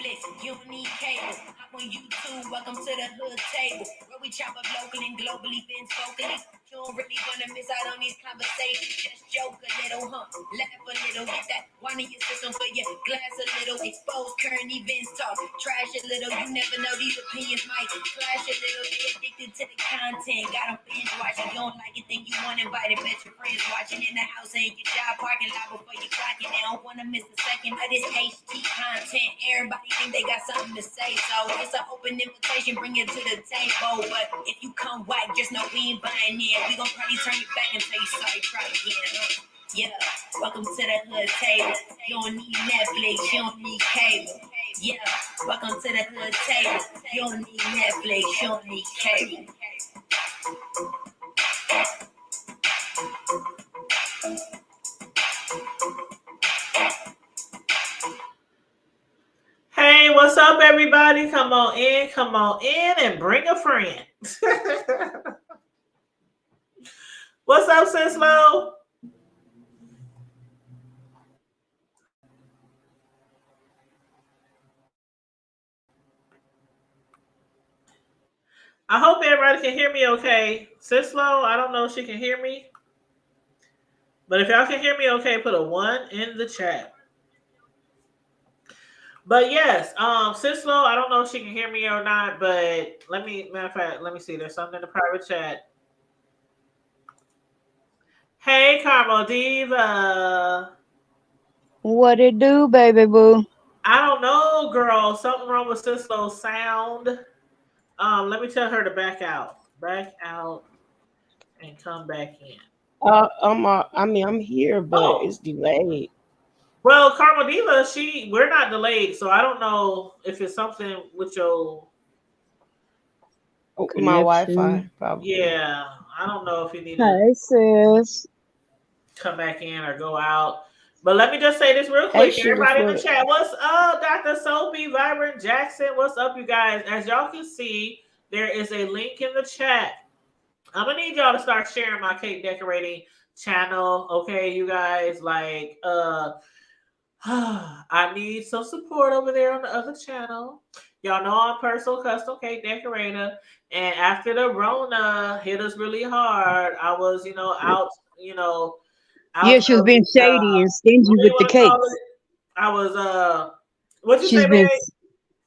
Netflix, you don't need cable. Hop on YouTube, welcome to the hood table. Where we chop up locally and globally, been vocally. You don't really wanna miss out on these conversations. Just joke a little, laugh a little, get that wine in your system for your glass a little. Expose current events, talk trash a little. You never know, these opinions might clash a little. They addicted to the content, got them binge watching. You don't like it, think you want invited, bet your friends watching in the house and your job parking lot before you clock it. They don't wanna miss a second of this HD content. Everybody think they got something to say, so it's an open invitation, bring it to the table. But if you come whack, just know we ain't buying in. We gon' probably turn you back and tell you sorry, try again. Yeah, welcome to the hood table. You don't need Netflix, you don't need cable. Yeah, welcome to the hood table. You don't need Netflix, you don't need cable. Hey, what's up, everybody? Come on in, and bring a friend. What's up, Sis Lo? I hope everybody can hear me okay. Sis Lo, I don't know if she can hear me. But if y'all can hear me okay, put a 1 in the chat. But yes, Sis Lo, I don't know if she can hear me or not, but matter of fact, let me see. There's something in the private chat. Hey, Carmo Diva. What it do, baby boo? I don't know, girl. Something wrong with Sis Lo's sound. Let me tell her to back out. Back out and come back in. I'm here, but it's delayed. Well, Carmo Diva, we're not delayed, so I don't know if it's something with your my Wi-Fi. Probably. Yeah, I don't know if you need to sis. Come back in or go out. But let me just say this real quick. Everybody in the chat, what's up, Dr. Sophie, Vibrant Jackson? What's up, you guys? As y'all can see, there is a link in the chat. I'm gonna need y'all to start sharing my cake decorating channel. Okay, you guys, like I need some support over there on the other channel. Y'all know I'm Personal Custom Cake Decorator. And after the Rona hit us really hard, I was, out, Yeah, she was being shady and stingy with the cakes. I was what you say, babe?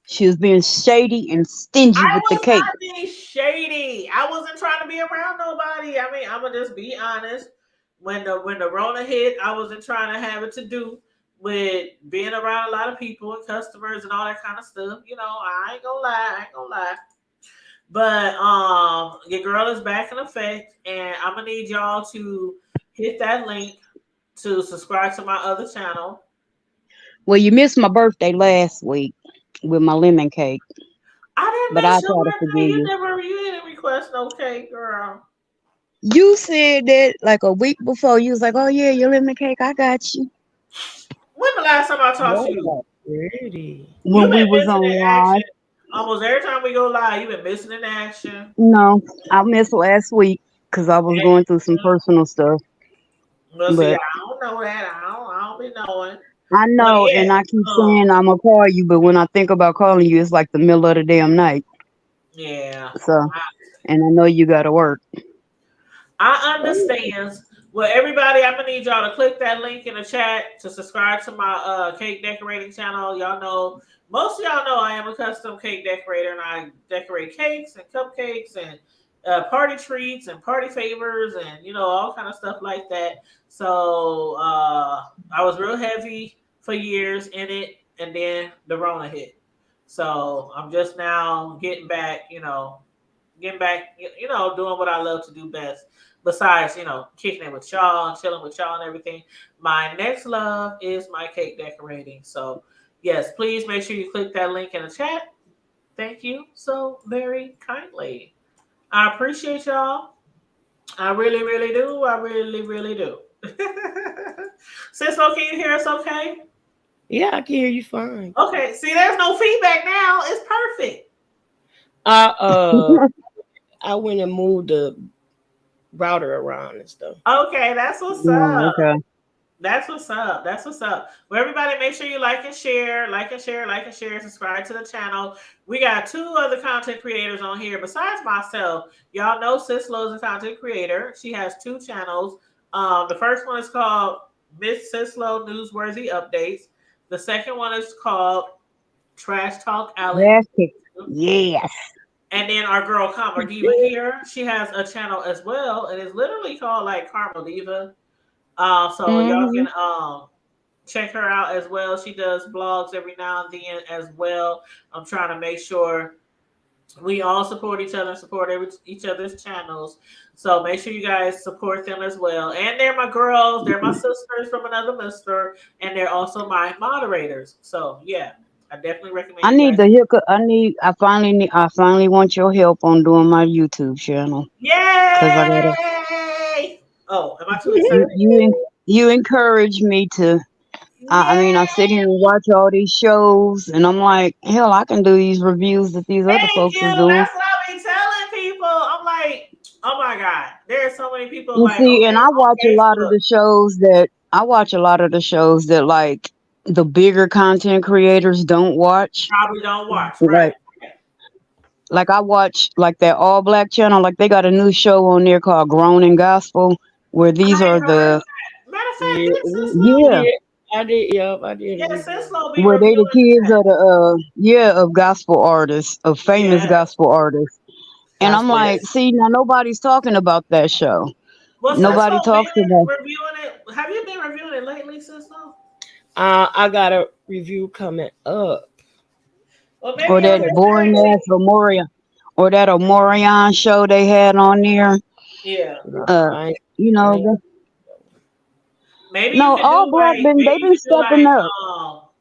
She was being shady and stingy with the cake. I was not being shady. I wasn't trying to be around nobody. I mean, I'm gonna just be honest. When the Rona hit, I wasn't trying to have it to do with being around a lot of people and customers and all that kind of stuff. I ain't gonna lie. But your girl is back in effect, and I'm gonna need y'all to hit that link to subscribe to my other channel. Well, you missed my birthday last week with my lemon cake. I didn't miss your birthday. You didn't request no cake, girl. You said that like a week before. You was like, "Oh yeah, your lemon cake, I got you." When the last time I talked to you? When we was on live. Almost every time we go live, you've been missing in action. No, I missed last week because I was going through some personal stuff. Well, see, I don't know that. I don't be knowing. I know, and I keep saying I'm gonna call you, but when I think about calling you, it's like the middle of the damn night. Yeah. So, and I know you gotta work. I understand. Well, everybody, I'm gonna need y'all to click that link in the chat to subscribe to my cake decorating channel. Y'all know, most of y'all know I am a custom cake decorator, and I decorate cakes and cupcakes and party treats and party favors and all kind of stuff like that. So I was real heavy for years in it, and then the Rona hit. So I'm just now getting back, doing what I love to do best. Besides, kicking it with y'all, chilling with y'all and everything. My next love is my cake decorating. So yes, please make sure you click that link in the chat. Thank you so very kindly. I appreciate y'all. I really, really do. I really, really do. Sis, can you hear us okay? Yeah, I can hear you fine. Okay. See, there's no feedback now. It's perfect. I went and moved the router around and stuff. Okay, that's what's up. Okay. That's what's up. That's what's up. Well, everybody, make sure you like and share, like and share, like and share, subscribe to the channel. We got two other content creators on here besides myself. Y'all know Sis Lo is a content creator. She has two channels. The first one is called Miss Sis Lo Newsworthy Updates. The second one is called Trash Talk Alex. Yes, yes. And then our girl Karma Diva here, she has a channel as well, and it's literally called like Karma Diva. So y'all Hmm. can check her out as well. She does blogs every now and then as well. I'm trying to make sure we all support each other and support each other's channels. So make sure you guys support them as well. And they're my girls, they're my sisters from another mister, and they're also my moderators. So yeah, I definitely recommend I you need guys. the hiccup. I finally want your help on doing my YouTube channel. Cause I gotta, Yay! Oh, am I too excited? you encourage me to. I mean, I sit here Yay! and watch all these shows, and I'm like, hell, I can do these reviews that these other Thank folks is you. doing. That's what I be telling people. I'm like, oh my God. There are so many people And like, see, and okay, I on watch a lot of Facebook. the shows that like the bigger content creators don't watch. Probably don't watch, Like, right? like I watch like that all black channel. Like they got a new show on there called Grown and Gospel, where I these ain't are heard of the that. Matter of fact, Yeah, this is we slow. yeah, did. I did. Yep, I did a Yes, review this on slow be where they the reviewing kids that. of the of gospel artists, of famous Yes, gospel artists. And I'm gospel. like, yes. see, now nobody's talking about that show. Well, since Nobody slow talks been about reviewing it, have you been reviewing it lately, sis? Slow? I got a review coming up Well, maybe or on that because this boring next week. ass Omorion or that Omorion show they had on there. Yeah. no, Uh, you I know, ain't. Maybe you no, could all do black like maybe they've you been could do stepping like up.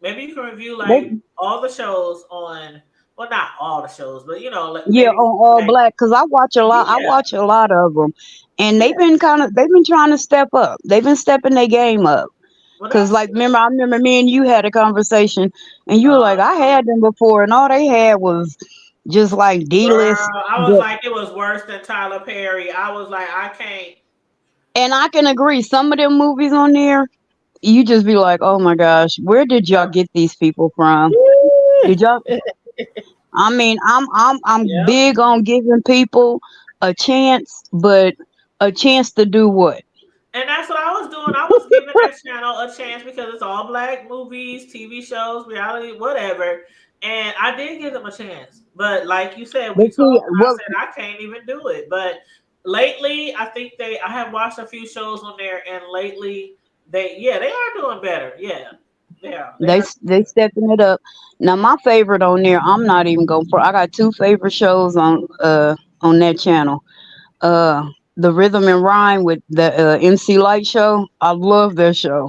maybe you can review They like all the shows on, well, not all the shows, but you know, like Yeah, maybe on all like, black because I yeah, watch a lot of them, and yeah. they've been trying to step up. They've been stepping their game up. Well, Cause that's like remember, I remember me and you had a conversation, and you were like, I uh had them before, and all they had was just like D list. girl. I was But like, it was worse than Tyler Perry. I was like, I can't. and I can agree, some of them movies on there, you just be like, oh my gosh, where did y'all Yep, get these people from? Did y'all? I mean, I'm yep. big on giving people a chance, but a chance to do what? And that's what I was doing. I was giving that channel a chance because it's all black movies, TV shows, reality, whatever. And I did give them a chance. But like you said, we But see, talked, I what said I can't even do it. But lately, I think I have watched a few shows on there, and lately they are doing better. Yeah. They are. they stepping it up. Now my favorite on there, I'm not even going for. I got two favorite shows on that channel. The Rhythm and Rhyme with the MC Light show. I love that show.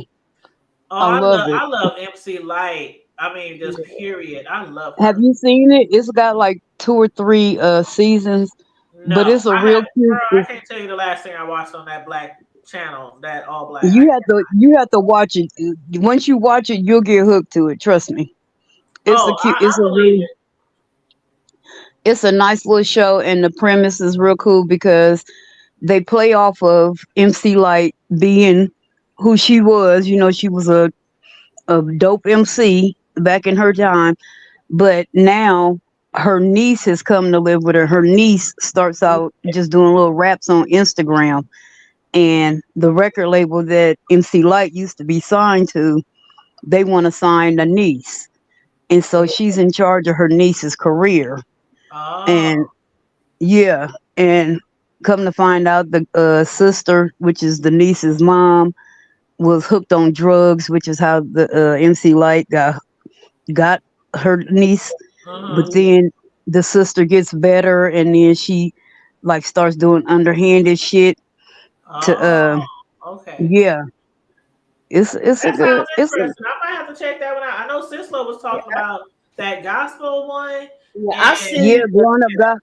Oh, I love it. I love MC Light. I mean, just period. I love Have her. you seen it? It's got like two or three seasons, but No, it's a I real have, cute. girl. I can't tell you the last thing I watched on that black channel, that all black. You have to watch it. Once you watch it, you'll get hooked to it. Trust me. It's a Oh, cute. I believe it. It's a nice little show, and the premise is real cool because they play off of MC Light being who she was. You know, she was a dope MC back in her time, but now her niece has come to live with her. Her niece starts out just doing little raps on Instagram, and the record label that MC Light used to be signed to, they want to sign the niece. And so she's in charge of her niece's career. And Oh, yeah, and come to find out, the sister, which is the niece's mom, was hooked on drugs, which is how the MC Light got her niece. But uh-huh. then the sister gets better, and then she like starts doing underhanded shit to Oh, okay. yeah. It's a That sounds good it's a interesting. I might have to check that one out. I know Sislo was talking about that gospel one, Yeah, I and yeah. seen the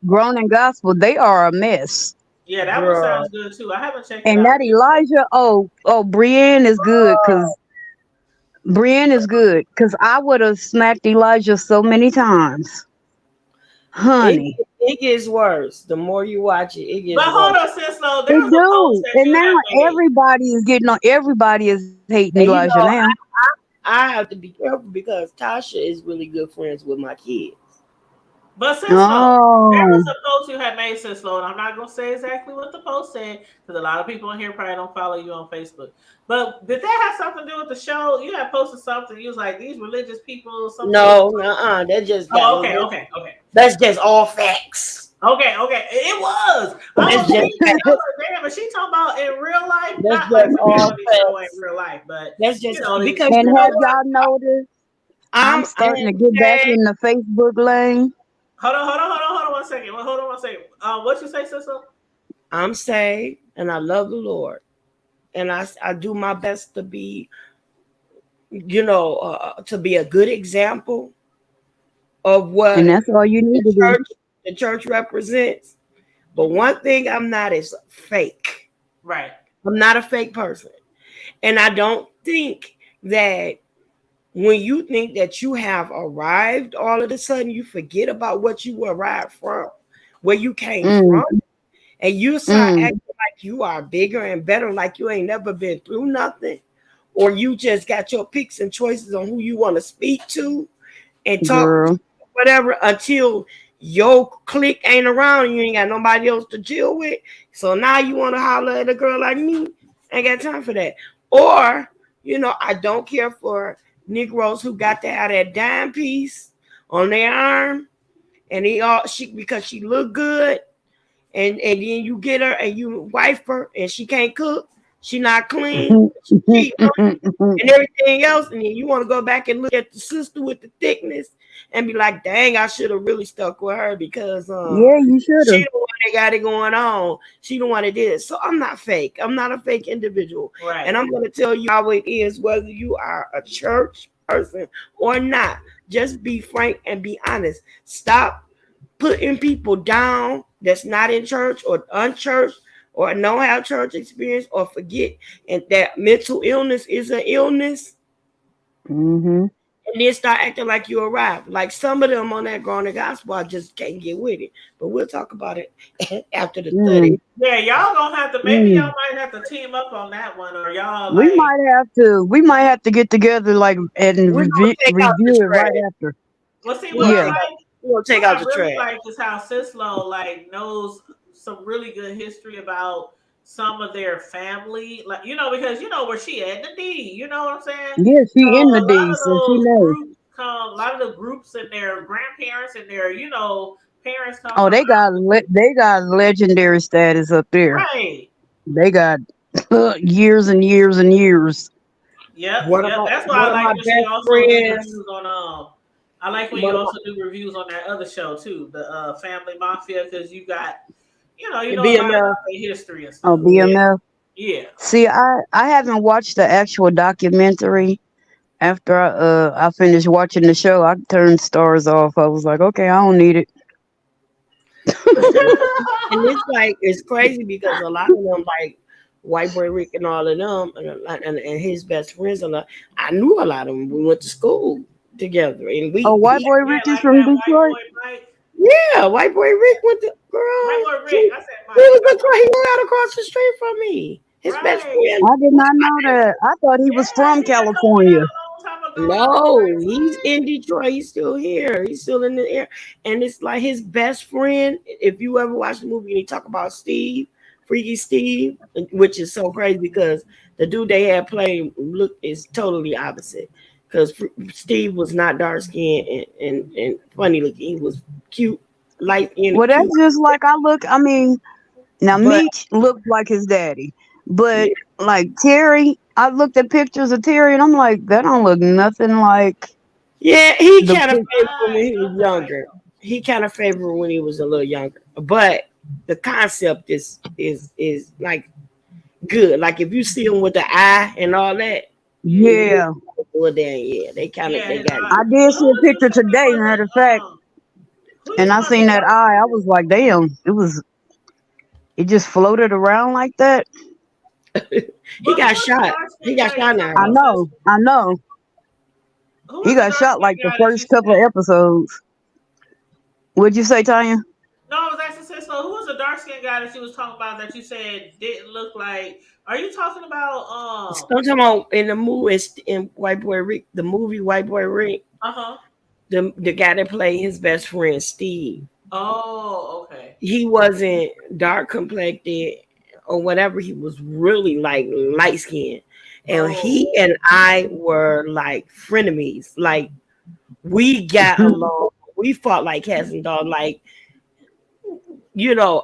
Grown and gospel, they are a mess. yeah, that one girl. sounds good too. I haven't checked it And out that yet. Elijah, Brienne is good because I would have smacked Elijah so many times, It honey. it gets worse. The more you watch it, it But gets hold worse. on, sis. Though They there was a post do. that And you now had made. everybody is getting on. Everybody is hating And you Elijah know, now. I have to be careful because Tasha is really good friends with my kids. But sis, though, there Oh, was a post you had made, sis, though, and I'm not gonna say exactly what the post said because a lot of people in here probably don't follow you on Facebook. But did that have something to do with the show? You had posted something. You was like these religious people, something. No, that just got Oh, okay, okay, okay. that's just all facts. Okay, okay. It was. I That's was just reading it. I was like, damn, is she talking about in real life? that's Not like just the all reality show in facts. real life, but That's you just know, because you and know have what? y'all noticed? I'm I'm starting to get back in the Facebook lane. hold on 1 second. Hold on 1 second. What you say, sister? I'm saved and I love the Lord. And I do my best to be, to be a good example of And what that's all you need the to do. church represents. But one thing I'm not is fake. Right. I'm not a fake person. And I don't think that when you think that you have arrived, all of a sudden you forget about what you arrived from, where you came Mm, from, and you start mm, acting like you are bigger and better, like you ain't never been through nothing, or you just got your picks and choices on who you want to speak to and talk to, girl. whatever, until your clique ain't around and you ain't got nobody else to deal with. So now you want to holler at a girl like me. Ain't got time for that. Or, I don't care for Negroes who got to have that dime piece on their arm and she because she look good and then you get her and you wife her and she can't cook, she not clean, she cheating on you and everything else, and then you want to go back and look at the sister with the thickness and be like, dang, I should have really stuck with her because Yeah, you should she have. the one that got it going on. She the one that did it. So I'm not fake. I'm not a fake individual. Right. And I'm gonna tell you how it is, whether you are a church person or not. Just be frank and be honest. Stop putting people down that's not in church or unchurched or don't have church experience or forget and that mental illness is an illness Mm-hmm. and then start acting like you arrived. Like some of them on that growing the gospel, I just can't get with it. But we'll talk about it after the Mm, study. Yeah, y'all gonna have to. Maybe y'all mm. might have to team up on that one, or y'all We like. might have to. We might have to get together, like, and We're gonna take out the review it right trash. after. Well, see, We're gonna Yeah. take out, we're gonna take what out I the really trash. like is how Sislo like knows some really good history about some of their family, like because where she at the D, you know what I'm saying? Yeah, So she in the a lot D, of so she those knows. groups come, a lot of the groups and their grandparents and their parents come Oh, from they got legendary status up there. right. They got years and years and years. Yep, One of yep. my That's why I one of like my when she best also do friends, reviews on I like when you one of also do reviews on that other show too, the Family Mafia, because you got you my know a lot BMF. about their history and Oh, stuff. Yeah. BMF. Yeah. See, I haven't watched the actual documentary. After I finished watching the show, I turned stars off. I was like, okay, I don't need it. And it's like it's crazy because a lot of them, like White Boy Rick and all of them, and his best friends, I knew a lot of them. We went to school together, and Oh, we White he Boy Yeah, Rick is like from that white Detroit. boy Mike. yeah, White Boy Rick went to White girl. boy He, Rick. I said he Mike. was across, he was out across the street from me. His best Right. friend. I did not know that. I thought he was Yeah, from he had told me that California. a long time ago, and I was No, like, he's what? in Detroit. He's still here. He's still in the air. And it's like his best friend. If you ever watch the movie and he talk about Steve, Freaky Steve, which is so crazy because the dude they had playing look is totally opposite. Because Steve was not dark skinned and funny looking. He was cute, light Well, and cute. that's just like I look. I mean, now But Meech looked like his daddy, but yeah, like Terry, I looked at pictures of Terry and I'm like, that don't look nothing like yeah, he the kind of favored him when Right. he was Nothing like younger. He kind of favored when he was a little younger. But the concept is like good. Like if you see him with the eye and all that, yeah. yeah. well then yeah, Yeah, they his got eye. I did But who see a was you picture saying today, was matter of it? fact, Who you and I talking about seen the that dark eye. I skin? was like, damn, it just floated around like that. he But who got was the shot. dark He skinned got guy you shot talking now I though. about, sis? know, I know. Who He was the got dark shot like skinned the guy that you first couple said? of episodes. What'd you say, Tanya? No, skinned guy that you was talking about that you said didn't look like? Are you talking about I'm talking about in the movie in White Boy Rick, the movie White Boy Rick, uh-huh. the guy that played his best friend Steve. Oh, okay. He wasn't dark complected or whatever. He was really like light skinned, and he Oh. and I were like frenemies. Like we got along. We fought like cats and dogs. Like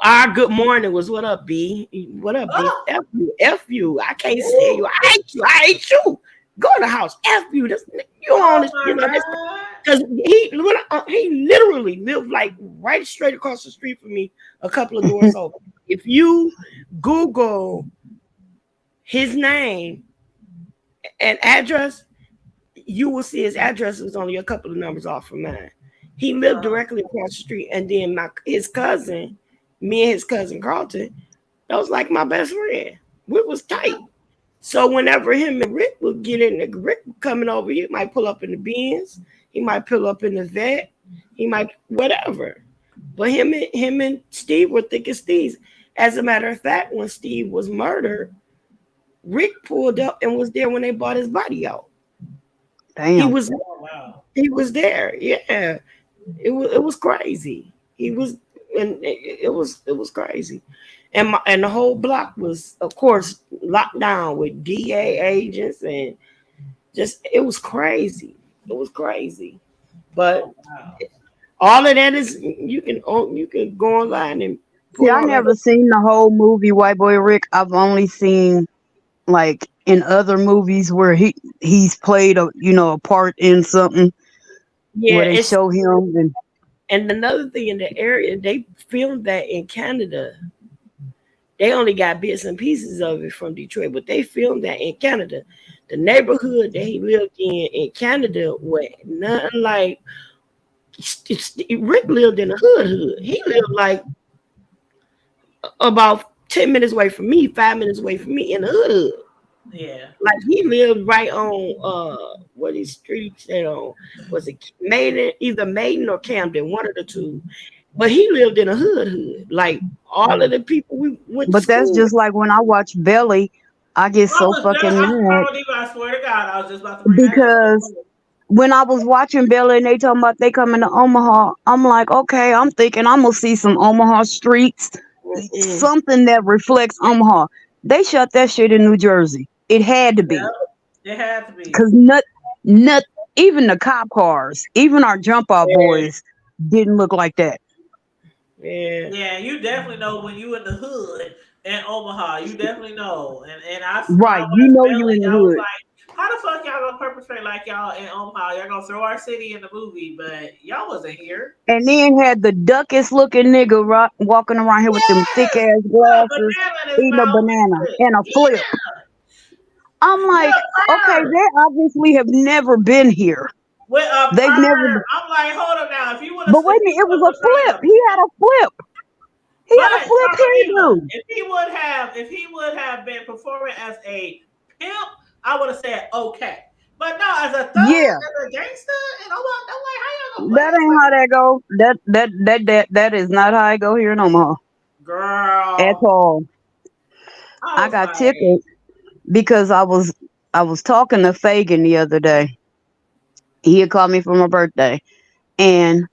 our good morning was what up, B? What up, B? Oh. F you, F you. I can't stand you. Ooh. I hate you. I hate you. Go in the house. F you. This, you don't Oh understand. my This God. because he literally lived like right straight across the street from me, a couple of doors over. If you Google his name and address, you will see his address was only a couple of numbers off from mine. He lived directly across the street, and then his cousin, me and his cousin Carlton, that was like my best friend. We was tight. So whenever him and Rick would get in, Rick coming over, he might pull up in the Benz, he might pull up in the vet, he might whatever. But him and Steve were thick as thieves. As a matter of fact, when Steve was murdered, Rick pulled up and was there when they bought his body out. Damn. He was Oh, wow. he was there. Yeah. It was crazy. He was and it was crazy. And the whole block was, of course, locked down with DA agents and just it was crazy. It was crazy. But Oh, wow. all of that is you can go online and See, pull I all that never up. seen the whole movie White Boy Rick. I've only seen like in other movies where he's played a part in something Yeah, where they it's show him and another thing in the area, they filmed that in Canada. They only got bits and pieces of it from Detroit, but they filmed that in Canada. The neighborhood that he lived in Canada was nothing like Rick lived in a hood. He lived like about 10 minutes away from me, 5 minutes away from me in the hood. Yeah. Like he lived right on what his street said on, was it Maiden, either Maiden or Camden, one of the two. But he lived in a hood. Like all of the people we went to but that's school with. just like when I watch Belly, I get so fucking I'm mad proud of you. I swear to God, I was just about to bring that up. because when I was watching Belly and they talking about they coming to Omaha, I'm like, okay, I'm thinking I'm gonna see some Omaha streets, Mm-mm. something that reflects Omaha. They shut that shit in New Jersey. It had to be. Yeah, it had to be. Cause not even the cop cars, even our jump out Yeah, boys didn't look like that. yeah. Yeah, you definitely know when you in the hood in Omaha. You definitely know. And when I Right. You watched know you Belly, in the I was hood. like, how the fuck y'all gonna perpetrate like y'all in Omaha? Y'all gonna throw our city in the movie, but y'all wasn't here. And then had the duckest looking nigga walking around here with them thick Yes, ass put a glasses, banana in his eating a mouth and banana shit. and a flip. Yeah, I'm with like, a okay, perm, they obviously have never been here. with a They've never, perm. I'm like, hold up now. If you would have, but wait a minute, it was a trying flip. to, He had a flip. He had a but flip Carmelita, hairdo. if he would have been performing as a pimp, I would have said okay. But no, as a thug, Yeah, as a gangster, and I'm like, how y'all gonna play that us ain't like how that go. That is not how I go here in Omaha that? at Girl? all. I I was got like, tickets because I was talking to Fagan the other day. He had called me for my birthday, and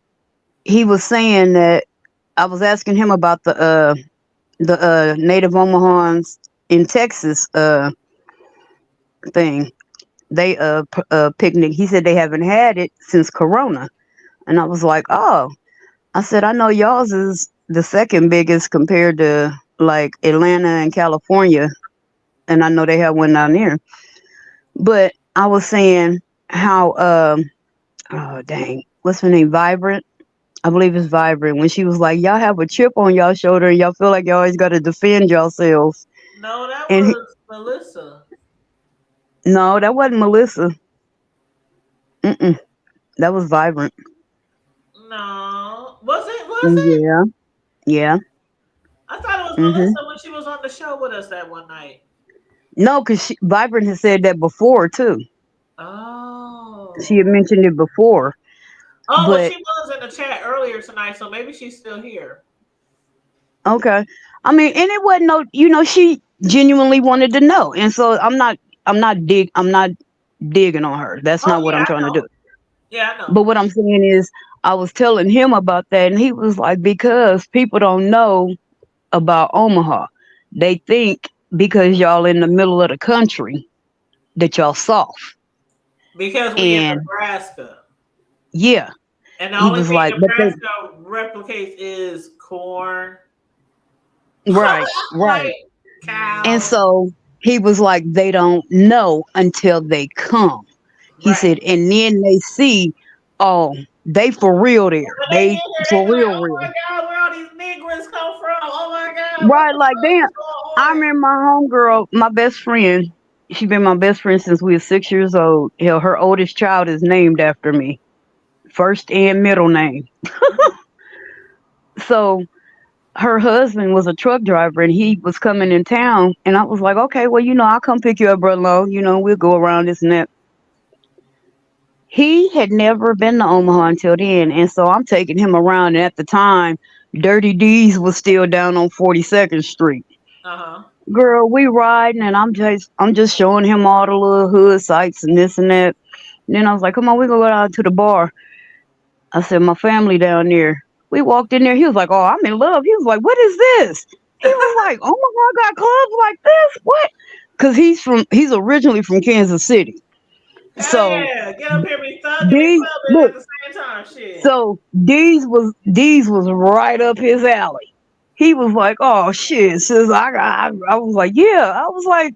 he was saying that I was asking him about the Native Omahans in Texas thing. They picnic. He said they haven't had it since Corona, and I was like, oh. I said I know y'all's is the second biggest compared to like Atlanta and California, and I know they have one down there. But I was saying how oh dang, what's her name? Vibrant. I believe it's Vibrant. When she was like, y'all have a chip on y'all shoulder and y'all feel like you always got to defend yourselves. no, that And was Melissa. no, that wasn't Melissa. Mm-mm, that was Vibrant. No, was it? Was it? Yeah, yeah. I thought it was Hmm. Melissa when she was on the show with us that one night. No, because Vibrant has said that before too. She had Oh. mentioned it before, Oh, well, but she was in the chat earlier tonight, so maybe she's still here. okay. I mean, and it wasn't no, she genuinely wanted to know, and so I'm not digging on her. That's Oh not what yeah, I'm I trying to do. know. Yeah, I know. But what I'm saying is, I was telling him about that, and he was like, because people don't know about Omaha, they think because y'all in the middle of the country that y'all soft, Because we in and Nebraska. yeah, And the he only was thing like, but they Nebraska replicates is corn, right, right, like and cows. so he was like, they don't know until they come. He Right. said, and then they see, oh, they for real there. When they They get here, they for be like, real, "Oh real. my God, where all these Negroes come from? Oh my God, what Right, the like fuck damn. is going I on?" remember my homegirl, my best friend. She been my best friend since we were 6 years old. Hell, her oldest child is named after me, first and middle name. So her husband was a truck driver, and he was coming in town, and I was like, okay, well, I'll come pick you up, brother-in-law. We'll go around this and that. He had never been to Omaha until then, and so I'm taking him around. And at the time, Dirty D's was still down on 42nd Street. Uh-huh. Girl, we riding, and I'm just showing him all the little hood sights and this and that. And then I was like, "Come on, we gonna go down to the bar." I said, "My family down there." We walked in there. He was like, "Oh, I'm in love." He was like, "What is this?" He was like, "Oh my God, got clubs like this? What?" Because he's originally from Kansas City. Hell So yeah. Get up here, be thugging and D clubbing at look, the same time. Shit. so D's was right up his alley. He was like, "Oh shit, sis." I was like, "Yeah." I was like,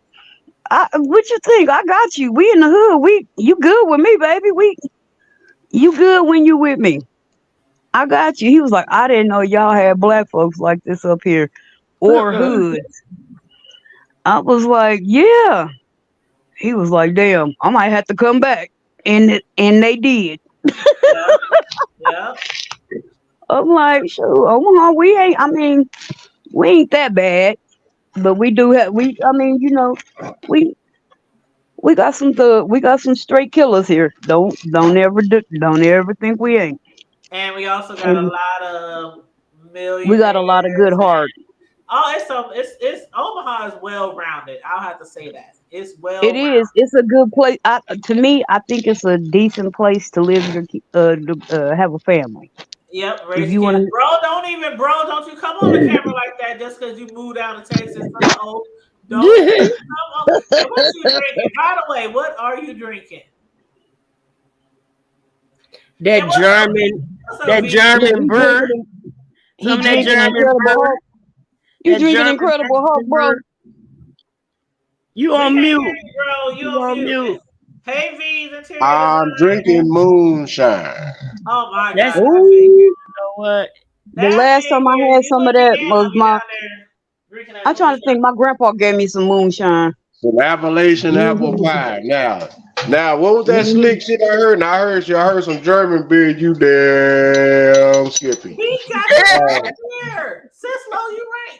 what you think? I got you. We in the hood. You good with me, baby. You good when you with me. I got you. He was like, I didn't know y'all had black folks like this up here or hoods. I was like, yeah. He was like, damn, I might have to come back. And they did. Yeah. Yeah. I'm like, sure, Omaha, we ain't that bad. But we do have we we got some straight killers here. Don't ever think we ain't. And we also got a And lot of we got a lot of good millionaires. heart. Oh, it's Omaha is well rounded. I'll have to say that. It's It well is. rounded. It's a good place. To me, I think it's a decent place to live have a family. Yep, If raise the you want kids. to, Bro, don't you come on the camera like that just because you moved down to Texas for the oath. Don't you come on. And what you drinking? By the way, what are you drinking? And that German, what's up, that V? yeah, German beer, he some of that drinking German Incredible beer, Hulk. You that drinking German Incredible Hulk, Mexican bro? beer. You We on can't hear mute. you, bro. You You on on mute. mute. Hey, V's interior I'm design. drinking moonshine. Oh my That's God, you that figure. Ooh, know what? the That last time I figure. had You some of and that Deanna was be down there drinking that I'm trying to moonshine. think. My grandpa gave me some moonshine. Some Appalachian apple Hmm. pie. Now, what was that Hmm. slick shit I heard? And I heard some German beer. You damn skippy. He got the Uh, German beer. Cislo, you right.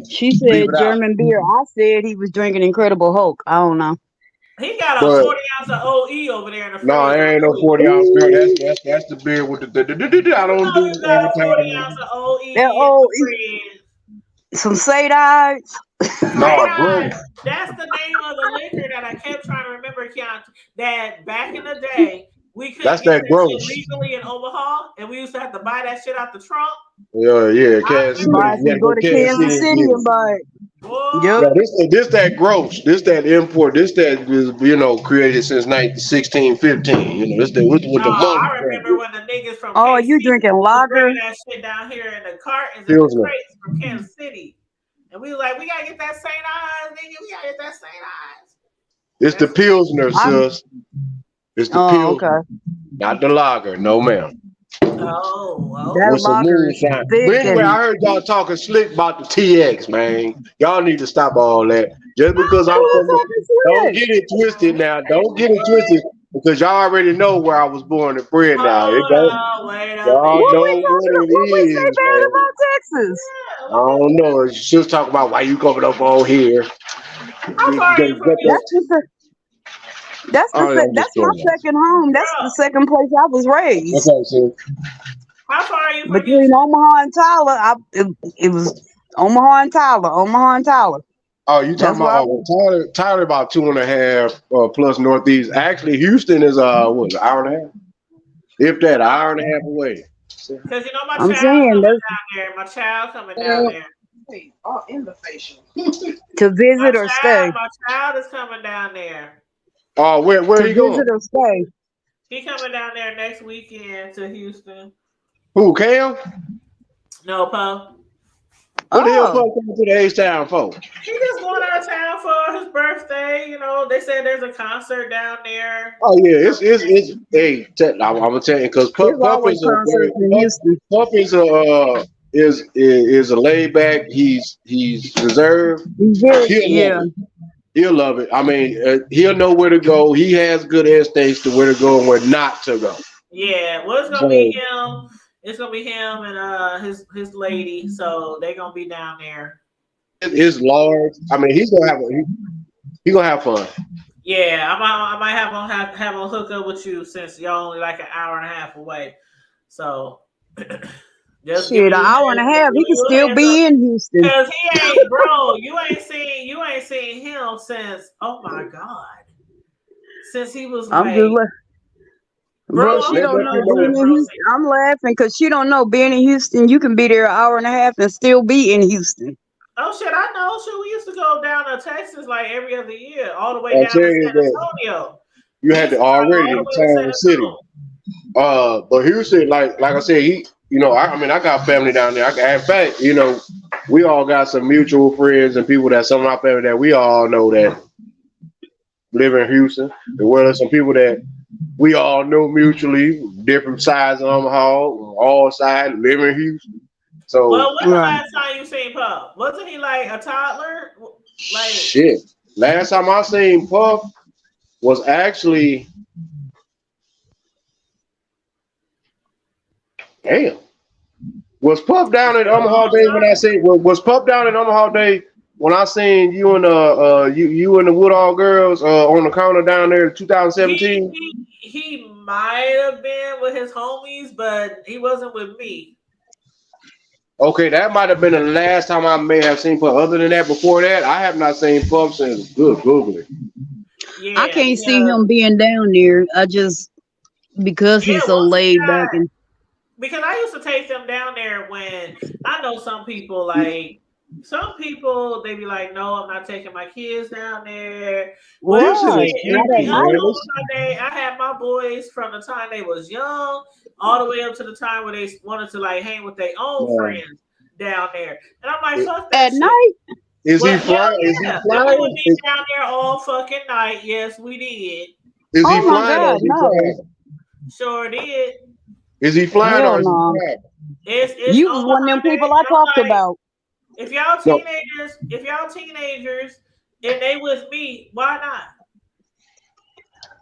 She leave said it out. German beer. I said he was drinking Incredible Hulk. I don't know. He got a But 40 ounce of OE over there in the no, fridge. it I ain't no know he do. 40-ounce beer. Ooh, That's the beer with I You don't know you do got a 40 ounce advertising. of that OE in the old fridge. some Sade eyes. No, St. gross. Ives, that's the name of the liquor that I kept trying to remember, Keon. That back in the day, we couldn't That's get that that shit gross. legally in Omaha, and we used to have to buy that shit out the trunk. Yeah, I Kansas City. remember Buy You that. some. gotta Go go to to Kansas Kansas City and City get it. and buy it. Boy, Yep. No, this that gross. This that import. This that is created since 1916, 15. This that with no, the I monk remember when the niggas from Oh, KC you drinking was lager? bringing that shit down here in the cartons and the pilsner. crates from Kansas City. And we was like, we gotta get that St. Ives, nigga. We gotta get that St. Ives. It's the That's pilsner, I'm. sis. It's the Oh, pilsner, okay. not the lager. No, ma'am. That With some lager is moonshine. But thick anyway, I and. heard y'all talking slick about the TX, man. Y'all need to stop all that. Just because I'm Who from the, talking don't slick? get it twisted now. Don't get it twisted because y'all already know where I was born and bred. Now it hold don't. on, wait a Y'all What we know minute. what talking? it What we say is, bad man. about Texas? Yeah, I what we don't know. She was talking about why you coming up on here. how You far are you got from that. That's Houston? the I'm just that's my kidding. second home. That's the Bro, second place I was raised. Okay, sis. how far are you from Between Houston? Omaha and Tyler, it was Omaha and Tyler. Omaha and Tyler. Oh, you talking That's where I about Tyler about 2.5 plus northeast. Actually, Houston is what, an hour and a half? If that, an hour and a half away. Because you know my I'm child saying coming that's down there. My child coming down there. Wait, all in the facial. to visit or stay. My child is coming down there. Oh, where To he going? visit or stay. He coming down there next weekend to Houston. Who, Cam? No, Poe. What the hell Oh, Poe coming to the H-Town for? He just going out of town for his birthday. You know, they said there's a concert down there. Oh yeah, it's hey, I'm gonna tell you because there's always concerts in Houston. Puff is a laid back. He's reserved. Yeah. He'll love it. I mean, he'll know where to go. He has good instincts to where to go and where not to go. Yeah, well, it's gonna be him. It's gonna be him and his lady. So they're gonna be down there. It's large. I mean, he's gonna have fun. Yeah, I might have him hook up with you since y'all only like an hour and a half away. So just Shit, an hour and a half. He can still be in Houston. Because he ain't, bro. You ain't seen him since. Oh my god, since he was I'm like. just like, Bro, she don't know being in Houston. I'm laughing because she don't know being in Houston. You can be there an hour and a half and still be in Houston. Oh shit, I know. Shit, we used to go down to Texas like every other year, all the way down to San Antonio. You had to already in town city. But Houston, like I said, I got family down there. In fact, we all got some mutual friends and people that some of our family that we all know that live in Houston. As well as some people that we all know mutually, different sides of Omaha, all sides, live in Houston. So, well, when's the last time you seen Puff? Wasn't he like a toddler? Like shit. Last time I seen Puff was actually, damn. Was Puff down at Omaha Day when I seen? Was Puff down at Omaha Day when I seen you and you and the Woodall girls on the counter down there in 2017? He might have been with his homies, but he wasn't with me. Okay, that might have been the last time I may have seen Puff. Other than that, before that, I have not seen Puff since Google it. Yeah, I can't see him being down there. I just because he's so laid back and. Because I used to take them down there when I know some people they be like, no, I'm not taking my kids down there. Well, I had my boys from the time they was young all the way up to the time where they wanted to like hang with their own friends down there. And I'm like, fuck that at shit. night. Is he flying? Yeah. Is he flying? We be down there all fucking night. Yes, we did. Is he flying? God, no. Sure did. Is he flying or is he flying? It's you was one of them people I talked about. If y'all teenagers and they with me, why not?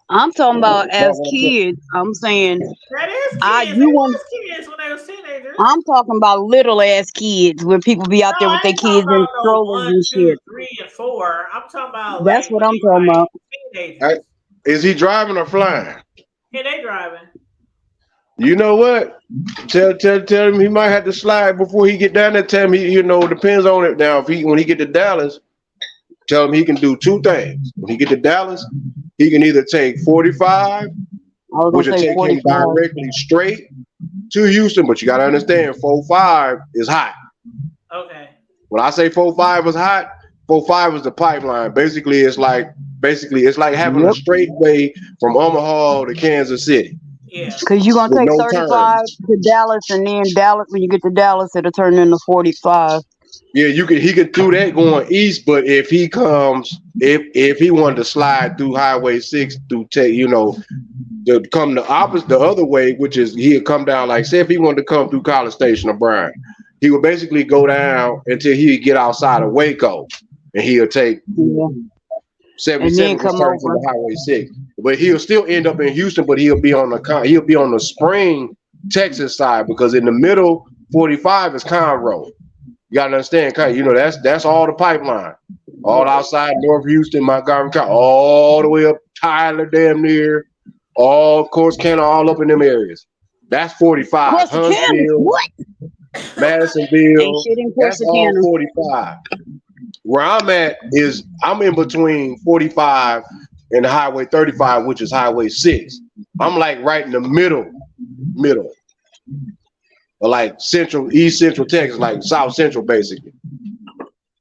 I'm talking about as kids. I'm saying that is kids. They was kids when they was teenagers. I'm talking about little ass kids where people be out there with their kids and strollers and shit. 1, 2, 3, and 4. I'm talking about. That's what I'm talking about. Teenagers. Is he driving or flying? Yeah, they driving. You know what? Tell him he might have to slide before he get down there. Tell him depends on it. Now, when he get to Dallas, tell him he can do two things. When he get to Dallas, he can either take 45, which will take 45. Him directly straight to Houston. But you got to understand, 45 is hot. Okay. When I say 45 is hot, 45 is the pipeline. Basically, it's like having a straight way from Omaha to Kansas City. Yeah. Because you're gonna take 35 to Dallas, and then Dallas, when you get to Dallas, it'll turn into 45. Yeah, he could do that going east, but if he comes, if he wanted to slide through Highway 6 to come the other way, which is he'd come down, like say if he wanted to come through College Station or Bryan, he would basically go down until he get outside of Waco, and he'll take 77 to the Highway 6. But he'll still end up in Houston, but he'll be on the Spring, Texas side, because in the middle 45 is Conroe. You gotta understand, that's all the pipeline, all outside North Houston, Montgomery County, all the way up Tyler, damn near, all Corsicana, all up in them areas. That's 45. What? Ain't Madisonville. shit in That's all Corsicana. 45. Where I'm at is I'm in between 45 and Highway 35, which is Highway 6. I'm like right in the middle, or like East Central Texas, like South Central, basically.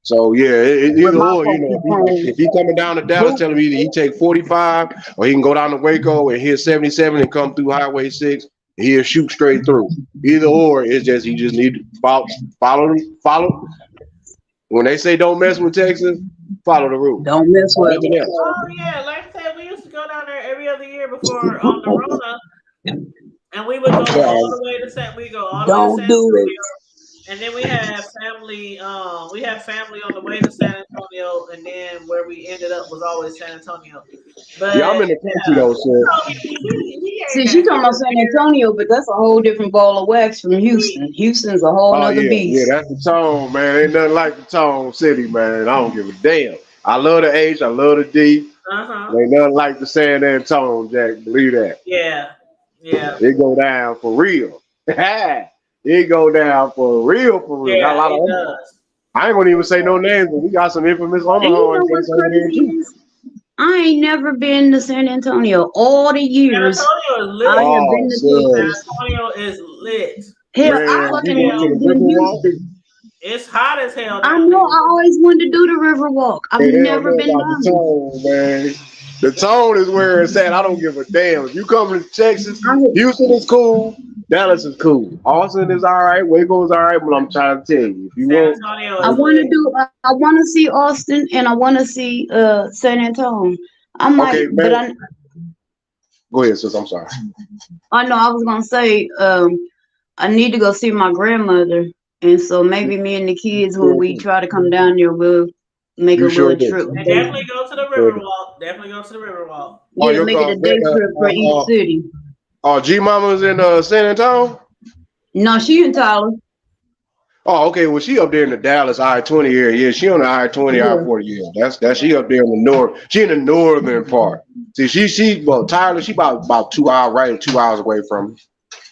So yeah, Where either my or, folks is if from. he coming down to Dallas, Who? tell him either he take 45 or he can go down to Waco and hit 77 and come through Highway 6. And he'll shoot straight through. Either or, it's just he just need to follow. When they say don't mess with Texas, follow the rules. Don't mess with Nothing them. else. Oh yeah, like I said, we used to go down there every other year before on the Rona, and we would go all So, the way to we go all the way to Don't San do it. Antonio, and then we had family. We had family on the way to San Antonio, and then where we ended up was always San Antonio. yeah, I'm But in the country yeah, though, so he See, ain't she that talking about San here. Antonio, but that's a whole different ball of wax from He, Houston. Houston's a whole oh nother yeah, beast. that's the tone, man. Ain't nothing like the tone city, man. I don't give a damn. I love the H, I love the D. uh-huh. Ain't nothing like the San Antonio, Jack. Believe that. Yeah, yeah, It go down for real. It go down for real, for real. Got a yeah. lot of It Omaha. does. I ain't gonna even say no names, but we got some infamous And you know Omahans what's over there crazy too. is I ain't never been to San Antonio. All the San years Antonio is I lit. have Oh, been to San so Texas. Antonio is lit. Hell, It's I hot man, as you fucking went to hell. the lived in Riverwalk. Houston. It's hot as hell I down know there. I always wanted to do the Riverwalk. I've Hey, they don't never know been about the down there. tone, man. The tone is where it's at. I don't give a damn. If you come to Texas, I, Houston is cool. Dallas is cool. Austin is all right. Waco is all right. But I'm trying to tell you, if you San want, Antonio I is want to lit. do. I want to see Austin and I want to see San Antonio. I might, okay, but man, go ahead, sis. I'm sorry. I know I was gonna say I need to go see my grandmother, and so maybe me and the kids when Sure we do. try to come down there, we'll make a You sure little do. trip. And Day. definitely go to the Sure do. Riverwalk. Definitely go to the Riverwalk. Oh, Yeah, make it a day trip for each city. G Mama's in San Antonio. No, she in Tyler. Oh, okay. Well, she up there in the Dallas I-20 area. Yeah, she on the I-20, Yeah. I-40. Yeah, that's she up there in the north. She in the northern part. See, well, Tyler, she about 2 hours, right, 2 hours away from me.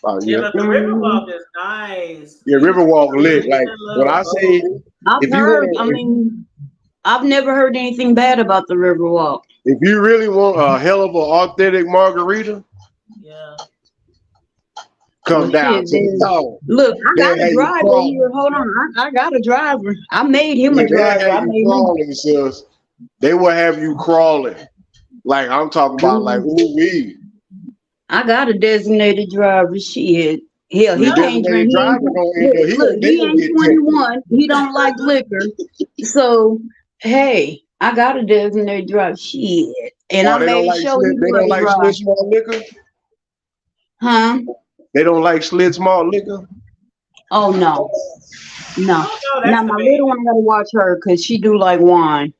Yeah, Yeah, but the Hmm. Riverwalk is nice. yeah. You Riverwalk lit. see Like the when little I say, boat. I've if you heard. I want, mean, I've never heard anything bad about the Riverwalk. if you really want a hell of an authentic margarita, Yeah. Well, come down shit. to the Then town. look, I They got a have you driver crawling. here. Hold on, I got a driver. I made him a Yeah, they driver. have I you made him. crawling, sis. They will have you crawling. Like I'm talking about, like Mhm. ooh wee. I got a designated driver. Shit. Hell, Your he can't designated drink. He driver ain't, gonna end look, up. look, They he gonna ain't get tested. 21. He don't like liquor. So, hey, I got a designated driver. Shit. And I Oh, they don't made like sure slit. he They don't was like right. slit small liquor. Huh? They don't like slit small liquor. Oh, no. No. Oh no, Now, that's the my baby. little one, I got to watch her because she do like wine.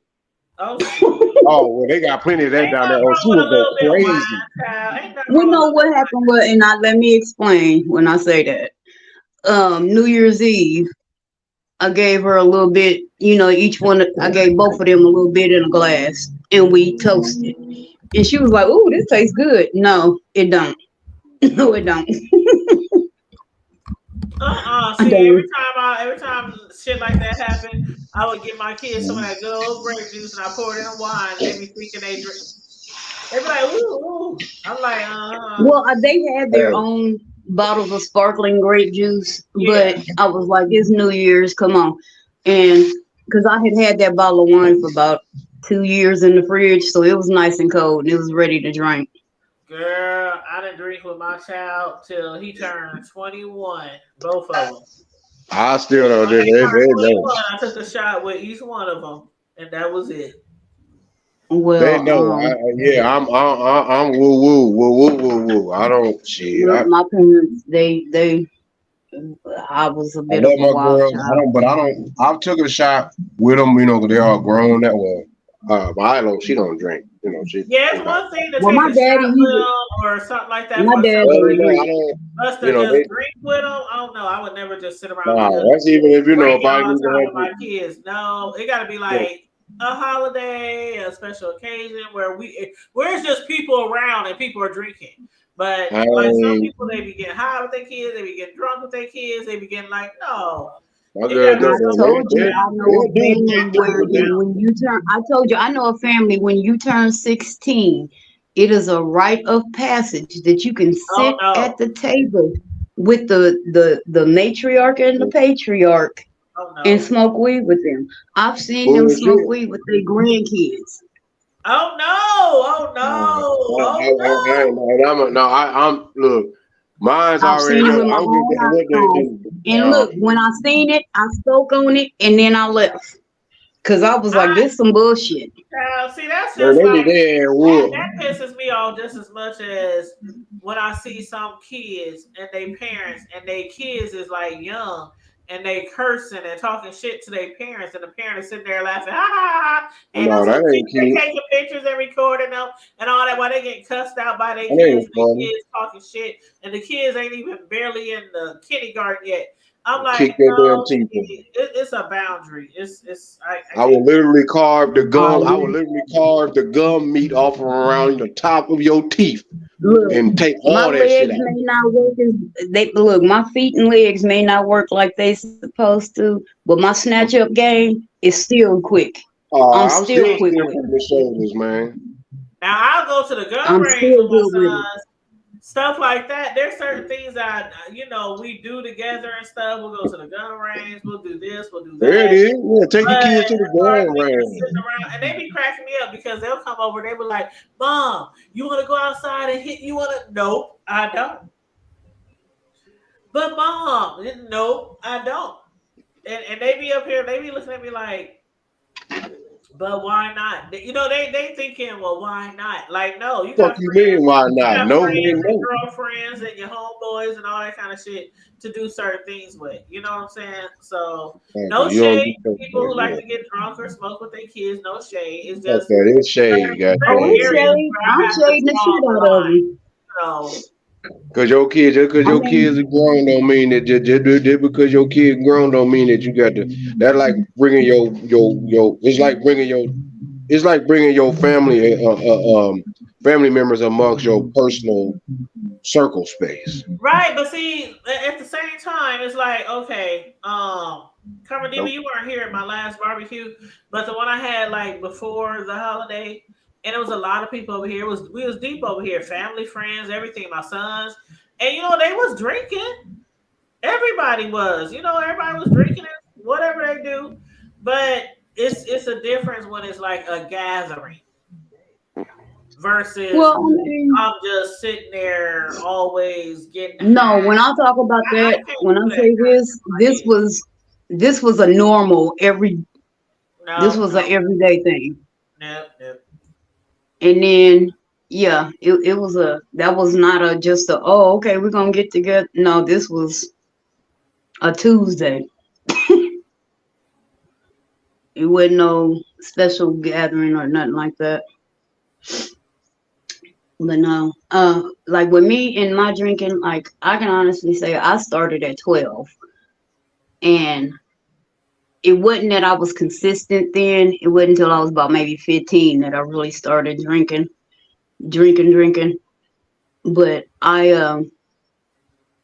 Oh shoot. Oh well, they got plenty of that Ain't down there. nothing Oh, wrong she with a will go little bit of crazy. wine, child. Ain't nothing We wrong with a know little what happened with, and let me explain when I say that. New Year's Eve, I gave her a little bit, each one, I gave both of them a little bit in a glass and we toasted. And she was like, "Ooh, this tastes good." No, it don't. No, it don't. I See, don't. every time shit like that happened, I would give my kids some of that good old grape juice and I pour it in wine and they be thinking they drink. They be like, ooh, ooh. I'm like, Well, they had their Hey, own bottles of sparkling grape juice, yeah, but I was like, "It's New Year's, come on." And because I had that bottle of wine for about 2 years in the fridge, so it was nice and cold and it was ready to drink. girl, I didn't drink with my child till he turned 21, both of them. I still don't. When they turned They know. 21, I took a shot with each one of them, and that was it. They Well, know. Yeah, I'm woo woo woo woo woo woo. I don't shit. look, my parents, they I was a I bit of love a my wild girls. I child. don't, but I don't. I've took a shot with them. You know, 'cause they're all grown that way. But I don't. She don't drink. You know, she. Yeah, You it's know. one thing to Well, take my a daddy, shot with them or something like that my for dad's a Other than that, drink. I don't. us to You know, just they. drink with them. I don't know. I would never just sit around and Nah, just that's even if drinking if I all even the time had with my to. kids. No, it got to be Yeah. like a holiday, a special occasion where it's just people around and people are drinking. But I like some ain't, people, they be getting high with their kids, they be getting drunk with their kids, they be getting like, no, my it girl gotta be I do that. something told with you They I know a they'll do boundaries. family they do where it now. when you turn I told you I know a family when you turn 16, it is a rite of passage that you can Oh sit at no, the table with the matriarch and the patriarch oh and no, smoke weed with them. I've seen them smoke Bullshit. weed with their grandkids. oh no, oh No, no, oh I ain't. no. And I'm look. Mine's I've already seen it know. with my I'm gonna own what they eyes. do. And look, when I seen it, I spoke on it and then I left. Cause I was like, I this some bullshit. see that's Man, just they be like there and that. whoop. That pisses me off just as much as when I see some kids and they parents and they kids is like young and they cursing and talking shit to their parents and the parents sitting there laughing, ha ha ha, and No, those that little ain't kids they cute. taking pictures and recording them and all that while they getting cussed out by their That kids ain't and their funny. kids talking shit and the kids ain't even barely in the kindergarten yet. I'm like, Kick their damn no, teeth in. it's a boundary. I I can't would do it. literally carve the gum. I would Um, literally carve the gum meat off from around the top of your teeth look, and take my all that shit legs out. may not work as they look, my feet and legs may not work like they supposed to, but my snatch up game is still quick. I'm I'm still still quick stiff with in it. the shoulders, man. Now I'll go to the gun I'm range still with my good with it. sons, stuff like that. There's certain things that we do together and stuff. We'll go to the gun range. We'll do this. We'll do There it that. is. Yeah, take your But kids to as the far as gun me just sitting range. around, and they be cracking me up because they'll come over. They be like, "Mom, you want to go outside and hit? You want to?" Nope, I don't. But mom, nope, I don't. And they be up here. They be looking at me like, but why not? They thinking, well, why not? Like, no, you Fuck got you mean friends, why you not? got No friends mean and no. girlfriends and your homeboys and all that kind of shit to do certain things with. You know what I'm saying? So Exactly. no You don't do shade stuff to people like who like that. to get drunk or smoke with their kids. No shade. It's Fuck just that. It's shade, Oh, certain it's goddamn. areas shade. where I'm I have to shading the draw shit the out of line. them. So Cause your kids, just cause I your kids are mean, grown, don't mean that just because your kid grown, don't mean that you got to. That like bringing your. It's like bringing your. It's like bringing your family, family members amongst your personal circle space. right, but see, at the same time, it's like, okay, Carmen Diva, Nope. you weren't here at my last barbecue, but the one I had like before the holiday, and it was a lot of people over here. We was deep over here, family, friends, everything, my sons. And they was drinking. Everybody was, everybody was drinking and whatever they do. But it's a difference when it's like a gathering versus well, I mean, I'm just sitting there always getting no. high. When I talk about I that, can't when I do that say kind of this, shit with my kids. this was a normal this No, was a no, everyday thing. no, no. And then yeah, it was that was not a just a oh okay we're gonna get together. No, this was a Tuesday. It wasn't no special gathering or nothing like that. But no, like with me and my drinking, like I can honestly say I started at 12, and it wasn't that I was consistent then. It wasn't until I was about maybe 15 that I really started drinking. But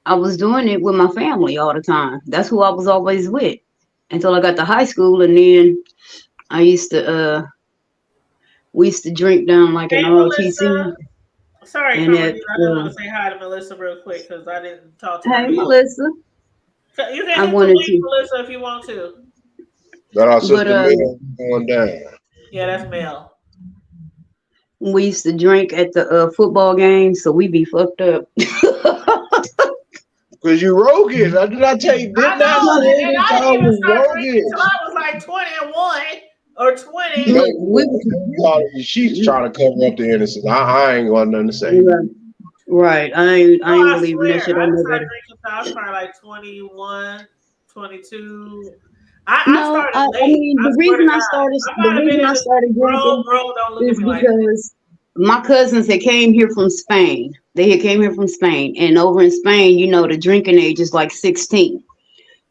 I was doing it with my family all the time. That's who I was always with until I got to high school, and then I used to we used to drink down like in Hey, ROTC, Melissa. Sorry, and Carmen. at I just want to say hi to Melissa real quick because I didn't talk to her hey yet. Melissa, So you can I hit the wanted link, to, Melissa, if you want to. Got our but sister Mel going down. Yeah, that's Mel. we used to drink at the football games, so we be fucked up. Cause you roguish. I did not tell you, I didn't I know, say and they I didn't call even you start drinking till roguish? I was like 21 or 20. No, Look, we she's trying to cover up the innocence. I ain't got nothing to say. right. No, I ain't I believing that swear. shit I on didn't start nobody. drinking till I was probably like 21, 22. I No, started I late. mean I swear to God. I the might have been reason in I the started bro, drinking bro, don't look at is me like that. because my cousins that came here from Spain. They had came here from Spain, and over in Spain, the drinking age is like 16.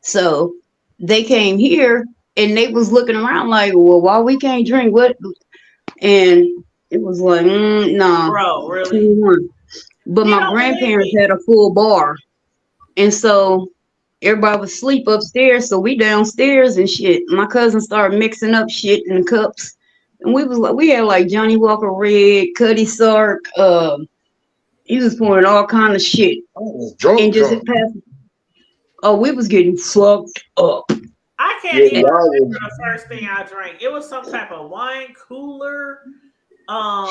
So they came here, and they was looking around like, well, why we can't drink? What? And it was like, no, Bro, really? 21. But He my don't believe grandparents me. had a full bar, and so everybody was asleep upstairs. So we downstairs and shit. My cousin started mixing up shit in cups, and we had like Johnny Walker Red, Cuddy Sark. He was pouring all kind of shit, I was and drunk, just drunk. it passed. Oh, we was getting fucked up. I can't Yeah, even y'all remember was. the first thing I drank. It was some type of wine cooler.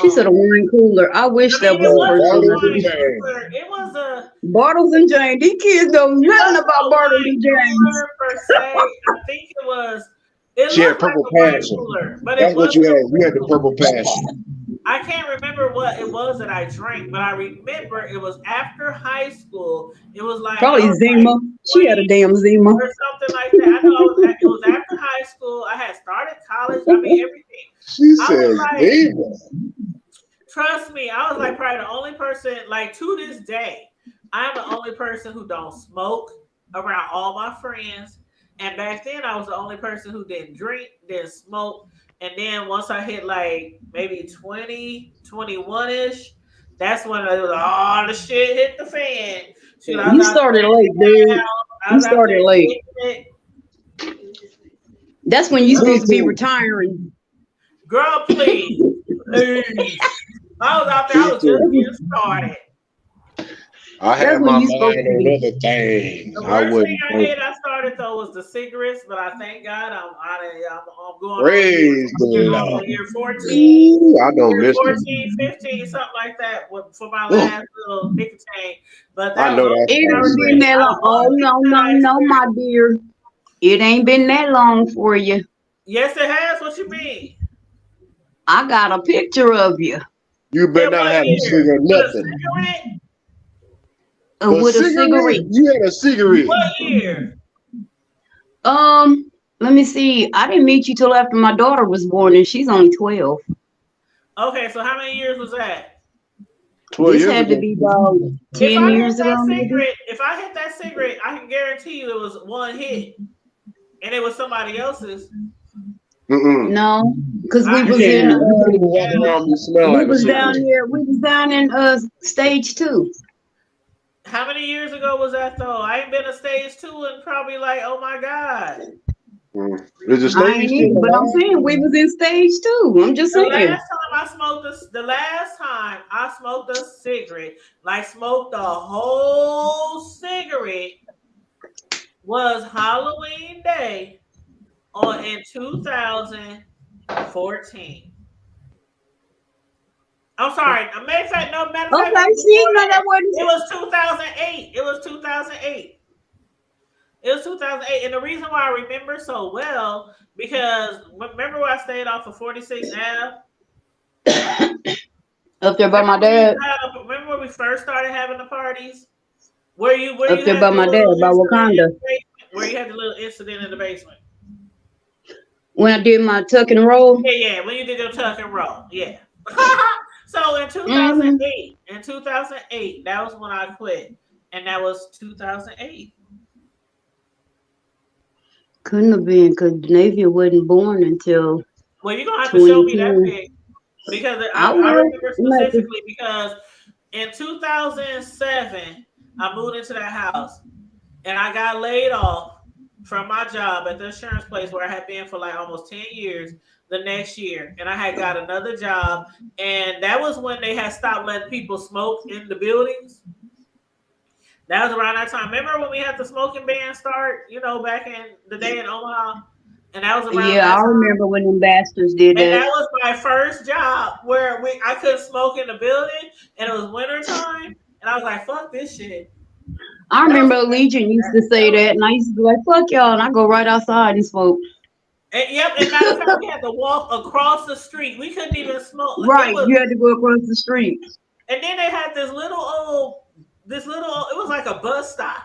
She said a wine cooler. I I wish mean, that it was the Yeah, first wasn't a thing I bottles and wine did. chains. cooler. It was a. Bartles and Jane. These kids don't It nothing wasn't about a Bartles wine and James. cooler per se. I think it was. It She had looked like purple a wine passion. cooler, but it That's what you wasn't a had. You wine had the cooler. purple passion. I can't remember what it was that I drank, but I remember it was after high school. It was like I Probably was like Zima. She had a 20 damn Zima. or something like that. I know it was after high school. I had started college. I mean everything. She I was says, like, "Nigga." trust me, I was like probably the only person, like to this day, I'm the only person who don't smoke around all my friends. And back then I was the only person who didn't drink, didn't smoke. And then once I hit like maybe 20, 21-ish, that's when it was all the shit hit the fan. Shoot, I was You out started there late, dude. I You was out there started late. kicking it. That's when you Me supposed to be too. retiring. Girl, please. Please. I was out there, I Me was just too. getting started. I That's had when my you mind supposed to on be. other things. The I worst thing wasn't I hate focused. I started though was the cigarettes, but I thank God I'm going on Praise the Lord. year 14, Ooh, I don't year miss them. 14, 15, something like that for my Ooh, last little nicotine. But I that was know the only that's It thing I ain't right. been regret. that Out long. of all Oh the no, people that no, I no, my experienced, dear. It ain't been that long for you. yes, it has. What you mean? I got a picture of you You better In not what have a year? cigarette, With a nothing. cigarette? A with a cigarette? cigarette. You had a cigarette. What year? Let me see. I didn't meet you till after my daughter was born, and she's only 12. Okay, so how many years was that? 12 This years had to ago. be about If 10 I hit years that ago, maybe. cigarette, if I hit that cigarette, I can guarantee you it was one hit, and it was somebody else's. Mm-mm. No, because I we You was can't in even, you can't even walk yeah. around and smell we like a was down cigarette. here. We was down in stage 2. How many years ago was that though? I ain't been to stage two and probably like, oh my god. Mm. Is the I ain't stage still either, but I'm alive? saying we was in stage 2. I'm just The saying. last time I smoked the last time I smoked a cigarette, like smoked the whole cigarette, was Halloween Day in 2014. I'm sorry. Matter of fact, it Okay, was see, before no, that that. wasn't. It was 2008. It was 2008. It was 2008. And the reason why I remember so well, because remember where I stayed off of 46 Ave? Up there by my dad. Remember when we first started having the parties? Where Up you there had by the my dad, little by incident in Wakanda. the basement? Where you had the little incident in the basement? When I did my tuck and roll. Yeah. When you did your tuck and roll. Yeah. So in Hmm 2008, that was when I quit. And that was 2008. Couldn't have been because Navia wasn't born until Well, you're gonna have to show me that 2010. pic because I I will. remember I'm gonna have to. specifically because in 2007 I moved into that house and I got laid off from my job at the insurance place where I had been for like almost 10 years the next year. And I had got another job. And that was when they had stopped letting people smoke in the buildings. That was around that time. Remember when we had the smoking ban start, back in the day in Omaha? And that was around Yeah, that I time. remember when them bastards did And that. that was my first job where I couldn't smoke in the building and it was winter time. And I was like, fuck this shit. I That was remember Allegiant used to say that, and I used to be like, "Fuck y'all," and I go right outside and smoke. Yep, and matter of fact, we had to walk across the street. We couldn't even smoke. It Right, was, you had to go across the street. and then they had it was like a bus stop.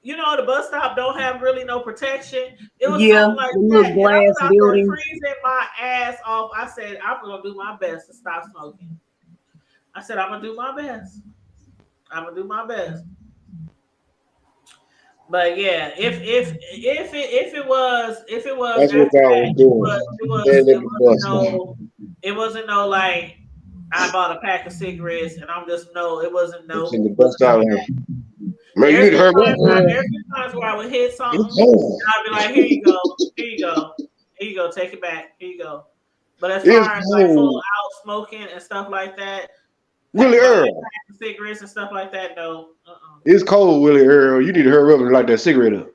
The bus stop don't have really no protection. It was Yeah, something like the little that, and I was glass out there building. freezing my ass off. I said, I'm gonna do my best to stop smoking. I said, I'm gonna do my best. I'm gonna do my best. But yeah, if it was That's what after God that, was doing. Standing it in the wasn't bus stop. no it wasn't no like I bought a pack of cigarettes, and I'm just it wasn't It's no. in the It wasn't best time. none of that. Man, you need to hurry up. There's been times where I would hit something, It's cold. and I'd be like, "Here you go, here you go, here you go, take it back, here you go." But as It's far as like full cold. out smoking and stuff like that, Willie buying Earl. packs of cigarettes and stuff like that, no. It's cold, Willie Earl. You need to hurry up and light that cigarette up.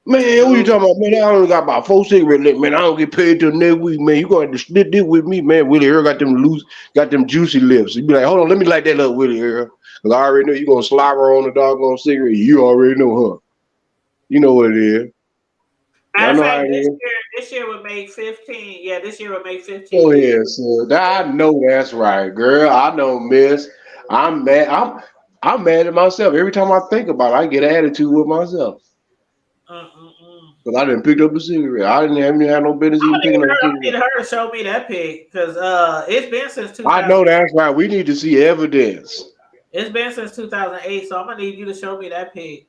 Man, what you No. talking about? Man, I only got about 4 cigarettes left, man. I don't get paid till next week, man. You gonna have to split this with me, man. Willie Earl got them juicy lips. You be like, hold on, let me light that up, Willie Earl. Cause I already know you gonna slobber on the doggone cigarette. You already know, huh? You know what it is. I Matter of know how fact, it is. this year would make 15. Yeah, this year would make 15 Go years. ahead, son. I know that's right, girl. I know, miss. I'm mad. I'm mad at myself. Every time I think about it, I get an attitude with myself. Because I didn't pick up a cigarette. I didn't have no business even picking up a I cigarette. need her to show me that pic because it's been since I 2000. know that's right. We need to see evidence. It's been since 2008, so I'm gonna need you to show me that pic.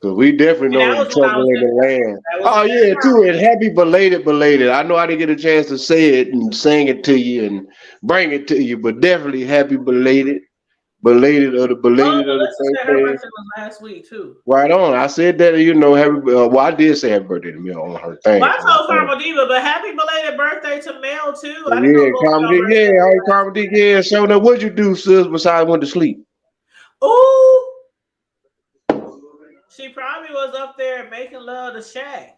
Because we definitely And know that the was when I trouble was in in. the land. That was Oh, in that yeah, too. time. And happy belated. I know I didn't get a chance to say it and sing it to you and bring it to you, but definitely happy belated. Oh, Belated of the Melissa said her birthday. birthday was last week too. Right on. I said that, happy. Well, I did say happy birthday to me on her thing. Well, I told Farmer Diva, but happy belated birthday to Mel too. I didn't know Yeah, both of y'all comedy. Yeah, birthdays all were right, last comedy. Yeah, so now what'd you do, sis? Besides went to sleep. week. Ooh, she probably was up there making love to Shaq.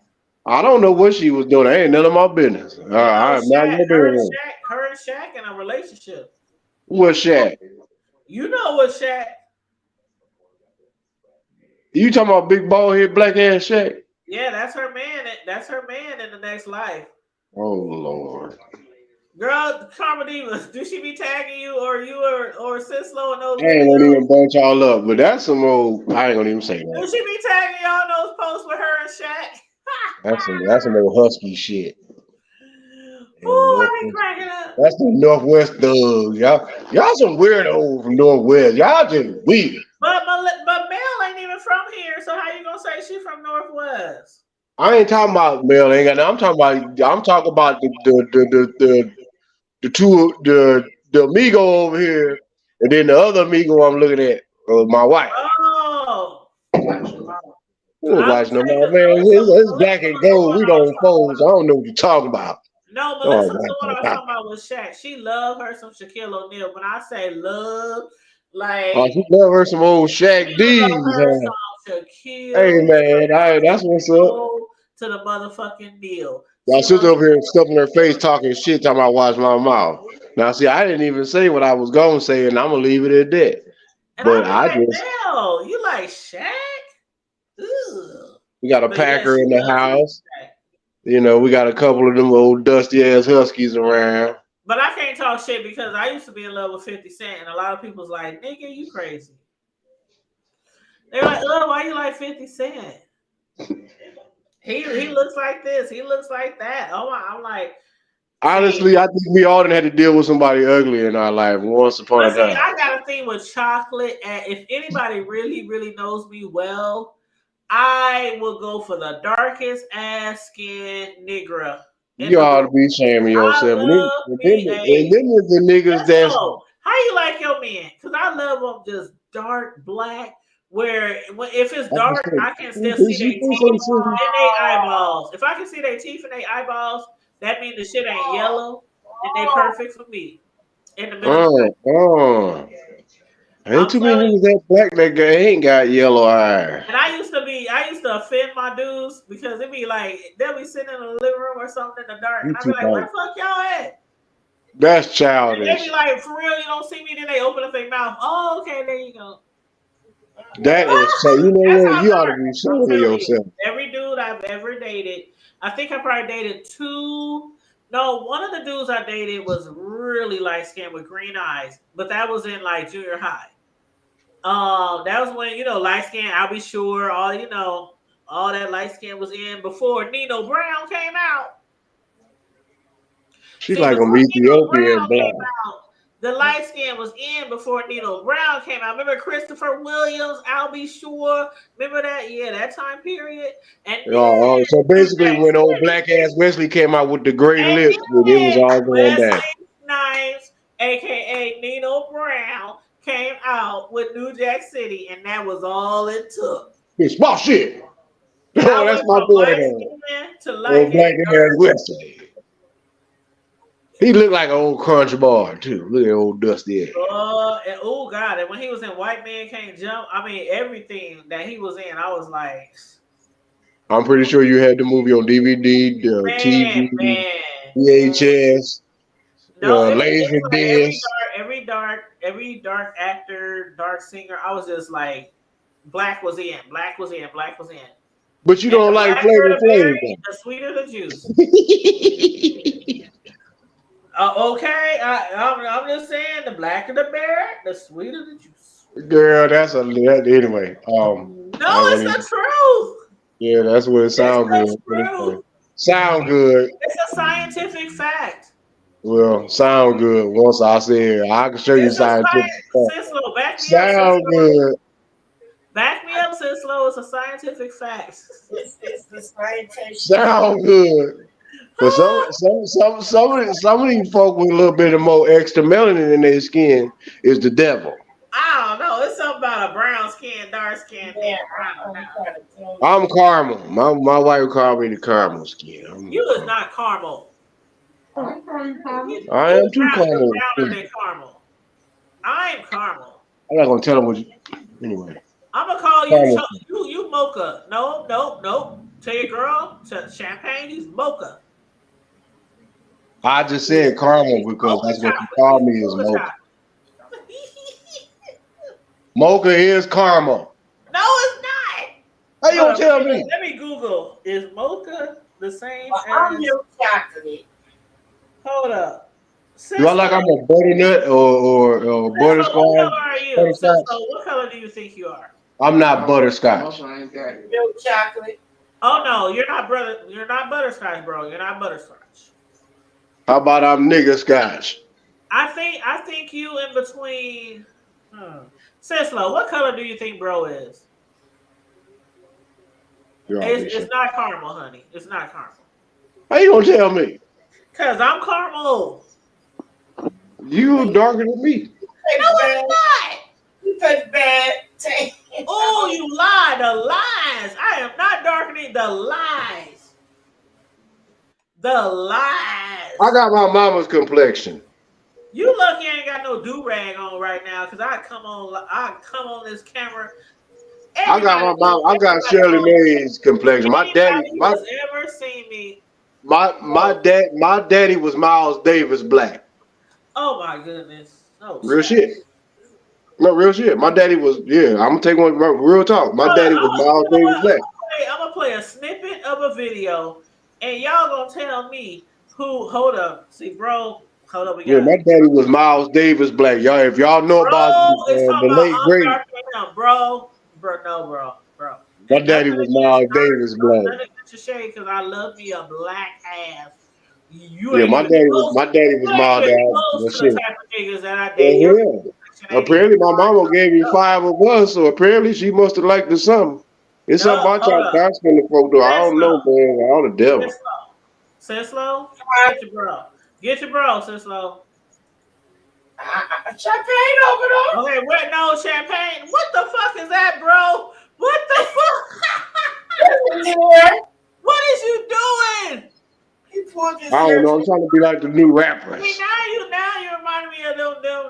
I don't know what she was doing. That ain't none of my business. You know, I'm not Shaq, your business. her and Shaq in a relationship. What Shaq? You know what Shaq? You talking about big bald head black ass Shaq? Yeah, that's her man. That's her man in the next life. Oh Lord. Girl, Karma Diva, do she be tagging you or Sislo in those I ain't gonna videos? even bunch y'all up, but that's some old. I ain't gonna even say Do that. she be tagging y'all in those posts with her and Shaq? That's some old husky shit. Ooh, And I be cracking up. that's the Northwest thugs. Y'all some weirdos from Northwest. Y'all just weird. But Mel ain't even from here, so how you gonna say she from Northwest? I ain't talking about Mel. Ain't got. I'm talking about the two the amigo over here, and then the other amigo I'm looking at, my wife. Oh, Who was I would watching them? say Man, because it's Melissa black and was the gold. one We I was don't talking fold. I about. don't know what you're talking about. No, Oh, Melissa's the one I was talking about with Shaq. She loved her some Shaquille O'Neal. When I say love, oh, like she love her some old she Shaq love D's. her Huh? some Hey Shaquille man, all right, that's what's up. O'Neal to the motherfucking Neal. Y'all She sister loves over here stuffing her face, talking shit, talking about watch my mouth. Now, see, I didn't even say what I was gonna say, and I'm gonna leave it at that. and But I be I like, just, Mel, you like Shaq? Ugh. we got a But yeah, Packer she in the loves her house. Shaq. We got a couple of them old dusty ass huskies around. But I can't talk shit because I used to be in love with 50 Cent, and a lot of people's like, nigga, you crazy. They're like, oh, why you like 50 Cent? He looks like this, he looks like that. Oh my, I'm like, see, Honestly, I think we all done had to deal with somebody ugly in our life once upon but a see, time. I got a thing with chocolate, and if anybody really, really knows me well, I will go for the darkest ass skin nigga in You the ought to room. be ashamed of I yourself. love me And a then there's the niggas that's Tesco. How you like your men? Because I love them just dark black. Where if it's I just dark, said, I can still see their she thinks teeth I'm serious. and their eyeballs. If I can see their teeth and their eyeballs, that means the shit ain't yellow and they perfect for me. In the middle ground. Uh. Ain't I'm too many telling you. niggas that black that ain't got yellow eyes. And I used to offend my dudes because it'd be like they'll be sitting in the living room or something in the dark, You and I'd be too like, "Where white. the fuck y'all at?" That's And they'd be childish. like, "For real, you don't see me?" Then they open up their mouth. Oh, okay, there you go. That is so. You know That's what? how You ought to dark. be I'm ashamed of telling you, yourself. every dude I've ever dated, I think I probably dated two. No, one of the dudes I dated was really light skinned with green eyes, but that was in like junior high. That was when light skin. I'll be sure all that light skin was in before Nino Brown came out. She See, like before them Nino Ethiopian Brown black. came out, the light skin was in before Nino Brown came out. Remember Christopher Williams? I'll be sure. Remember that? Yeah, that time period. And then So the basically, when old next black ass Wesley came out with the gray and lips, it was then all going down. Wesley Snipes aka Nino Brown, came out with New Jack City, and that was all it took. It's small shit. I Oh, that's went my from boy light though. skin to light Old black hair. ass Wesley. He looked like an old country boy too. Look at old dusty ass. And oh god, and when he was in White Man Can't Jump, I mean everything that he was in, I was like, I'm pretty sure you had the movie on DVD, man, TV, man. VHS, No, it was laser like disc. every dark actor, dark singer. I was just like, black was in, black was in, black was in. But you And don't the like blacker Flavor the Flav berry, the sweeter the juice. though. Okay, I'm just saying, the blacker the berry, the sweeter the juice. Girl, anyway. No, I ain't it's gonna even, the truth. yeah, that's what it It's sound the good. truth. Sound good. It's a scientific fact. Well, sound good. Once I said I can show you It's a scientific science. stuff. Sislo, back me up, Sound Sislo. good. Back me up, Sislo. It's a scientific fact. It's the scientific. Sound good. But some of these folk with a little bit of more extra melanin in their skin is the devil. I don't know. It's something about a brown skin, dark skin, Yeah, then brown. I'm trying to tell you. I'm caramel. My wife called me the caramel skin. You is not caramel. I am too You're caramel. browner than caramel. I am caramel. I'm not gonna tell them what you. Anyway, I'm gonna call you caramel. you mocha. No, nope, nope. Tell your girl to champagne. He's mocha. I just said caramel because Mocha that's what you chocolate. call He's me is mocha mocha. chocolate. Mocha is caramel. No, it's not. How you Hold gonna up, tell me? let me Google. Is mocha the same Well, I'm as? milk chocolate. Hold up. Do I like I'm a butternut or Cisco, what butterscotch? color are you? Cisco, Butterscotch? what color do you think you are? I'm not butterscotch. Milk chocolate. Oh no, you're not brother. You're not butterscotch, bro. You're not butterscotch. How about I'm nigger scotch? I think you in between. Cislo, what color do you think bro is? You're all this It's shit. not caramel, honey. It's not caramel. How you gonna tell me? Cause I'm caramel. You darker than me. No, it's not. You such bad taste. Oh, you lie. The lies. I am not darkening the lies. The lies. I got my mama's complexion. You lucky I ain't got no do-rag on right now, cause I come on this camera. I got my mom. I got Shirley May's complexion. My daddy, Anybody who has ever seen me. my daddy was Miles Davis black. Oh my goodness. Oh, Real shit. No, real shit. My daddy was, yeah, I'm gonna take one real talk. My daddy was Miles You know Davis what? black. I'm gonna play a snippet of a video, and y'all gonna tell me who. Hold up, see, bro. Hold up, we Yeah, got. my daddy was Miles Davis black. Y'all, if y'all know about Bro, it's talking the about late I'm great, darker than him, bro. No, bro. my And daddy was Miles Davis black. nothing against your shade, because I love me a black ass. You Yeah, ain't even close. my daddy was You ain't Miles even Davis. close That to the shit. type of niggas that I date. Your Yeah, complexion ain't even apparently my mama gave me 5 of us, so apparently she must have liked the something. It's No, something about hold y'all up. dark skinned folk though. I don't know, man. All the devil. Sislo, get your bro. Get your bro, Sislo. Champagne over there. Okay, wait, no champagne. What the fuck is that, bro? What the fuck? What is you doing? I don't know. I'm trying to be like the new rappers. See, now you remind me of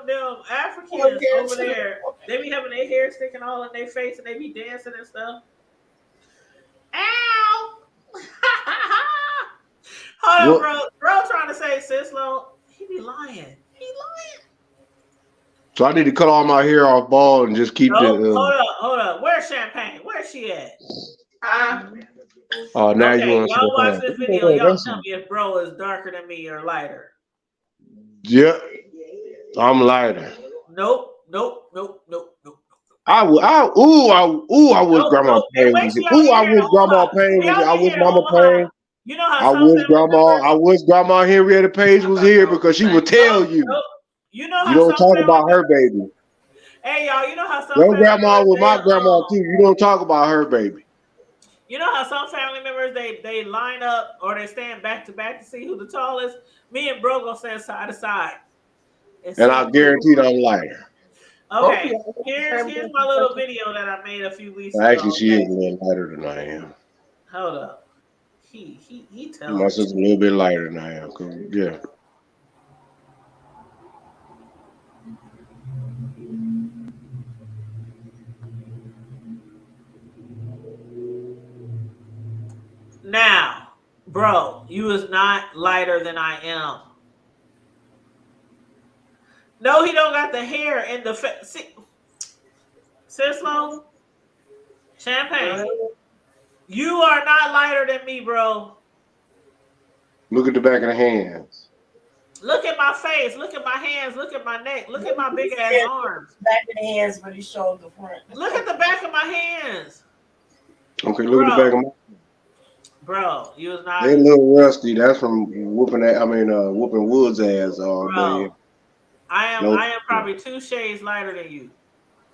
them Africans over there. They be having their hair sticking all in their face and they be dancing and stuff. Ow! Hold on, bro trying to say Sislo. He be lying. So I need to cut all my hair off bald and just keep Hold up. Where's Champagne? Where's she at? Oh, now Okay, you want to y'all watch this video. Y'all tell see? me if bro is darker than me or lighter. Yeah, I'm lighter. Nope. I wish Grandma Payne was here. I wish Grandma Payne was here. I wish Mama Payne. You know how I wish Grandma Henrietta Page was here because she would tell you. You know how You don't talk about her baby. Hey y'all, you know how some Your grandma was my grandma too. You don't talk about her baby. You know how some family members they line up or they stand back to back to see who the tallest? Me and bro gonna stand side to side. And I guarantee I'm lighter. Okay, here's my little video that I made a few weeks ago. Actually, she is a little lighter than I am. Hold up. He telling My sister's a little bit lighter than I am. Yeah. Now, bro, you is not lighter than I am. No, he don't got the hair in the face. Sislo, Champagne. You are not lighter than me, bro. Look at the back of the hands. Look at my face. Look at my hands. Look at my neck. Look at my big ass arms. Back of the hands, but he showed the front. Look at the back of my hands. Okay, look at the back of my. Bro, you was not. They a little rusty. That's from whooping that. I mean, whooping Wood's ass all day. I am probably 2 shades lighter than you.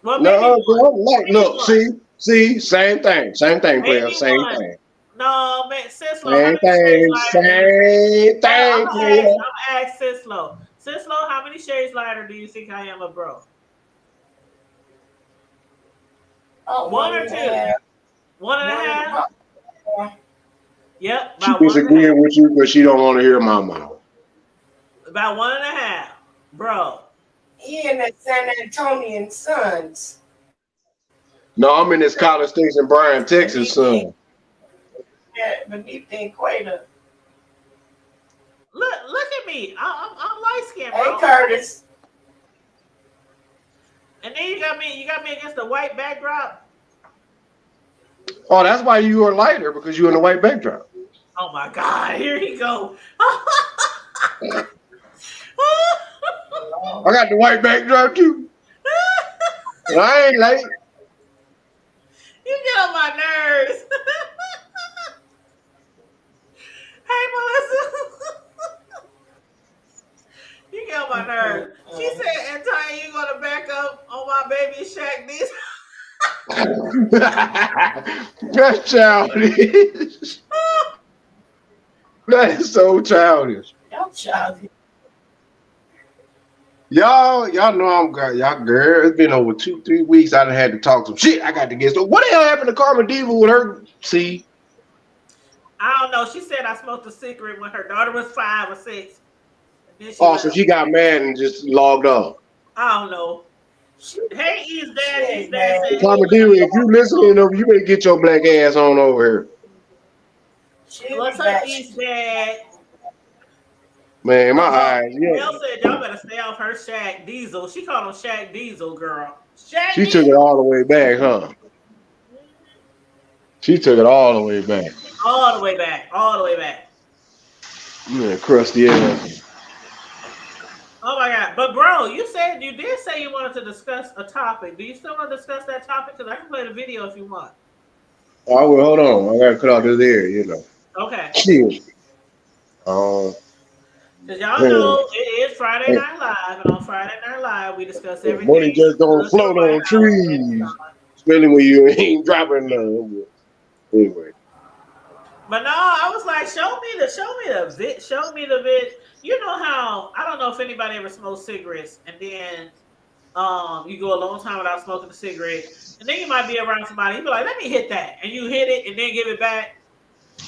Well, no, like, look, see, same thing, player, same thing. No, man, Sislo, same thing, I'm player. gonna ask Sislo. Sislo, how many shades lighter do you think I am, bro? Oh, 1 or 2? 1.5? Yep. She disagreeing with you because she don't want to hear my mouth. About 1.5, bro. He in the San Antonio Suns. No, I'm in this College Station, Bryan, Texas, son. Yeah, beneath the equator. Look at me. I'm light skinned, bro. Hey, Curtis. And then you got me against the white backdrop. Oh, that's why you are lighter, because you're in the white backdrop. Oh my God, here he go. I got the white backdrop too. I ain't late. You get on my nerves. Hey, Melissa. You get on my nerves. She said, and Tanya, you gonna back up on my baby Shaq these. That's childish. That is so childish. Y'all childish. Y'all know I'm got y'all girl. It's been over 2-3 weeks. I done had to talk some shit. I got to get. So what the hell happened to Carmen Diva with her? See, I don't know. She said I smoked a cigarette when her daughter was 5 or 6. So she got mad and just logged off. I don't know. Hey, East Dad. Carmen Diva, if you listening, you better get your black ass on over here. What's up, East Dad? Man, my eyes. Yeah. Mel said y'all better stay off her Shaq Diesel. She called him Shaq Diesel, girl. She took it all the way back, huh? She took it all the way back. All the way back. Yeah, crusty ass. Oh my God. But bro, you did say you wanted to discuss a topic. Do you still want to discuss that topic? Because I can play the video if you want. Oh, well, hold on. I gotta cut out this air, Okay. Chill. Because y'all know it is Friday Night Live, and on Friday Night Live we discuss everything. Money just don't float on trees, especially when you ain't dropping none. Anyway. But no, I was like, show me the vid. You know how I don't know if anybody ever smoked cigarettes, and then you go a long time without smoking a cigarette, and then you might be around somebody, you be like, let me hit that, and you hit it and then give it back.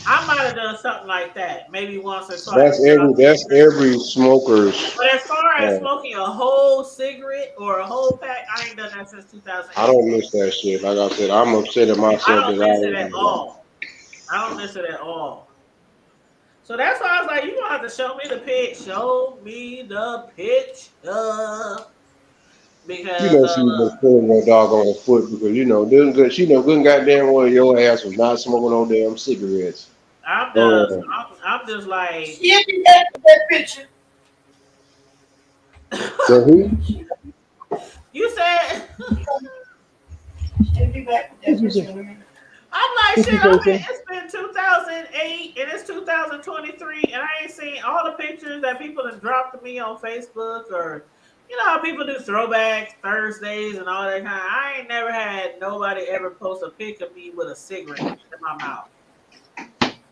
I might have done something like that, maybe once or twice. That's every smoker's. But as far as smoking a whole cigarette or a whole pack, I ain't done that since 2008. I don't miss that shit. Like I said, I'm upset at myself. I don't miss it at all. So that's why I was like, you gonna have to show me the pitch. Show me the pitch. Because she was pulling her dog on her foot because she know good goddamn well your ass was not smoking no damn cigarettes. I'm just like. She be back with that picture. So who? You said. She'll be back with that picture. I'm like, shit, it's been 2008 and it's 2023 and I ain't seen all the pictures that people have dropped to me on Facebook, or you know how people do throwbacks Thursdays and all that kind. I ain't never had nobody ever post a pic of me with a cigarette in my mouth.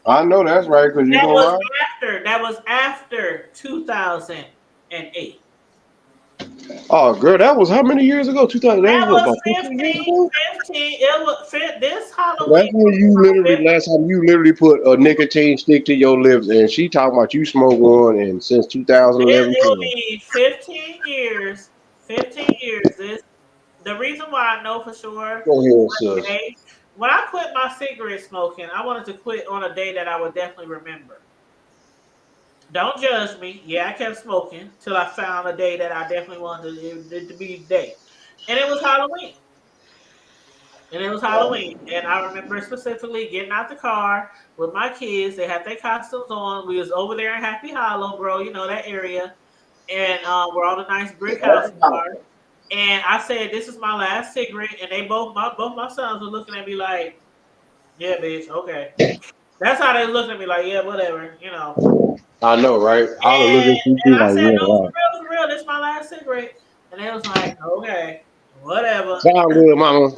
I know that's right, because you know why? That was after 2008. Oh, girl, that was how many years ago? 2000. That That was what, was about 15 years 15, ago. 15. It was this That's Halloween when was you my literally 15th. last time you literally put a nicotine stick to your lips, and she talking about you smoke one, and since 2011. It will be 15 years. 15 years. The reason why I know for sure Go ahead, what sis. day when I quit my cigarette smoking, I wanted to quit on a day that I would definitely remember. Don't judge me. Yeah, I kept smoking till I found a day that I definitely wanted it to be the day. And it was Halloween. And it was Halloween. And I remember specifically getting out the car with my kids. They had their costumes on. We was over there in Happy Hollow, bro. You know that area. And we're on a nice brick house car. And I said, "This is my last cigarette." And they both my sons were looking at me like, "Yeah, bitch, okay." That's how they looked at me like, "Yeah, whatever," you know. I know, right? I would look And at you and too, I like, said, yeah, "No, right. for real, this is my last cigarette." And they was like, "Okay, whatever." Sound good, mama.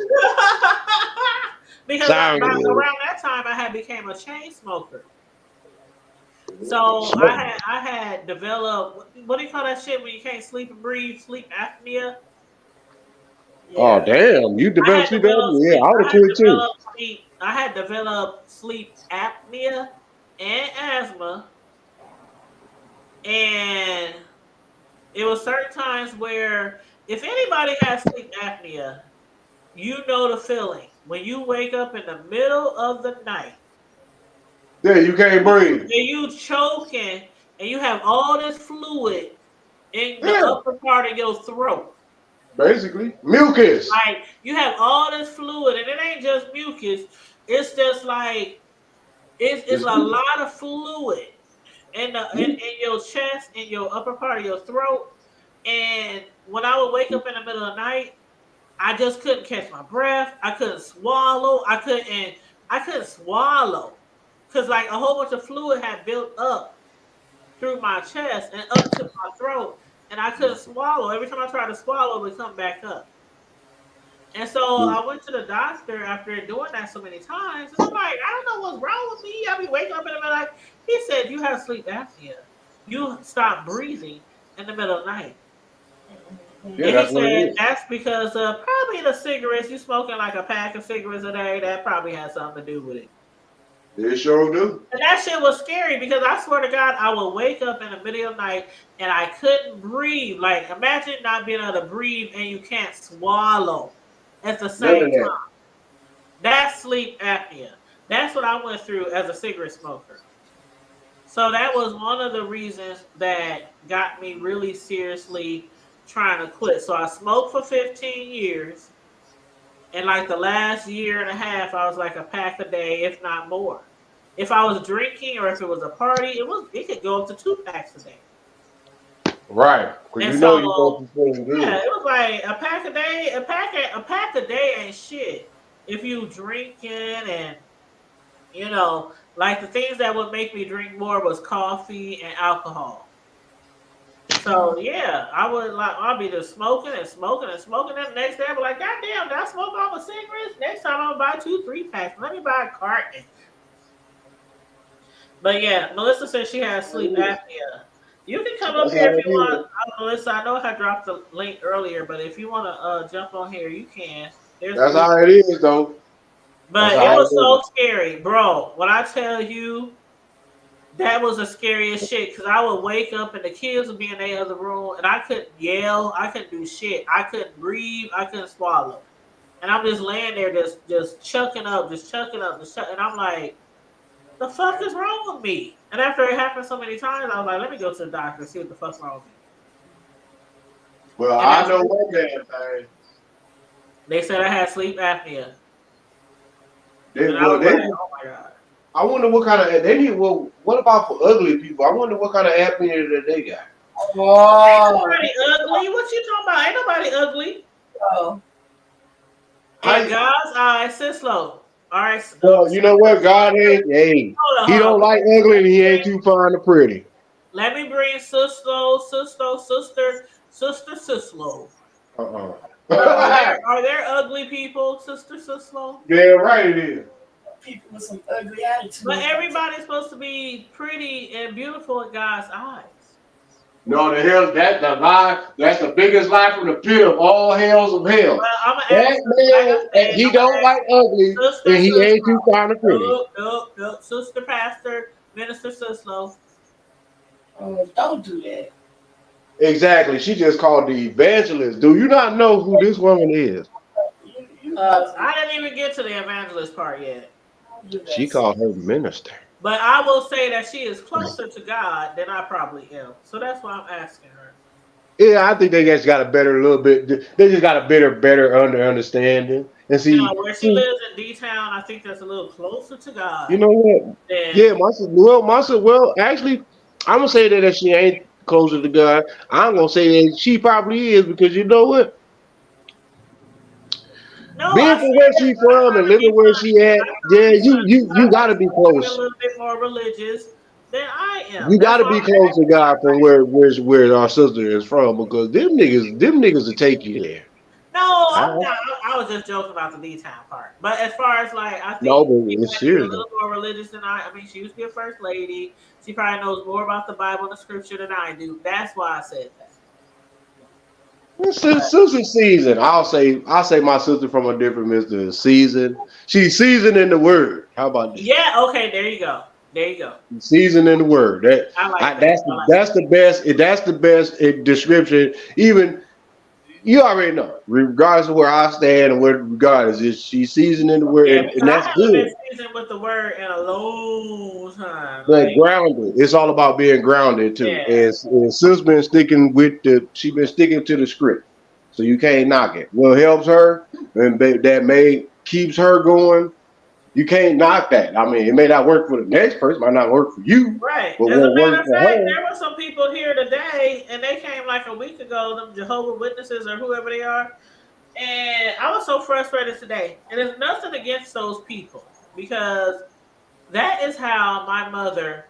Because Sound good. around that time I had became a chain smoker. So I had developed what do you call that shit when you can't sleep and breathe? Sleep apnea. Oh, Yeah. damn. You I had developed sleep developed apnea? Yeah, sleep. I would have quit too. I had developed sleep apnea and asthma, and it was certain times where if anybody has sleep apnea, you know the feeling when you wake up in the middle of the night. Yeah, you can't breathe. And you choking, and you have all this fluid in the Yeah, upper part of your throat. basically. Mucus. Like you have all this fluid, and it ain't just mucus. It's just like it's Just a lot of fluid in your chest, in your upper part of your throat. And when I would wake up in the middle of the night, I just couldn't catch my breath. I couldn't swallow. I couldn't swallow because like a whole bunch of fluid had built up through my chest and up to my throat, and I couldn't swallow. Every time I tried to swallow, it would come back up. And so I went to the doctor after doing that so many times, and I'm like, I don't know what's wrong with me. I be waking up in the middle of the night. He said, "You have sleep apnea. You stop breathing in the middle of the night." yeah, And he that's what it said is. that's because of probably the cigarettes. You smoking like a pack of cigarettes a day. That probably has something to do with it. They sure do. And that shit was scary because I swear to God, I would wake up in the middle of the night and I couldn't breathe. Like, imagine not being able to breathe and you can't swallow at the None same of that. time. That's sleep apnea. That's what I went through as a cigarette smoker. So that was one of the reasons that got me really seriously trying to quit. So I smoked for 15 years. And like the last year and a half, I was like a pack a day, if not more. If I was drinking or if it was a party, it could go up to 2 packs a day. Right. Because And you know you're so supposed to be feeling yeah, good. it was like a pack a day. A pack a day ain't shit. If you drinking and like the things that would make me drink more was coffee and alcohol. So yeah, I'll be just smoking and smoking and smoking. And the next day, I'll be like, God damn, did I smoke all the cigarettes? Next time I'm gonna buy 2, 3 packs. Let me buy a carton. But yeah, Melissa says she has sleep apnea. You can come up That's here how if it you want. is. Melissa, I know I dropped the link earlier, but if you want to jump on here, you can. There's That's we, how it is, though. That's but it how was it is. so scary, bro. When I tell you that was the scariest shit, because I would wake up and the kids would be in the other room, and I couldn't yell, I couldn't do shit, I couldn't breathe, I couldn't swallow, and I'm just laying there, just chucking up, and I'm like, the fuck is wrong with me? And after it happened so many times, I was like, let me go to the doctor and see what the fuck's wrong with me. Well, And I that's know what one damn thing. they said I had sleep apnea. They, And I well, was they, like, oh my God. I wonder what kind of, they need, well, what about for ugly people? I wonder what kind of apnea that they got. Ain't Oh, nobody ugly. What you talking about? Ain't nobody ugly. oh. In How, God's eyes, sit slow. All right. well, you know what? God ain't, hey, Hold on, he hold don't on. like ugly and he ain't too fine or pretty. Let me bring sister Sislo. Uh-uh. Are there ugly people, sister Sislo? Damn right it is. People with some ugly attitudes. But everybody's supposed to be pretty and beautiful in God's eyes. No, the hell, that's the lie. That's the biggest lie from the pit of all hells of hell. Well, I'm gonna ask, That like I man, said, he I'm gonna don't like ugly, ask Sister and he ain't too Sislo. kind of pretty. Nope, nope, nope. Sister Pastor, Minister Sislo. Don't do that. Exactly. She just called the evangelist. Do you not know who this woman is? You got to I didn't even get to the evangelist part yet. do She that. called her minister. But I will say that she is closer to God than I probably am. So that's why I'm asking her. Yeah, I think they just got a better little bit. They just got a better understanding. And You know, see, where she lives in D Town, I think that's a little closer to you God know what? than Yeah, my sister. Well, actually, I'm gonna say that she ain't closer to God. I'm gonna say that she probably is because you know what? no, I Being said from where she I'm from trying and to be living where she funny. at, I'm trying to yeah, be you funny. you you I gotta think be she's probably a close. little bit more religious than I am. You That's gotta why be I'm close to asking. God from where our sister is from because them niggas will take you there. No, I, I'm not. I was just joking about the D Town part. But as far as like, I no, think but she it's might be a serious though. little more religious than I. I mean, she used to be a first lady. She probably knows more about the Bible and the scripture than I do. That's why I said that. Sister season. I'll say my sister from a different Mister season. She's seasoned in the word. How about that? Yeah. Okay. There you go. There you go. Seasoned in the word. I like that. That's I like that's the best. That's the best description. Even you already know. Regardless of where I stand and where God is she's seasoned in the word, Yeah, and because I that's haven't been good. seasoned with the word in a long time. But Like, grounded. It's all about being grounded too. yeah, And sis been sticking with she been sticking to the script. So you can't knock it. What helps her and that may keeps her going. You can't knock that. I mean, it may not work for the next person, might not work for you, right. but As a what matter works of for fact, her. there were some people here today, and they came like a week ago. Them Jehovah Witnesses or whoever they are, and I was so frustrated today. And there's nothing against those people because that is how my mother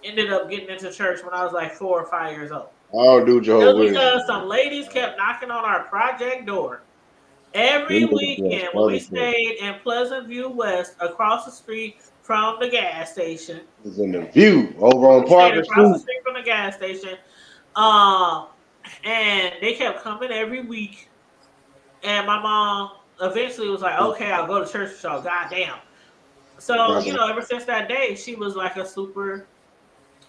ended up getting into church when I was like 4 or 5 years old. I don't do It Jehovah's was Witnesses. because some ladies kept knocking on our project door every Them niggas weekend just when we other things. stayed in Pleasant View West across the street from the gas station. It's in the view over on We stayed Parker across the Street. street from the gas station. Um, and they kept coming every week. And my mom eventually was like, okay, I'll go to church with y'all. Goddamn. So, That's you know, ever since that day, she was like a super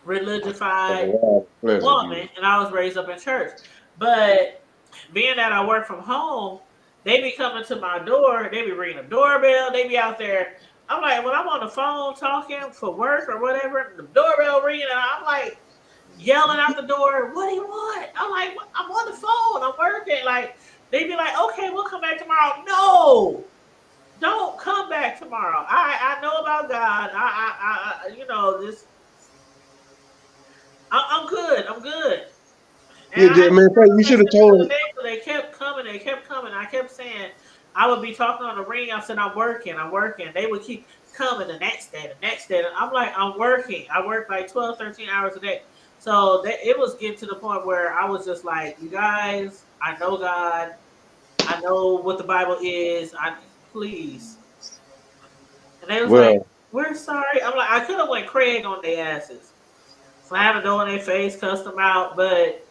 religified a Pleasant View. woman, and I was raised up in church. But being that I work from home, they be coming to my door, they be ringing the doorbell, they be out there. I'm like, when I'm on the phone talking for work or whatever, the doorbell ringing, and I'm like yelling out the door, what do you want? I'm like, I'm on the phone, I'm working. Like, they be like, okay, we'll come back tomorrow. No, don't come back tomorrow. I know about God. You know, this, I'm good. I'm good. And Yeah, I had to man, you tell should them have that the told other him. day, so they kept coming, they kept coming. I kept saying I would be talking on the ring. I said, I'm working, I'm working. They would keep coming the next day, the next day. I'm like, I'm working. I work like 12, 13 hours a day. So it was getting to the point where I was just like, you guys, I know God. I know what the Bible is. Please. And they was like, Well, we're sorry. I'm like, I could have went Craig on their asses. Slam the door in their face, cussed them out, but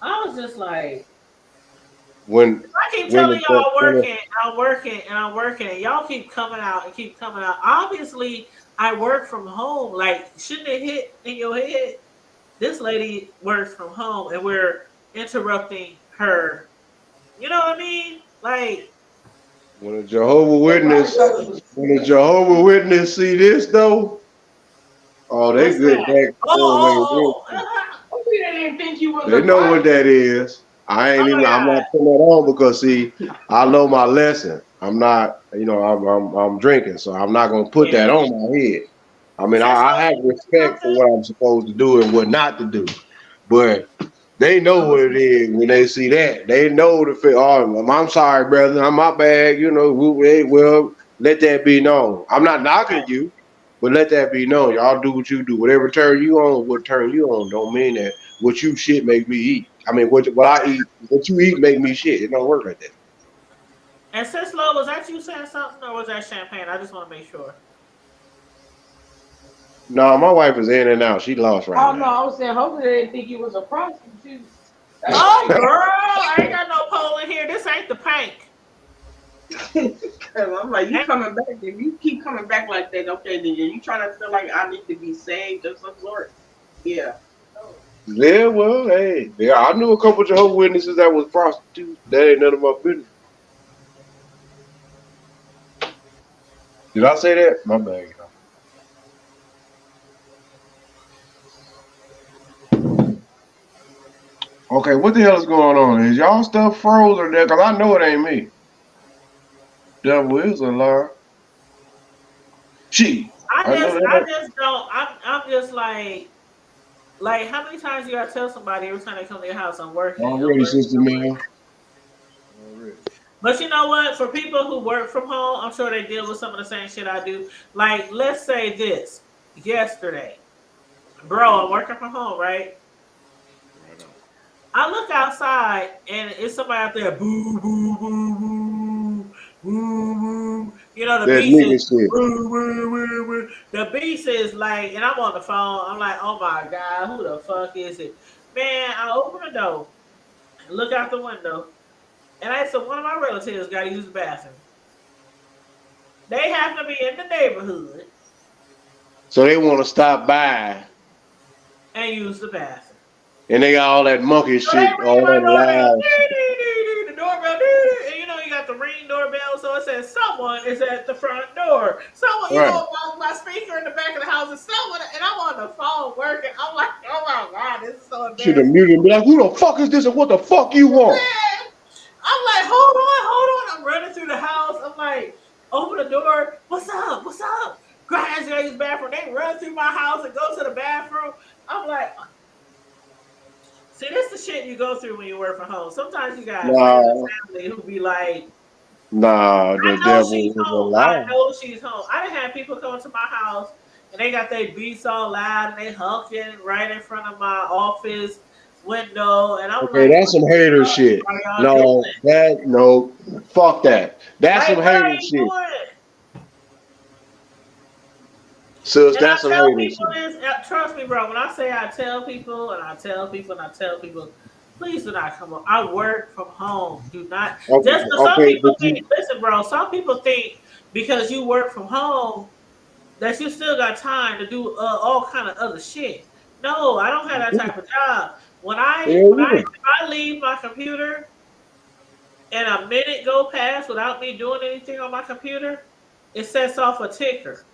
I was just like, when I keep when telling the, y'all when the, I'm working, and I'm working, and y'all keep coming out and keep coming out. Obviously, I work from home. Like, shouldn't it hit in your head? This lady works from home, and we're interrupting her. You know what I mean? Like, when a Jehovah Witness when a Jehovah Witness see this though, oh they what's good that? back four way. Oh, oh, oh. We didn't even think you was They a know what Bible. that is. Oh my I'm God. not putting that on because see, I know my lesson. I'm not, I'm drinking, so I'm not gonna put that Yeah. on my head. I mean, Since I have respect for what I'm supposed to do and what not to do, but they know what it is when they see that. They know the fit. Oh, I'm sorry, brother. I'm my bad. Well, let that be known. I'm not knocking you, but let that be known. Y'all do what you do. Whatever turn you on, what turn you on, don't mean that what you shit make me eat. I mean, what I eat, what you eat make me shit. It don't work like that. And since Lo, was that you saying something or was that champagne? I just want to make sure. No, my wife is in and out. She lost right Oh no, now. I was saying hopefully they didn't think you was a prostitute. That's Oh, crazy. girl, I ain't got no pole in here. This ain't the pank. I'm like, you coming back? If you keep coming back like that, okay, then you trying to feel like I need to be saved of some sort. Yeah. Yeah, well, hey, yeah, I knew a couple of Jehovah's Witnesses that was prostitutes. That ain't none of my business. Did I say that? My bad. Okay, what the hell is going on? Is y'all stuff froze or that? Cause I know it ain't me. Devil is a liar. She. I know I that. just don't. I'm just like, how many times you gotta tell somebody every time they come to your house, I'm working, I'm Already, working, sister I'm working. man. Already. But you know what? For people who work from home, I'm sure they deal with some of the same shit I do. Like, let's say this yesterday, bro, I'm working from home, right? Right on. I look outside and it's somebody out there, boo, boo, boo, boo, boo, boo. You know, the That beast is, nigga shit. boo, boo, boo, boo. The beast is like, and I'm on the phone. I'm like, oh my God, who the fuck is it? Man, I open the door, look out the window, and I said, one of my relatives got to use the bathroom. They happen to be in the neighborhood So they want to stop by, and use the bathroom. and they got all that monkey So they shit, ring all my that doorbell. loud shit. The doorbell. And you know you got the ring doorbell, so it says someone is at the front door. Someone, you Right. know, my speaker in the back of the house is someone, and I'm on the phone working. I'm like, oh my God, this is so Should have embarrassing. muted and be like, "Who the fuck is this, and what the fuck you want?" Man, I'm like, hold on, hold on. I'm running through the house. I'm like, open the door. What's up? What's up? Guys, in his bathroom. They run through my house and go to the bathroom. I'm like, see, this the shit you go through when you work from home. Sometimes you got friends Nah, and family who be like, nah, the I know devil she's is a home. I lie. know she's home. I done had people come to my house and they got their beats all loud and they honking right in front of my office window. And I'm Okay, like, that's some hater shit. what are y'all doing? No, fuck that. That's some Like, what are hater you shit, doing? sis. And I That's some tell hater people shit. this, trust me, bro. When I say I tell people and I tell people and I tell people, please do not come on. I work from home. Do not Okay, just because some okay, people but think, you, listen, bro, some people think because you work from home that you still got time to do all kind of other shit. No, I don't have that type of job. hell yeah. If I leave my computer and a minute go past without me doing anything on my computer, it sets off a ticker.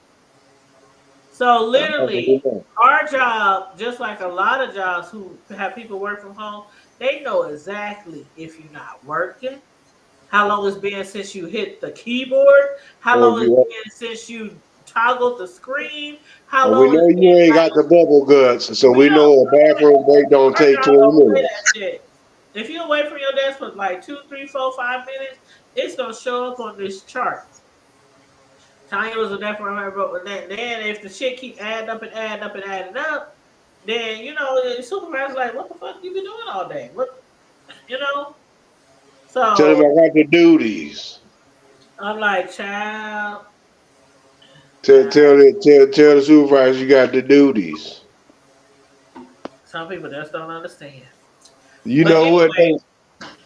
So I already literally, know. our job, just like a lot of jobs who have people work from home, they know exactly if you're not working, how long it's been since you hit the keyboard, how Oh, long it's you, been since you toggled the screen, how oh, we long know it's you been ain't got like the bubble guts, so we we don't know a bathroom break don't our take job 20 don't play that minutes. shit. If you away from your desk for like 2, 3, 4, 5 minutes, it's gonna show up on this chart. Tanya was a definitely her, but then if the shit keep adding up and adding up and adding up, then you know the supervisor's like, "What the fuck you been doing all day?" What you know? Tell them So I got the duties. I'm like, "Child, Tell, child." tell, it, tell the supervisor you got the duties. Some people just don't understand. You But know what? anyway,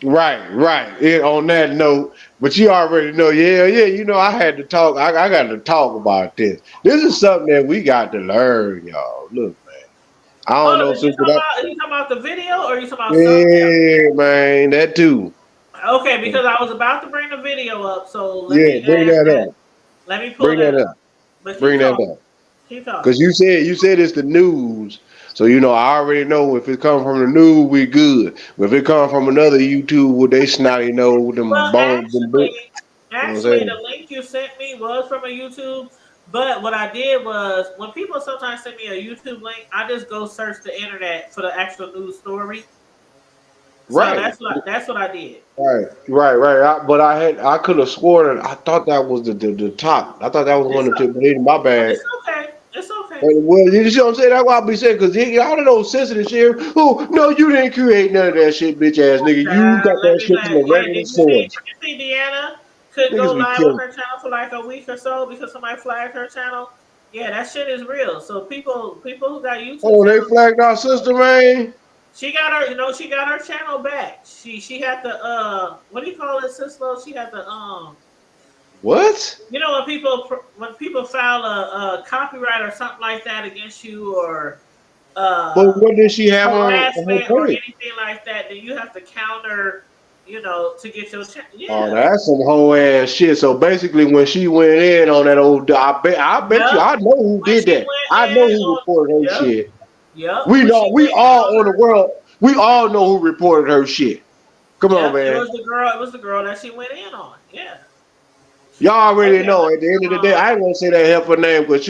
Right. On that note, but you already know, yeah. You know, I had to talk. I got to talk about this. This is something that we got to learn, y'all. Look, man. I don't oh, know, sister. That, you talking about the video or you talking about something yeah, man, that too. else? Okay, because I was about to bring the video up, so let Yeah, me bring add that that. up. Let me pull Bring that that up. up. But keep Bring that talking. up. Keep Cause talking. you said it's the news, so you know I already know if it come from the news, we good. But if it come from another YouTube with they snotty nose, with them Well, bones, them books, you know what I'm actually, saying? the link you sent me was from a YouTube. But what I did was, when people sometimes send me a YouTube link, I just go search the internet for the actual news story. So Right. that's what I did. Right. I could have sworn that I thought that was the top. I thought that was one It's of the two. But my bad. it's okay. It's okay. Well, you see what I'm saying? That's why I be saying because all of those sensitive shit. Oh no, you didn't create none of that shit, bitch ass nigga. You got Let that me shit from like, a hey, regular source. did you see Deanna could go Niggas be live on killing. her channel for like a week or so because somebody flagged her channel? Yeah, that shit is real. So people who got YouTube Oh, they channels, flagged our sister, man. she got her, she got her channel back. She had the what do you call it, Sislo? She had the What? when people file a copyright or something like that against you, or But uh what did she have on harassment her or page? anything like that, then you have to counter, to get your Oh, yeah. that's some whole ass shit. So basically, when she went in on that old, I bet you, Yep. I know who When did she that. went I know in who on reported her Yep. shit. Yep. We When know, she we went in all on on the her world, we all know who reported her shit. Come on, Yep, it man. was the girl. It was the girl that she went in on. Yeah. Y'all already Okay. know. At the end of the day, I ain't gonna say that heifer name because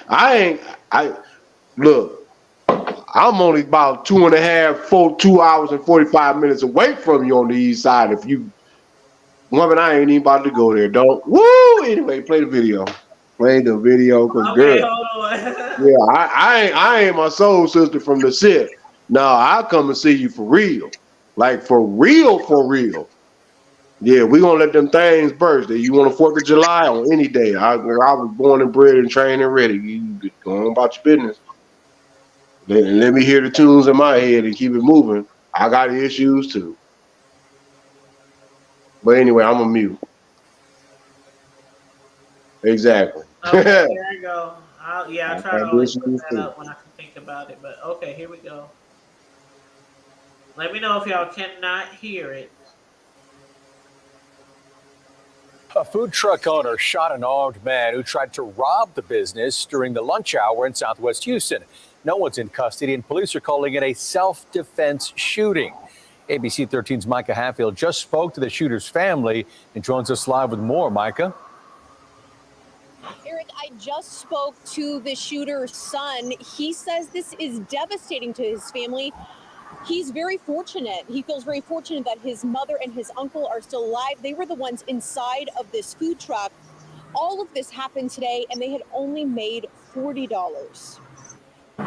I ain't. I look. I'm only about 2 hours and 45 minutes away from you on the east side. If you, woman, I ain't even about to go there. Don't. Woo. Anyway, play the video. Play the video, cause Okay. girl, Hold on. yeah, I ain't my soul sister from the SIP. No, I'll come and see you for real, like for real, for real. Yeah, we gonna let them things burst. You want a 4th of July on any day? I was born and bred and trained and ready. You go on about your business. Let me hear the tunes in my head and keep it moving. I got issues too. But anyway, I'm a mute. Exactly. Okay. I Here I go. I try to got always put issues that too. up when I can think about it. But okay, here we go. Let me know if y'all cannot hear it. A food truck owner shot an armed man who tried to rob the business during the lunch hour in Southwest Houston. No one's in custody, and police are calling it a self-defense shooting. ABC 13's Micah Hatfield just spoke to the shooter's family and joins us live with more. Micah? Eric, I just spoke to the shooter's son. He says this is devastating to his family. He's very fortunate. He feels very fortunate that his mother and his uncle are still alive. They were the ones inside of this food truck. All of this happened today, and they had only made $40.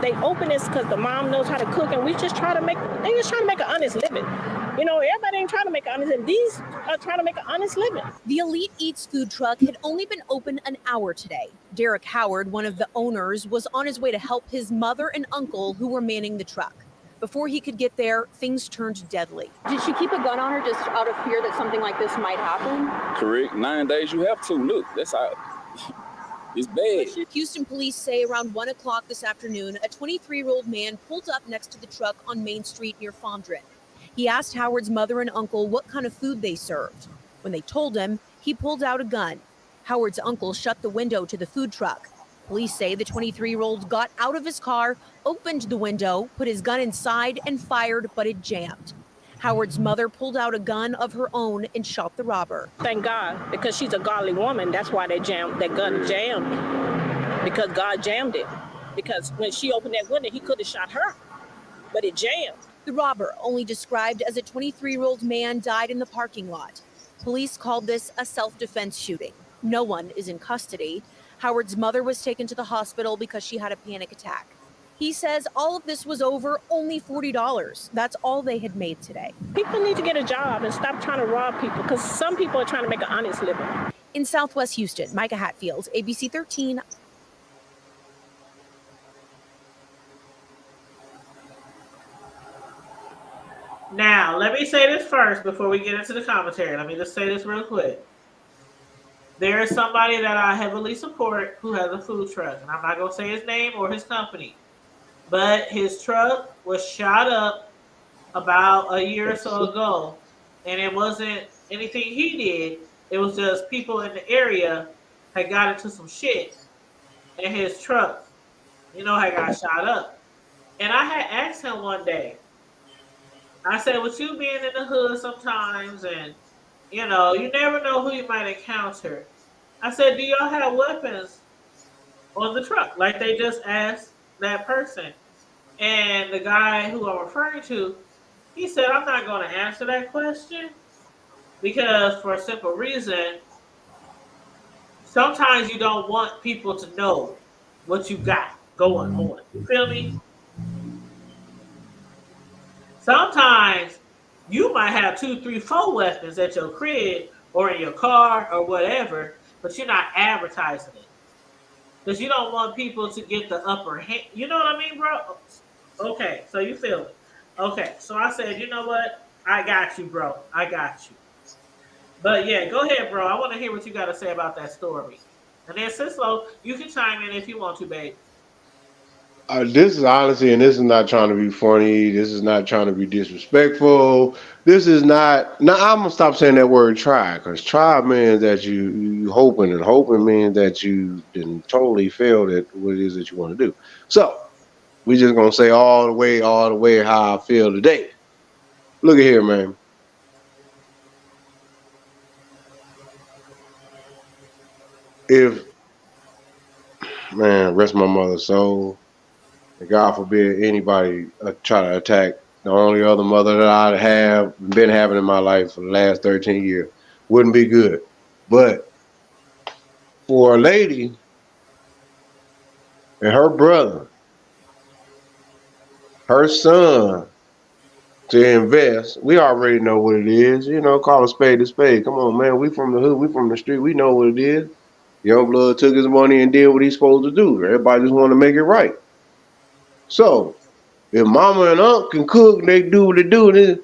They open this because the mom knows how to cook, and they just trying to make an honest living. Everybody ain't trying to make an honest living. These are trying to make an honest living. The Elite Eats food truck had only been open an hour today. Derek Howard, one of the owners, was on his way to help his mother and uncle who were manning the truck. Before he could get there, things turned deadly. Did she keep a gun on her just out of fear that something like this might happen? Correct. 9 days you have to. Look, that's how it's bad. Houston police say around 1 o'clock this afternoon, a 23-year-old man pulled up next to the truck on Main Street near Fondren. He asked Howard's mother and uncle what kind of food they served. When they told him, he pulled out a gun. Howard's uncle shut the window to the food truck. Police say the 23-year-old got out of his car, opened the window, put his gun inside, and fired, but it jammed. Howard's mother pulled out a gun of her own and shot the robber. Thank God, because she's a godly woman. That's why that gun jammed, because God jammed it. Because when she opened that window, he could have shot her, but it jammed. The robber, only described as a 23-year-old man, died in the parking lot. Police called this a self-defense shooting. No one is in custody. Howard's mother was taken to the hospital because she had a panic attack. He says all of this was over only $40. That's all they had made today. People need to get a job and stop trying to rob people, because some people are trying to make an honest living. In Southwest Houston, Micah Hatfield, ABC 13. Now, let me say this first before we get into the commentary. Let me just say this real quick. There is somebody that I heavily support who has a food truck, and I'm not going to say his name or his company, but his truck was shot up about a year or so ago, and it wasn't anything he did. It was just people in the area had got into some shit, and his truck, had got shot up. And I had asked him one day, I said, with you being in the hood sometimes, and you never know who you might encounter. I said, do y'all have weapons on the truck? Like they just asked that person. And the guy who I'm referring to, he said, I'm not going to answer that question because for a simple reason, sometimes you don't want people to know what you got going on. You feel me? Sometimes you might have 2, 3, 4 weapons at your crib or in your car or whatever, but you're not advertising it. because you don't want people to get the upper hand. You know what I mean, bro? Okay, so you feel it. Okay, so I said, you know what? I got you, bro. I got you. But yeah, go ahead, bro. I want to hear what you got to say about that story. And then Cislo, you can chime in if you want to, babe. This is honestly, and this is not trying to be funny. This is not trying to be disrespectful. This is not. Now I'm gonna stop saying that word "try" because "try" means that you hoping, and hoping means that you didn't totally failed at what it is that you want to do. So we just gonna say all the way how I feel today. Look at here, man. If man, rest my mother's soul, and God forbid anybody try to attack the only other mother that I have been having in my life for the last 13 years, wouldn't be good. But for a lady and her brother, her son, to invest, we already know what it is. You know, call a spade a spade. Come on, man. We from the hood. We from the street. We know what it is. Young blood took his money and did what he's supposed to do. Everybody just want to make it right. So if mama and uncle can cook and they do what they do, then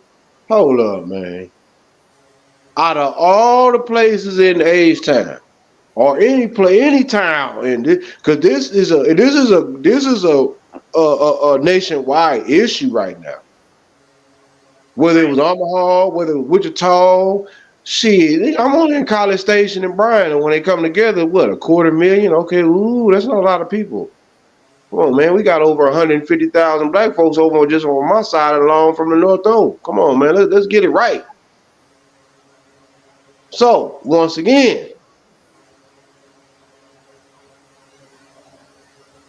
hold up, man. Out of all the places in Age Town or any town in this, because this is a nationwide issue right now. Whether it was Omaha, whether it was Wichita, shit. I'm only in College Station and Bryan, and when they come together, what, 250,000? Okay, ooh, that's not a lot of people. Come on, man. We got over 150,000 black folks over just on my side of the lawn from the North O. Come on, man. Let's get it right. So, once again,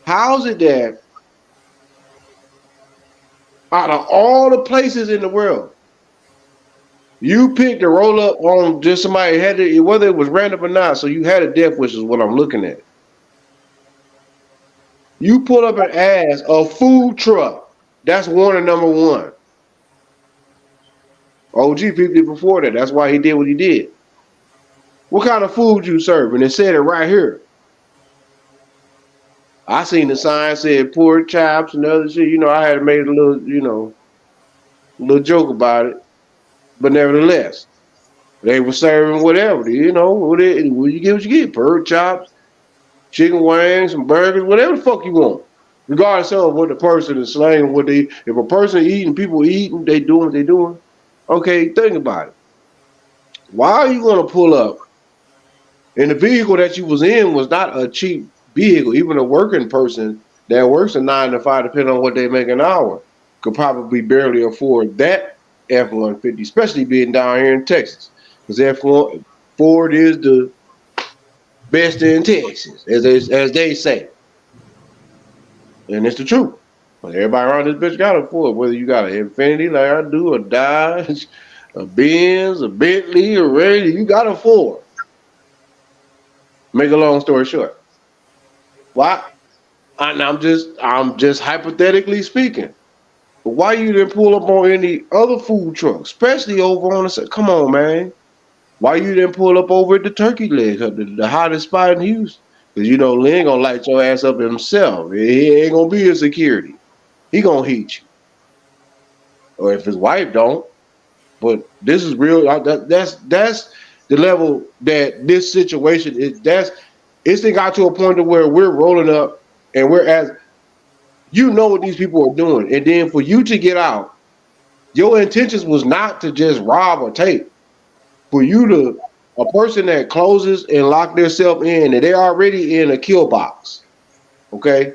how's it that out of all the places in the world, you picked to roll up on just somebody had to, whether it was random or not, so you had a death wish is what I'm looking at. You pull up and ask a food truck. That's warning number one. OG picked it before that. That's why he did what he did. What kind of food you serve? And it said it right here. I seen the sign said pork chops and other shit. You know, I had made a little, little joke about it. But nevertheless, they were serving whatever. You know, what you get what you get. Pork chops, chicken wings, some burgers, whatever the fuck you want. Regardless of what the person is slaying, if a person eating, people eating, they doing what they doing. Okay, think about it. Why are you gonna pull up? And the vehicle that you was in was not a cheap vehicle. Even a working person that works a 9 to 5, depending on what they make an hour, could probably barely afford that F-150, especially being down here in Texas. Because F-1 Ford is the best in Texas, as they say. And it's the truth. But everybody around this bitch got a Ford, whether you got an Infiniti like I do, a Dodge, a Benz, a Bentley, a Ray, you got a Ford. Make a long story short. Why? And I'm just hypothetically speaking. But why you didn't pull up on any other food truck, especially over on the, come on, man. Why you didn't pull up over at the Turkey Leg, the hottest spot in Houston? Because you know Lynn gonna light your ass up himself. He ain't gonna be a security. He gonna heat you. Or if his wife don't. But this is real. That's the level that this situation is. It's got to a point to where we're rolling up and we're as you know what these people are doing, and then for you to get out, your intentions was not to just rob or take. For you to a person that closes and lock themselves in, and they're already in a kill box. Okay,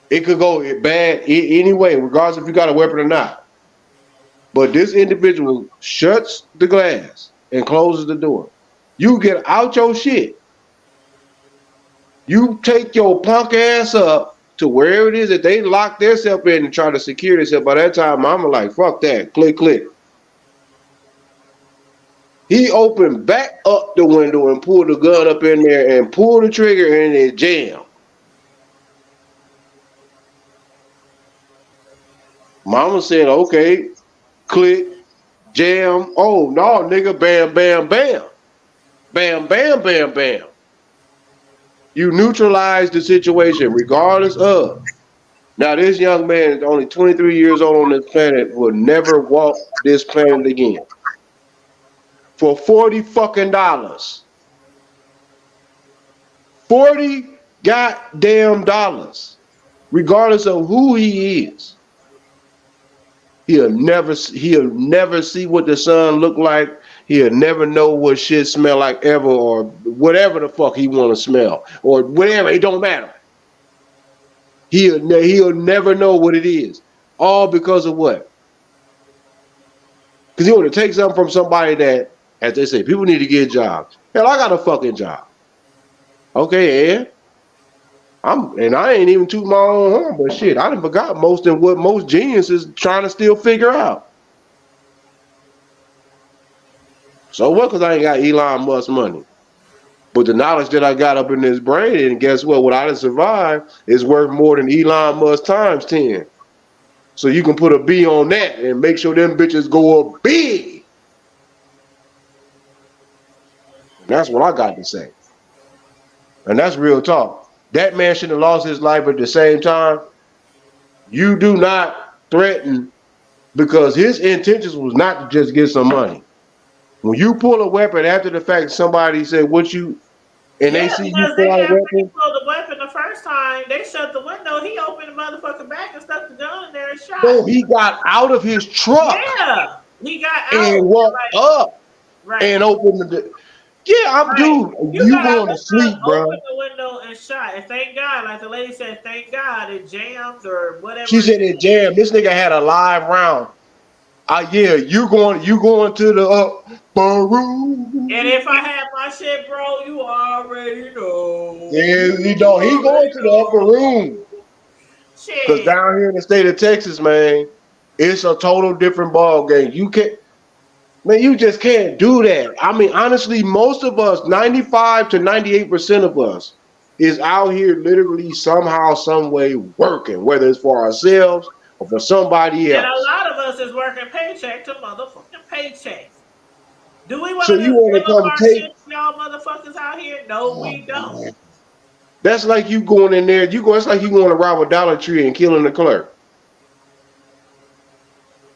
it could go bad anyway, regardless if you got a weapon or not. But this individual shuts the glass and closes the door. You get out your shit. You take your punk ass up to wherever it is that they lock themselves in and try to secure themselves. By that time, mama like, fuck that. Click, click. He opened back up the window and pulled the gun up in there and pulled the trigger and it jammed. Mama said, okay, click, jam. Oh, no, nigga, bam, bam, bam. Bam, bam, bam, bam. You neutralize the situation regardless of. Now, this young man is only 23 years old on this planet, will never walk this planet again. For 40 fucking dollars. 40 goddamn dollars. Regardless of who he is. He'll never see what the sun look like. He'll never know what shit smell like ever, or whatever the fuck he want to smell, or whatever. It don't matter. He'll never know what it is. All because of what? Because he want to take something from somebody that, as they say, people need to get jobs. Hell, I got a fucking job. Okay, and I ain't even toot my own horn, but shit, I done forgot most of what most geniuses trying to still figure out. So what? Because I ain't got Elon Musk money. But the knowledge that I got up in this brain, and guess what? What I done survived is worth more than Elon Musk times 10. So you can put a B on that and make sure them bitches go up big. And that's what I got to say. And that's real talk. That man should have lost his life at the same time. You do not threaten, because his intentions was not to just get some money. When you pull a weapon after the fact, somebody said, what you, and they Yeah, see you because they pull out a got ready weapon. for the weapon the first time. They shut the window. He opened the motherfucker back and stuck the gun in there and shot. No, he got out of his truck. Yeah, he got out And and walked up right. and opened the. Yeah, I'm Right. dude. You You got out going the to sleep, truck, bro? opened the window and shot. And thank God, like the lady said, thank God it jammed or whatever. She said it jammed. This nigga had a live round. Yeah, you going to the upper room. And if I had my shit, bro, you already know. Yeah, you know, he going to the upper room. Because Shit. down here in the state of Texas, man, it's a total different ball game. You can't, man, you just can't do that. I mean, honestly, most of us, 95 to 98% of us, is out here literally somehow, some way working, whether it's for ourselves or for somebody And a else. lot of us is working paycheck to motherfucking paycheck. Do we want So to you just want give to up come our take? shit, y'all motherfuckers out here? No, we don't. That's like you going in there. It's like you going to rob a Dollar Tree and killing the clerk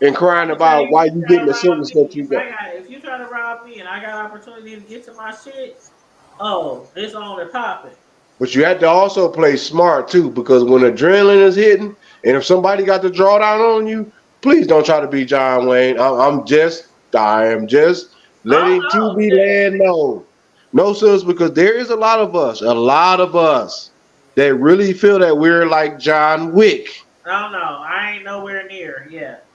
and crying about why you getting the service that you got. If you try to rob me and I got opportunity to get to my shit, oh, it's on and popping. But you have to also play smart too, because when adrenaline is hitting, and if somebody got to draw down on you, please don't try to be John Wayne. I am just Oh letting no, QB shit. land know. No, sis, because there is a lot of us that really feel that we're like John Wick. Oh no, I ain't nowhere near yet.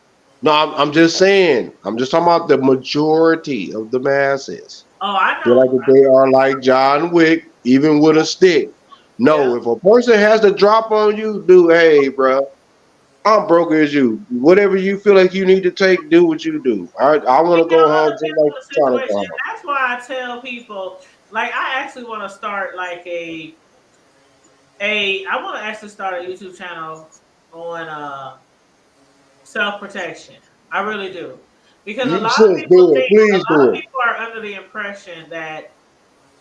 No, I'm just saying. I'm just talking about the majority of the masses. Oh, I Feel like know. that they are like John Wick, even with a stick. Yeah. No, if a person has to drop on you, dude, hey, bro, I'm broke as you. Whatever you feel like you need to take, do what you do. I want to It go all home just depends like on the you're trying to situation. go And home. that's why I tell people, like, I actually want to start like I want to actually start a YouTube channel on self protection. I really do. Because a You lot of sis, people do it. think, a Please lot of do it. people are under the impression that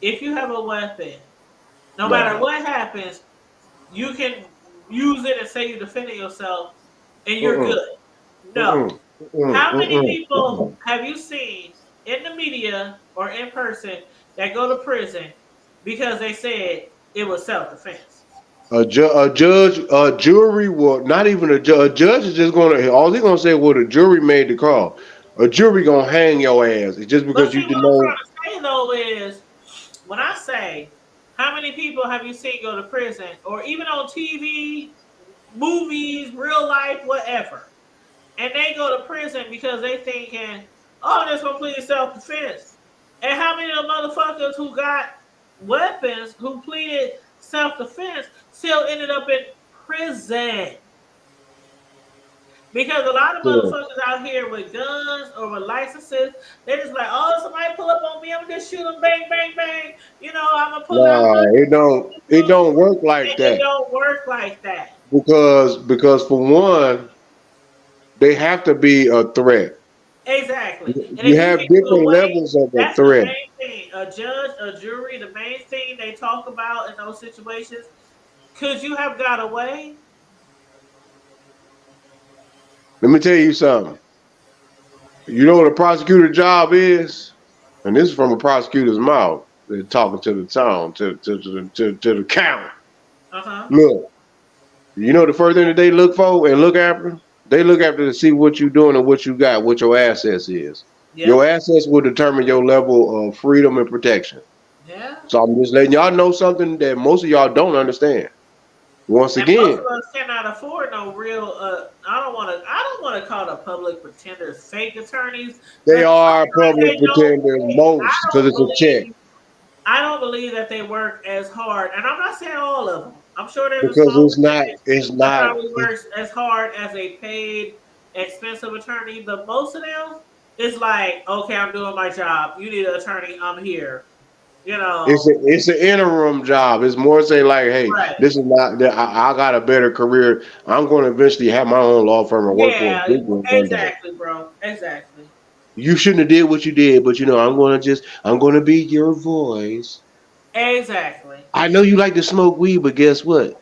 if you have a weapon, no matter No. what happens, you can use it and say you're defending yourself and you're Mm-mm. good. No. Mm-mm. Mm-mm. How many Mm-mm. people Mm-mm. have you seen in the media or in person that go to prison because they said it was self defense? A jury will not even a judge. A judge is just gonna all they're gonna say. Well, the jury made the call. A jury gonna hang your ass. It's just But because see, you what didn't I'm know. trying to say though is when I say how many people have you seen go to prison or even on TV, movies, real life, whatever, and they go to prison because they thinking, oh, that's completely self defense. And how many of the motherfuckers who got weapons who pleaded self defense still ended up in prison? Because a lot of Yeah. motherfuckers out here with guns or with licenses, they just like, oh, somebody pull up on me, I'm gonna just shoot them, bang, bang, bang. You know, I'm gonna pull out Nah, guns. it don't work like It that don't work like that. because for one, they have to be a threat. Exactly. And You if you have get to a different way, levels of a that's the threat. main thing. a judge, a jury, the main thing they talk about in those situations, could you have got away? Let me tell you something. You know what a prosecutor's job is? And this is from a prosecutor's mouth. They're talking to the town, to the county. Uh-huh. Look, you know the first thing that they look for and look after? They look after to see what you're doing and what you got, what your assets is. Your Yep. assets will determine your level of freedom and protection. Yeah. So I'm just letting y'all know something that most of y'all don't understand. Once And most again, of us cannot afford no real I don't wanna call the public pretenders fake attorneys, they but it are looks like public they don't pretenders most because it's a check. I don't believe that they work as hard. And I'm not saying all of them. I'm sure there's a Because small percentage it's that not, probably works as hard as a paid expensive attorney, but most of them is like, okay, I'm doing my job. You need an attorney, I'm here. You know. it's an interim job. It's more say like, hey, Right. this is not that I got a better career. I'm going to eventually have my own law firm and work for a Yeah, big one one day. exactly, bro. Exactly. You shouldn't have did what you did, but I'm gonna be your voice. Exactly. I know you like to smoke weed, but guess what?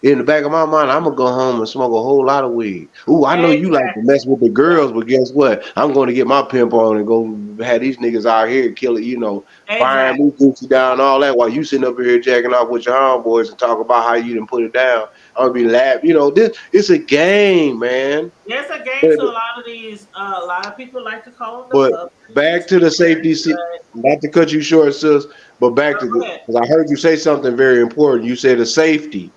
In the back of my mind, I'm gonna go home and smoke a whole lot of weed. Ooh, I know you like to Exactly. mess with the girls, but guess what? I'm gonna get my pimp on and go have these niggas out here kill it, firing Exactly. me, Gucci down, all that while you sitting up here jacking off with your homeboys and talk about how you didn't put it down. I'm gonna be laughing. This it's a game, man. Yes, a game But to a lot of these. A lot of people like to call them the but public back to the pretenders, safety, not to cut you short, sis, but back to but go ahead. because I heard you say something very important. You said the safety.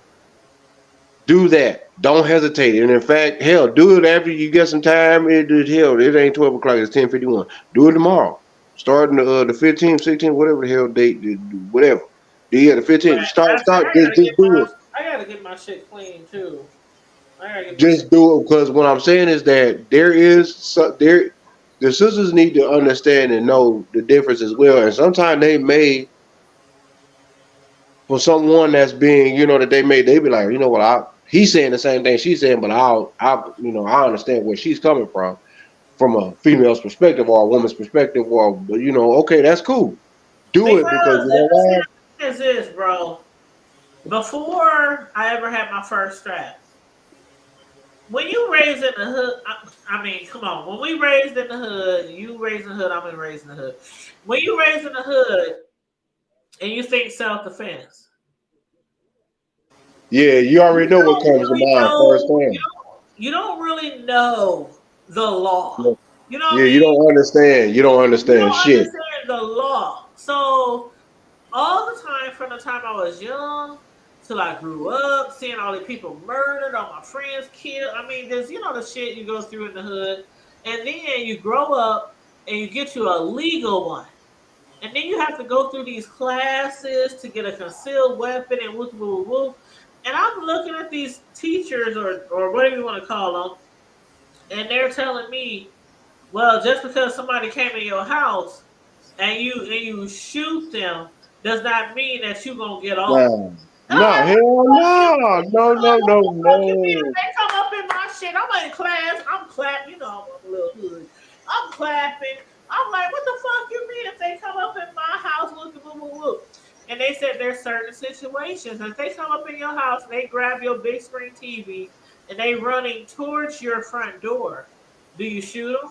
Do that. Don't hesitate. And in fact, hell, do it after you get some time. It ain't 12 o'clock. It's 10:51. Do it tomorrow. Starting the 15th, 16th, whatever the hell date, whatever. Yeah, the Right. 15th. Start, That's right. start. Just do it. I gotta get my shit clean too. I gotta get my shit. Just do it because what I'm saying is that the sisters need to understand and know the difference as well. And sometimes they may for someone that's being, that they be like, he's saying the same thing she's saying, but I understand where she's coming from a female's perspective or a woman's perspective, or, okay, that's cool. Do it because Because you know see, why? the thing is this, bro. Before I ever had my first strap, when you raised in the hood, I mean, come on. When we raised in the hood, you raised in the hood, I'm raised in the hood. When you raised in the hood and you think self defense, Yeah, you you already know what don't comes to really mind first know. time. You don't really know the law. Yeah, You know what I yeah, you mean? don't understand. You don't You understand don't shit. understand the law. So all the time from the time I was young till I grew up, seeing all the people murdered, all my friends killed. I mean, there's the shit you go through in the hood, and then you grow up and you get to a legal one. And then you have to go through these classes to get a concealed weapon and whoop whoop whoop. And I'm looking at these teachers or whatever you want to call them, and they're telling me, well, just because somebody came in your house and you shoot them does not mean that you're gonna get off. Nah, And I'm nah, like, what the hell fuck you mean? no, no, I'm no, like, what no, the fuck you mean if no. they come up in my shit? I'm in class, I'm clapping, I'm a little hood. I'm clapping. I'm like, what the fuck you mean if they come up in my house, whoop, whoop, whoop, whoop. And they said there's certain situations. If they come up in your house and they grab your big screen TV and they running towards your front door, do you shoot them?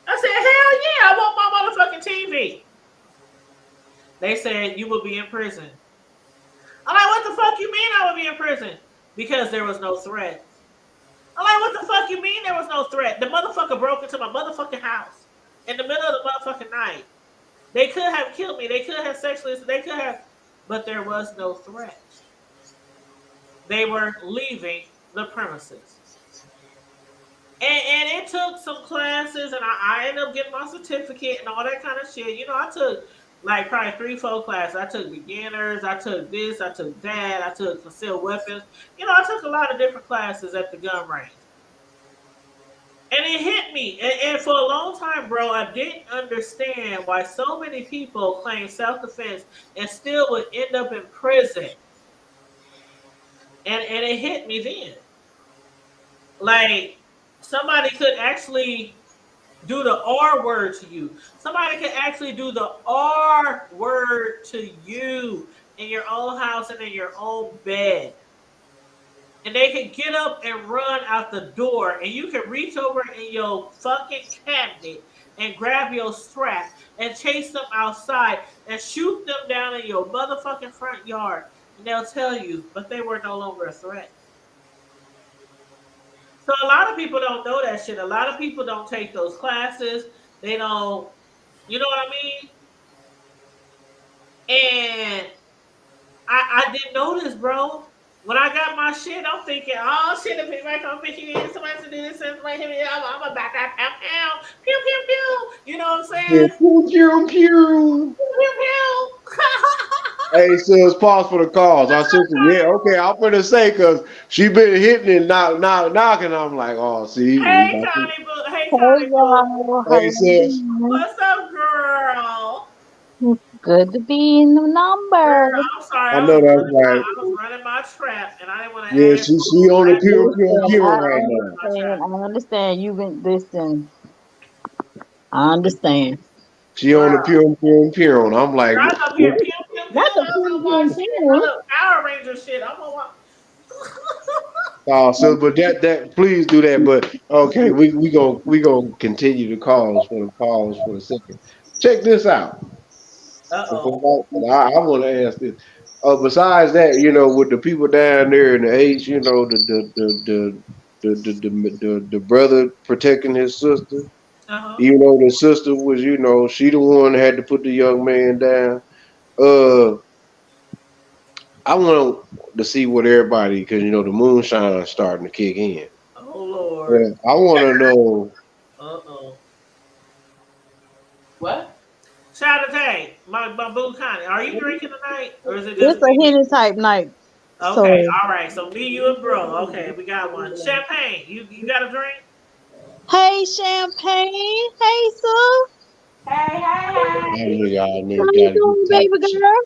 I said, hell yeah, I want my motherfucking TV. They said you will be in prison. I'm like, what the fuck you mean I would be in prison? Because there was no threat. I'm like, what the fuck you mean there was no threat? The motherfucker broke into my motherfucking house in the middle of the motherfucking night. They could have killed me. They could have sexually. They could have, but there was no threat. They were leaving the premises. And it took some classes, and I ended up getting my certificate and all that kind of shit. I took like probably 3, 4 classes. I took beginners, I took this, I took that, I took concealed weapons. I took a lot of different classes at the gun range. And it hit me. And for a long time, bro, I didn't understand why so many people claim self defense and still would end up in prison. And it hit me then. Like, somebody could actually do the R word to you. Somebody can actually do the R word to you in your own house and in your own bed. And they can get up and run out the door, and you can reach over in your fucking cabinet and grab your strap and chase them outside and shoot them down in your motherfucking front yard. And they'll tell you, but they were no longer a threat. So a lot of people don't know that shit. A lot of people don't take those classes. They don't, you know what I mean? And I didn't know this, bro. When I got my shit, I'm thinking, oh shit, if anybody come pick you in, somebody to do this, somebody hit me, I'm about that pow pow, pew pew pew. You know what I'm Yeah, saying? pew, pew, pew. Pew pew pew. Hey, sis, pause for the calls. Our sister, yeah, okay, I'm gonna say because she been hitting and knocking. I'm like, oh, see, we Hey got to. Connie Boo. Hey Hey Connie Boo. y'all, how Hey, you sis, doing? What's up, girl? Good to be in the Girl, number. I'm sorry. I know that's right. I was running my trap, and I didn't want to Yeah, ask. she on the pew, pew, Listen, pew I right now. My trap. understand. I understand. You've been listen. I understand. She on the Girl. pew, pew, pew. I'm like, Girl, I'm up here, pew pew pew. Not the I'm ping gonna watch ping shit. My ping. little Power Ranger shit. I'm gonna watch. oh, so but that please do that. But okay, we gonna continue the calls for the second. Check this out. Uh oh. I want to ask this. Besides that, with the people down there in the H, the brother protecting his sister. Uh huh. The sister was, she the one that had to put the young man down. Uh, I want to see what everybody, because the moonshine is starting to kick in. Oh Lord. Yeah, I want to know. Uh oh. What? Saturday, my boo Connie. Are you drinking tonight, or is it just It's a me? henny type night. Okay. So All right. So me, you, and bro. Okay, we got one. Champagne. You got a drink? hey champagne. Hey Sue. Hey, hey, I hey. know y'all How niggas you got to be doing, baby talking shit. girl?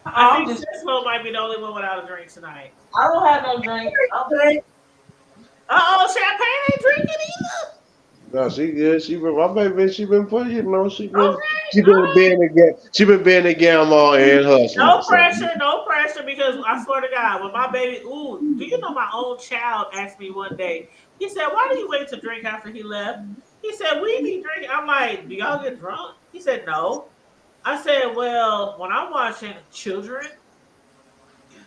I I'm think just, this one might be the only one without a drink tonight. I don't have no drink. Uh oh, Champagne ain't drinking either. No, she good. My baby. She been putting. Okay. She been being again. She been being a gamma and hustling. No So pressure, no pressure, because I swear to God, when my baby, do you know my own child asked me one day, he said, why do you wait to drink after he left? He said, we be drinking. I'm like, do y'all get drunk? He said, no. I said, well, when I'm watching children,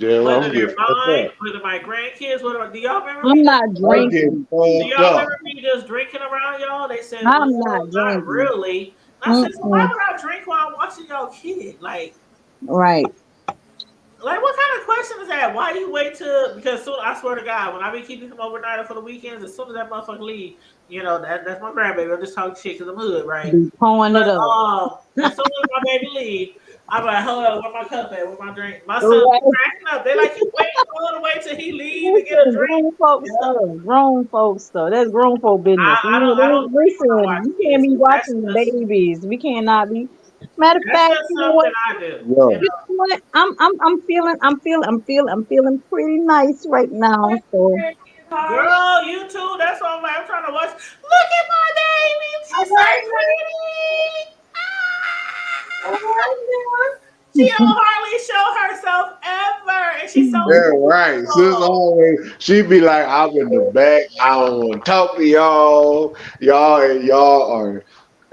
damn, whether I'm they're getting fucked mine, up. whether my grandkids, whatever, do y'all remember I'm me not I'm just getting drinking. do fucked y'all up. remember me just drinking around y'all? They said, I'm not well, not drinking. really. I said, so why Mm-mm. would I drink while I'm watching y'all kid? Right. Like, what kind of question is that? Why do you wait till? Because soon, I swear to God, when I be keeping him overnight or for the weekends, as soon as that motherfucker leave, that's my grandbaby. I'm just talking shit because I'm hood, right? Be pouring it But up. as soon as my baby leave, I'm like, hold up, where my cup at? Where my drink? My son be Right. cracking up. They like, you wait all the way till he leave to get a Listen, drink. grown folks stuff. Yeah. Grown folks stuff. That's grown folk business. I don't drink when I Listen, watch we can't kids. be That's watching just babies. We cannot be. Matter of that's fact, just you know something what? I do. You Yo, You know what? I'm feeling pretty nice right now. So Girl, you too. That's why I'm trying to watch. Look at my baby. She's so pretty. She don't hardly show herself ever, and she's so yeah, right. Sis beautiful. always she be like, I'm in the back. I don't want to talk to y'all. Y'all are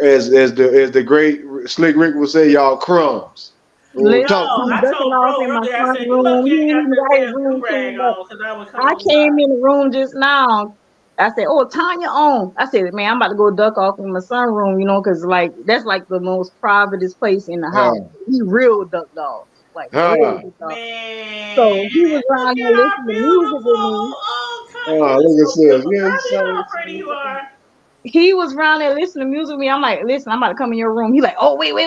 as the great Slick Rick would say, y'all crumbs. Don't want Yo, to talk listen, to he's I me. ducking told off bro in my earlier. I son's said, "You room. lucky He I ain't ain't got even this got his damn do room rag cleaned up. on, because I would come I came outside." in the room just now. I said, "Oh, Tanya on." I said, "Man, I'm about to go duck off in my son room, because like that's like the most privatest place in the house. Huh, He real ducked off, like real huh, ducked off." Man, So he was look around there at our listening to music with beautiful. me. Oh, God, you huh. look Look at so sis. beautiful, Yeah, girl. Do you know so, how pretty you are? He was around there listening to music with me. I'm like, "Listen, I'm about to come in your room." He like, "Oh, wait." He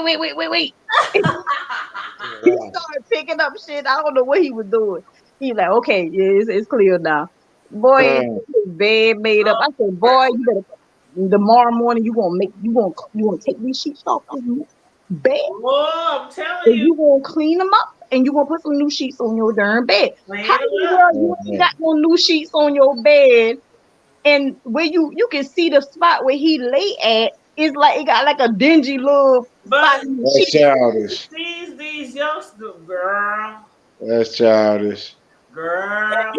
right. started picking up shit. I don't know what he was doing. He like, "Okay, yeah, it's clear now." Boy, Huh, his bed made up. Oh, I said, "Boy, precious. you better tomorrow morning you gonna take these sheets off this bed Oh, I'm telling and you, you gonna clean them up and you gonna put some new sheets on your darn bed. How clean in them the up. world huh, you ain't huh. got no new sheets on your bed and where you can see the spot where he lay at is like it got like a dingy little spot But in the That's sheet. childish. these youngsters, girl, That's childish. girl.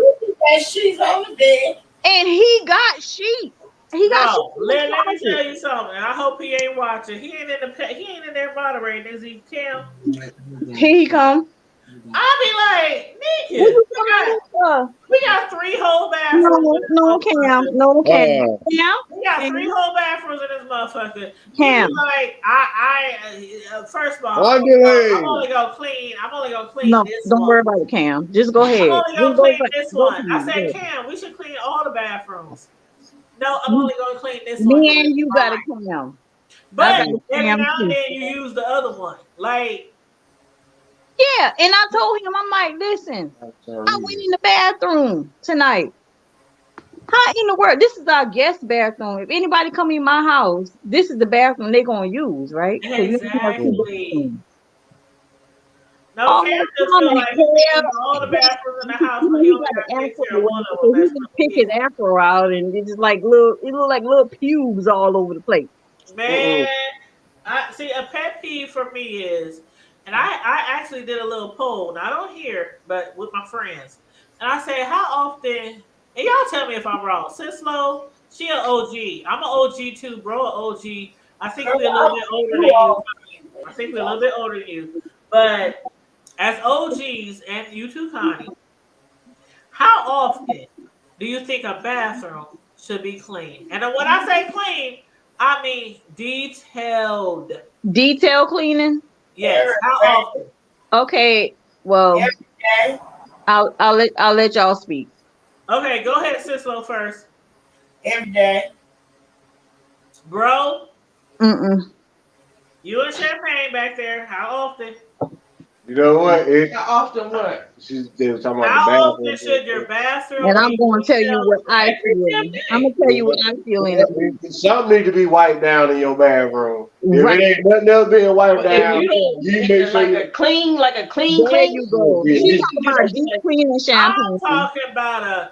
And she's on the bed. And he got sheets. He got sheets No, in the let me closet. tell you something. I hope he ain't watching. He ain't in there moderating, is he, Kim? Here he come. I be like, What nigga, you come like this for? we got 3 whole bathrooms No, in this no, Cam. motherfucker. No, Cam. Uh, Cam. We got Cam. 3 whole bathrooms in this motherfucker. He be Cam. like, first of all, Angela. I'm only gonna clean No, this don't one. worry about it, Cam. Just go I'm ahead. only Just gonna go clean back. this Go, one. I Cam. said, Go. Cam, we should clean all the bathrooms. No, I'm You- only gonna clean this one because Me and it's you got a mine. Cam. I got But a every Cam now and too. then you use the other one. Like, Yeah, and I told him, I'm like, listen, I went in the bathroom tonight. How in the world? This is our guest bathroom. If anybody come in my house, this is the bathroom they're gonna use, right? Because we only have 2 exactly. bathrooms. No, All Cam that just feel common like he hair, cleans all the bathrooms in the house, you but know, he he only got got to the take afro care or of one whatever, of so them. he That's just pretty pick his afro out, and it's just like little, it look like little pubes all over the place. it. Man, I see a pet peeve for me is, and I actually did a little poll, not on here, but with my friends, and I said, how often? And y'all tell me if I'm wrong. Sislo, she an OG. I'm an OG too, bro. An OG. I think we're a little bit older than you. I think we're a little bit older than you, but as OGs and you too, Connie, how often do you think a bathroom should be clean? And then when I say clean, I mean detailed. Detail cleaning. Yes. How often? Okay, well, I'll let y'all speak. Okay, go ahead, Sislo first. Every day. Bro, Mm-mm. you and Champagne back there. How often? You know what? How often what? They was talking about the How often bathroom. should your bathroom And I'm be going to tell you detailed what I every feel. damn I'm day? gonna tell you what I feel in it. Something need to be wiped down in your bathroom. If Right it ain't nothing else being wiped Well, if you down, don't you make make it sure like a clean there, clean, you go. you She you- talking about deep cleaning I'm shampoo. talking about a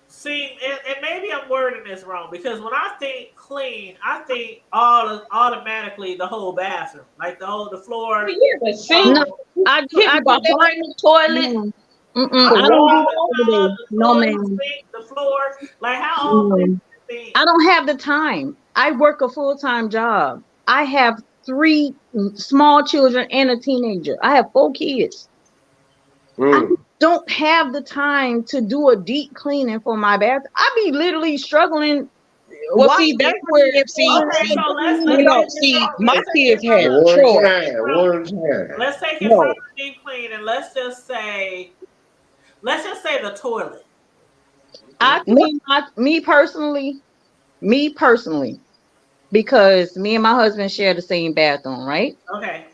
see, and maybe I'm wording this wrong because when I think clean, I think automatically the whole bathroom, like the floor, well, yeah, but No, sink, I do. I hidden do that. behind the toilet, No, the I don't do wall. that every the day. No, toilet, ma'am. sink, the floor. Like how often No, do you think? I don't have the time. I work a full-time job. I have 3 small children and a teenager. I have 4 kids. I Mm. don't have the time to do a deep cleaning for my bath. I be literally struggling. Well, Washing see, that's where, dishes, see, Okay, see, so let's you take know, it see, from my let's take it kids from had a One chores. time, one time. let's take it from No, a deep clean and let's just say the toilet. I no, clean me personally, because me and my husband share the same bathroom, right? Okay,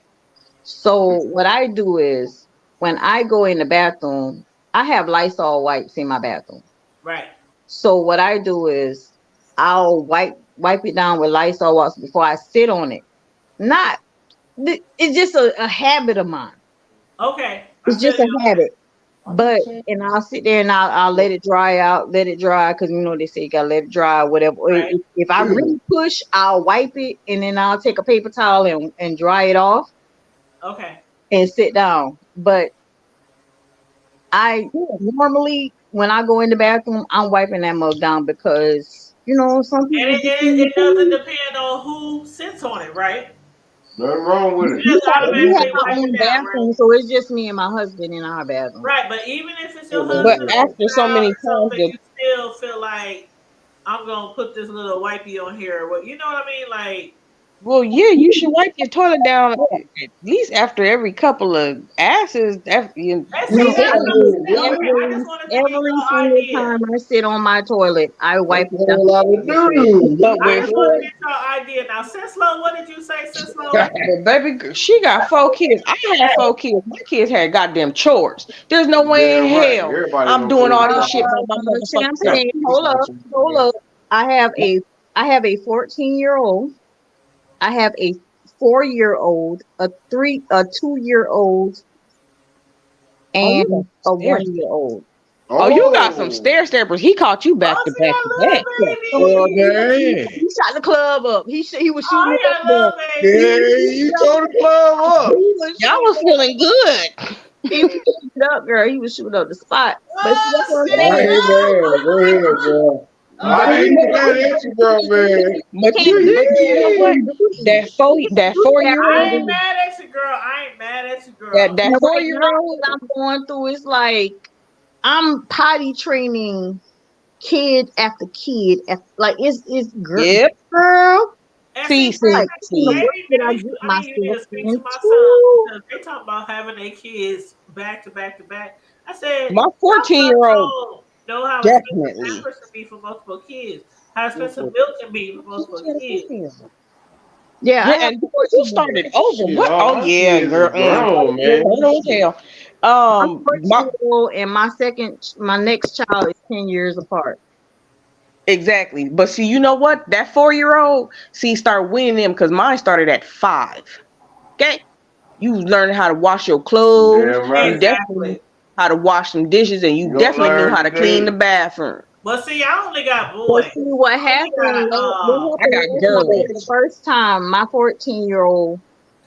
So what I do is when I go in the bathroom, I have Lysol wipes in my bathroom. right. So what I do is I'll wipe it down with Lysol wipes before I sit on it. Not it's just a habit of mine. Okay, I It's feel just a you. habit. But and I'll sit there and I'll let it dry out, let it dry, because you know they say you gotta let it dry, whatever. Or Right. if I really push, I'll wipe it and then I'll take a paper towel and dry it off Okay. and sit down. But I normally when I go in the bathroom, I'm wiping that mug down because some And people it, get it, in the it doesn't food. depend on who sits on it, right? Nothing wrong with You it. We just have automatically our wipe it own down, right? bathroom, so it's just me and my husband in our bathroom. Right, but even if it's your but husband or after so child many or times, something, you still feel like I'm gonna put this little wipey on here. What you know what I mean? Like well, yeah, you should wipe your toilet down at least after every couple of asses. After you, and No, see, you that's know, what I'm saying. Okay, I every just wanted to get every your single idea. time I sit on my toilet, I That's wipe it a down. lot of dudes. but I with just want to her, get your idea. Now, Sislo, what did you say, Sislo? but baby, she got 4 kids. I had 4 kids. My kids had goddamn chores. There's no way in Damn right. hell Everybody I'm gonna doing clean all their this house. shit by my motherfucking self. Champagne, hold up. I have a I have a 14-year-old. I have a 4-year-old, a 2-year-old, Oh, you and a upstairs. 1-year-old. Oh, you got some stair steppers. He caught you back Oh, to see back that to little back. Oh, baby. dang. He shot the club up. He was shooting Oh, it up yeah, there. little baby. Yeah, you told the club up. He was Y'all shooting was feeling good. He was shooting it up, girl. He was shooting up the spot. But see, that's Oh, what I'm I saying. ain't mad. Go ahead, bro. But I you ain't know, mad at you, bro, man. But can't you, do but you know what? it. That four, You that can't do that 4-year-old, I ain't right mad at you, girl. I ain't mad at you, that girl. that now. four Right year now, old. what I'm going through is like I'm potty training kid after kid. Like it's Yep. girl. And See, see, see, Like maybe, the see. work that I maybe get I need you need myself to speak to my sons into. because they talk about having their kids back to back to back. I said, My y'all 14-year-old don't know how expensive definitely. Pampers can be for multiple kids, how expensive milk can be for multiple kids. Yeah, I Yeah, have and a because you 14-year-old. started over. Shit, What? all Oh my yeah, kids is girl. grown, You're man. thorough as hell. I'm My 14-year-old, and my next child is 10 years apart. exactly. But see, you know what? That 4-year-old, see, start winning them because mine started at 5. Okay, you learning how to wash your You clothes. damn You right. definitely knew Exactly. how to wash some dishes, and You you gonna definitely knew learn how to clean the today. bathroom. But see, I only got But boys. see what I only happened? got What I happened got last night? For the girls. first time, my 14-year-old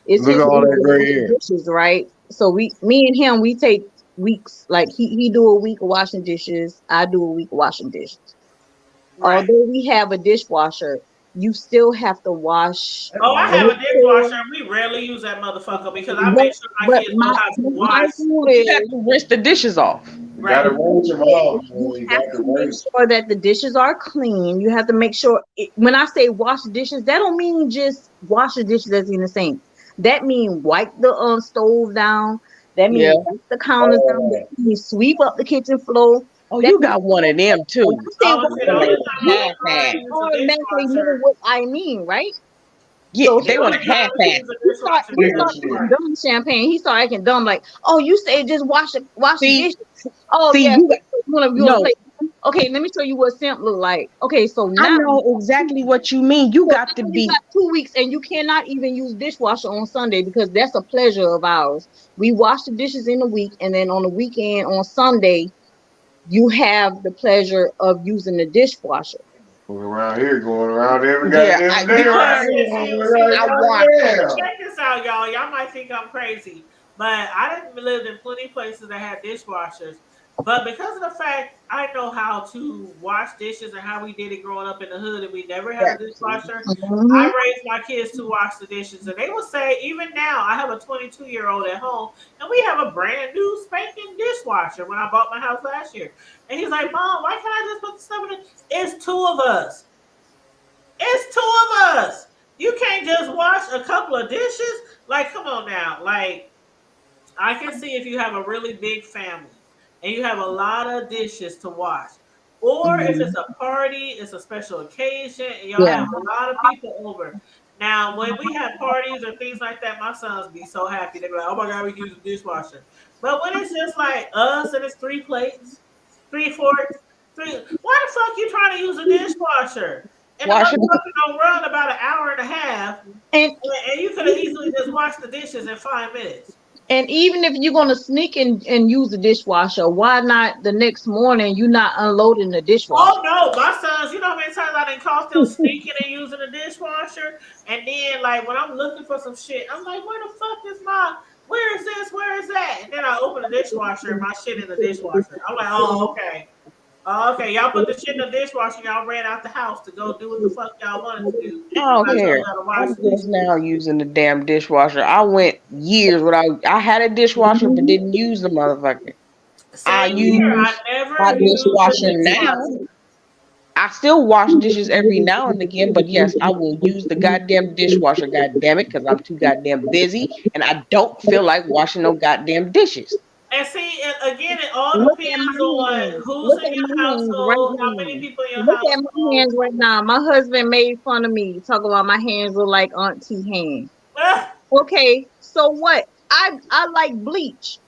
is Look his at all week that to gray wash the hair. dishes, right? So me and him, we take weeks. Like he do a week of washing dishes. I do a week of washing dishes. right. Although we have a dishwasher, you still have to wash. Oh, I have Make a sure, dishwasher. And we rarely use that motherfucker because I but make sure my kids know how to my wash. rule But you have is to rinse the dishes off. You Right. gotta rinse them off, man. you You have got to to make rinse. sure that the dishes are clean. You have to make sure when I say wash the dishes, that don't mean just wash the dishes that's in the sink. That means wipe the stove down. That Yeah. means wipe the counters down. That Oh, means sweep up the kitchen floor. Oh, That you means got one of them when too. I say Oh, wash see, the the One only of dishes, time them I you half-ass. use a automatically know dishwasher, what I mean, right? Yeah, So the they want only to time I half-ass. use a start dishwasher he is look when started at I'm you. acting working. dumb, Champagne. He started acting dumb, like, oh, you say just wash the See, dishes. Oh see, yeah, you got you wanna no. play? Okay, let me show you what simp look like. Okay, so I now know exactly what you mean. You so got to now you be got 2 weeks and you cannot even use dishwasher on Sunday because that's a pleasure of ours. We wash the dishes in the week and then on the weekend on Sunday you have the pleasure of using the dishwasher. Going around here, going around every yeah. goddamn day Oh, around Because here. I watch. Goddamn. check this out, y'all. Y'all might think I'm crazy, but I didn't live in plenty of places that had dishwashers. But because of the fact I know how to wash dishes and how we did it growing up in the hood, and we never had a dishwasher, Mhm. I raised my kids to wash the dishes. And they will say, even now, I have a 22-year-old at home, and we have a brand new spanking dishwasher when I bought my house last year. And he's like, Mom, why can't I just put the stuff in it? It's two of us. It's two of us. You can't just wash a couple of dishes. Like, come on now. Like, I can see if you have a really big family and you have a lot of dishes to wash. Or if it's Mhm. a party, it's a special occasion, and y'all Yeah. have a lot of people over. Now, when we have parties or things like that, my sons be so happy. They be like, oh my God, we can use a dishwasher. But when it's just like us and it's 3 plates, 3 forks, why the fuck you trying to use a dishwasher? And the Wash it. motherfucker don't run about an hour and a half, And and you could have easily just washed the dishes in 5 minutes. and even if you're gonna sneak and use the dishwasher, why not the next morning you not unloading the Oh dishwasher? no, my sons, you know how many times I done caught them sneaking and using a dishwasher? And then like when I'm looking for some shit, I'm like, where the fuck is where is this? Where is that? And then I open the dishwasher and my shit in the dishwasher. I'm like, oh, okay. Oh, okay. Y'all put the shit in the dishwasher, y'all ran out the house to go do what the fuck y'all wanted to do. I don't I told care. y'all to wash I'm the just dishes. now using the damn dishwasher. I went years without. I had a dishwasher, but didn't use the motherfucker. I Same here. I use my never used the dishwasher now. dishwasher. I still wash dishes every now and again, but yes, I will use the goddamn dishwasher, goddamn it, because I'm too goddamn busy and I don't feel like washing no goddamn dishes. And see, and again, it all Look at depends my on hands. who's Look in at your my hands right household, how many now. people in your Look at my household. hands right now. My husband made fun of me, talking about my hands look like Auntie hands. Ah, Okay, so what? I like bleach.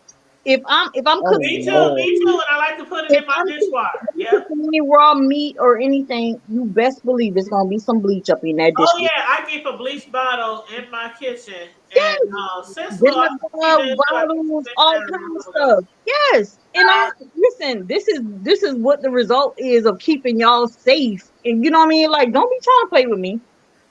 If I'm Oh cooking, me too, Lord. me too. And I like to put it if in my I'm cooking, dishwater. if I'm Yep. cooking any raw meat or anything, you best believe it's gonna be some bleach up in that Oh dishwasher. yeah, I keep a bleach bottle in my kitchen, and since little, I Vinegar, keep that so I can bottles, spit it all out every kinds of so go. stuff. Yes. And listen, this is what the result is of keeping y'all safe. And you know what I mean? Like, don't be trying to play with me.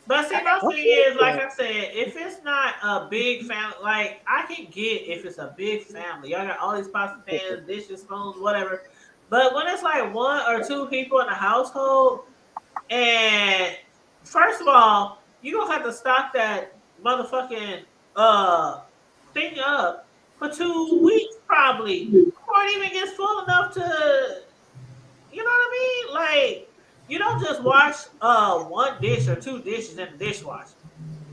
But see, my Don't thing play is, like with I said, if it's not a big family, like I can get if it's a big family. Y'all got all these pasta pans, dishes, spoons, whatever. But when it's like one or two people in the household, and first of all, you gonna have to stock that motherfucking thing up for 2 weeks probably before it even gets full enough to, you know what I mean? Like, you don't just wash one dish or two dishes in the dishwasher.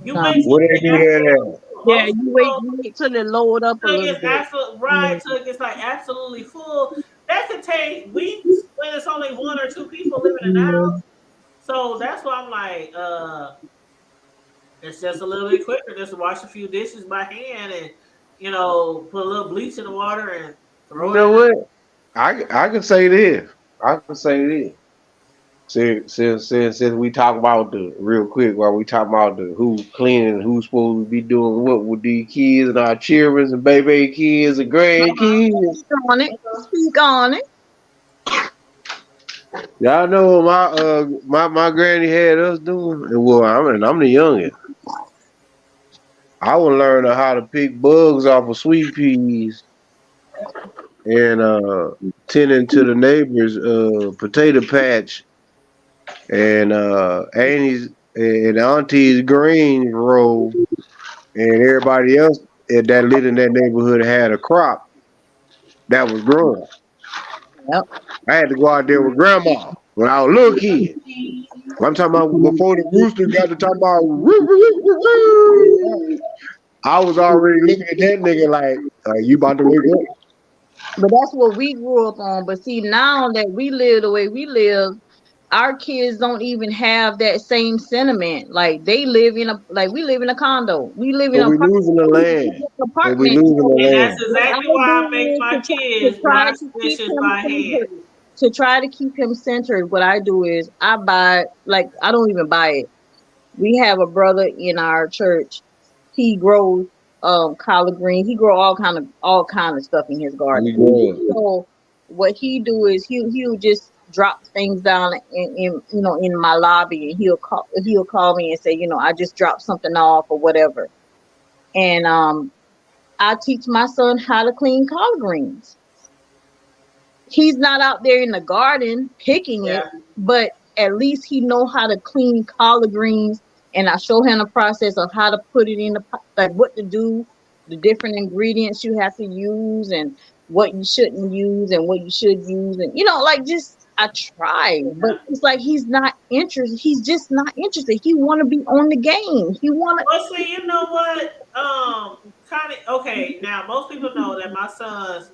You me. wait till Where it they get do that absolutely full. Yeah, Most people you wait till it load up a till it little gets bit. absolutely Yeah. right till it gets like absolutely full. That could take weeks when it's only one or two people living in the Yeah. house. So that's why I'm like, it's just a little bit quicker just to wash a few dishes by hand and put a little bleach in the water and You throw it in. know what? I can say this. I can say this. Since we talk about the real quick while we talk about the who's cleaning, who's supposed to be doing what with these kids and our children and baby kids and grandkids. Speak on it. Speak on it. Y'all know what my granny had us doing? And well, I'm the youngest. I was learning how to pick bugs off of sweet peas and tending to the neighbor's potato patch and Annie's and Auntie's green row and everybody else that lived in that neighborhood had a crop that was growing. Yep. I had to go out there with grandma when I was a little kid. I'm talking about before the rooster got to talk about woo, woo, woo, woo. I was already looking at that nigga like, you about to wake up. But that's what we grew up on. But see, now that we live the way we live, our kids don't even have that same sentiment. Like they live in a like we live in a condo. We live in So an we apartment. losing the land. So we Apartment. losing the And that's land. What I exactly why I make do is my to kids try wash to keep dishes him by hand. centered. To try to keep him centered, what I do is I buy like I don't even buy it. We have a brother in our church. He grows collard green. He grow all kind of stuff in his garden. We growing. So what he do is he'll just drop things down in my lobby, and he'll call me and say, I just dropped something off or whatever. And I teach my son how to clean collard greens. He's not out there in the garden picking it, Yeah. but at least he know how to clean collard greens. And I show him the process of how to put it in the like what to do, the different ingredients you have to use, and what you shouldn't use, and what you should use, and like just I try, but it's like he's not interested. He's just not interested. He want to be on the game. He want to. Well, see, you know what? Kind of okay. Now, most people know that my sons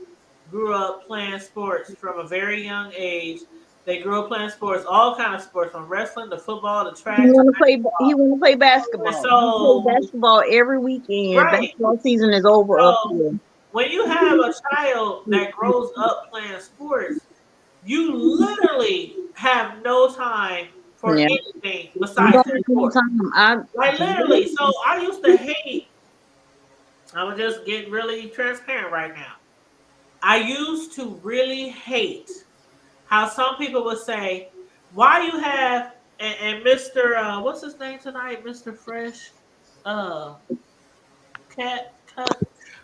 grew up playing sports from a very young age. They grew up playing sports, all kind of sports, from wrestling to football to He track to want to play. He basketball. want to play And basketball. He play so, basketball every weekend. right. Basketball season is over up So, here. when you have a child that grows up playing sports, you literally have no time for Yeah, anything we besides don't their have no sport. time. I Like literally. So I used to hate. I'm just getting really transparent right now. I used to really hate how some people would say, "Why you have and Mr. What's his name tonight, Mr. Fresh, uh, cut."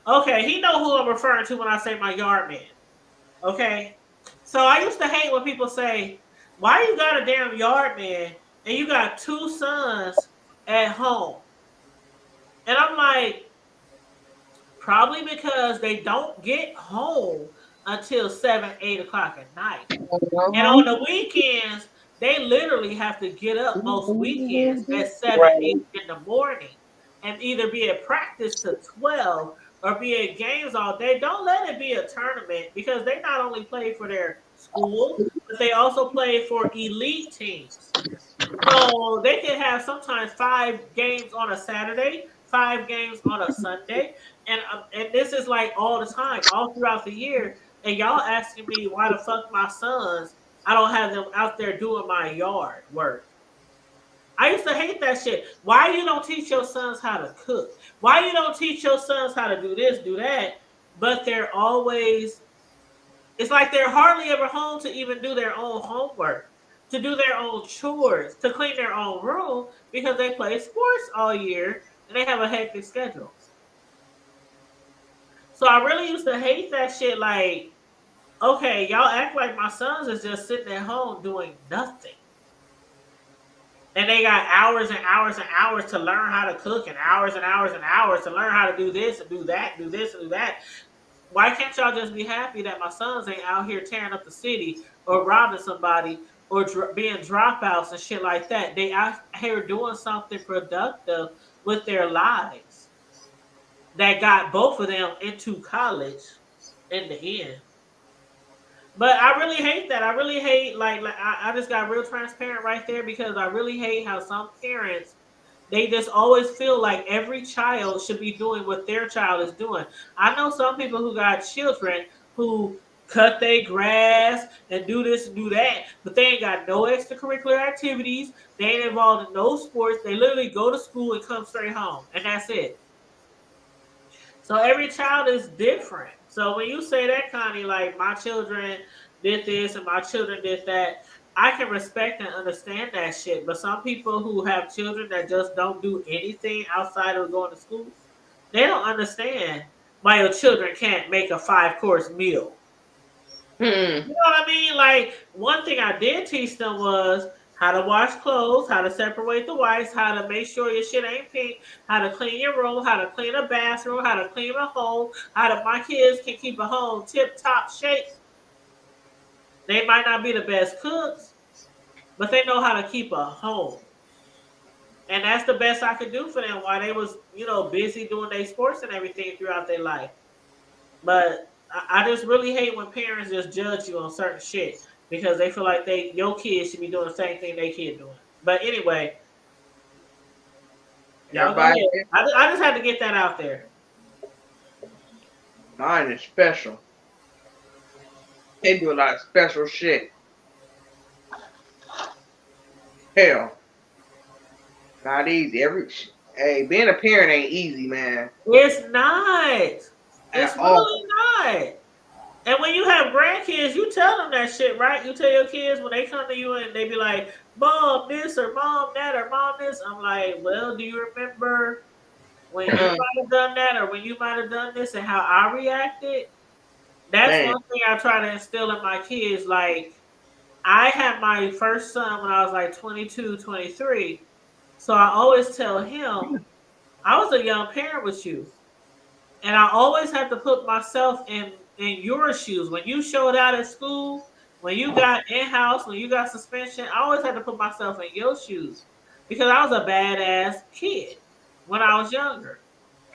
Okay, he know who I'm referring to when I say my yard man. Okay, so I used to hate when people say, "Why you got a damn yard man and you got two sons at home?" And I'm like, probably because they don't get home until 7, 8 o'clock at night. And on the weekends, they literally have to get up most weekends at 7, 8 Right. in the morning and either be at practice to 12 or be at games all day. Don't let it be a tournament because they not only play for their school, but they also play for elite teams. So they can have sometimes 5 games on a Saturday, 5 games on a Sunday, and this is like all the time, all throughout the year. And y'all asking me why the fuck my sons I don't have them out there doing my yard work. I used to hate that shit. Why you don't teach your sons how to cook? Why you don't teach your sons how to do this, do that? But they're always It's like they're hardly ever home to even do their own homework, to do their own chores, to clean their own room because they play sports all year and they have a hectic schedule. So I really used to hate that shit. Like, okay, y'all act like my sons is just sitting at home doing nothing. And they got hours and hours and hours to learn how to cook and hours and hours and hours to learn how to do this and do that, do this and do that. Why can't y'all just be happy that my sons ain't out here tearing up the city or robbing somebody or being dropouts and shit like that? They out here doing something productive with their lives that got both of them into college in the end. But I really hate that. I really hate like I just got real transparent right there because I really hate how some parents they just always feel like every child should be doing what their child is doing. I know some people who got children who cut their grass and do this and do that, but they ain't got no extracurricular activities. They ain't involved in no sports. They literally go to school and come straight home, and that's it. So every child is different. So when you say that, Connie, like my children did this and my children did that, I can respect and understand that shit. But some people who have children that just don't do anything outside of going to school, they don't understand why your children can't make a 5-course meal. You know what I mean? Like one thing I did teach them was how to wash clothes, how to separate the whites, how to make sure your shit ain't pink, how to clean your room, how to clean a bathroom, how to clean a home, how to my kids can keep a home tip top shape. They might not be the best cooks, but they know how to keep a home. And that's the best I could do for them while they was, busy doing their sports and everything throughout their life. But I just really hate when parents just judge you on certain shit because they feel like your kids should be doing the same thing they kid doing. But anyway, y'all go Everybody, ahead. I just had to get that out there. mine is special. They do a lot of special shit. Hell, not easy. Hey, being a parent ain't easy, man. It's not. It's At all. really not. And when you have grandkids, you tell them that shit, right? You tell your kids when they come to you and they be like, "Mom this or Mom that or Mom this." I'm like, well, do you remember when you might have done that or when you might have done this and how I reacted? That's Man, one thing I try to instill in my kids. Like, I had my first son when I was like 22, 23. So I always tell him, I was a young parent with you. And I always had to put myself in your shoes. When you showed out at school, when you got in-house, when you got suspension, I always had to put myself in your shoes. Because I was a badass kid when I was younger.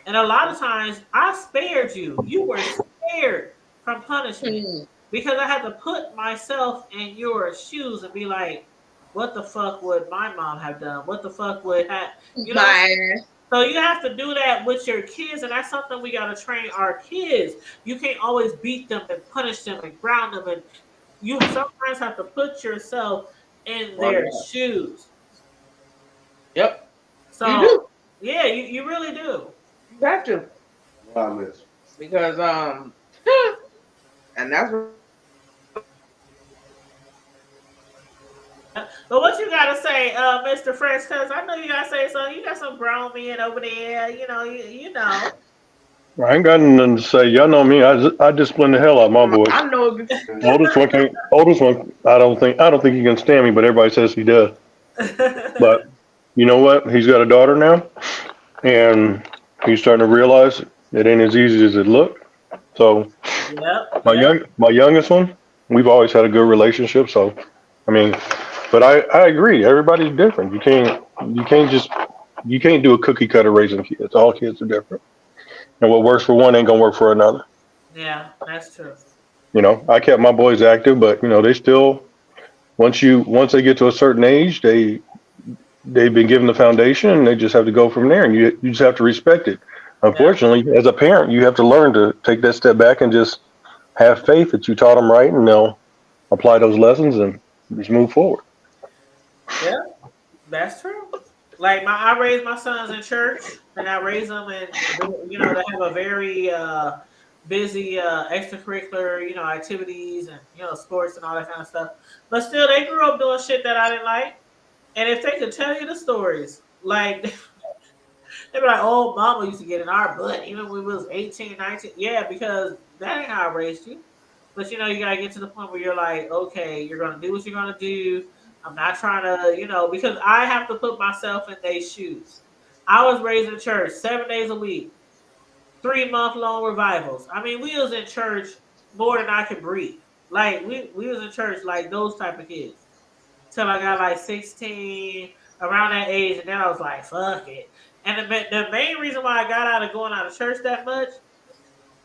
And a lot of times I spared you. You were spared from punishment because I had to put myself in your shoes and be like, what the fuck would my mom have done? What the fuck would have, you know? my ass. So you have to do that with your kids, and that's something we got to train our kids. You can't always beat them and punish them and ground them, and you sometimes have to put yourself in their shoes. Yep, you So do. yeah, you really do. You have to. Wow, Because and that's what But what you gotta say, Mr. Fresh? Cause I know you gotta say something. You got some grown men over there. You know. I ain't got nothing to say. Y'all know me. I discipline the hell out of my boys. I know. Oldest one can't. Oldest one. I don't think he can stand me, but everybody says he does. But you know what? He's got a daughter now, and he's starting to realize it ain't as easy as it looked. So Yep. my youngest one, we've always had a good relationship. So I mean, but I agree. Everybody's different. You can't do a cookie cutter raising kids. All kids are different, and what works for one ain't gonna work for another. Yeah, that's true. I kept my boys active, but they still once they get to a certain age, they've been given the foundation, and they just have to go from there, and you just have to respect it. Yeah. Unfortunately, as a parent, you have to learn to take that step back and just have faith that you taught them right, and they'll apply those lessons and just move forward. Yeah, that's true. Like I raised my sons in church, and I raised them, and they have a very busy extracurricular, activities and sports and all that kind of stuff. But still, they grew up doing shit that I didn't like. And if they could tell you the stories, like they'd be like, "Oh, mama used to get in our butt even when we was 18, 19." Yeah, because that ain't how I raised you. But you gotta get to the point where you're like, okay, you're gonna do what you're gonna do. I'm not trying to, because I have to put myself in their shoes. I was raised in church 7 days a week, 3 month long revivals. I mean, we was in church more than I could breathe. Like we was in church like those type of kids till I got like 16, around that age, and then I was like, fuck it. And the main reason why I got out of going out of church that much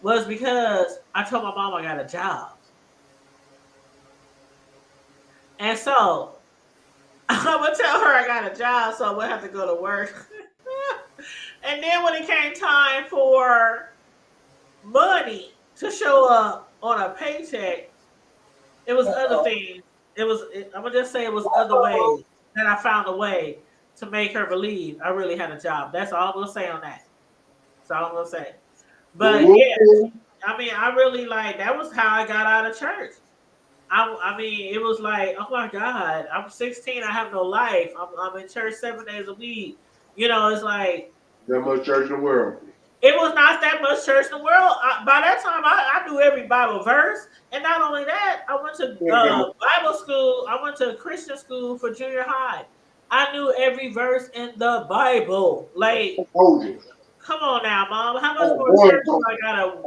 was because I told my mom I got a job. And so I'm gonna tell her I got a job, so I wouldn't have to go to work. And then when it came time for money to show up on a paycheck, it was other things. I'm gonna just say it was other ways that I found a way to make her believe I really had a job. That's all I'm gonna say on that. That's all I'm gonna say. But yeah, I mean, I really that was how I got out of church. I mean, it was like, oh my God, I'm 16, I have no life. I'm in church 7 days a week. It's like That much church in the world. it was not that much church in the world. By that time, I knew every Bible verse, and not only that, I went to Bible school. I went to Christian school for junior high. I knew every verse in the Bible. Like, come on now, Mom. How much more church do I gotta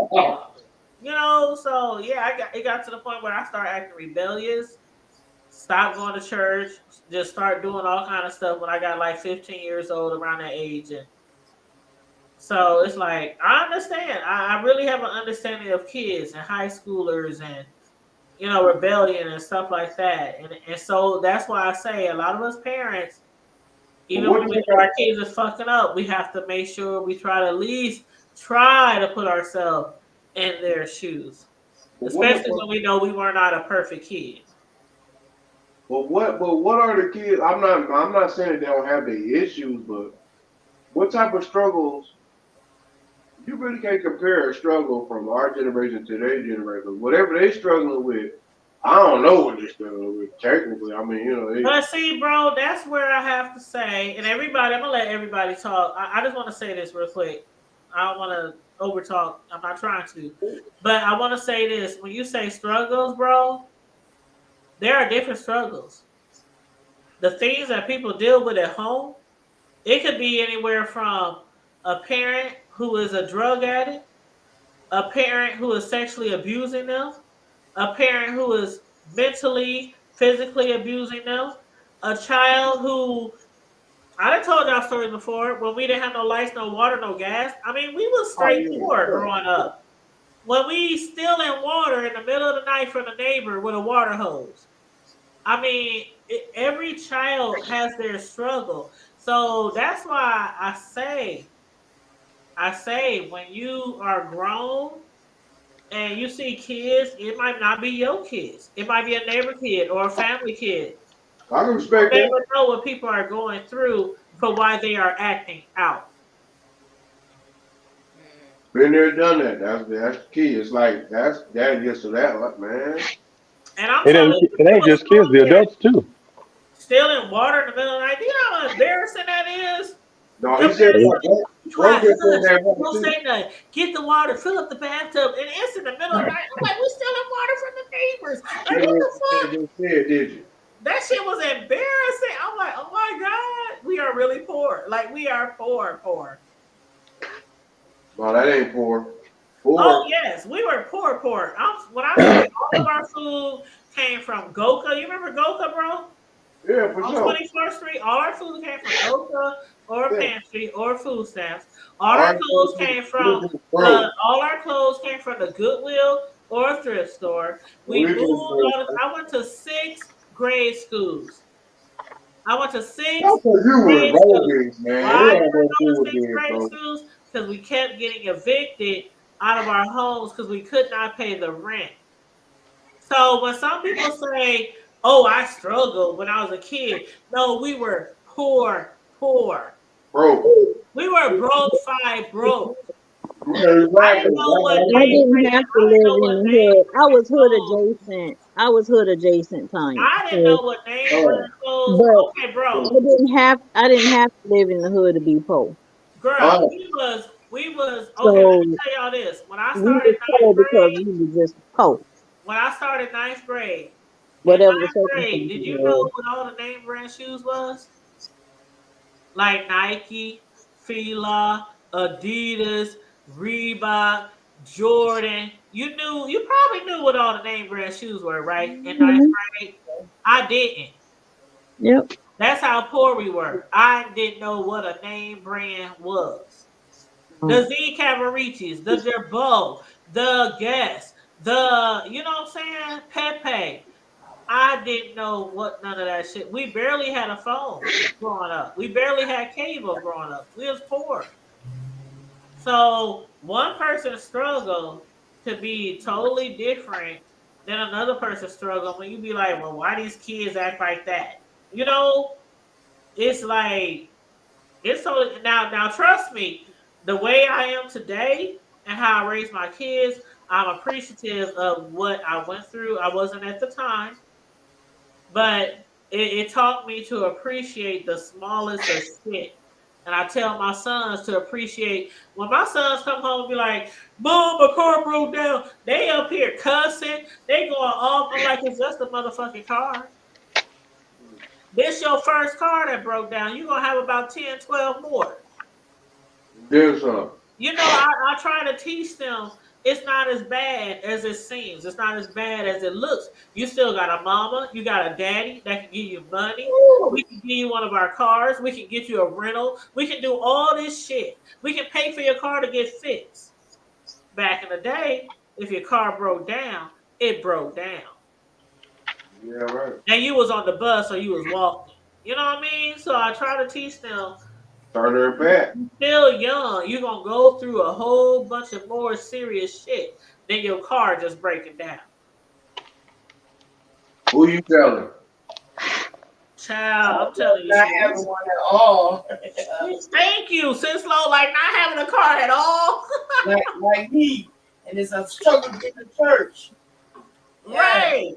So yeah, it got to the point where I started acting rebellious, stopped going to church, just start doing all kind of stuff when I got like 15 years old, around that age. And so it's like, I understand. I really have an understanding of kids and high schoolers and rebellion and stuff like that. And so that's why I say a lot of us parents, even when we know our kids are fucking up, we have to make sure we try to at least try to put ourselves in their shoes. Especially when we know we were not a perfect kid. But what are the kids? I'm not saying they don't have the issues, but what type of struggles? You really can't compare a struggle from our generation to their generation. Whatever they struggling with, I don't know what they're struggling with. Technically, I mean, But see, bro, that's where I have to say, and everybody, I'm gonna let everybody talk. I just want to say this real quick. I don't want to over talk. I'm not trying to, but I want to say this: when you say struggles, bro, there are different struggles. The things that people deal with at home, it could be anywhere from a parent who is a drug addict, a parent who is sexually abusing them, a parent who is mentally, physically abusing them, a child who, I done told y'all stories before, when we didn't have no lights, no water, no gas. I mean, we was straight poor growing up. When we stealing water in the middle of the night from the neighbor with a water hose. I mean, every child has their struggle. So that's why I say when you are grown and you see kids, it might not be your kids. It might be a neighbor kid or a family kid. I can You don't respect that. never know what people are going through for why they are acting out. Been there, done that. That's the key. It's like that gets to that, man. And I'm It telling ain't you, it ain't just kids, the adults too. stealing water in the middle of the night. Do you know how embarrassing that is? No, he said Try, bro just said hush, that don't too. say nothing. Get the water, fill up the bathtub, and it's in the middle of the night. I'm like, we stealing water from the neighbors. Like, what the fuck? You said, did you? That shit was embarrassing. I'm like, oh my God, we are really poor. Like, we are poor. No, that ain't poor. Oh Poor. yes, we were poor. When I say all of our food came from Goka, you remember Goka, bro? Yeah, for On sure. 24th Street, all our food came from Goka or Yeah. pantry or food stamps. All right, All our clothes came from the Goodwill or thrift store. We moved. I went to 6 grade schools. I went to 6 That's what you was grade schools. rolling, man. Why I We didn't don't know go who to was 6 there, grade bro. schools? Because we kept getting evicted out of our homes because we could not pay the rent. So when some people say, "Oh, I struggled when I was a kid," no, we were poor. Bro. We were broke. I didn't know what I name didn't brand. have to I didn't live know in what the name hood. I brand was hood clothes. adjacent. I was hood adjacent, Tanya. I didn't So, know what name brand clothes. but Okay, bro. I didn't have to live in the hood to be poor. Girl, we was okay. Let So me tell y'all this. When I we started was ninth poor because grade, we were just poor, when I started ninth grade, in whatever the ninth grade, circumstances did you know were. what all the name brand shoes was? Like Nike, Fila, Adidas, Reebok, Jordan. You probably knew what all the name brand shoes were, right? In ninth Mhm. grade, I didn't. Yep. That's how poor we were. I didn't know what a name brand was. Mm. The Z Cavaricis, the Gerbeau, the Guess, the you know what I'm saying? Pepe. I didn't know what none of that shit. We barely had a phone growing up. We barely had cable growing up. We was poor. So one person's struggle could be totally different than another person's struggle. When you be like, well, why these kids act like that? You know, it's like it's so now trust me, the way I am today and how I raised my kids, I'm appreciative of what I went through. I wasn't at the time, but it taught me to appreciate the smallest of shit. And I tell my sons to appreciate when my sons come home and be like, Mom, my car broke down. They up here cussing, they going off. I'm like, it's just a motherfucking car. This your first car that broke down. You're gonna have about 10, 12 more. There's some. You know, I try to teach them it's not as bad as it seems. It's not as bad as it looks. You still got a mama, you got a daddy that can give you money. We can give you one of our cars. We can get you a rental. We can do all this shit. We can pay for your car to get fixed. Back in the day, if your car broke down, it broke down. Yeah, right. And you was on the bus or you was walking. You know what I mean? So I try to teach them Turn her back. still young, you're gonna go through a whole bunch of more serious shit than your car just breaking down. Who you telling? Child, I'm telling you, Not shit. having one at all. Thank you, sis low, like not having a car at all. like me. And it's a struggle to get to church. Right.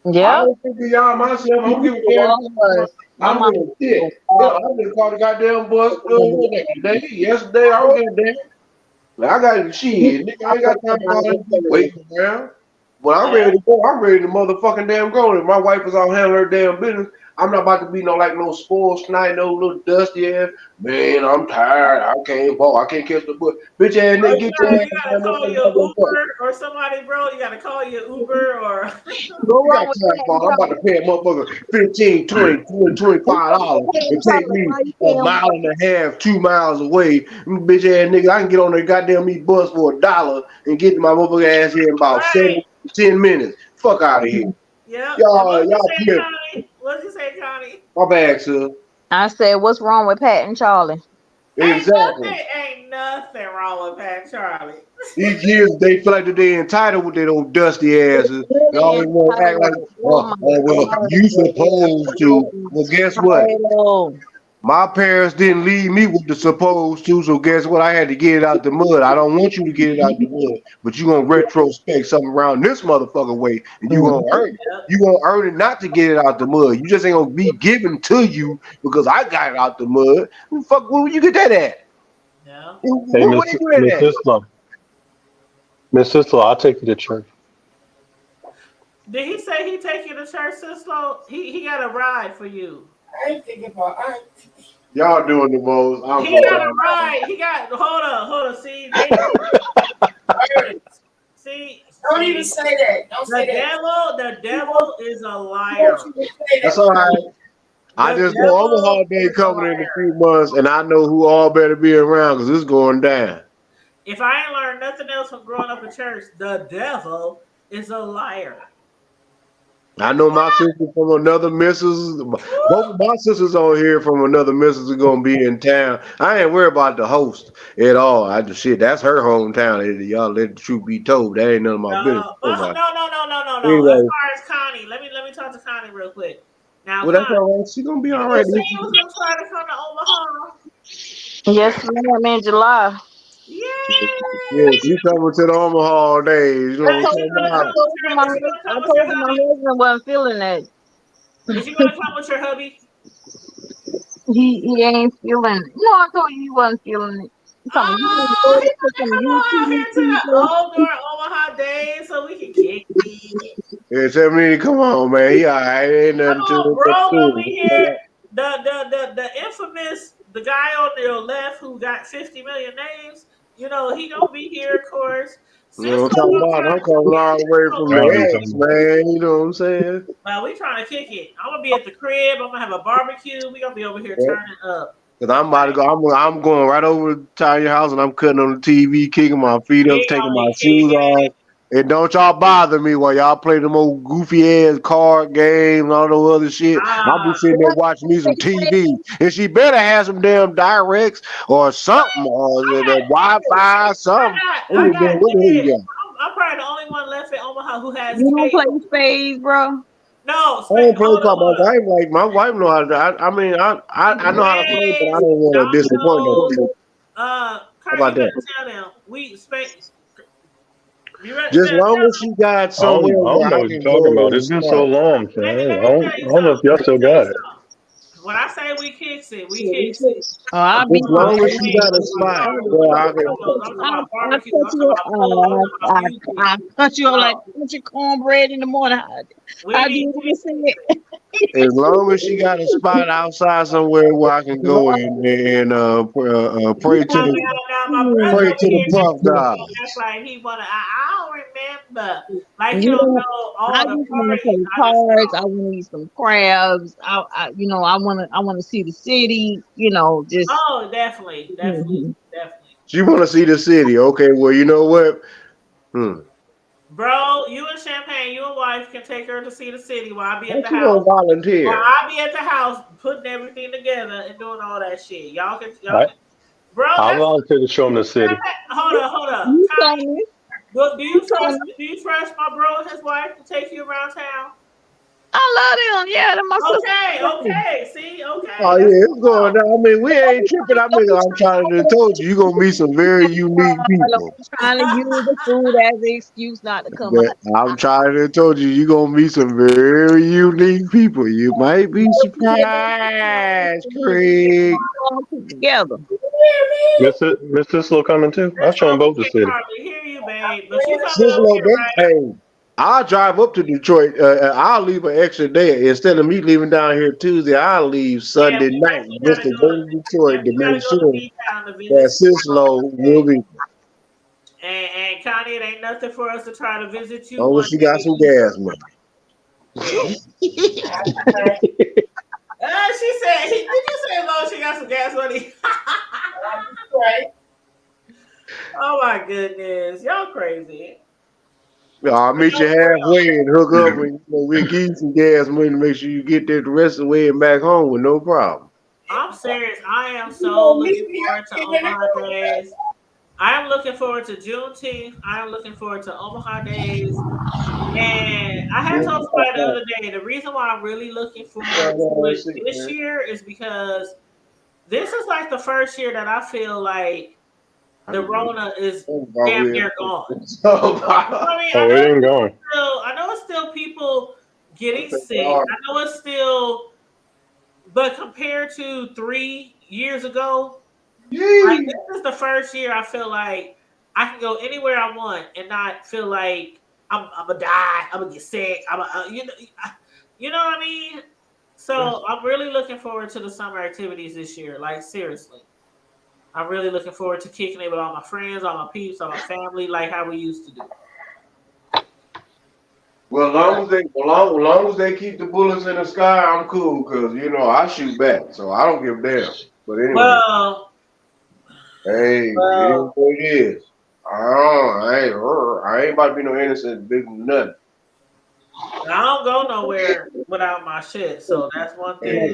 I Yep. don't think beyond myself. I'm giving It damn. was. My I'm mom giving shit. Yeah, was. I'm gonna call the goddamn bus today. Yesterday, I don't give a damn. Like, I got shit. Nigga, I ain't got time to call and be waiting around. But I'm Yeah. ready to go. I'm ready to motherfucking damn go. If my wife is out handling her damn business, I'm not about to be no spoiled snipe, no little dusty ass. Man, I'm tired. I can't walk. I can't catch the bus. Bitch ass Or nigga, get your ass you in gotta the call your Uber or somebody, bro. You gotta call your Uber or Go you got wrong with time that, for I'm about to pay a motherfucker 15, 20, 20, $25 and take Charlie. me Why you a paying mile and a half, 2 miles away. Bitch ass nigga, I can get on the goddamn me bus for $1 and get my motherfucker ass here in about right. 7-10 minutes. Fuck out of here. Yep. And what you Y'all say, play. Connie? What you say, Connie? My bad, sir. I said, what's wrong with Pat and Charlie? Exactly. Ain't nothing wrong with Pat Charlie. These kids, they feel like that they entitled with their old dusty asses. They Really always want to act like, entitled. Oh my well, God. you supposed to. Well, guess what? Entitled. My parents didn't leave me with the supposed to, so guess what? I had to get it out the mud. I don't want you to get it out the mud, but you gonna retrospect something around this motherfucker way, and you gonna earn it. Yep. You gonna earn it not to get it out the mud. You just ain't gonna be given to you because I got it out the mud. Who the fuck, where you get that at? Yeah. Hey, Where they do that at? Miss Islam, I'll take you to church. Did he say he take you to church, Cislo? He got a ride for you. I ain't thinking about Y'all doing the most. I'm He so got a sorry. ride. He got hold on. See, Don't even say that. Don't say that. The devil is a liar. Don't even say That's that. all right. I The just know devil Omaha Day is a coming in a liar. few months, and I know who all better be around because it's going down. If I ain't learned nothing else from growing up in church, the devil is a liar. I know my sister from another missus. Both of my sisters on here from another missus are gonna be in town. I ain't worried about the host at all. I just shit. That's her hometown. Y'all let the truth be told. That ain't none of my business. No. No. As Anyway, far as Connie, let me talk to Connie real quick. Now, well, that's Connie, all right. She gonna be you all were right. saying you was gonna try to come to Omaha. Yes, ma'am, in July. Yay! Yeah, she coming to the Omaha days. You know I what told Is I'm you him, talking gonna I come about? told with him your? my, Is you gonna I come with your told him my hubby? husband wasn't feeling that. Is you gonna come with your hubby? He ain't feeling it. No, I told you he wasn't feeling it. He told me, you want to Oh, go he to gonna some come on YouTube here to the people? old door Omaha days so we can kick it. Yeah, tell me, come on, man. He all right. Ain't nothing to Oh, it but bro, gonna be cool. here. The infamous the guy on your left who got 50 million names. You know he gonna be here, of course. You know Cisco what I'm talking gonna about? try I'm to coming all the way from I know what you're the X, talking about. man. You know what I'm saying? well, we trying to kick it. I'm gonna be at the crib. I'm gonna have a barbecue. We gonna be over here Yeah. turning up. Cause I'm about to go. I'm going right over to Tanya house and I'm cutting on the TV, kicking my feet up, We taking gonna my be shoes kicking it. off. And don't y'all bother me while y'all play them old goofy ass card games and all those other shit. I'll be sitting there watching me some TV. And she better have some damn directs or something or the Wi-Fi or something. I Oh, got man, what the hell you kids. got? I'm probably the only one left in Omaha who has You don't play cable. spades, bro? No, I don't play hold by up, my hold up. wife. Like my wife know how to. I mean, I know how to play, but I Spades, don't want to disappoint no dominoes. people. How Kurt, about you better that? tell them. We spades. You ready? You Just better long tell as she got somewhere I don't where know I what you're can talking go about. and It's been so start. long, man. Tell I you don't know if something. y'all still Tell you got it. something. When I say we kicks it, we kicks it. Oh, I'll be As there. long as she Hey, got a I'm talking spot about where I can. dominoes. I'm talking about I barbecue. cut I'm talking you. about food. I'm talking about music. I cut you up like No, country cornbread in the morning. we How do be you kicking say it? As long as she got a spot outside somewhere where I can go and pray to the now, my brother pray over to the here puff god. gonna act like he wanna. I don't remember. Like he You don't know, know I all the just want to parties play I just cards. I saw. want to eat some crabs. I want to see the city. You know, just. Oh, definitely, definitely, Mhm. definitely. She want to see the city. Okay, well, you know what? Hmm. Bro, you and Champagne, you and wife can take her to see the city while I be How at the she gonna house. While volunteer? I be at the house putting everything together and doing all that shit. Y'all I can bro, I that's volunteer to show them the city. hold up. You told Connie, me. do You you told trust me. my bro and his wife to take you around town? I love them. Yeah, they're my Okay, sister. okay. See, okay, Oh that's yeah, what's it's going up. down. I mean, we Don't ain't be tripping. I don't mean, be I'm trying to told you, you're gonna meet some very unique people. trying to use the food as an excuse not to come That out. I'm trying to told you, you're gonna meet some very unique people. You might be surprised, Craig. Together. Mr. Slow coming too. I'll That's show why them we both the can't city. hardly hear you, babe. But you coming Since over no, here, right? hey, I'll drive up to Detroit. I'll leave an extra day instead of me leaving down here Tuesday. I'll leave Yeah, Sunday we night definitely just gotta to go go to to Detroit to we gotta make go to sure D town to visit that Cisco. Cislo will be. And Connie, it ain't nothing for us to try to visit you Oh, one she got day. some gas money. Yeah. She said, did you say, Lo, she got some gas money? Right. Oh my goodness. Y'all crazy. I'll But meet you no, for halfway real. and hook up, and we'll give you some gas money to make sure you get there the rest of the way and back home with no problem. I'm serious. I am so looking forward to Omaha Days. I am looking forward to Juneteenth. I am looking forward to Omaha Days. And I had told somebody the other day the reason why I'm really looking forward to it this year is because this is like the first year that I feel like the Rona is damn near gone. You know what I mean? Oh, it ain't going. I know it's still people getting sick. I know it's still, but compared to 3 years ago, like this is the first year I feel like I can go anywhere I want and not feel like I'm gonna die. I'm gonna get sick. You know what I mean. So I'm really looking forward to the summer activities this year. Like seriously, I'm really looking forward to kicking it with all my friends, all my peeps, all my family, like how we used to do. Well, long as they keep the bullets in the sky, I'm cool because I shoot back, so I don't give a damn. But anyway, Well, hey, it is well, what it is. I ain't about to be no innocent big nothing. I don't go nowhere without my shit. So that's one thing. Hey,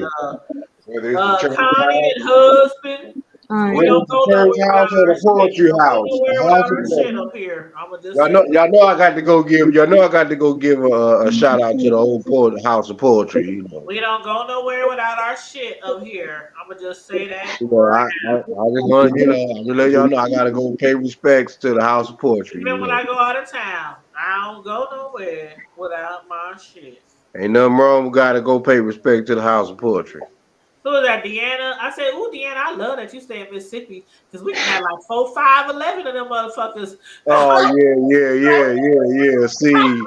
whether it's the church Connie house, and husband. All right. We Where's don't the go church nowhere house without or our the shit. We poetry don't go house? nowhere The without house of our shit poetry. up here. I'm gonna just say that. Y'all know I got to go give. Y'all know I got to go give a shout out to the old house of poetry. We don't go nowhere without our shit up here. I'm gonna just say that I right just want I'm gonna let y'all know I got to go pay respects to the house of poetry. now. Even when I go out of town, I don't go nowhere without my shit. Ain't nothing wrong. We got to go pay respect to the house of poetry. Who is that, Deanna? I said, ooh, Deanna, I love that you stay in Mississippi because we can have like 4, 5, 11 of them motherfuckers. Oh yeah. See,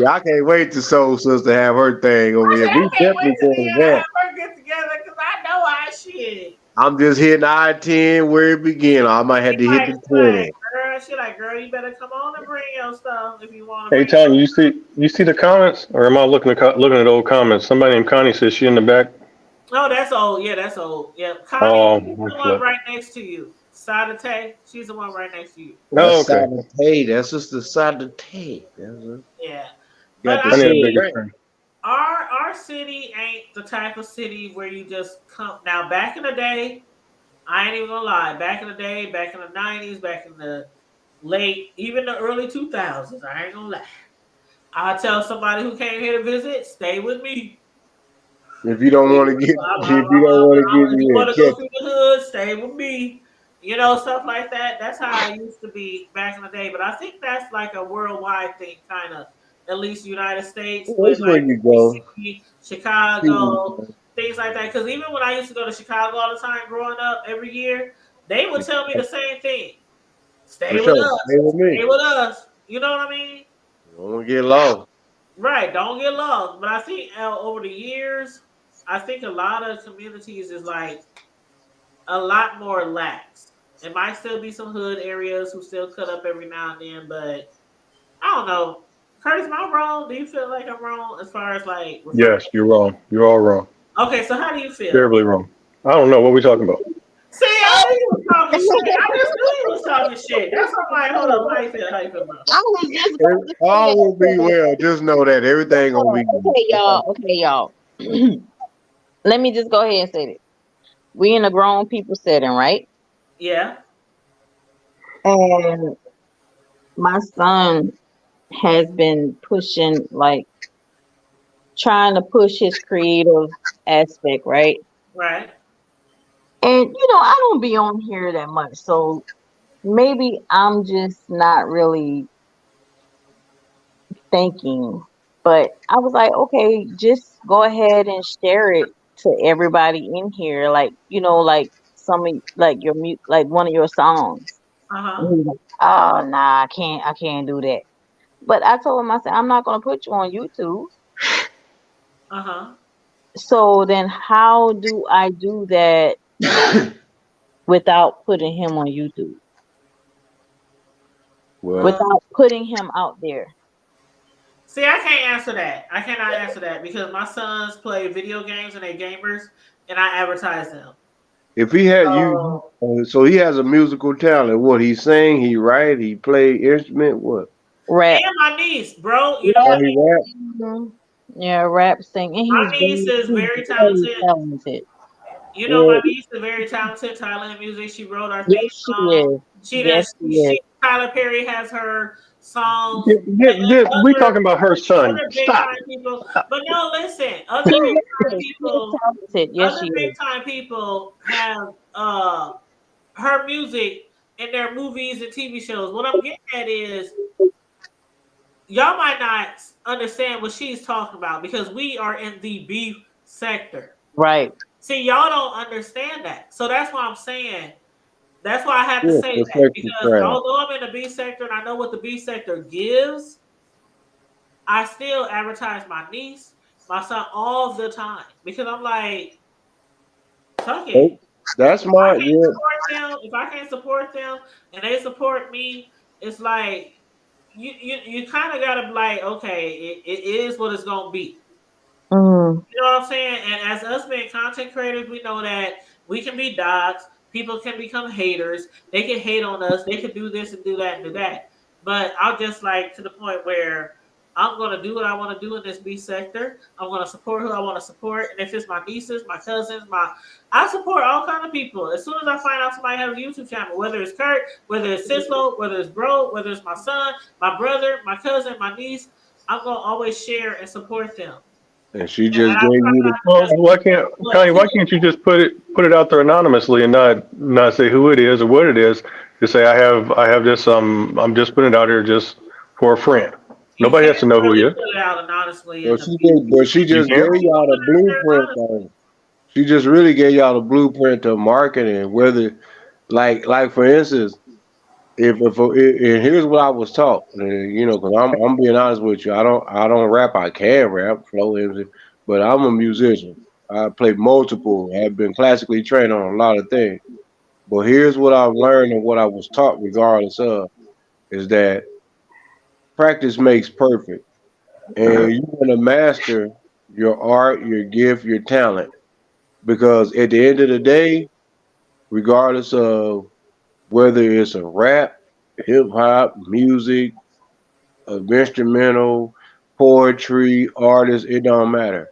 I can't wait to Soul Sister have her thing over here. We I can't wait definitely to going to Deanna that. have her get together because I know our shit. I'm just hitting I-10 where it begin. I might have to hit the 20. Girl, you better come on and bring your stuff if you want to Hey, bring. Tanya, you see the comments, or am I looking at old comments? Somebody named Connie says she in the back. Oh, that's old. Yeah, that's old. Yeah, Connie, she's the one Okay. right next to you. Sada Tay, she's the one right next to you. Oh, That's okay. Saturday. That's just the Saturday. Yeah, but Got the I I need a mean, bigger city. screen. our city ain't the type of city where you just come. Now, back in the day, I ain't even gonna lie. Back in the day, back in the '90s, back in the late, even the early 2000s, I ain't gonna lie. I tell somebody who came here to visit, stay with me. If you don't want to get, if you don't want to If you get want to yeah, go catch. through the hood, stay with me. You know, stuff like that. That's how it used to be back in the day. But I think that's like a worldwide thing, kind of. At least United States, with That's where like you go. DC, Chicago, things like that. Because even when I used to go to Chicago all the time growing up, every year, they would tell me the same thing: For stay with sure. us, Stay with stay me. with us. You know what I mean? You don't want to get lost. Right. Don't get lost. But I think over the years, I think a lot of communities is like a lot more lax. It might still be some hood areas who still cut up every now and then, but I don't know. Curtis, am I wrong? Do you feel like I'm wrong as far as like referring? Yes, you're wrong. You're all wrong. Okay, so how do you feel? Terribly wrong. I don't know what we talking about. See, I knew you was talking shit. I just knew you was talking shit. That's why I'm like, hold up, how you feel? How you feel, bro? I was just about to All say will be that. well. Just know that everything gonna be good. Okay, y'all. Okay, y'all. Let me just go ahead and say this. We in a grown people setting, right? Yeah, And my son has been pushing, like, trying to push his creative aspect, right? right. And I don't be on here that much, so maybe I'm just not really thinking. But I was like, okay, just go ahead and share it to everybody in here, like like some of like like one of your songs. Uh And huh. he was like, oh nah, I can't do that. But I told him, I said, I'm not gonna put you on YouTube. Uh huh. So then how do I do that without putting him on YouTube? Well, Um, Without putting him out there. See, I can't answer that. I cannot answer that because my sons play video games and they gamers, and I advertise them. if he had you, So so he has a musical talent. What he sing, he write, he play instrument. What? Rap. and my niece, bro. You know Rap. Oh, what? he rap. Mhm. Yeah, rap sing. And My niece is he's very very talented. talented. You know, my Well, niece is very talented. Tyler in music. She wrote our theme Yes, she song. is. She Yes, does. she is. Tyler Perry has her songs. We Other talking about her son. big Stop. time people. But no, listen. She Other big time is. She is people. talented. Yes, Other she big is. time people have her music in their movies and TV shows. What I'm getting at is y'all might not understand what she's talking about because we are in the beef sector. Right. See, y'all don't understand that. So that's why I'm saying, that's why I had to yeah, say that. perfection Because craft. although I'm in the beef sector and I know what the beef sector gives, I still advertise my niece, my son all the time. Because I'm like, fuck Oh, it. that's my yeah. If I can't support them and they support me, it's like you kind of gotta be like, okay, it is what it's gonna be. Mm. You know what I'm saying? And as us being content creators, we know that we can be dogs. People can become haters. They can hate on us. They can do this and do that and do that. But I'll just like to the point where I'm going to do what I want to do in this B sector. I'm going to support who I want to support. And if it's my nieces, my cousins, I support all kind of people. As soon as I find out somebody has a YouTube channel, whether it's Kurt, whether it's Sislo, whether it's Bro, whether it's my son, my brother, my cousin, my niece, I'm going to always share and support them. And she And just I gave try you not the. to Well, just why can't look Tanya? Why can't you just put it out there anonymously and not say who it is or what it is? Just say I have this. I'm just putting it out here just for a friend. you Nobody has can't to know who really you are. put it out anonymously in Well, the media. she You just gave can. y'all the blueprint on. She just really gave y'all the blueprint to marketing. Whether, like for instance, and here's what I was taught. You know, because I'm being honest with you. I don't rap. I can rap, flow, everything, but I'm a musician. I play multiple. I've been classically trained on a lot of things. But here's what I've learned and what I was taught, regardless of, is that practice makes perfect, and you want to master your art, your gift, your talent, because at the end of the day, regardless of whether it's a rap, hip hop, music, instrumental, poetry, artist, it don't matter.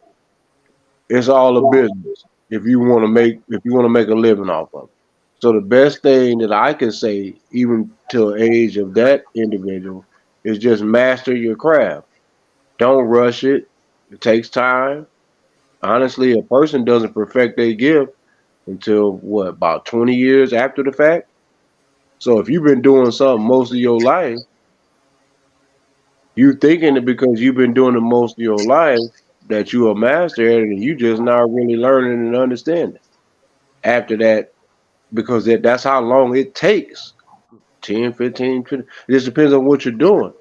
It's all a business if you want to make a living off of it. So the best thing that I can say, even to an age of that individual, is just master your craft. Don't rush it. It takes time. Honestly, a person doesn't perfect their gift until what, about 20 years after the fact. So if you've been doing something most of your life, you thinking that because you've been doing it most of your life that you a master at it, and you just not really learning and understanding. After that, because that's how long it takes. 10, 15, 20. It just depends on what you're doing.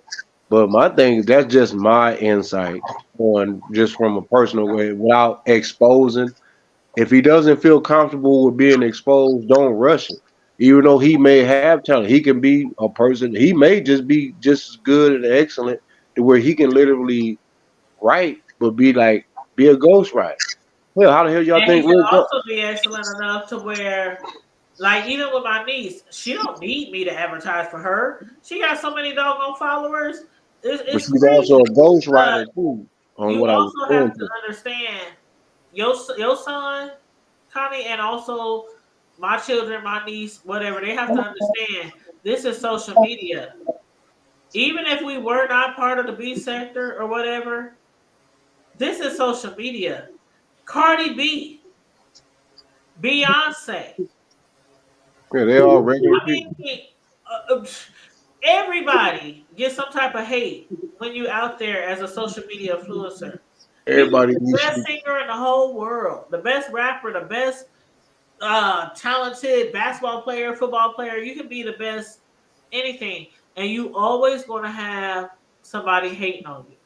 But my thing is that's just my insight on just from a personal way without exposing. If he doesn't feel comfortable with being exposed, don't rush it. Even though he may have talent, he can be a person. He may just be just as good and excellent to where he can literally write, but be a ghostwriter. Well, how the hell y'all And he think could Rick? also be excellent enough to where, like, even with my niece, she don't need me to advertise for her. She got so many doggone followers. But It's she's also a crazy. ghostwriter But too. On you what I was also have saying to to. understand your son, Connie, and also my children, my niece, whatever. They have to understand this is social media. Even if we were not part of the B sector or whatever, this is social media. Cardi B, Beyonce. Yeah, they all regular I people. mean, everybody gets some type of hate when you out there as a social media influencer. You can be Everybody the needs to best singer in the whole world, the best rapper, the best talented basketball player, football player. You can be the best anything, and you always going to have somebody hating on you.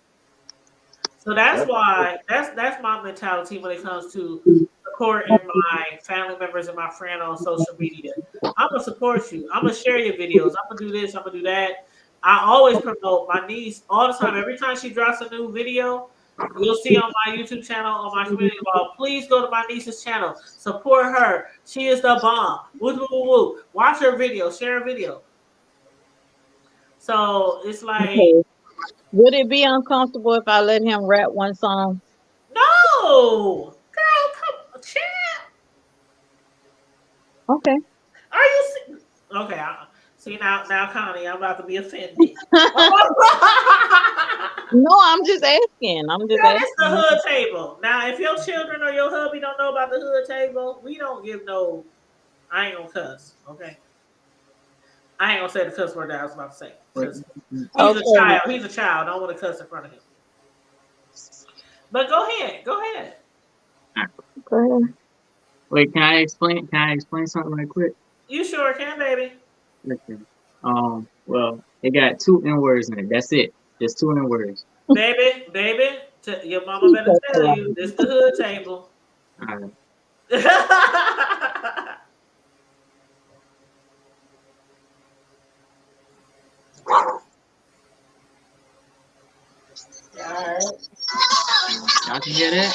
So that's why that's my mentality when it comes to supporting my family members and my friend on social media. I'm gonna support you. I'm gonna share your videos. I'm gonna do this. I'm gonna do that. I always promote my niece all the time. Every time she drops a new video, you'll see on my YouTube channel, on my community wall. Please go to my niece's channel. Support her. She is the bomb. Woo woo woo woo. Watch her video. Share her video. So it's like Okay. Would it be uncomfortable if I let him rap one song? no, girl, come, chill. Okay. Are you okay? See now, Connie, I'm about to be offended. No, I'm just asking. I'm just Girl, it's the asking. hood table. Now, if your children or your hubby don't know about the hood table, we don't give no. I ain't gonna cuss. Okay, I ain't gonna say the cuss word that I was about to say because he's a Okay. child. He's a child. I don't want to cuss in front of him. But go ahead. Go ahead. Go ahead. Wait, can I explain? Can I explain something right quick? You sure can, baby. Okay. Well, it got two N words in it. That's it. Just two N words. Baby. Your mama better tell you this the hood table. All right. Y'all can hear that?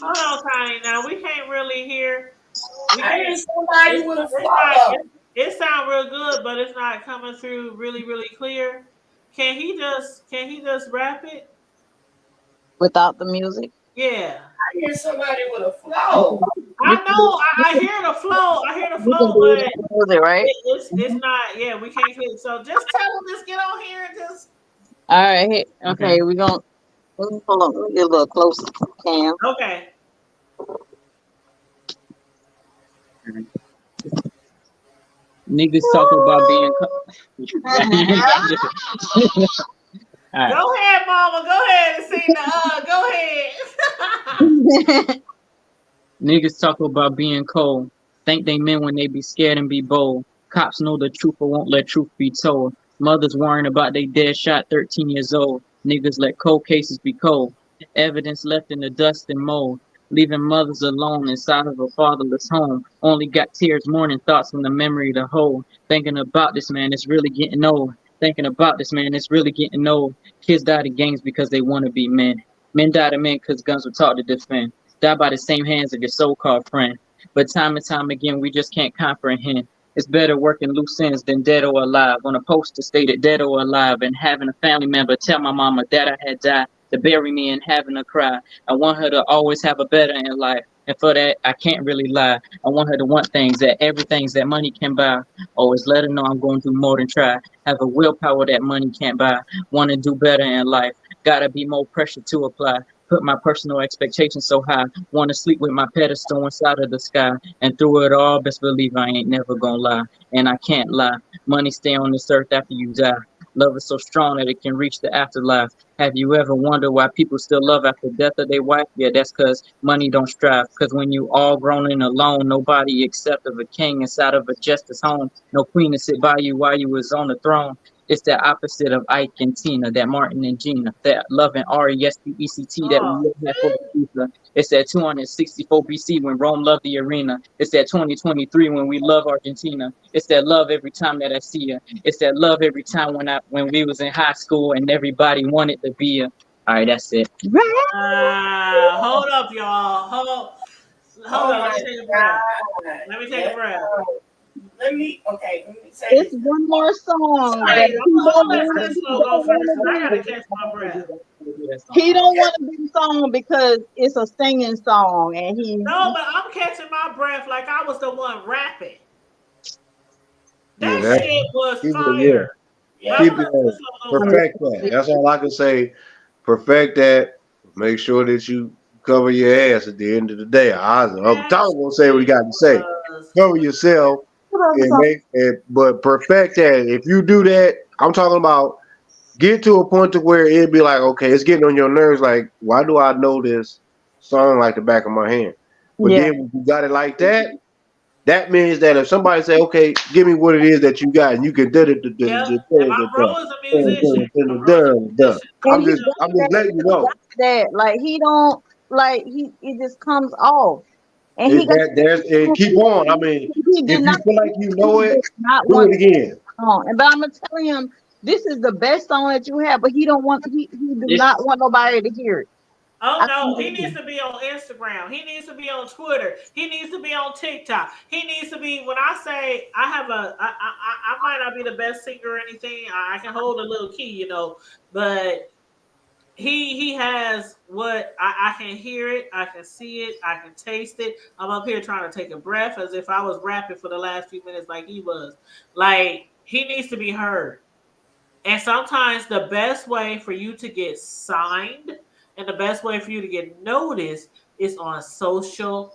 Hold on, Tiny. Now we can't really hear. We I hear can't. somebody It's with a not. flower. It sounds real good, but it's not coming through really clear. Can he just rap it? without the music. Yeah. I hear somebody with a You flower. can, you I can do know. I hear the flow. I hear the you can flow, do it but without music, right? it's not. Yeah, we can't click. So just tell them, just get on here and just. All right. Okay. Okay, we're gonna hold on. Let me get a little closer. Cam. Okay. Niggas talk about being. All right. Go ahead, Mama. Go ahead and sing the. Go ahead. Niggas talk about being cold. Think they men when they be scared and be bold. Cops know the truth but won't let truth be told. Mothers worrying about they dead shot 13 years old. Niggas let cold cases be cold. Evidence left in the dust and mold. Leaving mothers alone inside of a fatherless home. Only got tears, mourning thoughts from the memory to hold. Thinking about this man, it's really getting old. Thinking about this man, it's really getting old. Kids die in gangs because they want to be men. Men die to men because guns were taught to defend. Die by the same hands of your so-called friend. But time and time again, we just can't comprehend. It's better working loose ends than dead or alive. On a poster stated dead or alive, and having a family member tell my mama that I had died to bury me and having her cry. I want her to always have a better in life. And for that, I can't really lie. I want her to want things that everything that money can buy. Always let her know I'm going to do more than try. Have a willpower that money can't buy. Want to do better in life. Gotta be more pressure to apply. Put my personal expectations so high. Want to sleep with my pedestal inside of the sky. And through it all, best believe I ain't never gonna lie. And I can't lie. Money stay on this earth after you die. Love is so strong that it can reach the afterlife. Have you ever wondered why people still love after death of their wife? Yeah, that's cause money don't strive. Cause when you all grown and alone, nobody except of a king inside of a justice home. No queen to sit by you while you was on the throne. It's that opposite of Ike and Tina, that Martin and Gina, that Love and R-E-S-P-E-C-T that we Oh, live had for the future. It's that 264 BC when Rome loved the arena. It's that 2023 when we love Argentina. It's that love every time that I see you. It's that love every time when we was in high school and everybody wanted to be a. All right, that's it. hold up, y'all. Hold Oh on. Let my me take a breath. God. Let me take a breath. Let me say It's this. one more song Wait, that I'm, he I'm don't gonna let want Sis to Flo go don't first want because I to gotta do. catch my breath. He don't want to do the song because it's a singing song, and No, but I'm catching my breath like I was the one rapping. Yeah, That that. shit was Yeah. fire. But I'm Keep gonna it let Sis Flo go first. perfect that. That's all I can say. Perfect that. Make sure that you cover your ass at the end of the day. I'm That gonna say what he shit got to say. was Cover yourself What other and song? make it, but perfect that. If you do that, I'm talking about get to a point to where it'd be like, okay, it's getting on your nerves. Like, why do I know this song like the back of my hand? But Yeah, then when you got it like that, that means that if somebody say, okay, give me what it is that you got, and you can do it, yep. And my bro is a musician. My bro's a musician. and he I'm got just that. letting you He know. got that. Like he don't like he. It just comes off, and he It, got. that there's and keep on. I mean, He if did you not. feel like you He know it, did not do want it again. song. And but I'm gonna tell him this is the best song that you have, but he don't want. He do This not want nobody to hear it. Oh I no, he needs can't. to be on Instagram. He needs to be on Twitter. He needs to be on TikTok. He needs to be. When I say I have I might not be the best singer or anything. I can hold a little key, but he has what I can hear it, I can see it, I can taste it. I'm up here trying to take a breath as if I was rapping for the last few minutes like he was. Like he needs to be heard. And sometimes the best way for you to get signed and the best way for you to get noticed is on social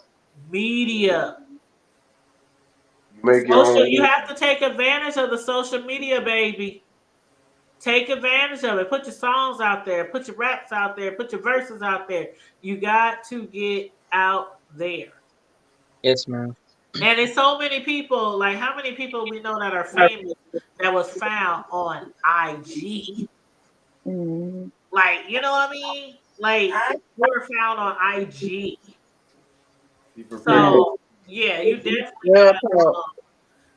media. Make your Social, you own. have to take advantage of the social media, baby. Take advantage of it. Put your songs out there. Put your raps out there. Put your verses out there. You got to get out there. Yes, ma'am. And it's so many people. Like, how many people we know that are famous that was found on IG? Mhm. Like, you know what I mean? Like, they were found on IG. Be prepared. So, yeah, you definitely Real got talk. to.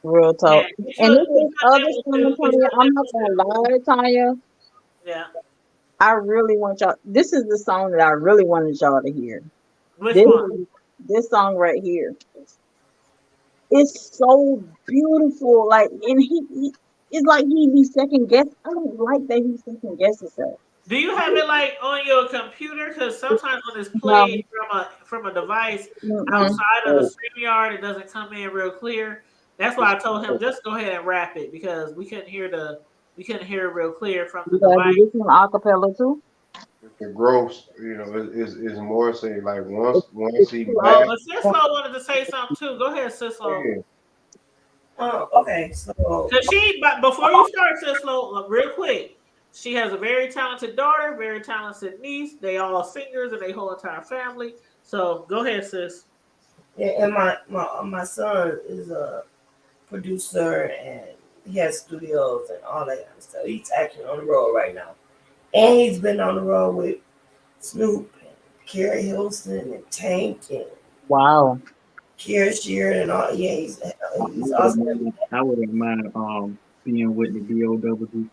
Real Yeah, talk. And this is other song, Tanya. I'm not gonna lie, Tanya. Yeah. I really want y'all. This is the song that I really wanted y'all to hear. Which This one? this song right here. It's so beautiful. Like, and he it's like he be second guess. I don't like that he second guess himself. Do you have it like on your computer? Because sometimes when it's No, played from a device mm-mm. outside of the StreamYard, it doesn't come in real clear. That's why I told him just go ahead and wrap it because we couldn't hear it real clear from the You gotta do device. this one acapella too. The gross, is more say like once he Oh, back. but Sislo wanted to say something too. Go ahead, Sislo. Okay, so Cause but before you start, Sislo, real quick, she has a very talented daughter, very talented niece. They all singers and they whole entire family. So go ahead, sis. yeah, and my son is a producer and he has studios and all that kind of stuff. He's actually on the road right now, and he's been on the road with Snoop and Carrie Hilson and Tank and Wow. Kiera Shear and all. Yeah, he's awesome. I wouldn't mind being with the DOW.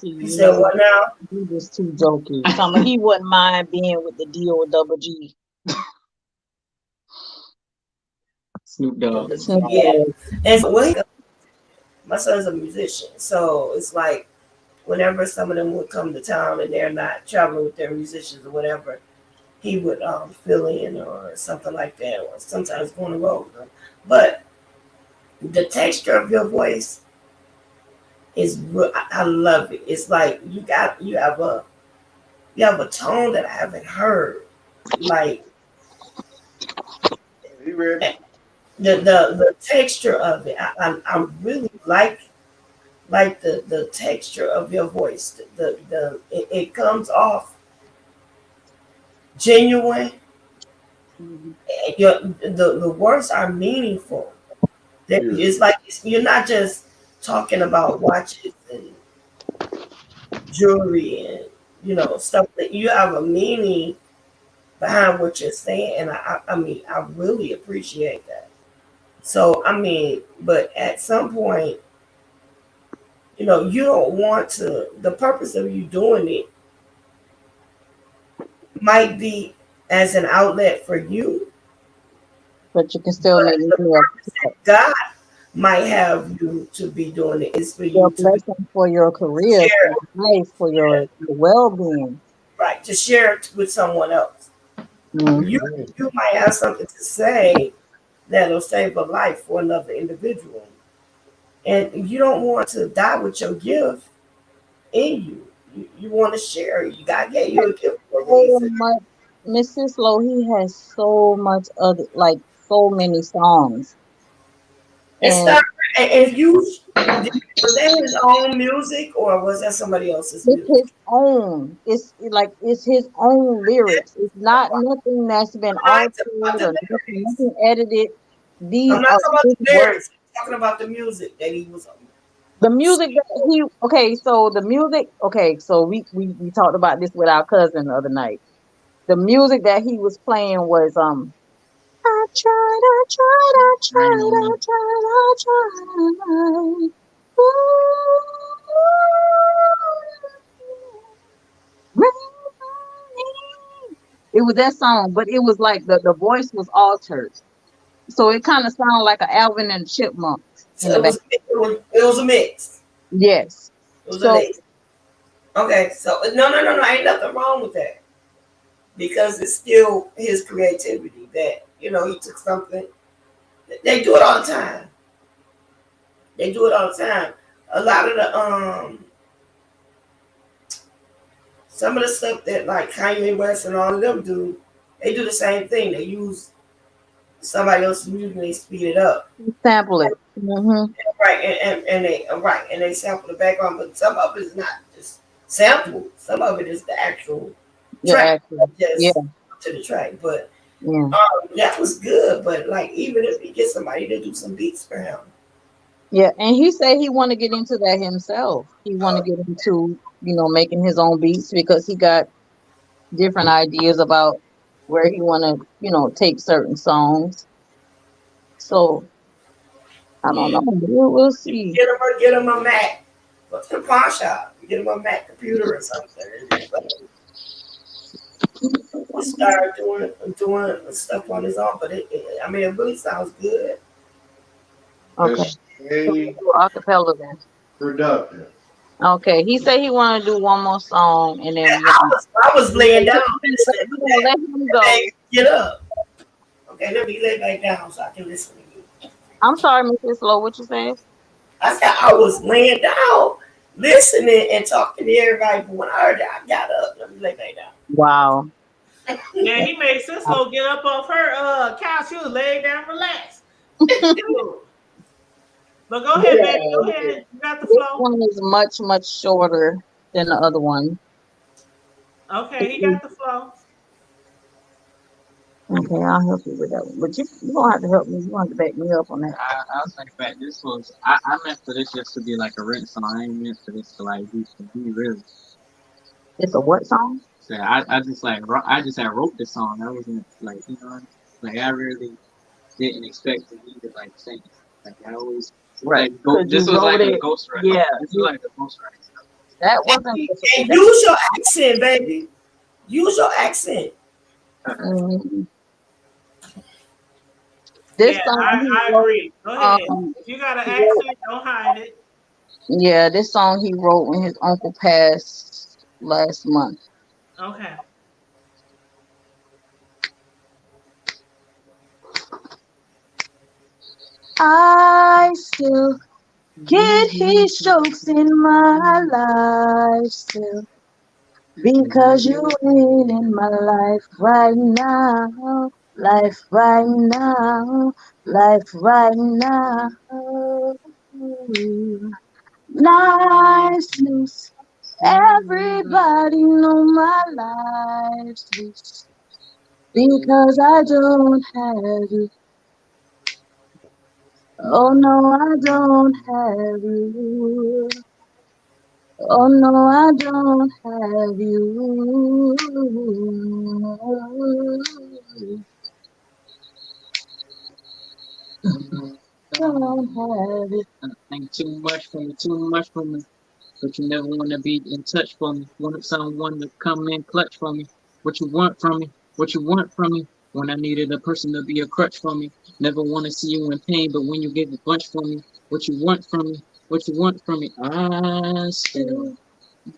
You said what now? He was too jokey. He wouldn't mind being with the DOWG. Snoop Dogg. Yeah, and so my son's a musician, so it's like whenever some of them would come to town and they're not traveling with their musicians or whatever, he would fill in or something like that, or sometimes go on the road with them. But the texture of your voice is I love it. It's like you have a tone that I haven't heard. Like He ready? the texture of it. I really like the texture of your voice. It comes off genuine. The words are meaningful. It's like you're not just talking about watches and jewelry and stuff that you have a meaning behind what you're saying, and I mean I really appreciate that. So I mean, but at some point, you don't want to. The purpose of you doing it might be as an outlet for you, But you can still make the money. purpose that God might have you to be doing it is for Your you to be blessing for your career, for share, your life, for your well being. right, to share it with someone else. You Mm-hmm. you might have something to say that'll save a life for another individual, and you don't want to die with your gift in you. You want to share it. God gave you a gift for a So reason. much, Mrs. Lowe, he has so much other, like so many songs. It's And not. And was that his own music or was that somebody else's it's music? his own. It's his own lyrics. It's not nothing that's been I'm not altered talking about or the lyrics. nothing edited. I'm These not are talking about his the words. lyrics. I'm talking about the music that he was on. The music that he so the music so we talked about this with our cousin the other night. The music that he was playing was I tried. It was that song, but it was like the voice was altered. So it kind of sounded like an Alvin and the Chipmunks in So the back. it was a mix. Yes. It was a So mix. Okay, so no, ain't nothing wrong with that because it's still his creativity that he took something. They do it all the time. They do it all the time. A lot of the some of the stuff that like Kanye West and all of them do, they do the same thing. They use somebody else's music and they speed it up. Sample it. Mm-hmm. Right, and they sample the background, but some of it is not just sample. Some of it is the actual Yeah, track, actually. Yeah, just to the track. But yeah. that was good. But like, even if you get somebody to do some beats for him, Yeah, and he said he want to get into that himself. He want to get into, making his own beats because he got different ideas about where he want to, take certain songs. So I don't yeah, know. We'll see. get him a Mac. Go to the pawn shop, get him a Mac computer or something. Just start doing stuff on his own. But I mean, it really sounds good. Okay. Let's So we'll stay do acapella then. productive. Okay. He said he want to do one more song and then I was laying down listening. we're gonna let him go. Hey, get up. Okay, let me lay back down so I can listen to you. I'm sorry, Mrs. Slow. What you said? I said I was laying down, listening and talking to everybody, but when I heard that, I got up. Let me lay back down. Wow. Yeah, he made Cisco get up off her couch. She was laying down, relax. But go ahead, baby. Go ahead. You got the This flow. one is much, much shorter than the other one. Okay, he got the flow. Okay, I'll help you with that one. But you don't have to help me. You want to back me up on that. I was like, back this was I meant for this just to be like a written song. I ain't meant for this to like be for me really. It's a what song? So I just like I just had wrote this song. I wasn't like like I really didn't expect to be to like sing it. Like I always Right. this was like a ghostwriting. Yeah. This was like a ghostwriting stuff. That wasn't And use your accent, baby. Use your accent. This Yeah, song I agree. Go ahead. If you got an accent, don't hide it. Yeah, this song he wrote when his uncle passed last month. Okay. I still get heat strokes in my life still because you ain't in my life right now, life right now, life right now. Nice news, everybody know my life's loose because I don't have you. Oh no, I don't have you. Oh no, I don't have you. Don't have it. Think too much for me. But you never wanna be in touch for me. Want someone to come in clutch for me. What you want from me? What you want from me? When I needed a person to be a crutch for me. Never wanna see you in pain, but when you give a bunch for me, what you want from me? What you want from me? I still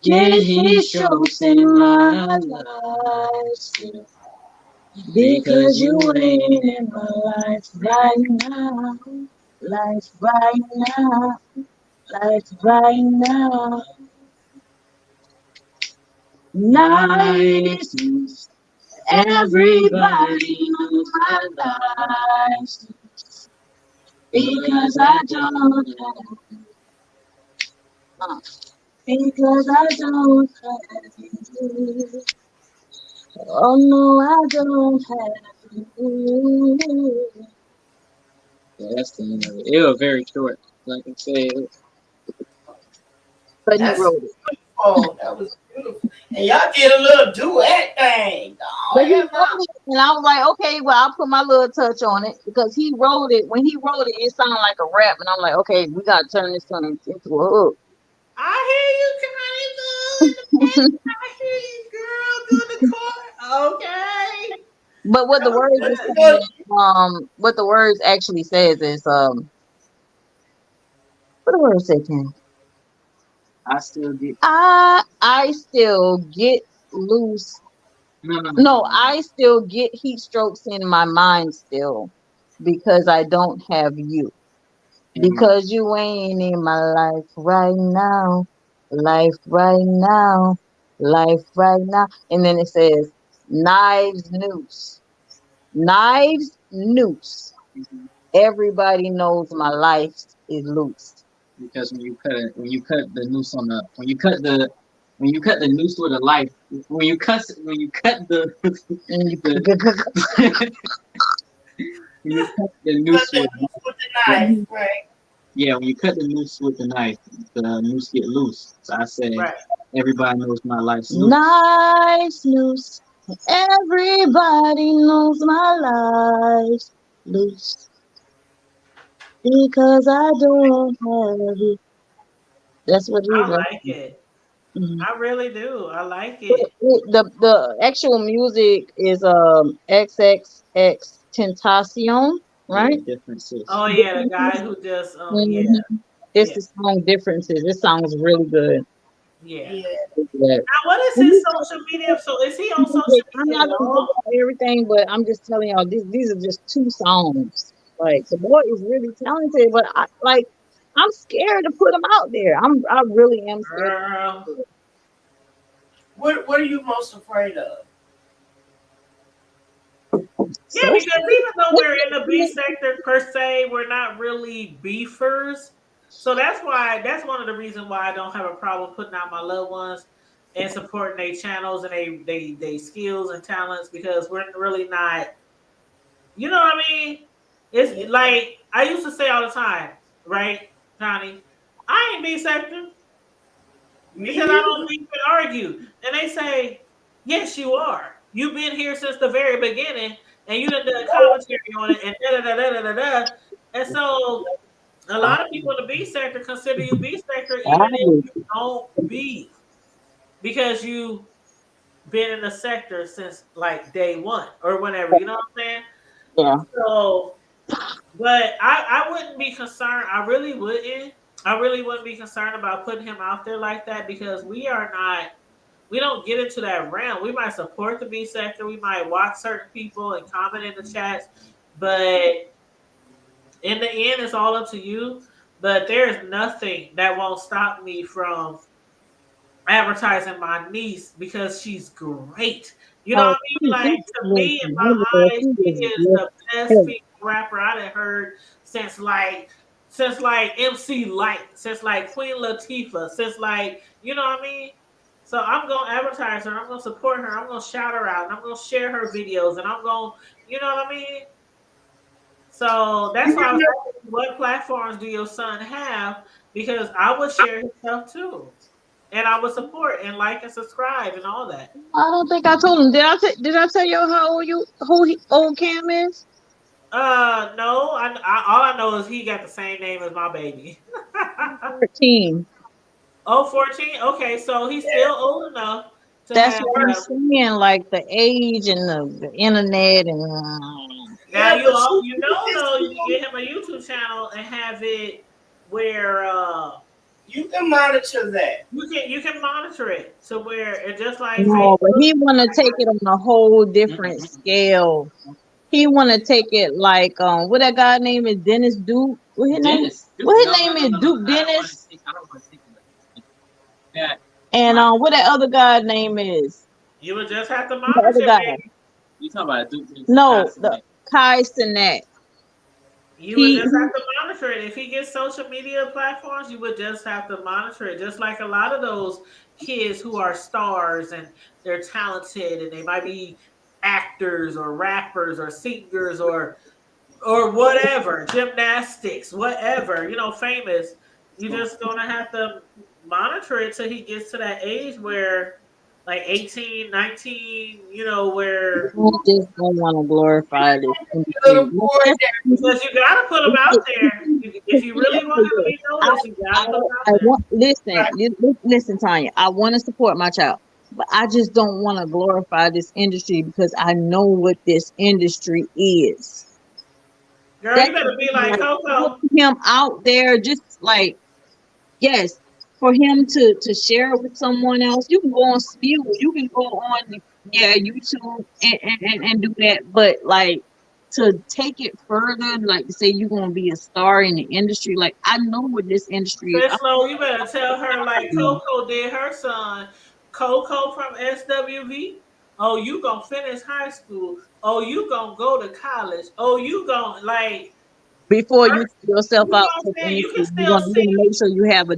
get his strokes in my life still. Because you ain't in my life right now. Life right now, life right now. Nice news, everybody knows my life because I don't have because I don't have you. Oh no, I don't have you. Yeah, that's the end of it. It was very short. Like I said, But he That's wrote it. beautiful. That was beautiful. And y'all did a little duet thing. But Oh, he yeah, wrote it, and I was like, okay, well, I'll put my little touch on it because he wrote it. When he wrote it, it sounded like a rap, and I'm like, okay, we gotta turn this into a hook. I hear you, Connie Boo, in the back. I hear you, girl, doing the chord. Okay. But what the words is saying, what the words actually says is, what the words say, Ken? I still get I still get loose. No, I still get heat strokes in my mind still because I don't have you. Because you ain't in my life right now. Life right now. Life right now. And then it says knives noose. Knives Noose. Everybody knows my life is loose. Because when you cut the noose on the when you cut the noose with a knife, when you cut the when you cut the noose with the knife, right? yeah, when you cut the noose with the knife, the noose get loose. So I say Right. everybody knows my life's loose. Life's loose. Everybody knows my life's loose. Because I don't have it. That's what I he's like. like it. Mhm. I really do. I like But it. the actual music is XXX Tentacion, Yeah, right? differences. Oh yeah, the guy who just yeah, Mhm. It's yeah, the song Differences. This song is really good. yeah. Yeah. Yeah. Now what is his social media? So is he on social I'm media not at gonna go all? about everything, but I'm just telling y'all these are just two songs. Like the boy is really talented, but I'm scared to put him out there. I really am scared. Girl. What are you most afraid of? Yeah, So because even though we're in the B sector per se, we're not really beefers. So that's one of the reasons why I don't have a problem putting out my loved ones and supporting their channels and they skills and talents because we're really not, you know what I mean? It's like I used to say all the time, right, Connie? I ain't B sector Me because I neither. don't beef and argue. And they say, yes, you are. You've been here since the very beginning, and you done commentary on it, and da da da da da da. And so, a lot of people in the B sector consider you B sector, even if you don't beef, because you been in the sector since like day one or whatever. You know what I'm saying? yeah. So, but I wouldn't be concerned. I really wouldn't. I really wouldn't be concerned about putting him out there like that because we don't get into that realm. We might support the B sector. We might watch certain people and comment in the chats, but in the end, it's all up to you. But there's nothing that won't stop me from advertising my niece because she's great. You know what Oh, I mean? Like to me, in listen, my eyes, she she is is good. the best Hey, female rapper I've heard since like MC Light, since like Queen Latifah, since like you know what I mean. So I'm gonna advertise her. I'm gonna support her. I'm gonna shout her out. And I'm gonna share her videos. And I'm gonna, you know what I mean. So that's why I was asking, what platforms do your son have? Because I would share his stuff too. And I would support and like and subscribe and all that. I don't think I told him. Did I tell you how old Cam is? No, all I know is he got the same name as my baby. 14. Oh, 14? Okay, so he's still old enough to That's have what I'm saying. Like the age and the internet and now Yeah, but you know though you can get him a YouTube channel and have it where you can monitor that. you can monitor it to where it just like no, but Facebook. he want to take it on a whole different scale. He want to take it like what that guy name is Dennis Duke. What his name? What his name is Duke Dennis. I don't want to think of that. And what that other guy name is? You would just have to The other monitor, guy. baby. You talking about Duke? No, the Kai Sinet. You would just have to monitor it. If he gets social media platforms, you would just have to monitor it. Just like a lot of those kids who are stars and they're talented and they might be actors or rappers or singers or whatever, gymnastics, whatever, famous. You just gonna have to monitor it till he gets to that age where like 18, 19, where I just don't want to glorify this Little industry. boy because you gotta put them out there. If you really want him to be noticed, you gotta put them out I there. want listen, Tanya. I want to support my child, but I just don't want to glorify this industry because I know what this industry is. Girl, That's you better be like like Coco. putting him out there, just like yes, for him to share it with someone else. You can go on Spew, you can go on YouTube and do that, but like to take it further, like to say you're gonna be a star in the industry, like I know what this industry is. Cislo, you better tell her like Coco did her son. Coco from SWV. Oh, you gonna finish high school. Oh, you gonna go to college. Oh, you gonna like Before you throw yourself you know out what to I'm the saying? You can industry, still you're gonna sing. make sure you have a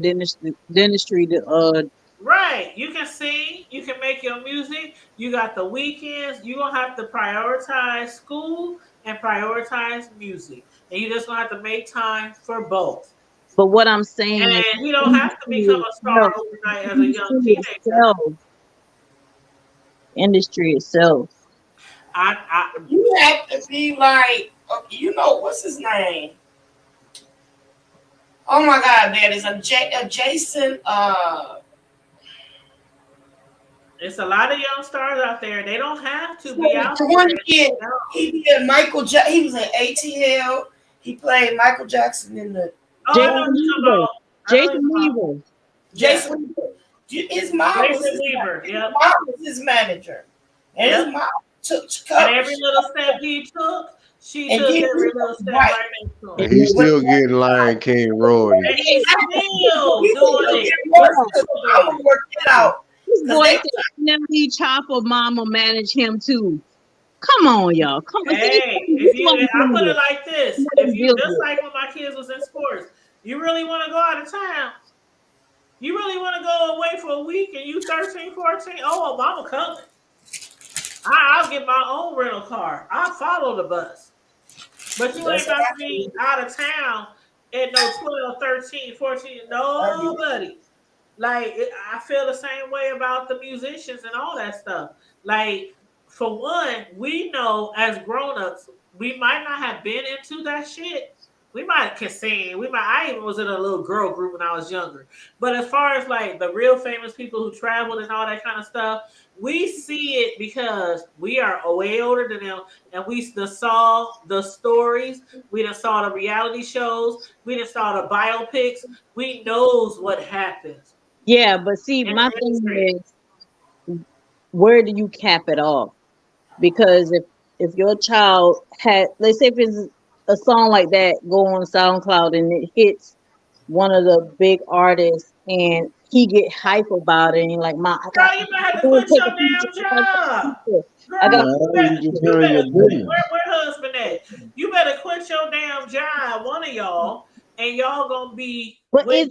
dentistry to Right. You can sing, you can make your music, you got the weekends, you're gonna have to prioritize school and prioritize music. And you just gonna have to make time for both. but what I'm saying is And you don't have to become industry a star itself, overnight as a young industry teenager. itself, industry itself. I You have to be like, you know, what's his name? Oh my God, that is a Jason. it's a lot of young stars out there. They don't have to be out The there. one kid, he did Michael. He was in ATL. He played Michael Jackson in the. Oh, I know Jason what you're talking Weaver. about. I know what Jason you're talking about. Weaver. Yeah. Jason. His mom was Jason his, Weaver. his Yep. mom was his manager, and Yep. his mom took And every little step he took, she and took he every little step right. right next to him. And he's still getting Lion King royalties. And he's still We doing still it. get more. He's still I'm doing gonna it. work it out. This 'Cause boy they- said NLE Chopper mama manage him too. Come on, y'all. Come on. Hey, if you, I put it like this: if you just like when my kids was in sports, you really want to go out of town. You really want to go away for a week and you 13, 14? Oh, mama coming. I'll get my own rental car. I'll follow the bus. But you ain't about to be out of town at no 12, 13, 14. Nobody. Like, I feel the same way about the musicians and all that stuff. Like, for one, we know as grown-ups, we might not have been into that shit. We might can sing. I even was in a little girl group when I was younger. But as far as like the real famous people who traveled and all that kind of stuff, we see it because we are way older than them, and we saw the stories, we done saw the reality shows, we done saw the biopics. We knows what happens. Yeah, but see, In my the industry. thing is, where do you cap it off? Because if your child had, let's say, if it's a song like that go on SoundCloud and it hits one of the big artists and he get hype about it and you're like, Ma, I Girl, got you might have to to quit take your a picture. damn job. I got Girl, you better quit. Where husband at? You better quit your damn job, one of y'all, and y'all gonna be But with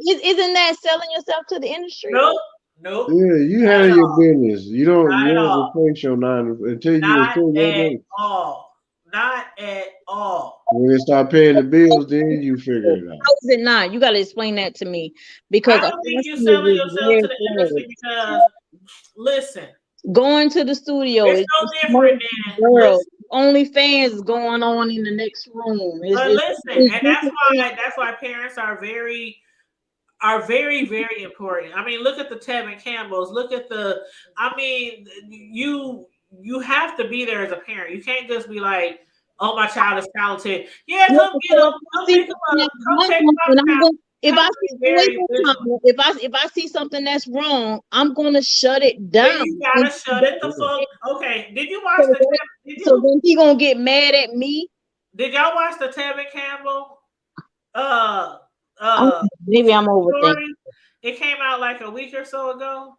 isn't that selling yourself to the industry? Nope. Nope. Yeah, you Not handle at your all. business. You don't Not at all. replace your until Not your at all. Not at all. when they start paying the bills, then you figure it out. How is it not? You got to explain that to me because I don't think you're selling yourself to the industry because listen. Going to the studio It's is no different than girl. OnlyFans is going on in the next room. But listen, and that's why parents are very, very important. I mean, look at the Tevin Campbells. Look at you have to be there as a parent. You can't just be like, oh, my child is talented. Yeah, come get them. Come pick them up. Come take them out. If I see something that's wrong, I'm gonna shut it down. Then you gotta shut it the fuck. Okay, did you watch so then he gonna get mad at me? Did y'all watch the Tevin Campbell? Maybe I'm overthinking. It came out like a week or so ago,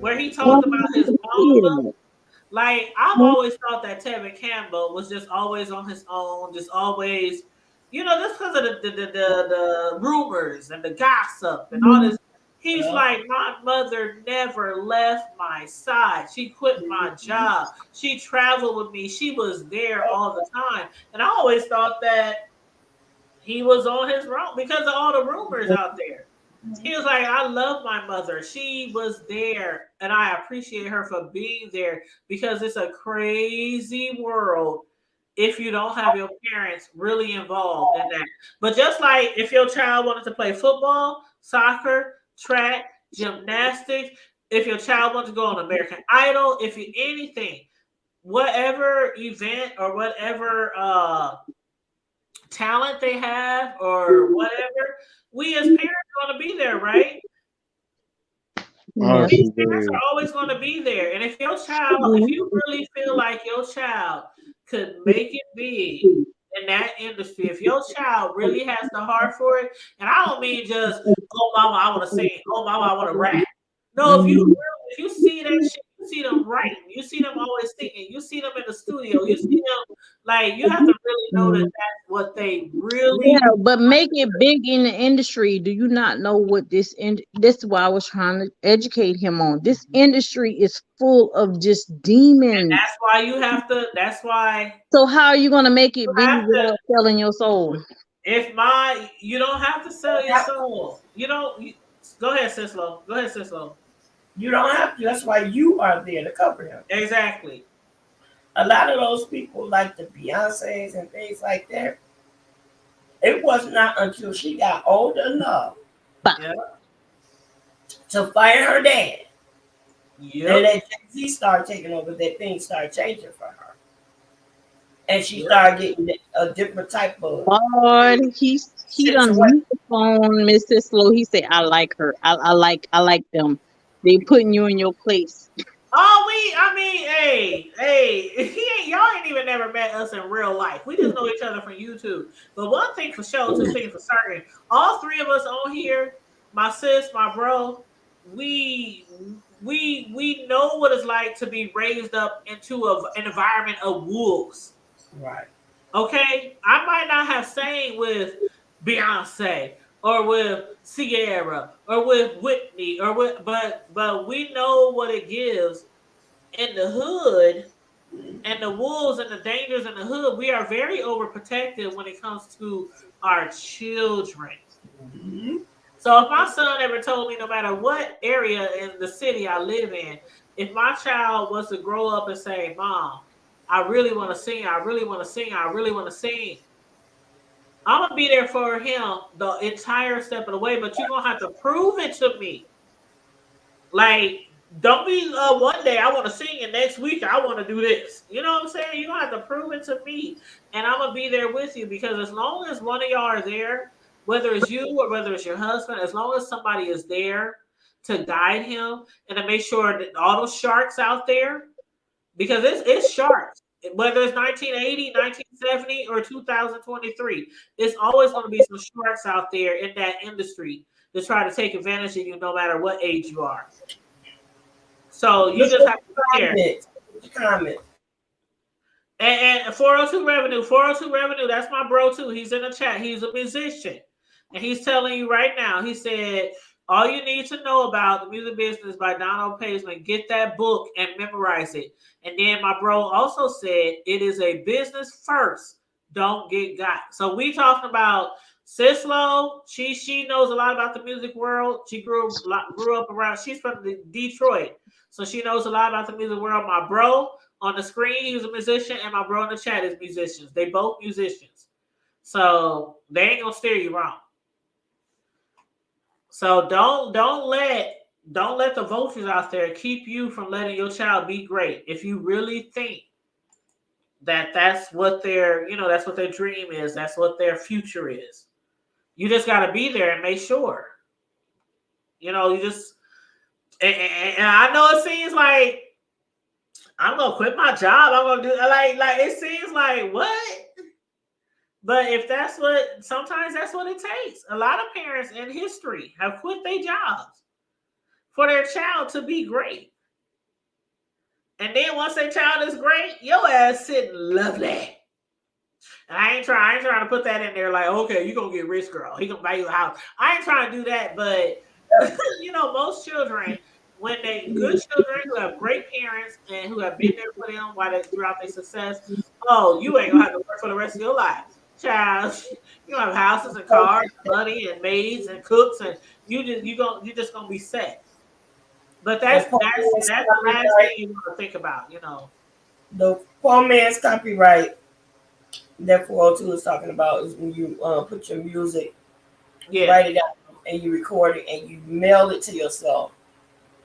where he talked about his mama. Like, I've always thought that Tevin Campbell was just always on his own, just always, just because of the rumors and the gossip and all this. He's like, my mother never left my side. She quit my job. She traveled with me. She was there all the time. And I always thought that he was on his own because of all the rumors out there. He was like, I love my mother. She was there, and I appreciate her for being there because it's a crazy world if you don't have your parents really involved in that. But just like if your child wanted to play football, soccer, track, gymnastics, if your child wanted to go on American Idol, if you anything, whatever event or whatever talent they have or whatever, we as parents are going to be there, right? These parents are always going to be there. And if you really feel like your child could make it big in that industry, if your child really has the heart for it, and I don't mean just, oh mama, I want to sing, oh mama, I want to rap. No, if you see that shit, you see them writing. You see them always singing. You see them in the studio. You see them like you have to really know that that's what they really. Yeah, but make it big in the industry. Do you not know what this is what I was trying to educate him on. This industry is full of just demons. That's why you have to. That's why. So how are you gonna make it You big have to. without selling your soul? You don't have to sell your soul. You don't. Go ahead, Sislo. Go ahead, Sislo. You don't have to. That's why you are there to cover him. Exactly. A lot of those people, like the Beyoncés and things like that, it was not until she got old enough to fire her dad and let Jay-Z start taking over, that things started changing for her. And she started getting a different type of Lord, he done used the phone, Mrs. Slow. He said, I like her. I like them. They putting you in your place. Y'all ain't even never met us in real life. We just know each other from YouTube. But one thing for sure, two things for certain. All three of us on here, my sis, my bro, we know what it's like to be raised up into an environment of wolves. Right. Okay? I might not have sang with Beyonce or with Sierra or with Whitney but we know what it gives in the hood and the wolves and the dangers in the hood. We are very overprotective when it comes to our children. Mm-hmm. So if my son ever told me, no matter what area in the city I live in, if my child was to grow up and say, Mom, I really want to sing, I really want to sing, I really want to sing, I'm going to be there for him the entire step of the way, but you're going to have to prove it to me. Like, don't be one day I want to sing and next week I want to do this. You know what I'm saying? You're going to have to prove it to me. And I'm going to be there with you, because as long as one of y'all are there, whether it's you or whether it's your husband, as long as somebody is there to guide him and to make sure that all those sharks out there, because it's sharks. Whether it's 1980, 1970, or 2023, it's always going to be some sharks out there in that industry to try to take advantage of you no matter what age you are. So you just have to be there. Comment. And 402 revenue, that's my bro too. He's in the chat. He's a musician. And he's telling you right now, he said, all you need to know about the music business by Donald Paisman, get that book and memorize it. And then my bro also said, it is a business first. Don't get got. So we talking about Sislo. She knows a lot about the music world. She grew up around, she's from Detroit. So she knows a lot about the music world. My bro on the screen, he's a musician, and my bro in the chat is musicians. They both musicians. So they ain't gonna steer you wrong. So don't let the vultures out there keep you from letting your child be great. If you really think that that's what their dream is, that's what their future is, you just got to be there and make sure. You just and I know it seems like I'm gonna quit my job. I'm gonna do like it seems like what? But if sometimes that's what it takes. A lot of parents in history have quit their jobs for their child to be great. And then once their child is great, your ass sitting lovely. And I ain't trying to put that in there like, okay, you're gonna get rich, girl. He gonna buy you a house. I ain't trying to do that, but most children, when good children who have great parents and who have been there for them throughout their success, you ain't gonna have to work for the rest of your life. Child, you have houses and cars, money and maids and cooks, and you're just gonna be set. But that's the last thing you want to think about, The poor man's copyright that 402 is talking about is when you put your music, write it out, and you record it, and you mail it to yourself.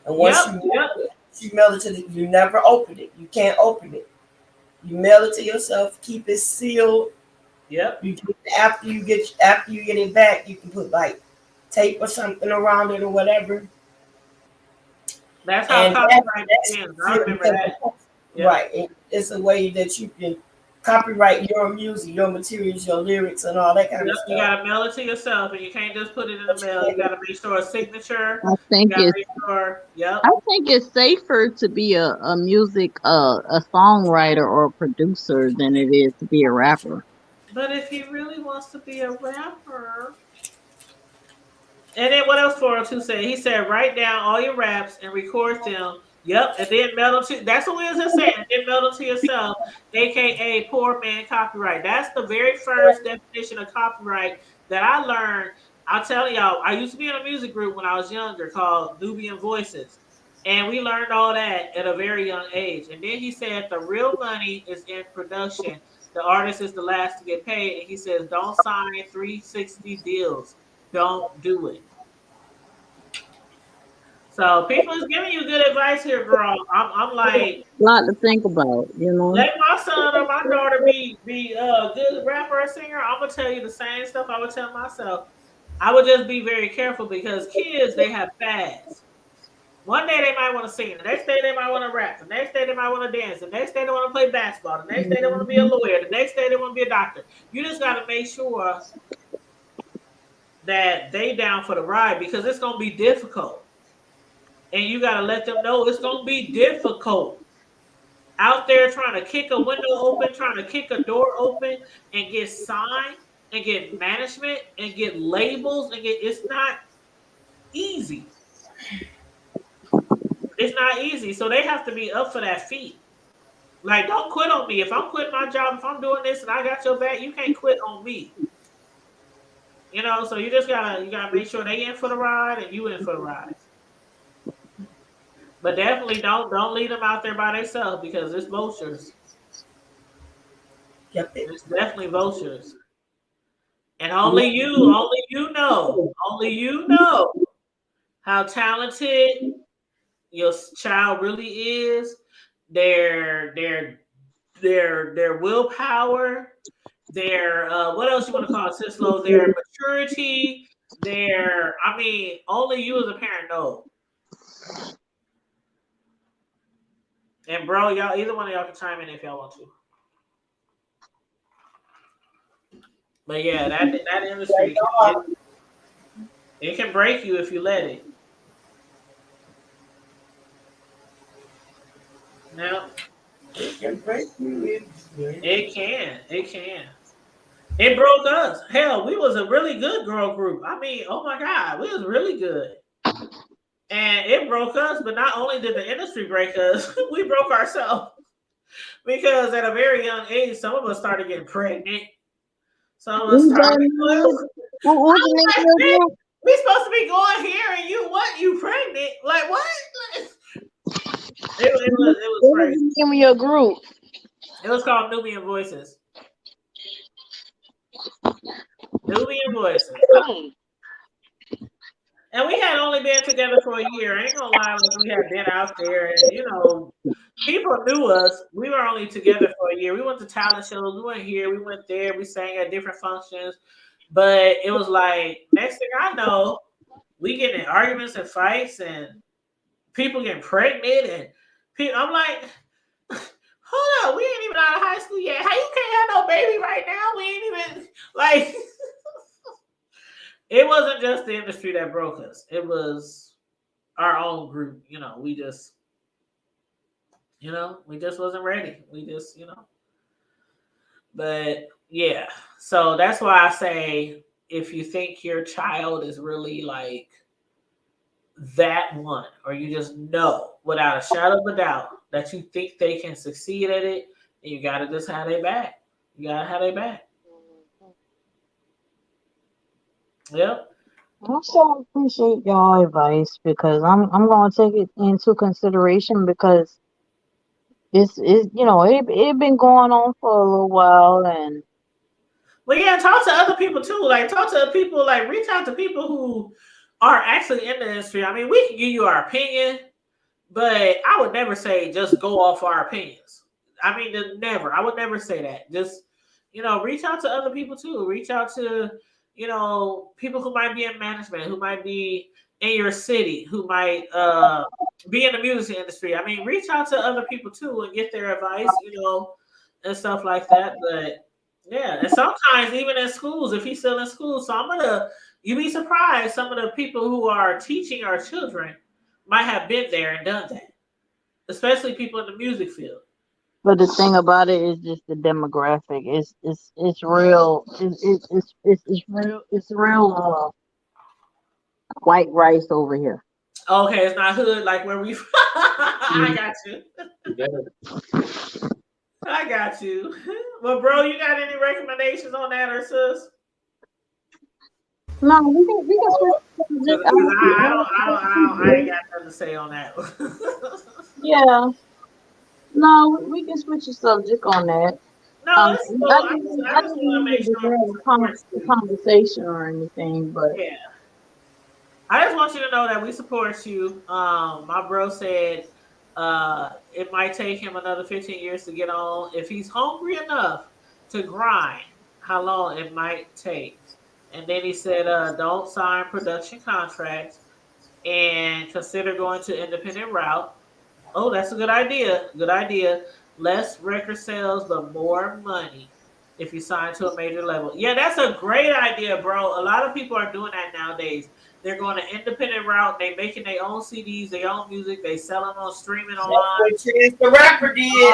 And once you mail it you never open it. You can't open it. You mail it to yourself, keep it sealed. Yep. After you get it back, you can put like tape or something around it or whatever. That's how copyright begins. I remember that. Yep. Right. It's a way that you can copyright your music, your materials, your lyrics, and all that kind Yep, of you stuff. gotta mail it to yourself, and you can't just put it in the mail. You gotta make sure a signature. I You think gotta it's make sure. Yep. I think it's safer to be a music a songwriter or a producer than it is to be a rapper. But if he really wants to be a rapper, and then what else 402 said? He said, write down all your raps and record them. Yep, and then mail them to. That's what we was just saying. And then mail them to yourself, aka poor man copyright. That's the very first definition of copyright that I learned. I'll tell y'all. I used to be in a music group when I was younger called Nubian Voices, and we learned all that at a very young age. And then he said the real money is in production. The artist is the last to get paid, and he says don't sign 360 deals. Don't do it. So people is giving you good advice here, girl. I'm like, A lot to think about, you know. let my son or my daughter be a good rapper or singer. I'm gonna tell you the same stuff I would tell myself. I would just be very careful because kids they have fads. One day they might want to sing, the next day they might want to rap, the next day they might want to dance, the next day they want to play basketball, the next day they want to be a lawyer, the next day they want to be a doctor. You just got to make sure that they down for the ride because it's gonna be difficult. And you got to let them know it's going to be difficult out there trying to kick a window open, trying to kick a door open and get signed and get management and get labels and it's not easy. It's not easy. So they have to be up for that feat. Like, don't quit on me. If I'm quitting my job, if I'm doing this and I got your back, you can't quit on me. You know, so you just gotta make sure they in for the ride and you in for the ride. But definitely don't leave them out there by themselves because it's vultures. Yep. It's definitely vultures. And only you know how talented your child really is. Their willpower, their what else you want to call it, Cislo, their maturity, only you as a parent know. And bro, y'all, either one of y'all can chime in if y'all want to. But yeah, that industry, it can break you if you let it. Now, It can break you. it can. It broke us. Hell, we was a really good girl group. I mean, oh my God, we was really good. And it broke us, but not only did the industry break us, we broke ourselves. Because at a very young age, some of us started getting pregnant. Some of us started. We supposed to be going here, and you pregnant? Like what? It was crazy. Give me your group. It was called Nubian Voices. Nubian Voices. And we had only been together for a year. I ain't gonna lie, like we had been out there, and people knew us. We were only together for a year. We went to talent shows. We went here. We went there. We sang at different functions. But it was like next thing I know, we getting in arguments and fights, and people getting pregnant, and I'm like, hold up, we ain't even out of high school yet. How you can't have no baby right now? We ain't even like. It wasn't just the industry that broke us. It was our own group. We just, we just wasn't ready. We just, But yeah, so that's why I say if you think your child is really like that one, or you just know without a shadow of a doubt that you think they can succeed at it, and you gotta just have their back. You gotta have their back. Yep. I so appreciate y'all advice because I'm gonna take it into consideration because it's it been going on for a little while and well, yeah, talk to other people too. Like talk to people, like reach out to people who are actually in the industry. I mean, we can give you our opinion, but I would never say just go off our opinions. I mean, never. I would never say that. Just reach out to other people too. Reach out to people who might be in management, who might be in your city, who might be in the music industry. I mean, reach out to other people too and get their advice. and stuff like that. But yeah, and sometimes even in schools, if he's still in school, you'd be surprised some of the people who are teaching our children might have been there and done that, especially people in the music field. But the thing about it is just the demographic. It's real. It's real white rice over here. Okay, it's not hood like where we. I got you. I got you. Well, bro, you got any recommendations on that or sis? No, we can switch Because subject. I ain't got nothing to say on that. Yeah, no, we can switch the subject on that. No, it's cool. I I just didn't want to make need to sure we have support a you. conversation or anything, but Yeah. I just want you to know that we support you. My bro said it might take him another 15 years to get on. If he's hungry enough to grind, how long it might take. And then he said, don't sign production contracts and consider going to independent route. Oh, that's a good idea. Good idea. Less record sales, but more money if you sign to a major label. Yeah, that's a great idea, bro. A lot of people are doing that nowadays. They're going to independent route. They making their own CDs, their own music. They sell them on streaming That's online. what Chance the Rapper did.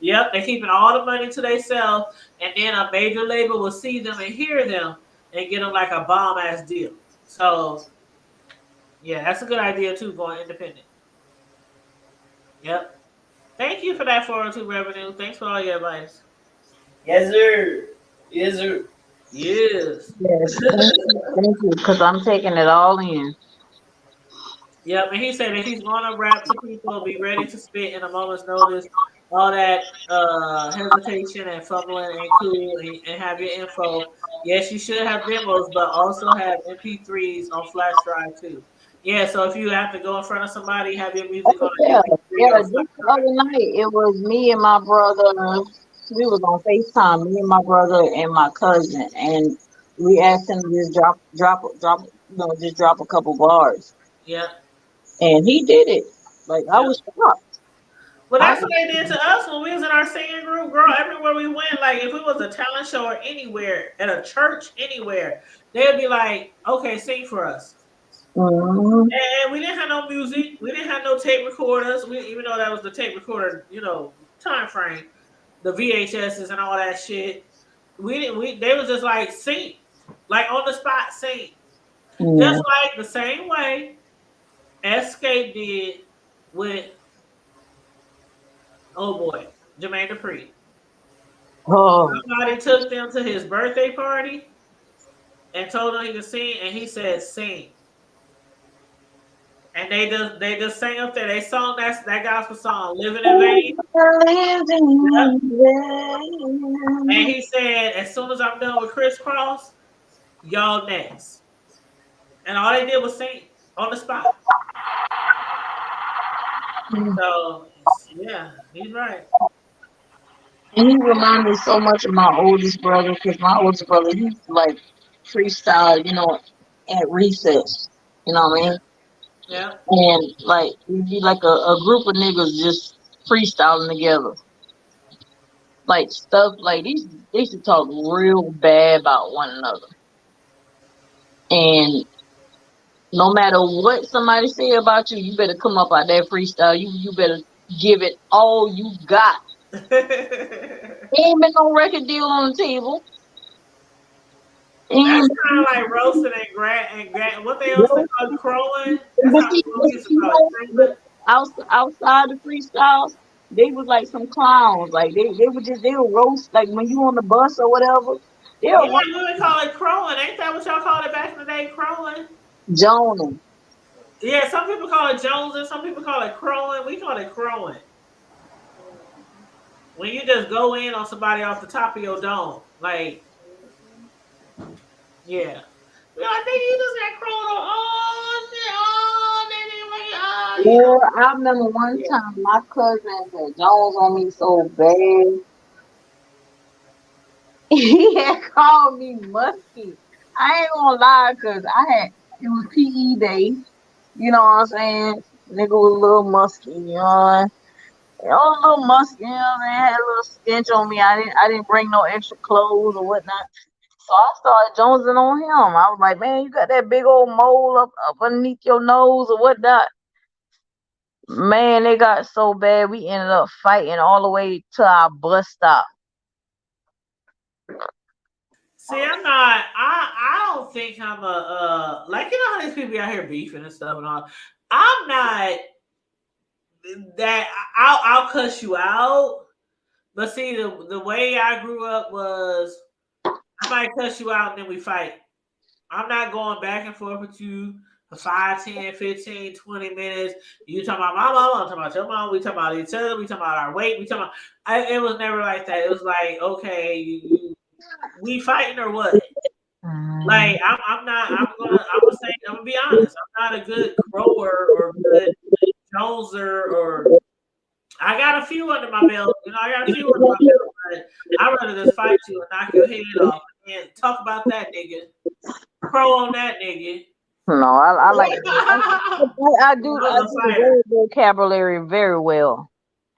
Yep, they keeping all the money to themselves, and then a major label will see them and hear them and get them like a bomb ass deal. So yeah, that's a good idea too, going independent. Yep. Thank you for that 402 revenue. Thanks for all your advice. Yes, sir. Yes, sir. Yes. yes, thank you, because I'm taking it all in. Yep, and he said if he's going to rap to people, be ready to spit in a moment's notice. All that hesitation and fumbling ain't cool, and have your info. Yes, you should have demos, but also have MP3s on flash drive too. Yeah, so if you have to go in front of somebody, have your music on Oh an yeah, MP3 yeah. or flash Just the other night, it was me and my brother. We was on FaceTime, me and my brother and my cousin, and we asked him to just just drop a couple bars, yeah. and he did it. Like I Yep. was shocked. Well, I that's what they did to us when we was in our singing group, girl. Everywhere we went, like if it was a talent show or anywhere, at a church, anywhere, they'd be like, "Okay, sing for us." Mhm. And we didn't have no music. We didn't have no tape recorders. Even though that was the tape recorder, time frame, the VHSs and all that shit. We didn't. They was just like sing, like on the spot, sing, just Yeah. like the same way Escape did with oh boy, Jermaine Dupri. Oh. Somebody took them to his birthday party and told him he could sing, and he said sing. And they just sang up there. They sung that gospel song, "Living in Vain." Yep. And he said, as soon as I'm done with Crisscross, y'all next. And all they did was sing on the spot. So yeah, he's right. And he reminded me so much of my oldest brother because my oldest brother, he's like freestyle, at recess. You know what I mean? Yeah. And like it'd be like a group of niggas just freestyling together. Like stuff like they used to talk real bad about one another. And no matter what somebody say about you, you better come up out that freestyle. You better give it all you got. Ain't been no record deal on the table. That's And kind of like roasting and what they also call it, crowing. That's but how see, we used to call it, crowing. outside the freestyles, they was like some clowns. Like they'll roast like when you on the bus or whatever. Yeah, They'll roast we would call it crowing. Ain't that what y'all called it back in the day, crowing? Jonah. Yeah, some people call it Jones and some people call it crowing. We call it crowing. When you just go in on somebody off the top of your dome. Like, yeah. I think you just got crowed on all day, Yeah, I remember one time my cousin had Jones on me so bad. He had called me musky. I ain't gonna lie, cause it was PE day. You know what I'm saying? Nigga was a little musky, you know. all a little musky, you know what I mean? Had a little stench on me. I didn't bring no extra clothes or whatnot. So I started jonesing on him. I was like, man, you got that big old mole up underneath your nose or whatnot. Man, it got so bad we ended up fighting all the way to our bus stop. See, I'm not. I don't think I'm a like, you know how these people out here beefing and stuff and all. I'm not that. I'll cuss you out. But see, the way I grew up was I might cuss you out and then we fight. I'm not going back and forth with you for 5, 10, 15, 20 minutes. You talking about my mom, I'm talking about your mom, we talking about each other, we talking about our weight, we talking about it was never like that. It was like, okay, we fighting or what? Like I'm not. I'm gonna be honest. I'm not a good crower or good joneser or. I got a few under my belt. You know, I got a few under my belt, but I'd rather just fight you and knock your head off and talk about that nigga. Crow on that nigga. No, I like I do was a the fighter. word vocabulary very well.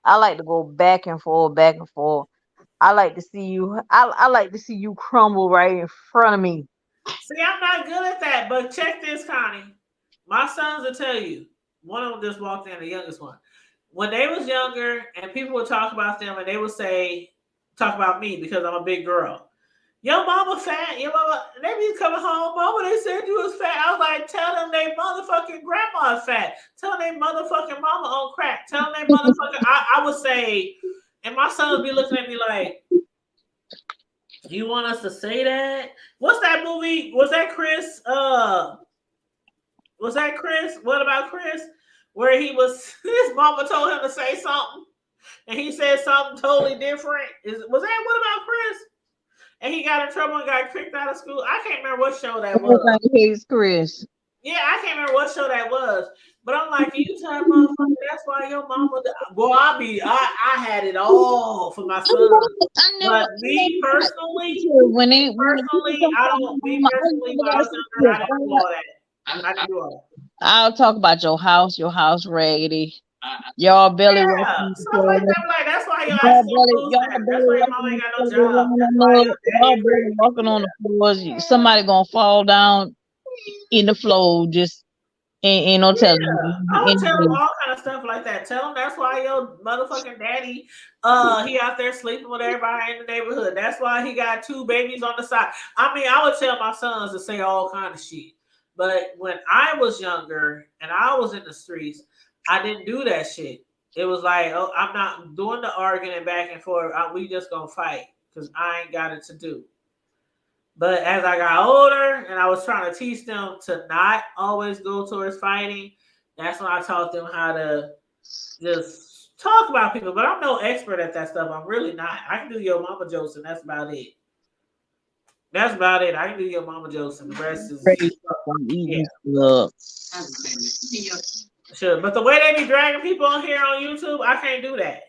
I like to go back and forth, back and forth. I like to see you. I like to see you crumble right in front of me. See, I'm not good at that, but check this, Connie. My sons will tell you. One of them just walked in, the youngest one. When they was younger, and people would talk about them, and they would talk about me because I'm a big girl. Your mama fat. Your mama. They be coming home, mama. They said you was fat. I was like, tell them they motherfucking grandma fat. Tell them they motherfucking mama on crack. Tell them they motherfucking. I would say, and my sons would be looking at me like, you want us to say that? What's that movie? Was that Chris? Was that Chris? What about Chris? Where he was, his mama told him to say something, and he said something totally different. Was that what about Chris? And he got in trouble and got kicked out of school. I can't remember what show that was. Everybody hates Chris. Yeah, I can't remember what show that was. But I'm like, you tell motherfucker, that's why your mama. Boy, I had it all for my son. But me personally, I don't. Me personally, when I was younger, I didn't do all that. I didn't do all that. I'll talk about your house raggedy. Y'all belly Yeah, stuff like that. Like that's why your ice cream lose that. That's why your mama ain't got no job. That's why your daddy ain't rich. walking on the floors. Somebody gonna fall down in the floor. Just ain't no telling. I would tell them all kind of stuff like that. Tell them that's why your motherfucking daddy, he out there sleeping with everybody in the neighborhood. That's why he got 2 babies on the side. I mean, I would tell my sons to say all kind of shit. But when I was younger and I was in the streets, I didn't do that shit. It was like, oh, I'm not doing the arguing back and forth. We just gonna fight because I ain't got it to do. But as I got older and I was trying to teach them to not always go towards fighting, that's when I taught them how to just talk about people. But I'm no expert at that stuff. I'm really not. I can do your mama jokes and that's about it. That's about it. I can do your mama jokes and the rest is yeah. Sure. But the way they be dragging people on here on YouTube, I can't do that.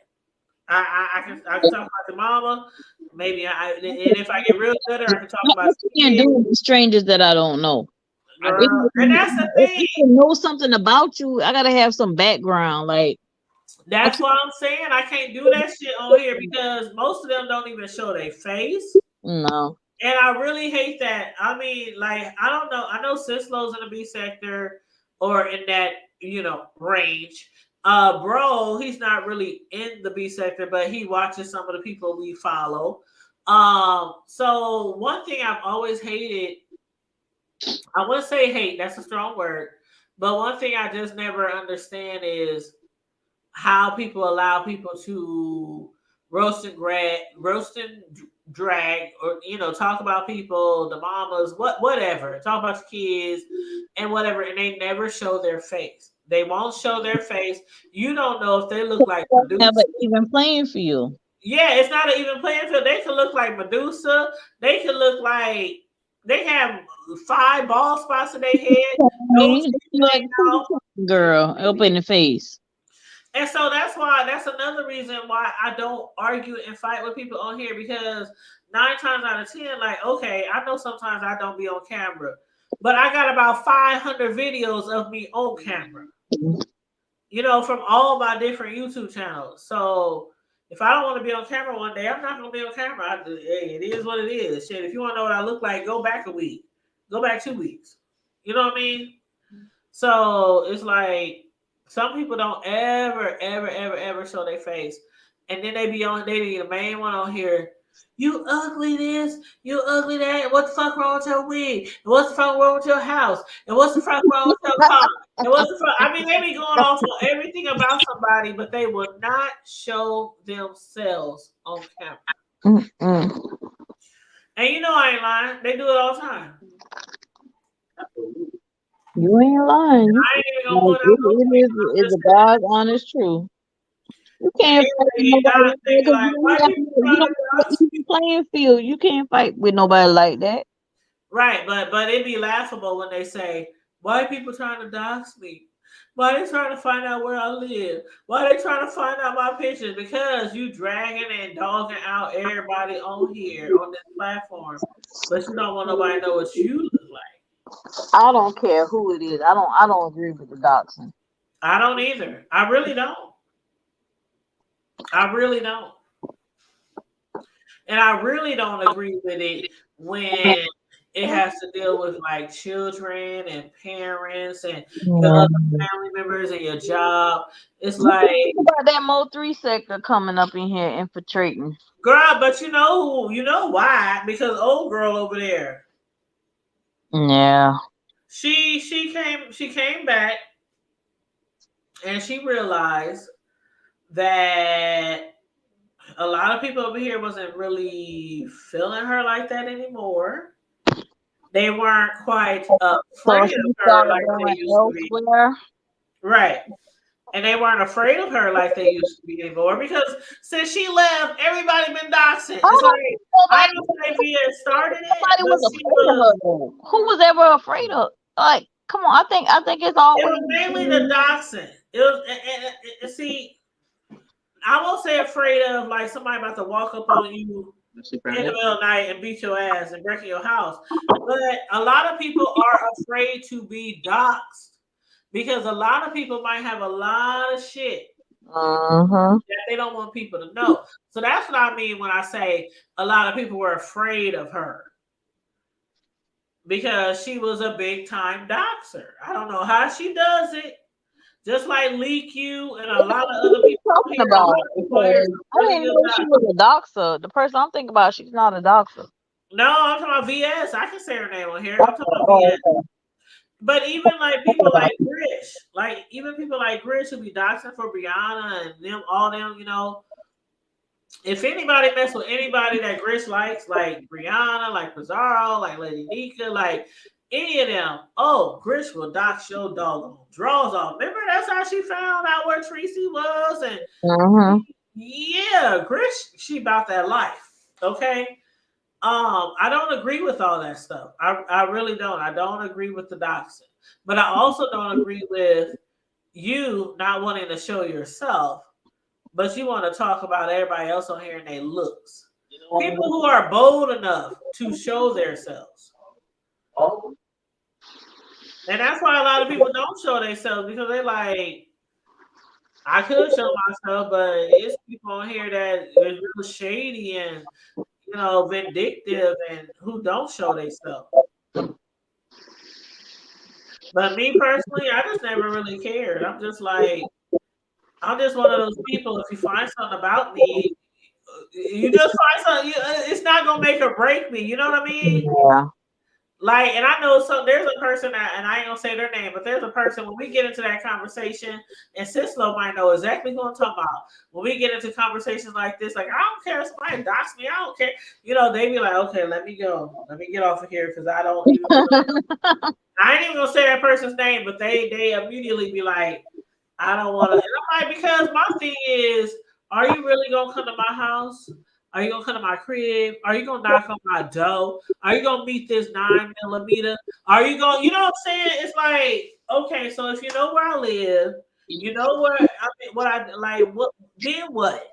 I can talk about the mama. Maybe and if I get real good, I can talk about. What you can do with strangers that I don't know. Girl, and that's the thing. If I know something about you, I gotta have some background. Like that's why I'm saying I can't do that shit on here because most of them don't even show their face. No. And I really hate that. I mean, like, I don't know. I know Cislo's in the B sector or in that, range. Bro, he's not really in the B sector, but he watches some of the people we follow. So one thing I've always hated, I wouldn't say hate, that's a strong word, but one thing I just never understand is how people allow people to roast and drag, or talk about people, the mamas, whatever, talk about the kids and whatever, and they never show their face. They won't show their face. You don't know if they look like Medusa. Have an even playing field. Yeah, it's not an even playing field. They could look like Medusa. They could look like they have 5 bald spots in their head. Girl, open the face. And so that's another reason why I don't argue and fight with people on here, because 9 times out of 10, like, okay, I know sometimes I don't be on camera, but I got about 500 videos of me on camera. from all my different YouTube channels. So if I don't want to be on camera one day, I'm not going to be on camera. Hey, it is what it is. Shit, if you want to know what I look like, go back a week. Go back 2 weeks. You know what I mean? So it's like some people don't ever show their face. And then they be the main one on here. You ugly this, you ugly that. What the fuck wrong with your wig? And what's the fuck wrong with your house? And what's the fuck wrong with your car? And what's the fuck? I mean, they be going off on everything about somebody, but they will not show themselves on camera. Mm-mm. And I ain't lying. They do it all the time. You ain't lying. I ain't even gonna Like, put out no tweet. it's a God's honest truth. You can't fight with They nobody like be that 'cause like, why people you trying don't to have an even playing field. You can't fight with nobody like that. Right, but it'd be laughable when they say, why people trying to dox me? Why they trying to find out where I live? Why they trying to find out my pictures? Because you dragging and dogging out everybody on here on this platform, but you don't want nobody to know what you look like. I don't care who it is. I don't agree with the doxing. I don't either. I really don't. I really don't. And I really don't agree with it when it has to deal with like children and parents and your other family members and your job. It's like, about that Mo3 sector coming up in here infiltrating. girl, but you know why? Because old girl over there. Yeah. She came back and she realized that a lot of people over here wasn't really feeling her like that anymore. They weren't quite afraid of her like they used to be. Right. And they weren't afraid of her like they used to be anymore because since she left, everybody been doxing. It's like, I don't know if he had started it, but she was. Who was ever afraid of? Like, come on, I think it's always. It was mainly the doxing. It was, and see, I won't say afraid of like somebody about to walk up on you in the middle of the night and beat your ass and break your house. But a lot of people are afraid to be doxxed because a lot of people might have a lot of shit that they don't want people to know. So that's what I mean when I say a lot of people were afraid of her because she was a big time doxer. I don't know how she does it. Just like Leak You and a lot of other people talking about. I didn't know she was a doxer. The person I'm thinking about, she's not a doxer. No, I'm talking about VS. I can say her name on here. I'm talking about VS. But even like people like Grish, who be doxing for Brianna and them, all them, if anybody mess with anybody that Grish likes, like Brianna, like Pizarro, like Lady Nika, like any of them, Grish will dox your doggone draws off. Remember, that's how she found out where Tracy was, and yeah, Grish, she about that life. Okay. I don't agree with all that stuff. I really don't. I don't agree with the doxing. But I also don't agree with you not wanting to show yourself, but you want to talk about everybody else on here and their looks. People who are bold enough to show themselves. And that's why a lot of people don't show themselves because they're like, I could show myself, but it's people on here that is real shady and vindictive and who don't show themselves. But me personally, I just never really cared. I'm just one of those people. If you find something about me, you just find something. It's not gonna make or break me. You know what I mean? Yeah. Like, and I know there's a person and I ain't gonna say their name, but there's a person when we get into that conversation, and Sislo might know exactly who I'm talking about. When we get into conversations like this, like I don't care if somebody dox me, I don't care. They be like, okay, let me go, let me get off of here because I don't even. I ain't even gonna say that person's name, but they immediately be like, I don't want to. And I'm like, because my thing is, are you really gonna come to my house? Are you gonna come to my crib? Are you gonna knock on my door? Are you gonna meet this 9mm? Are you gonna, you know what I'm saying? It's like, okay, so if you know where I live, you know where I mean, what I like. What then? What?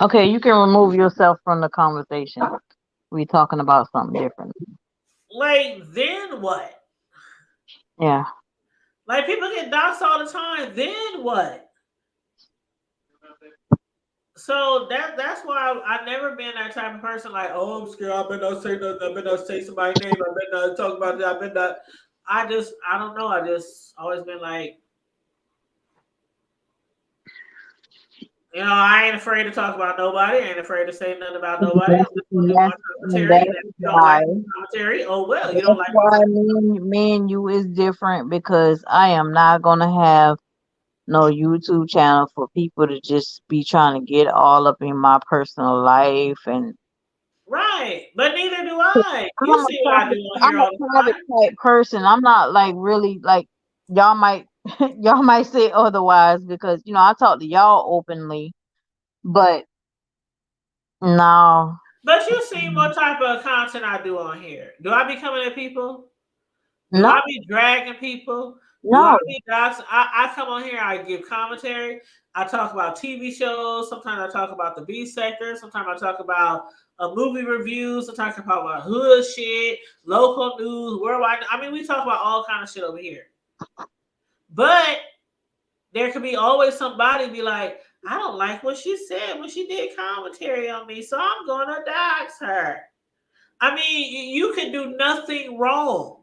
Okay, you can remove yourself from the conversation. We talking about something different. Like then what? Yeah. Like people get doxxed all the time. Then what? So that's why I've never been that type of person. Like, oh, I'm scared. I better not say nothing. I better not say somebody's name. I better not talk about that. I better not. I don't know. I just always been like, I ain't afraid to talk about nobody. I ain't afraid to say nothing about nobody. I'm just gonna do my And commentary. And if that's you don't like why. my commentary, oh well, you don't That's like my why me and you is different because I am not gonna have no YouTube channel for people to just be trying to get all up in my personal life and right. But neither do I. You I'm a see what I do private on I'm here a all the private time. type person. I'm not like really like y'all might y'all might say otherwise because I talk to y'all openly, but no. But you see what type of content I do on here. Do I be coming at people? Do No, I be dragging people? Do I no. be docs? I come on here, I give commentary. I talk about TV shows. Sometimes I talk about the B sector. Sometimes I talk about a movie reviews. Sometimes I talk about hood shit, local news, worldwide. I mean, we talk about all kind of shit over here. But there could be always somebody be like, I don't like what she said when she did commentary on me, so I'm gonna dox her. I mean, you can do nothing wrong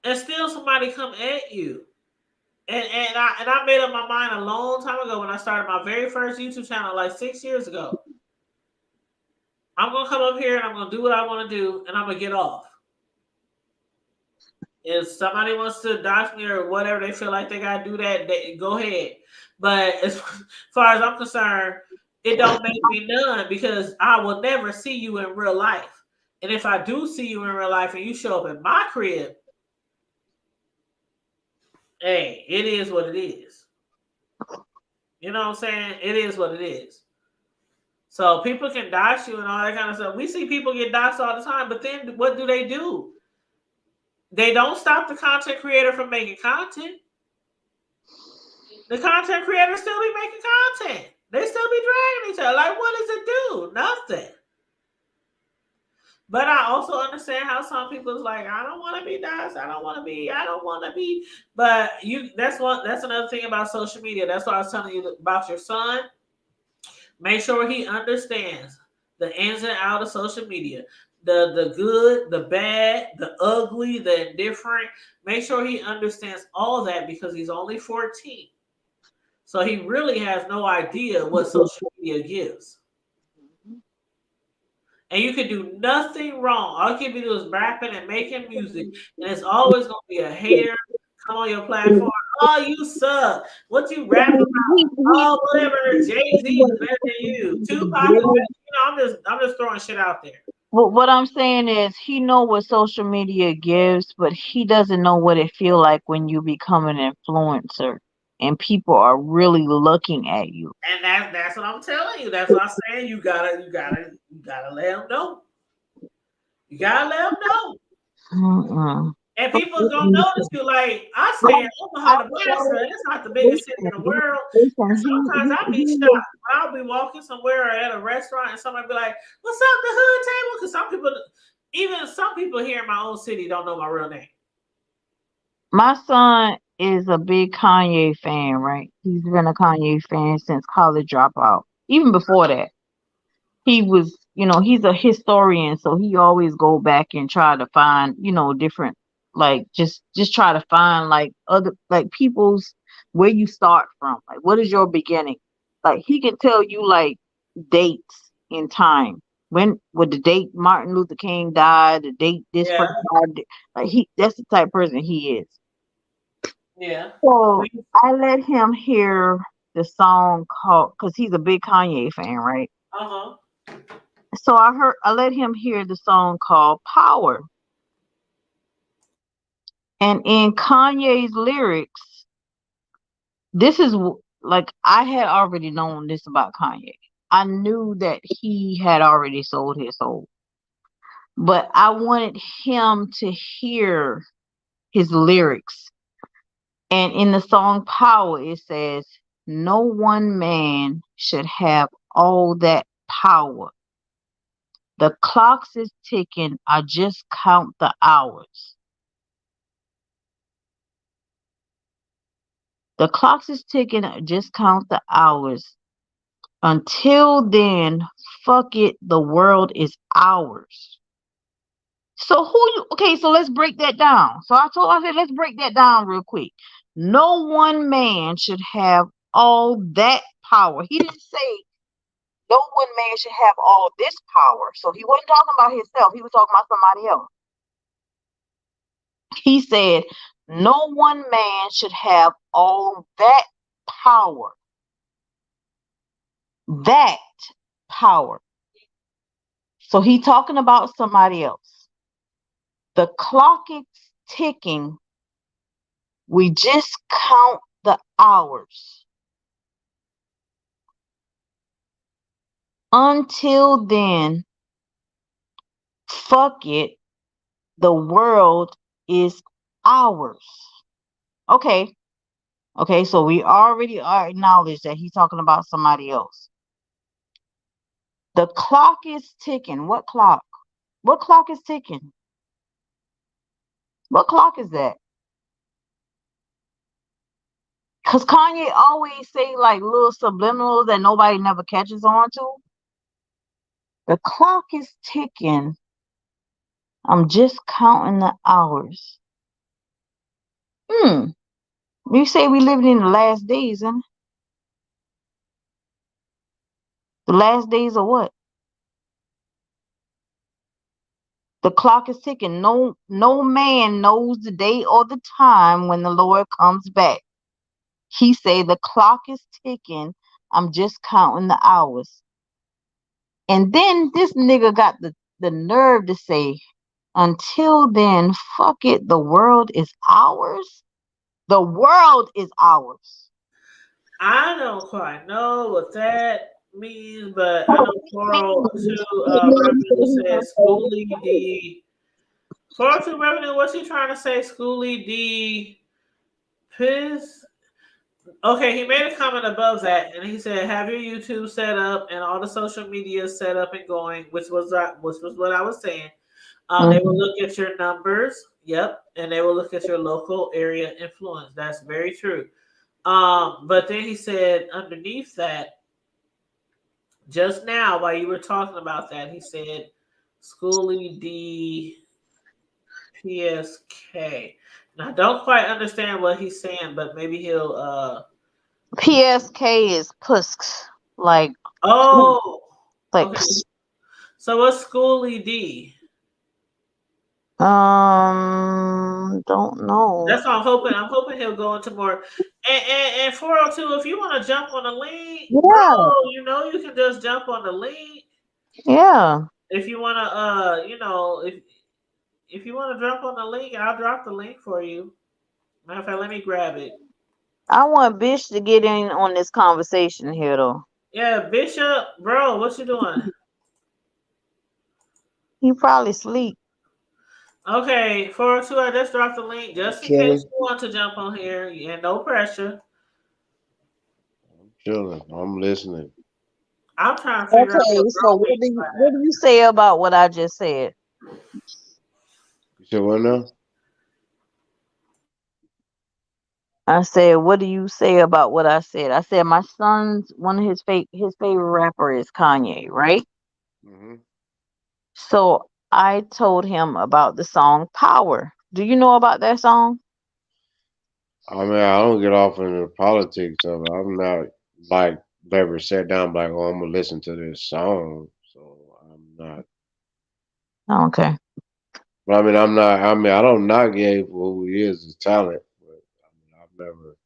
and still somebody come at you. And I made up my mind a long time ago when I started my very first YouTube channel, like 6 years ago. I'm gonna come up here and I'm gonna do what I want to do, and I'm gonna get off. If somebody wants to dox me or whatever, they feel like they gotta do that, go ahead. But as far as I'm concerned, it don't make me none because I will never see you in real life. And if I do see you in real life and you show up in my crib, hey, it is what it is. You know what I'm saying? It is what it is. So people can dox you and all that kind of stuff. We see people get doxed all the time, but then what do? They don't stop the content creator from making content. The content creator still be making content. They still be dragging each other. Like, what does it do? Nothing. But I also understand how some people's like, I don't want to be doxxed. I don't want to be. But that's another thing about social media. That's why I was telling you about your son. Make sure he understands the ins and outs of social media. The good, the bad, the ugly, the indifferent. Make sure he understands all that because he's only 14. So he really has no idea what social media gives. And you can do nothing wrong. All you can do is rapping and making music. And it's always going to be a hater come on your platform. Oh, you suck. What you rap about? Oh, whatever. Jay-Z is better than you. Tupac is better. I'm just throwing shit out there. What I'm saying is he know what social media gives, but he doesn't know what it feel like when you become an influencer and people are really looking at you. And that's what I'm telling you. That's what I'm saying. You gotta let them know. You gotta let them know. Mm-mm. And people are gonna notice you. Like I stay in Omaha, Nebraska. It's not the biggest city in the world. And sometimes I'll be shocked. I'll be walking somewhere or at a restaurant, and somebody be like, "What's up, the hood table?" Because some people here in my own city don't know my real name. My son is a big Kanye fan, right? He's been a Kanye fan since college dropout. Even before that, he was, he's a historian, so he always go back and try to find, different, like just try to find like other like people's where you start from, like what is your beginning. Like he can tell you like dates in time. When would the date Martin Luther King died, the date this Yeah, person died, like that's the type of person he is. yeah. So I let him hear the song called because he's a big Kanye fan, right? Uh-huh. So I let him hear the song called Power. And in Kanye's lyrics, this is like I had already known this about Kanye. I knew that he had already sold his soul. But I wanted him to hear his lyrics. And in the song Power, it says, no one man should have all that power. The clocks is ticking. I just count the hours. The clock is ticking. Just count the hours. Until then, fuck it. The world is ours. So okay, so let's break that down. So I said, let's break that down real quick. No one man should have all that power. He didn't say no one man should have all this power. So he wasn't talking about himself. He was talking about somebody else. He said, no one man should have all that power. That power. So he talking about somebody else. The clock is ticking. We just count the hours. Until then, fuck it. The world is ours. Okay. Okay, so we already acknowledged that he's talking about somebody else. The clock is ticking. What clock? What clock is ticking? What clock is that? Because Kanye always say like little subliminals that nobody never catches on to. The clock is ticking. I'm just counting the hours. You say we living in the last days, huh? The last days of what? The clock is ticking. No man knows the day or the time when the Lord comes back. He say the clock is ticking. I'm just counting the hours. And then this nigga got the nerve to say, until then, fuck it. The world is ours. The world is ours. I don't quite know what that means, but I know 402 Revenue says Schoolie D. 402 Revenue, what's he trying to say? Schoolie D. Piss. Okay, he made a comment above that, and he said, "Have your YouTube set up and all the social media set up and going," which was what I was saying. They will look at your numbers, yep, and they will look at your local area influence. That's very true. But then he said underneath that, just now while you were talking about that, he said Schoolie D PSK. Now I don't quite understand what he's saying, but maybe he'll PSK is pusks. Like okay. So what's Schoolie D? Don't know. That's what I'm hoping. I'm hoping he'll go into more. And 402, if you want to jump on the link, bro, you know you can just jump on the link. Yeah. If you want to, if you want to jump on the link, I'll drop the link for you. Matter of fact, let me grab it. I want Bish to get in on this conversation here, though. Yeah, Bishop, bro, what you doing? He probably sleep. Okay, 402, I just dropped the link just in case you want to jump on here. Yeah, no pressure. I'm chilling. I'm listening. I'm trying to figure out Okay, what so what do you say about what I just said? You said what now? I said, what do you say about what I said? I said my son's one of his favorite rapper is Kanye, right? Mm-hmm. So I told him about the song Power. Do you know about that song? I mean, I don't get off into the politics of it. I'm not like never sat down like, oh, I'm gonna listen to this song. So I'm not. Okay. But I mean, I'm not. I mean, I don't knock Ye for who he is, his talent. But I mean, I've never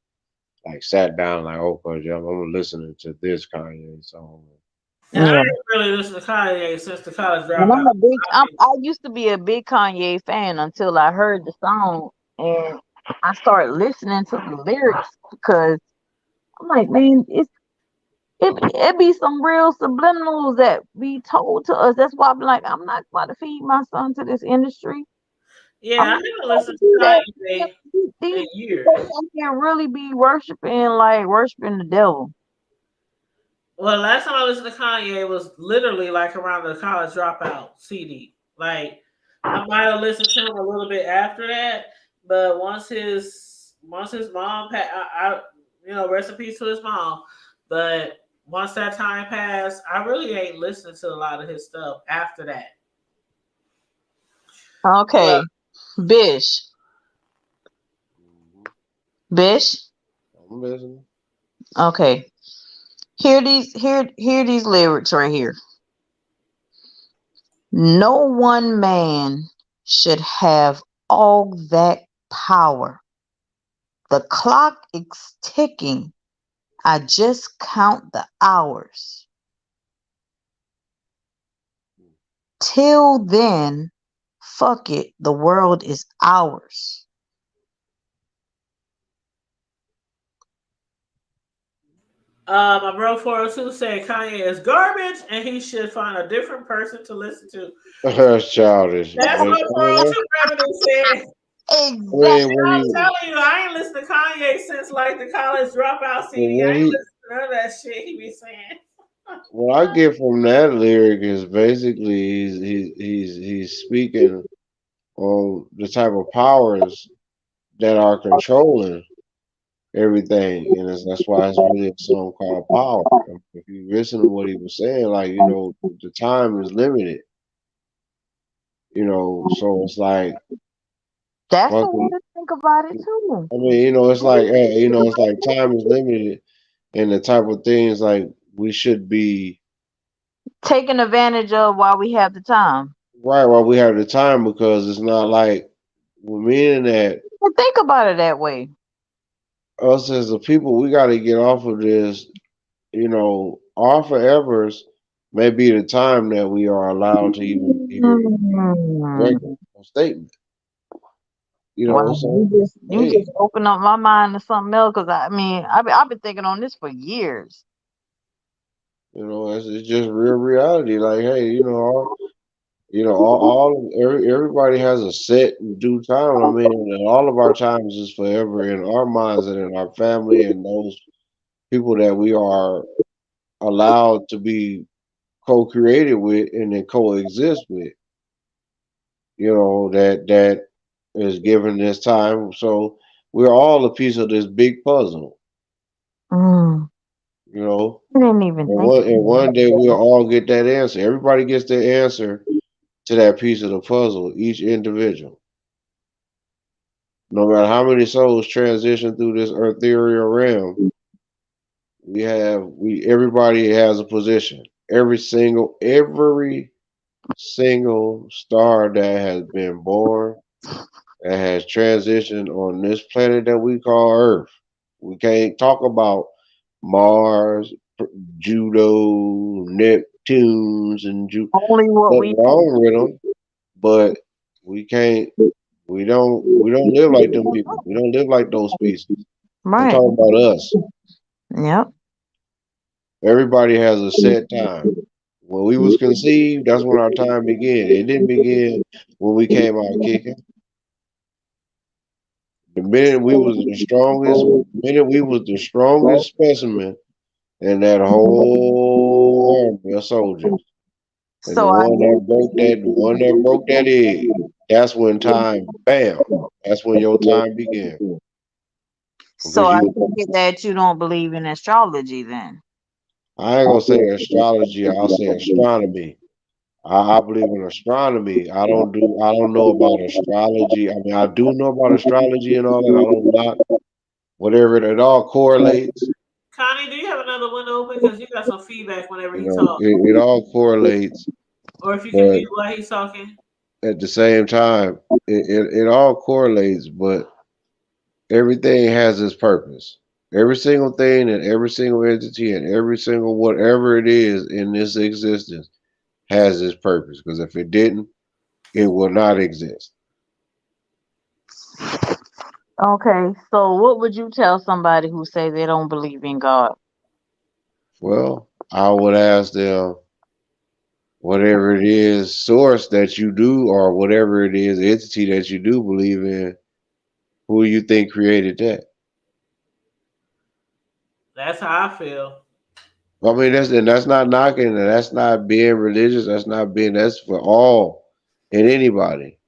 like sat down like, oh, cause I'm listening to this Kanye song. And I ain't really listened to Kanye since the college And dropout. I used to be a big Kanye fan until I heard the song and I started listening to the lyrics because I'm like, man, it be some real subliminals that be told to us. That's why I'm like, I'm not about to feed my son to this industry. Yeah, I haven't listened to Kanye in years. I can't really be worshiping the devil. Well, last time I listened to Kanye was literally like around the college dropout CD. Like I might have listened to him a little bit after that, but once his mom You know, rest in peace to his mom. But once that time passed, I really ain't listening to a lot of his stuff after that. Okay, Bish, Bish. I'm listening. Okay, hear these lyrics right here. No one man should have all that power. The clock is ticking. I just count the hours. Till then, fuck it. The world is ours. My bro 402 said Kanye is garbage and he should find a different person to listen to. That's childish. That's what 402 Revenue said. Exactly. When I'm you, telling you, I ain't listened to Kanye since like the college dropout CD. I when ain't he, listened to none of that shit he be saying. what I get from that lyric is basically he's speaking on the type of powers that are controlling everything, and that's why it's really a song called Power. If you listen to what he was saying, like the time is limited. So it's like That's the way fucking. to think about it too. I mean, it's like it's like time is limited, and the type of things like we should be Taking advantage of while we have the time. right while we have the time because it's not like we're meaning that Well, think about it that way. us as a people we got to get off of this. Our forevers may be the time that we are allowed to even hear Mm. regular statement. Wow, So you hey, just open up my mind to something else because I mean I've been thinking on this for years. it's just real reality. Like hey, everybody has a set and due time. I mean, and all of our times is forever in our minds and in our family and those people that we are allowed to be co-created with and then coexist with. That is given this time. So we're all a piece of this big puzzle. Mm. You know, I didn't even and think. one day we'll all get that answer. Everybody gets their answer to that piece of the puzzle. Each individual. No matter how many souls transition through this ethereal realm, everybody has a position. Every single star that has been born that has transitioned on this planet that we call Earth. We can't talk about Mars, Judo, Neptunes, and Only what nothing we wrong with them, but we can't. We don't live like them people. We don't live like those species. I'm right. talking about us. Yep. Everybody has a set time. When we was conceived, that's when our time began. It didn't begin when we came out kicking. The minute we was the strongest specimen in that whole army of soldiers. And So I the one that broke that egg, that's when time, bam, that's when your time began. so Because I you, take it that you don't believe in astrology then. I ain't gonna say astrology, I'll say astronomy. I believe in astronomy. I don't know about astrology. I mean, I do know about astrology and all that. I don't not whatever it all correlates. Connie, do you have another window open? Because you got some feedback whenever he talks. It all correlates, Or if you can but mute while he's talking. at the same time, it all correlates, but everything has its purpose. Every single thing and every single entity and every single whatever it is in this existence has its purpose. Because if it didn't, it would not exist. Okay, so what would you tell somebody who say they don't believe in God? Well, I would ask them whatever it is, source that you do, or whatever it is, entity that you do believe in, who you think created that? That's how I feel. I mean, that's not knocking, and that's not being religious. That's for all and anybody.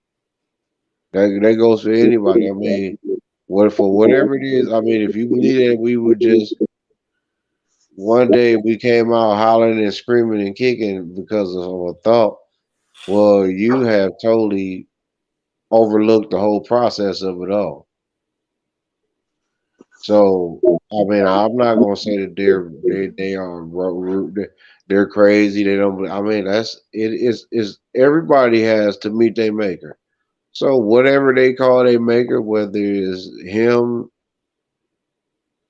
That goes for anybody. I mean, for whatever it is. I mean, if you believe that we would just one day we came out hollering and screaming and kicking because of a thought, well, you have totally overlooked the whole process of it all. So, I mean, I'm not gonna say that they are they're crazy. They don't. I mean, that's it. Is everybody has to meet their maker. So whatever they call their maker, whether it's him,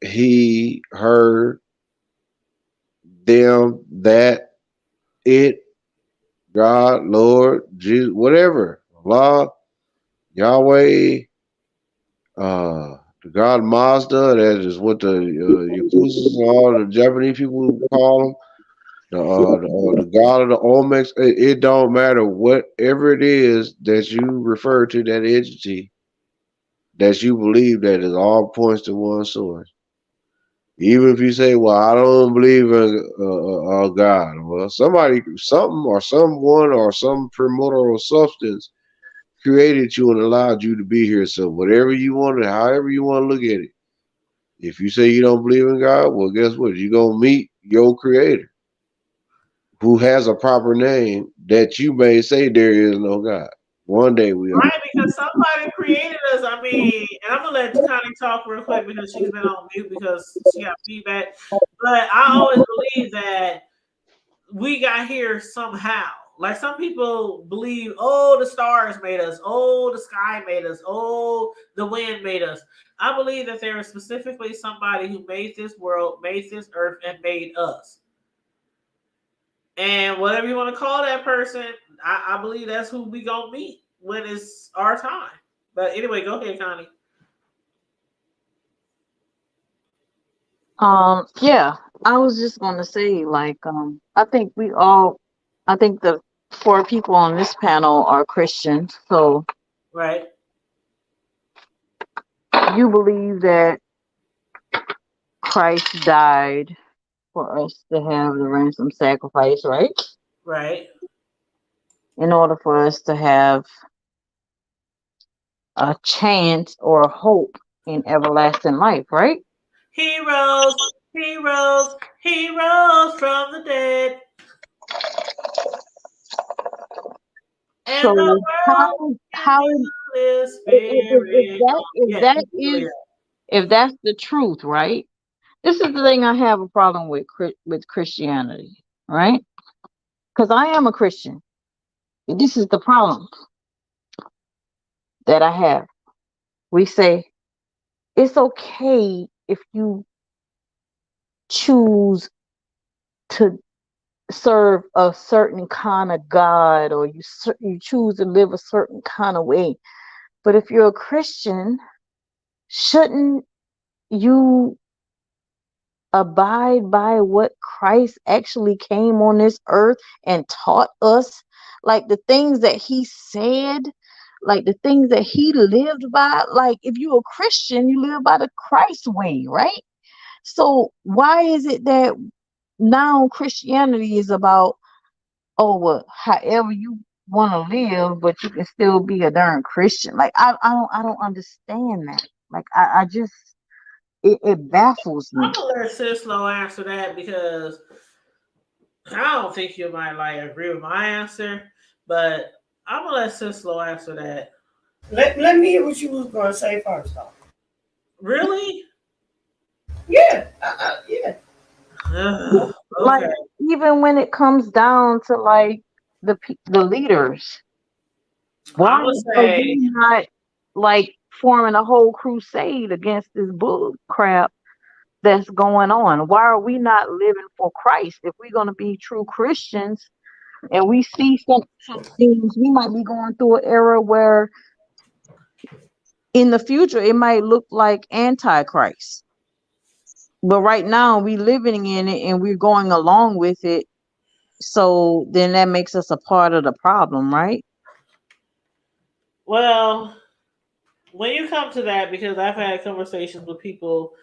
he, her, them, that, it, God, Lord, Jesus, whatever, Allah, Yahweh, the God Mazda, that is what the Yakuzas and all the Japanese people call them. The God of the Olmecs, it don't matter whatever it is that you refer to that entity that you believe that is all points to one source. Even if you say, "Well, I don't believe in God," well, somebody, something, or someone, or some primordial substance created you and allowed you to be here. So whatever you want to, however you want to look at it. If you say you don't believe in God, well, guess what? You're gonna meet your creator, who has a proper name that you may say there is no God. One day we all. Right, because somebody created us. I mean, and I'm gonna let Connie talk real quick because she's been on mute because she got feedback. But I always believe that we got here somehow. Like some people believe, oh, the stars made us, oh, the sky made us, oh, the wind made us. I believe that there is specifically somebody who made this world, made this earth, and made us. And whatever you want to call that person, I believe that's who we gonna meet when it's our time. But anyway, go ahead, Connie. Yeah, I was just gonna say, like, I think I think the four people on this panel are Christians. So Right. you believe that Christ died for us to have the ransom sacrifice, right? Right. In order for us to have a chance or a hope in everlasting life, right? Heroes, heroes, heroes from the dead. And the So world how in the Holy Spirit. if Yes, that you can is clear. if that's the truth, right? This is the thing I have a problem with Christianity, right? Because I am a Christian. This is the problem that I have. We say it's okay if you choose to serve a certain kind of God, or you choose to live a certain kind of way. But if you're a Christian, shouldn't you abide by what Christ actually came on this earth and taught us? Like the things that he said, like the things that he lived by. Like if you're a Christian, you live by the Christ way, right? So why is it that now Christianity is about, oh, well, however you want to live, but you can still be a darn Christian? Like I don't understand that. Like I just it baffles I'm me. gonna let Sislo answer that because I don't think you might like agree with my answer, but I'm gonna let Sislo answer that. Let me hear what you was gonna say first, though. Really? Yeah, yeah. Like Okay. even when it comes down to like the leaders, why I'm gonna are say, we not like forming a whole crusade against this bull crap that's going on? Why are we not living for Christ? If we're going to be true Christians and we see some things, we might be going through an era where in the future it might look like antichrist. But right now we living in it and we're going along with it. So then that makes us a part of the problem, right? well, when you come to that, because I've had conversations with people,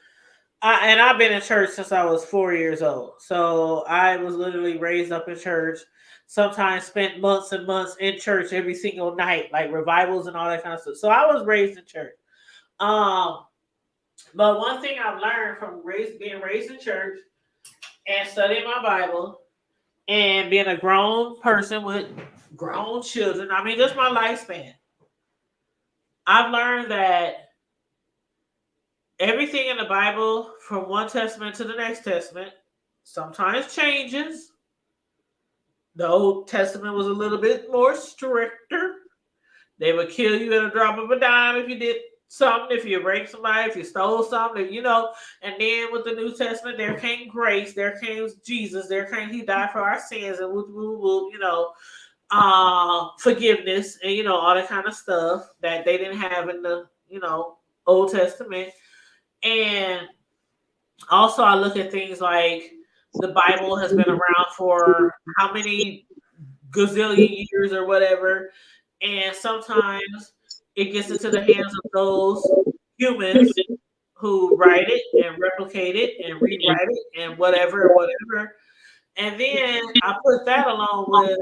and I've been in church since I was 4 years old. So I was literally raised up in church. Sometimes spent months and months in church every single night, like revivals and all that kind of stuff. So I was raised in church. But one thing I've learned from being raised in church and studying my Bible and being a grown person with grown children, I mean, just my lifespan, I've learned that everything in the Bible from one testament to the next testament sometimes changes. The Old Testament was a little bit more stricter. They would kill you at a drop of a dime if you did something, if you raped somebody, if you stole something, you know. And then with the New Testament, there came grace, there came Jesus, there came He died for our sins, and you know, forgiveness, and you know, all that kind of stuff that they didn't have in the, you know, Old Testament. And also, I look at things like the Bible has been around for how many gazillion years or whatever, and sometimes it gets into the hands of those humans who write it and replicate it and rewrite it and whatever and whatever. And then I put that along with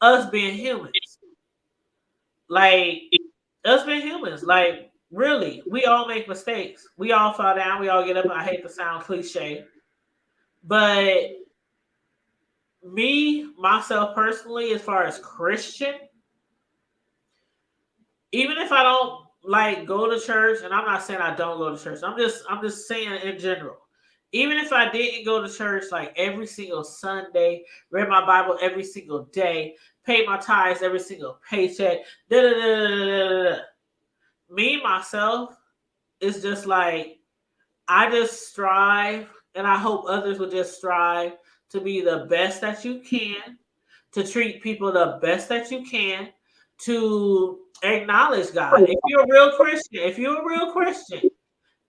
us being humans. Like us being humans, like really, we all make mistakes. We all fall down, we all get up. I hate to sound cliche, but me, myself personally, as far as Christian, even if I don't like go to church, and I'm not saying I don't go to church, I'm just saying in general. Even if I didn't go to church like every single Sunday, read my Bible every single day, paid my tithes every single paycheck, da da da da da da. Me myself is just like I just strive, and I hope others will just strive to be the best that you can, to treat people the best that you can, to acknowledge God. If you're a real Christian,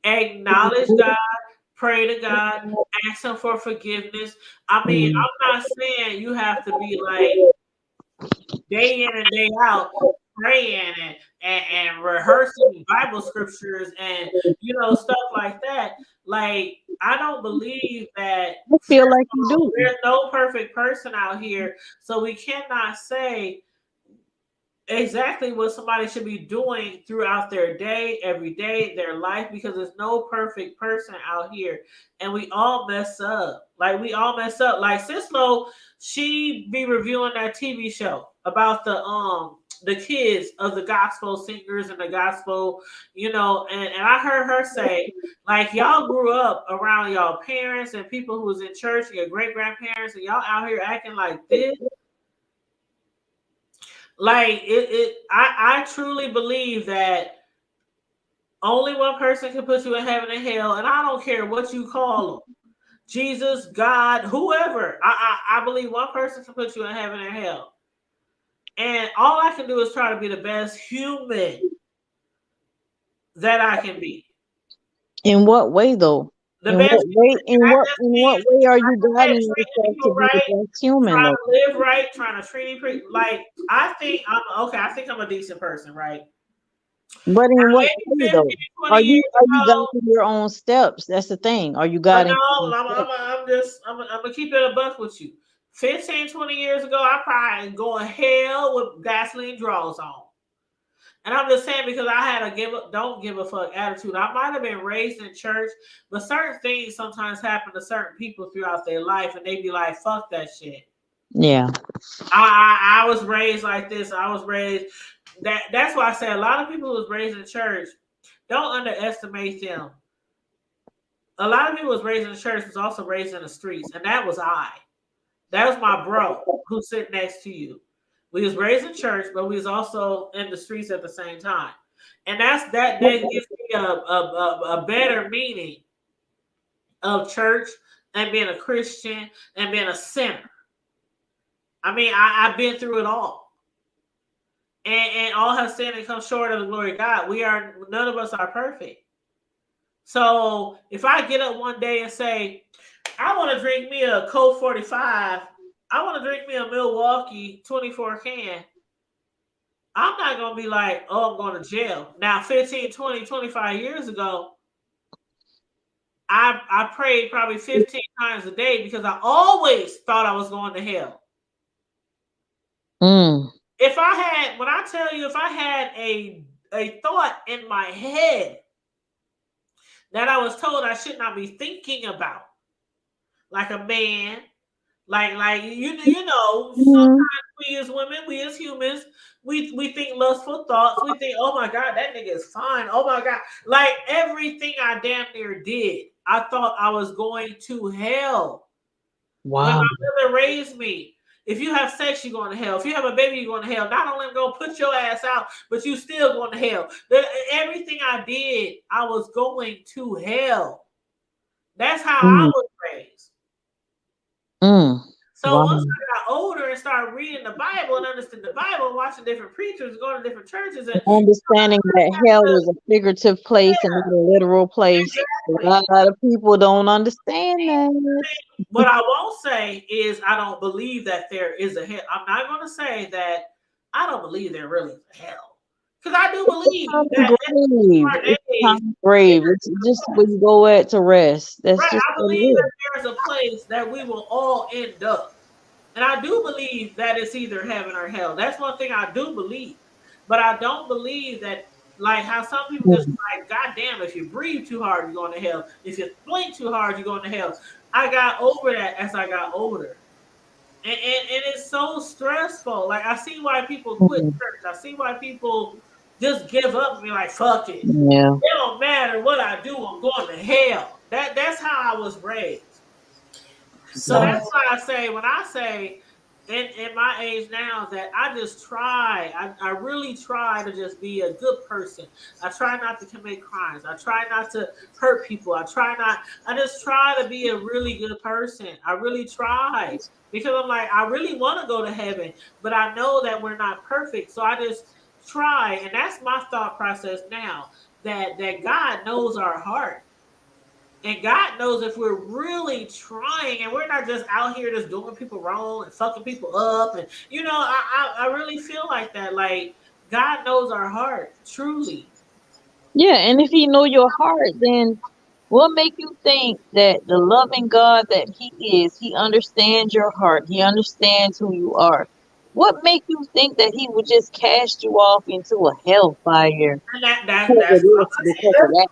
acknowledge God, pray to God, ask Him for forgiveness. I mean, I'm not saying you have to be like day in and day out praying and rehearsing Bible scriptures and you know stuff like that. Like I don't believe that I first feel like of you all, do. there's no perfect person out here, so we cannot say exactly what somebody should be doing throughout their day, every day, their life, because there's no perfect person out here, and we all mess up. Like we all mess up. Like Sislo, she be reviewing that TV show about the kids of the gospel singers and the gospel, you know, and I heard her say, like, y'all grew up around y'all parents and people who was in church, and your great grandparents, and y'all out here acting like this. Like I truly believe that only one person can put you in heaven and hell, and I don't care what you call them, Jesus, God, whoever. I believe one person can put you in heaven and hell, and all I can do is try to be the best human that I can be. In what way, though? The best human. I just In what mean, way are like you I said, guiding treating yourself to people be the right, best human, trying though? to live right, trying to treat people like I think I'm okay. I think I'm a decent person, right? But Now, in what maybe way, 15, though? 20 years Are you ago, guiding your own steps? That's the thing. Are you but guiding your no, own steps? I'm gonna keep it a buck with you. 15, 20 years ago, I probably going hell with gasoline draws on. And I'm just saying because I had a don't give a fuck attitude. I might have been raised in church, but certain things sometimes happen to certain people throughout their life, and they be like, "Fuck that shit." Yeah. I was raised like this. I was raised that's why I say a lot of people who was raised in church, don't underestimate them. A lot of people was raised in the church was also raised in the streets, and that was I. That was my bro who sit next to you. We was raised in church, but we was also in the streets at the same time. And that gives me a better meaning of church and being a Christian and being a sinner. I mean, I've been through it all. And all have sinned and come short of the glory of God. None of us are perfect. So if I get up one day and say, I want to drink me a Coke 45, I want to drink me a Milwaukee 24 can, I'm not going to be like, oh, I'm going to jail. Now, 15, 20, 25 years ago, I prayed probably 15 times a day because I always thought I was going to hell. If I had a thought in my head that I was told I should not be thinking about, like a man, like you know. Mhm. Sometimes we as women, we as humans, we think lustful thoughts. We think, oh my god, that nigga is fine. Oh my god, like everything I damn near did, I thought I was going to hell. When Wow. my mother raised me, if you have sex, you're going to hell. If you have a baby, you're going to hell. Not only going to put your ass out, but you still going to hell. Everything I did, I was going to hell. That's how I Mm. was raised. Mm. So Wow. once I got older and started reading the Bible and understood the Bible, watching different preachers, going to different churches, and Understanding that hell is a figurative place and not a literal place. A exactly. lot of people don't understand that. What I won't say is I don't believe that there is a hell. I'm not going to say that I don't believe there really is a hell, because I do It's a believe common that in grave. our It's a days, common grave. It's just where you go at to rest. That's right? just I what it believe is. that there's a place that we will all end up. And I do believe that it's either heaven or hell. That's one thing I do believe. But I don't believe that, like how some people just Mm. like, God damn, if you breathe too hard, you're going to hell. If you blink too hard, you're going to hell. I got over that as I got older. And it's so stressful. Like I see why people quit Mm. church. I see why people just give up and be like, fuck it. Yeah. It don't matter what I do, I'm going to hell. That's how I was raised. So Wow. that's why I say when I say in my age now that I just try, I really try to just be a good person. I try not to commit crimes. I try not to hurt people. I just try to be a really good person. I really try because I'm like, I really want to go to heaven, but I know that we're not perfect. So I just try. And that's my thought process now that God knows our heart. And God knows if we're really trying and we're not just out here just doing people wrong and fucking people up. And, I really feel like that. Like, God knows our heart, truly. Yeah, and if he know your heart, then what make you think that the loving God that he is, he understands your heart. He understands who you are. What make you think that he would just cast you off into a hellfire And that's because of what this, because of that?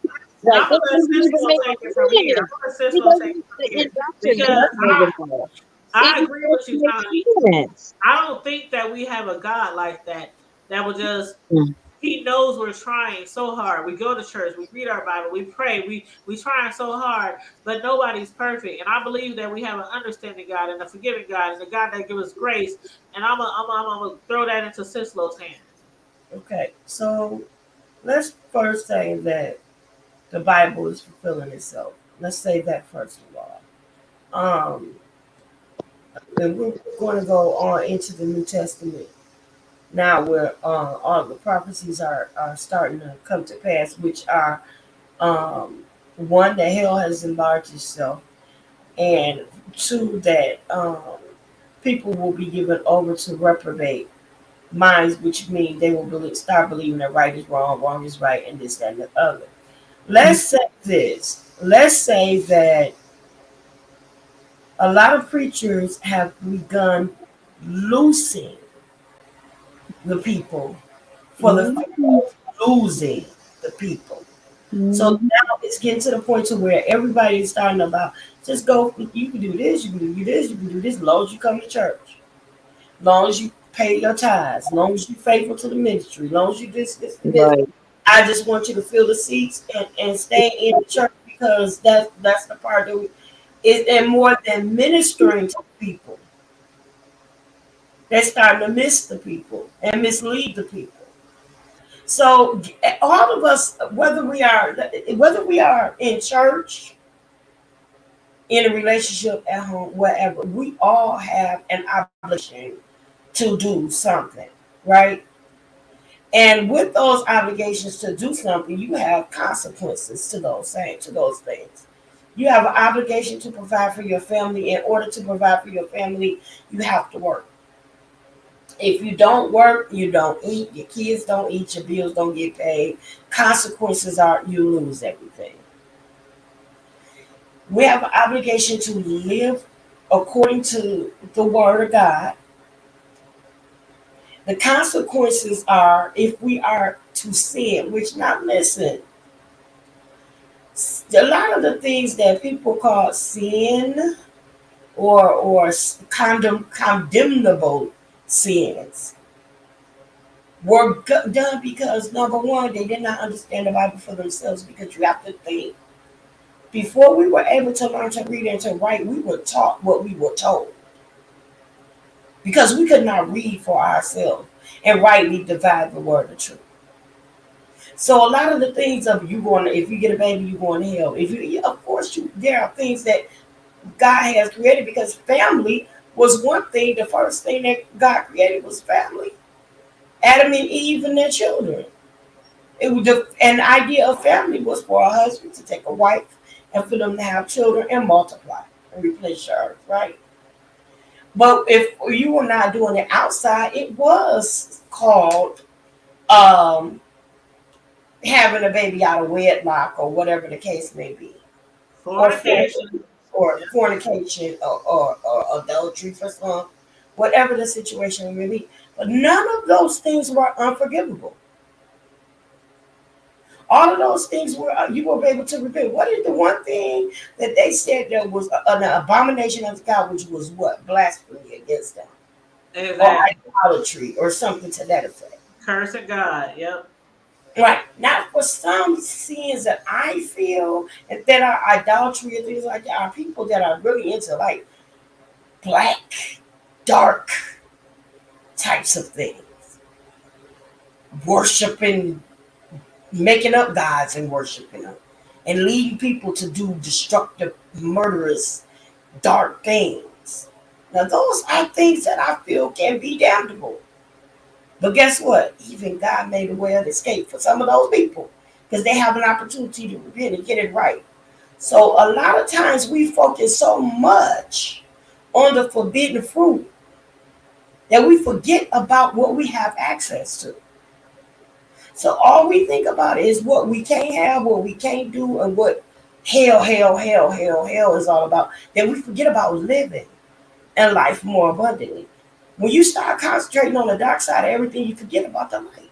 I'm Like gonna that let doesn't sis even make take it from here. I'm sense. gonna let sis It take doesn't it from here. indoctrinate Because us anymore. I It agree just with you, makes Tanya. sense. I don't think that we have a God like that will just Mm. he knows we're trying so hard. We go to church, we read our Bible, we pray, we trying so hard, but nobody's perfect. And I believe that we have an understanding God and a forgiving God and a God that gives us grace. And I'm gonna throw that into Sislow's hand. Okay, so let's first say that the Bible is fulfilling itself. Let's say that first of all. And we're going to go on into the New Testament now, where all the prophecies are starting to come to pass, which are one, that hell has enlarged itself, and two, that people will be given over to reprobate minds, which mean they will start believing that right is wrong, wrong is right, and this, that, and the other. Let's say this. Let's say that a lot of preachers have begun loosing the people for the fear Mhm. of losing the people. So Mhm. now it's getting to the point to where everybody is starting about just go. You can do this. You can do this. You can do this. As long as you come to church, as long as you pay your tithes, as long as you're faithful to the ministry, as long as you this, and this. Right. I just want you to fill the seats and stay in the church, because that's the part that is, and more than ministering to people, they're starting to miss the people and mislead the people. So all of us, whether we are in church, in a relationship, at home, wherever, we all have an obligation to do something, right? And with those obligations to do something, you have consequences to those things. You have an obligation to provide for your family. In order to provide for your family, you have to work. If you don't work, you don't eat. Your kids don't eat. Your bills don't get paid. Consequences are you lose everything. We have an obligation to live according to the word of God. The consequences are if we are to sin, which, now listen, a lot of the things that people call sin or condemnable sins were done because, number one, they did not understand the Bible for themselves. Because you have to think, before we were able to learn to read and to write, we were taught what we were told, because we could not read for ourselves and rightly divide the word of truth. So a lot of the things of you going, if you get a baby, you going to hell. If you, of course, there are things that God has created, because family was one thing. The first thing that God created was family. Adam and Eve and their children. It was an idea of family was for a husband to take a wife and for them to have children and multiply and replenish the earth, right? But if you were not doing it outside, it was called um, having a baby out of wedlock, or whatever the case may be, or Fornication. fornication, or adultery for some, whatever the situation may be. But none of those things were unforgivable. All of those things were, you were able to repent. What is the one thing that they said that was an abomination unto God, which was what? Blasphemy against them, or Exactly. idolatry, or something to that effect. Cursing God. Yep. Right. Now, for some sins that I feel that are idolatry and things like that, are people that are really into like black, dark types of things, worshiping, making up gods and worshiping them, and leading people to do destructive, murderous, dark things. Now, those are things that I feel can be damnable. But guess what? Even God made a way of escape for some of those people, because they have an opportunity to repent and get it right. So a lot of times we focus so much on the forbidden fruit that we forget about what we have access to. So all we think about is what we can't have, what we can't do, and what hell is all about. Then we forget about living and life more abundantly. When you start concentrating on the dark side of everything, you forget about the light.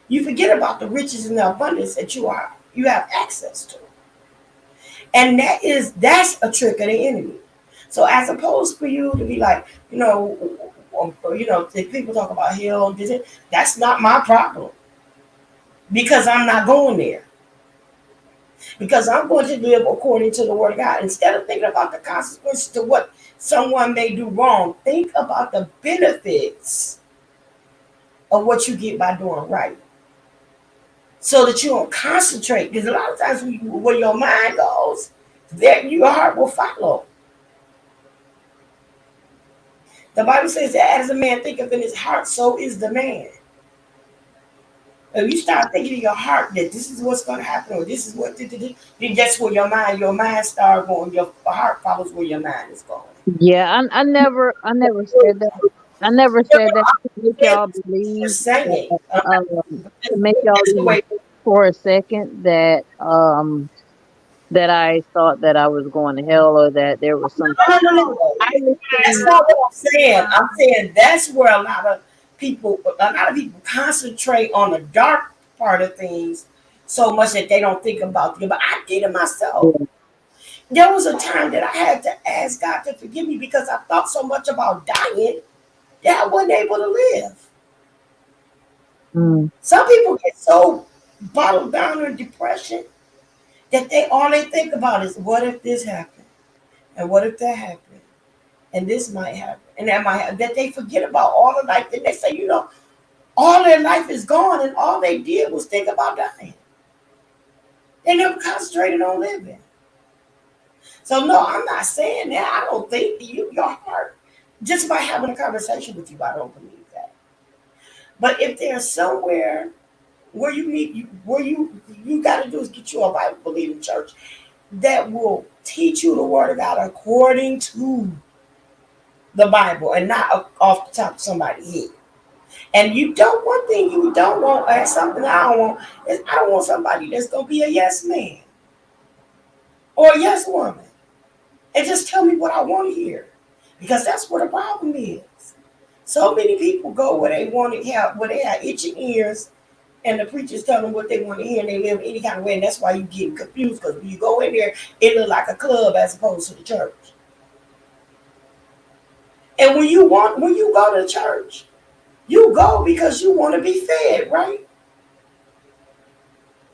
You forget about the riches and the abundance that you have access to. And that's a trick of the enemy. So as opposed for you to be like, if people talk about hell, that's not my problem, because I'm not going there. Because I'm going to live according to the word of God. Instead of thinking about the consequences to what someone may do wrong, think about the benefits of what you get by doing right, so that you don't concentrate. Because a lot of times where your mind goes, there your heart will follow. The Bible says that as a man thinketh in his heart, so is the man. If you start thinking in your heart that this is what's going to happen, or this is what, then that's where your mind starts going. Your heart follows where your mind is going. Yeah, I never said that. I never said that to make y'all For believe saying, that, to make y'all that's the believe way. for a second that I thought that I was going to hell, or that there was some. No. I That's listen. not what I'm saying. I'm saying that's where a lot of people concentrate on the dark part of things so much that they don't think about it. But I did it myself. There was a time that I had to ask God to forgive me, because I thought so much about dying that I wasn't able to live. Mm. Some people get so bottled down in depression that all they think about is, what if this happened, and what if that happened, and this might happen, and that might happen. That they forget about all the life. That they say, all their life is gone, and all they did was think about dying. They never concentrated on living. So no, I'm not saying that. I don't think your heart, just by having a conversation with you, I don't believe that. But if there's somewhere where you got to do is get you a Bible believing church that will teach you the word of God according to the Bible, and not off the top of somebody's head. And one thing you don't want, or something I don't want, is I don't want somebody that's gonna be a yes man or a yes woman and just tell me what I want to hear. Because that's what the problem is. So many people go where they want to have, where they have itching ears and the preachers tell them what they want to hear, and they live any kind of way, and that's why you get confused, because when you go in there, it look like a club as opposed to the church. And when you go to church, you go because you want to be fed, right?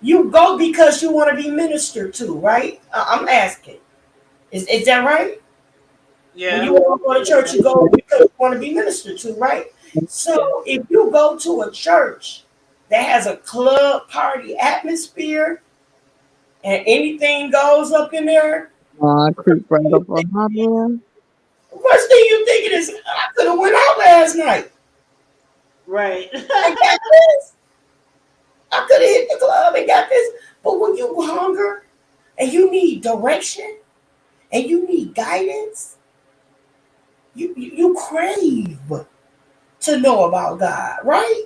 You go because you want to be ministered to, right? I'm asking. Is that right? When Yeah. you want to go to church, you go because you want to be ministered to, right? So if you go to a church that has a club party atmosphere and anything goes up in there, I creep right up on my man. the first thing you thinking is, I could have went out last night. Right. I got this. I could have hit the club and got this. But when you hunger and you need direction and you need guidance, you crave to know about God, right?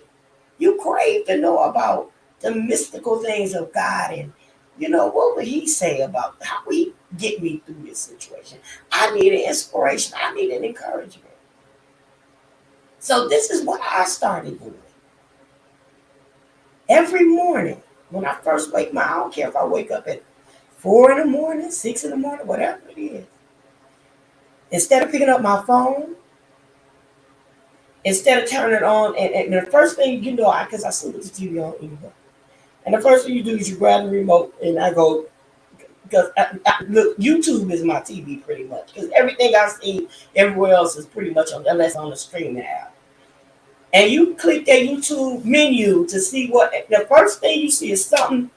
You crave to know about the mystical things of God, and what would He say about how would He get me through this situation? I need an inspiration. I need an encouragement. So this is what I started doing every morning when I first wake my. I don't care if I wake up at 4 in the morning, 6 in the morning, whatever it is. Instead of picking up my phone, instead of turning it on, and the first thing because I sleep with the TV on anyway. And the first thing you do is you grab the remote, and I go, because look, YouTube is my TV pretty much, because everything I see everywhere else is pretty much unless on the streaming app. And you click that YouTube menu to see what the first thing you see is something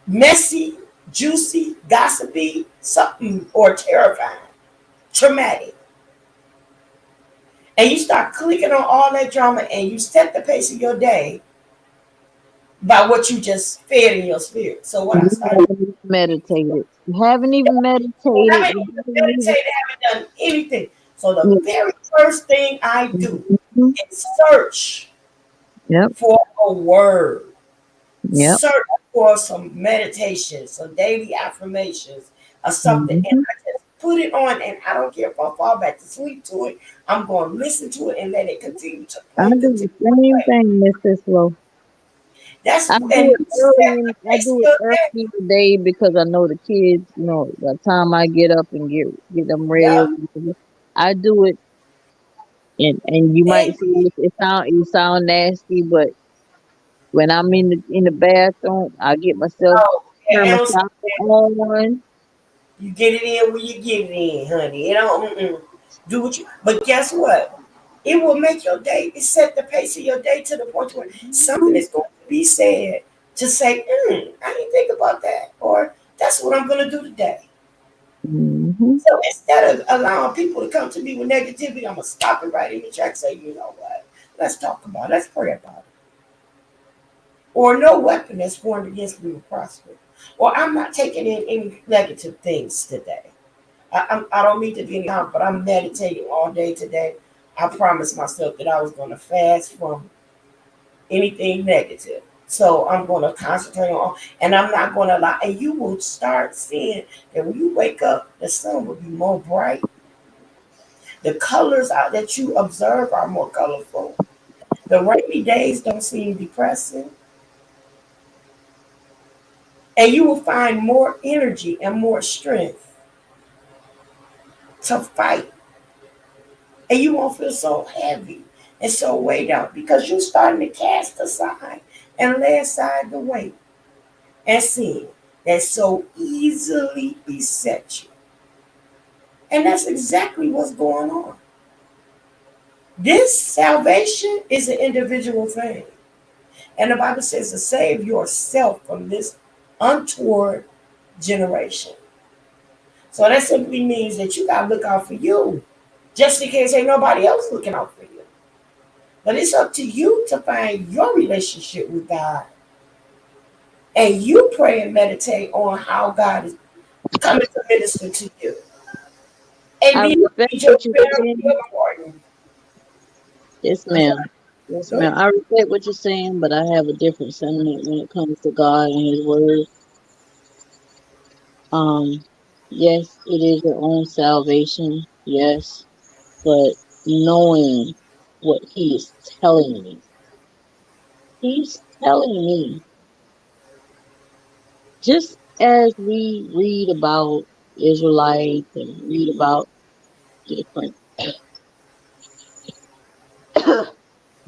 messy, juicy, gossipy, something or terrifying, traumatic. And you start clicking on all that drama, and you set the pace of your day by what you just fed in your spirit. So what I started, Meditated. You haven't even meditated. I haven't even meditated, haven't done anything. So the very first thing I do is search Yep. for a word. Yep. Search for some meditation, some daily affirmations, or something, and I just put it on, and I don't care if I fall back to sleep to it. I'm going to listen to it and let it continue to I point do the the same thing, Mr. Slow. That's I and do it you set early. the I pace of do it your day. early in the day because I know the kids. By the time I get up and get them ready, or Yep. whatever, I do it. And you might And see it sound nasty, but when I'm in the bathroom, I get myself oh, turn my and shower on. you get it in when you get it in, honey. Do what you. But guess what? It will make your day. It set the pace of your day to the point where something is going to be said to say, I didn't think about that, or that's what I'm going to do today. Mm-hmm. So instead of allowing people to come to me with negativity, I'm gonna stop it right in the track. Say, you know what? Let's talk about it. Let's pray about it. Or no weapon that's formed against me will prosper. Or I'm not taking in any negative things today. I don't mean to be any harm, but I'm meditating all day today. I promised myself that I was going to fast from anything negative. So I'm going to concentrate on, and I'm not going to lie. And you will start seeing that when you wake up, the sun will be more bright. The colors that you observe are more colorful. The rainy days don't seem depressing. And you will find more energy and more strength to fight. And you won't feel so heavy and so weighed out because you're starting to cast aside and lay aside the weight and sin that so easily beset you. And that's exactly what's going on. This salvation is an individual thing. And the Bible says to save yourself from this untoward generation. So that simply means that you got to look out for you, just in case ain't nobody else looking out for you. But it's up to you to find your relationship with God. And you pray and meditate on how God is coming to minister to you. And I be respect what just you're very saying. important. Yes, ma'am. Yes, ma'am. I respect what you're saying, but I have a different sentiment when it comes to God and His Word. Um, yes, it is your own salvation. Yes, but knowing what He is telling me, He's telling me, just as we read about Israelites and read about different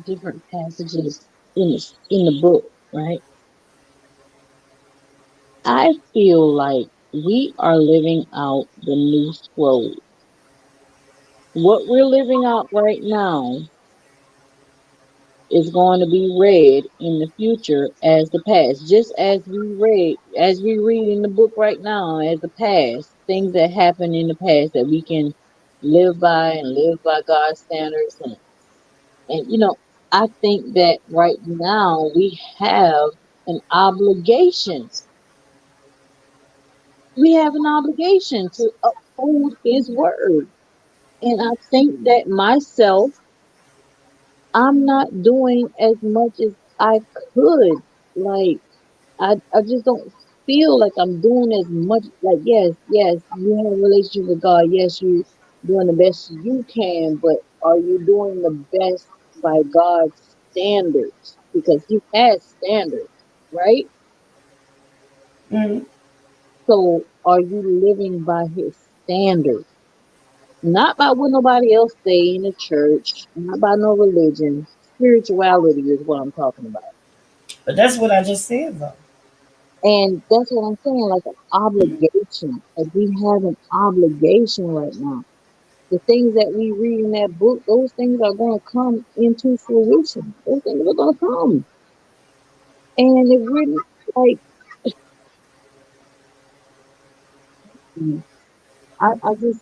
different passages in the book, right? I feel like we are living out the new scroll. What we're living out right now is going to be read in the future as the past, just as we read in the book right now as the past, things that happened in the past that we can live by and live by God's standards, and I think that right now we have an obligation. We have an obligation to uphold His word, and I think that myself, I'm not doing as much as I could. Like, I just don't feel like I'm doing as much. Like, yes, you have a relationship with God. Yes, you doing the best you can, but are you doing the best by God's standards? Because He has standards, right? Mhm. So are you living by His standards? Not by what nobody else say in the church, not by no religion. Spirituality is what I'm talking about. But that's what I just said, though. And that's what I'm saying, like an obligation. Like we have an obligation right now. The things that we read in that book, those things are going to come into fruition. Those things are going to come. And if we're like, mm, I just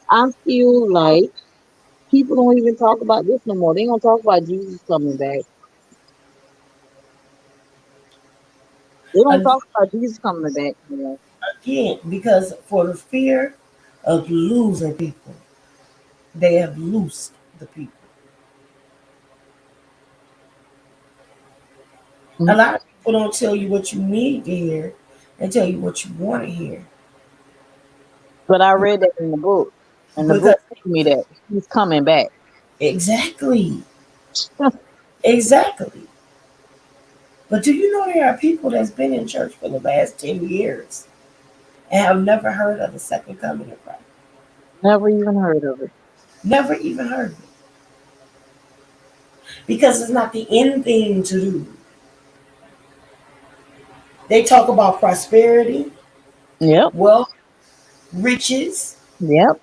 I feel like people don't even talk about this no more. They don't talk about Jesus coming back. They don't Ag- talk about Jesus coming back anymore. Again, because for the fear of losing people, they have loosed the people. A Mhm. lot of people don't tell you what you need to hear, they tell you what you want to hear. But I read that in the book, and the Because book told me that he's coming back. exactly, exactly. But do you know there are people that's been in church for the last 10 years and have never heard of the second coming of Christ? Never even heard of it. Never even heard of it. Because it's not the end thing to do. They talk about prosperity, Yep, wealth, riches, yep.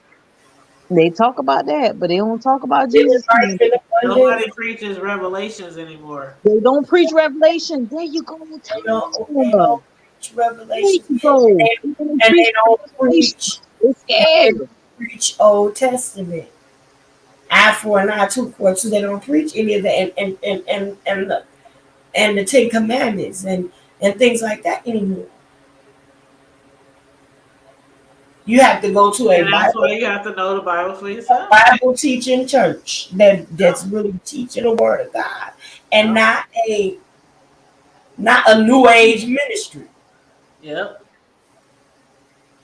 They talk about that, but they don't talk about living Jesus life coming in back. abundance. Nobody preaches revelations anymore. They don't preach Revelation. There you go, They Tanya. don't preach There revelations. you go. And They don't and preach they don't Revelation. preach They're they scared. don't preach Old Testament. Eye for an eye, tooth for a tooth. They don't preach any of that and the Ten Commandments and things like that anymore. You have to go to And that's why you have to know the Bible for yourself. Bible teaching church that's really teaching the word of God and Yep. not a new age ministry Yep.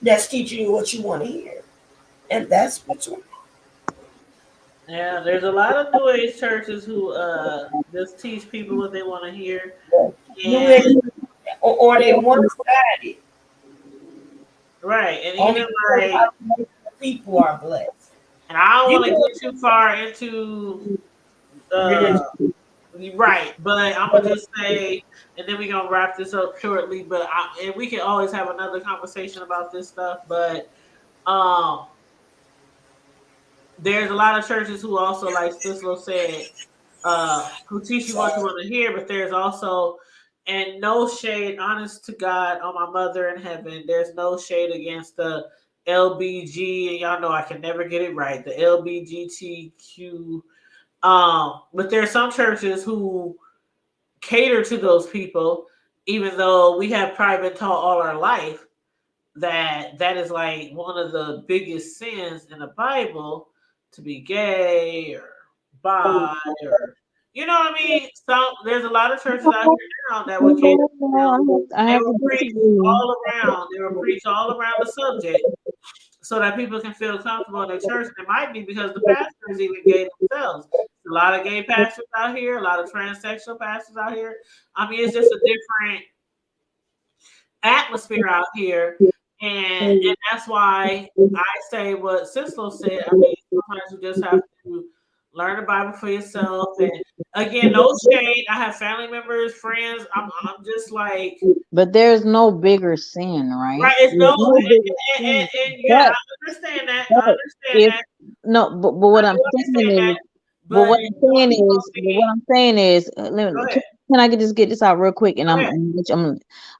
that's teaching you what you want to hear. And that's what's wrong. Yeah, there's a lot of New Age churches who just teach people what they want to hear. New age And or they one sided. right, and Only even like, people are blessed. and I don't You want to know, get too far into uh religion. right, but I'm gonna just say, and then we're gonna wrap this up shortly. But and we can always have another conversation about this stuff. But um, there's a lot of churches who also, like Sislo said, who teach you what you want to hear, but there's also, and no shade, honest to God, on my mother in heaven, there's no shade against the LBG, and y'all know I can never get it right, the LBGTQ. But there are some churches who cater to those people, even though we have probably been taught all our life that that is like one of the biggest sins in the Bible, to be gay or bi or, you know what I mean? Some, there's a lot of churches out here now that would cater to them. I They have will to preach disagree. all around. They will preach all around the subject. so that people can feel comfortable in their church. And it might be because the pastors even gay themselves. A lot of gay pastors out here, a lot of transsexual pastors out here. I mean, it's just a different atmosphere out here. And that's why I say what Sislo said. I mean, sometimes you just have to learn the Bible for yourself. And again, no shade. I have family members, friends. I'm just like, But there's no bigger sin, right? right. It's There's no, no bigger sin. yeah, I understand that. I But understand if that. no, but what I I'm do saying understand is, that. But go ahead. can I just get this out real quick? And Go ahead.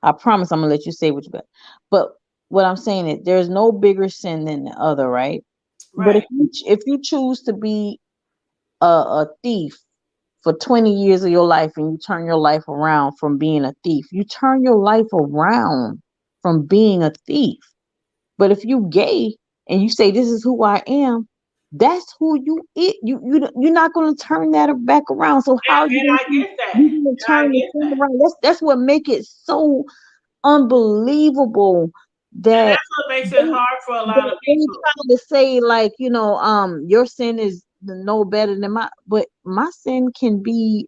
I promise I'm gonna let you say what you got. But what I'm saying is, there's no bigger sin than the other, right? But Right. if you choose to be a thief for 20 years of your life and you turn your life around from being a thief, you turn your life around from being a thief. But if you gay and you say this is who I am, that's who you it. You're not going to turn that back around. So how are And you I get that. going to And I turn the get thing that. around? That's what make it so unbelievable And that that's what makes it hard for a lot of they people. trying to say, like, your sin is no better than but my sin can be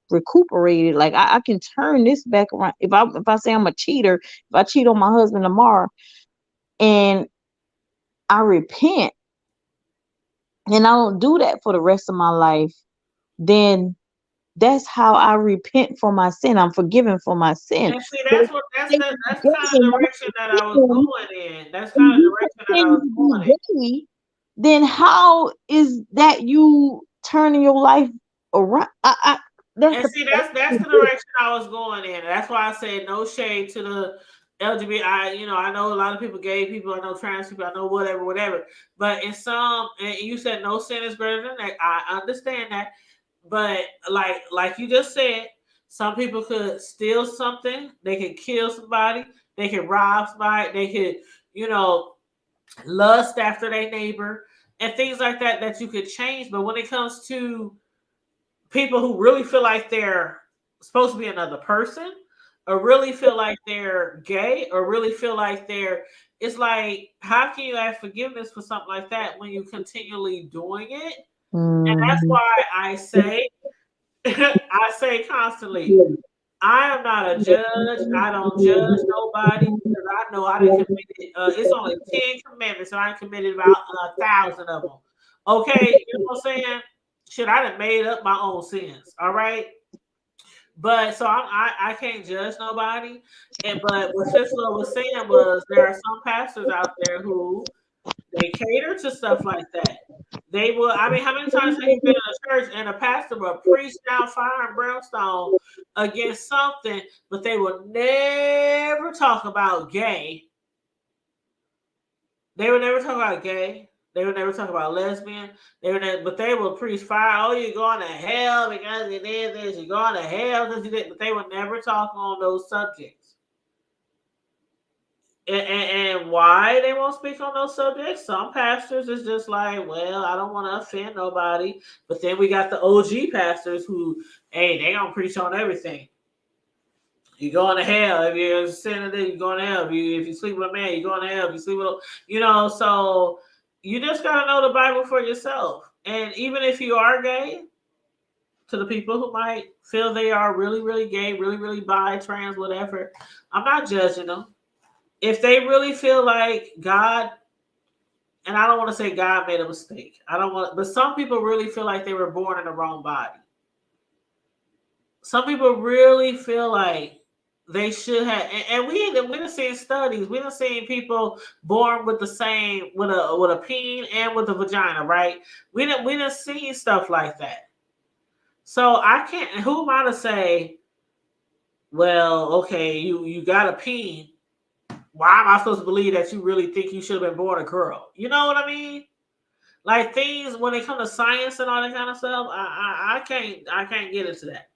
recuperated. Like I can turn this back around. If I say I'm a cheater, if I cheat on my husband tomorrow and I repent and I don't do that for the rest of my life, then that's how I repent for my sin. I'm forgiven for my sin. And see, But that's if what you that's stay kind of gay and direction that I was sin, going in. That's and kind of you direction that I continue was to going in. be gay, then how is that you turning your life around? That's And the see, that's the direction I was going in. That's why I said no shade to the LGBTI. I know a lot of people, gay people, I know trans people, I know whatever. But in some, and you said no sin is greater than that. I understand that. But like you just said, some people could steal something, they could kill somebody, they could rob somebody, they could, lust after their neighbor and things like that you could change. But when it comes to people who really feel like they're supposed to be another person, or really feel like they're gay, or really feel like it's like, how can you ask forgiveness for something like that when you continually doing it? And that's Mhm. why I say, I say constantly, I am not a judge. I don't judge nobody because I know I didn't commit. It's only 10 commandments, and I committed about 1,000 of them. Okay, you know what I'm saying? Shit, I done made up my own sins. All right, but so I can't judge nobody. But what Sister was saying was there are some pastors out there who they cater to stuff like that. They will. I mean, how many times have you been in a church and a pastor will preach down fire and brimstone against something, but they will never talk about gay. They would never talk about gay. They would never talk about lesbian. But they will preach fire. Oh, you're going to hell because you did this. You're going to hell because you did. But they would never talk on those subjects. And why they won't speak on those subjects? Some pastors is just like, well, I don't want to offend nobody. But then we got the OG pastors who, hey, they gonna preach on everything. You're going to hell if you're a sinner. You're going to hell. If you sleep with a man, you're going to hell. If you sleep with, so you just gotta know the Bible for yourself. And even if you are gay, to the people who might feel they are really, really gay, really, really bi, trans, whatever, I'm not judging them. If they really feel like God, and I don't want to say God made a mistake. But some people really feel like they were born in the wrong body. Some people really feel like they should have, and we done seen studies. We done seen people born with the same, with a peen and with a vagina, right? We done seen stuff like that. So I can't. Who am I to say? Well, okay, you got a peen. Why am I supposed to believe that you really think you should have been born a girl? You know what I mean? Like things when it comes to science and all that kind of stuff, I can't get into that.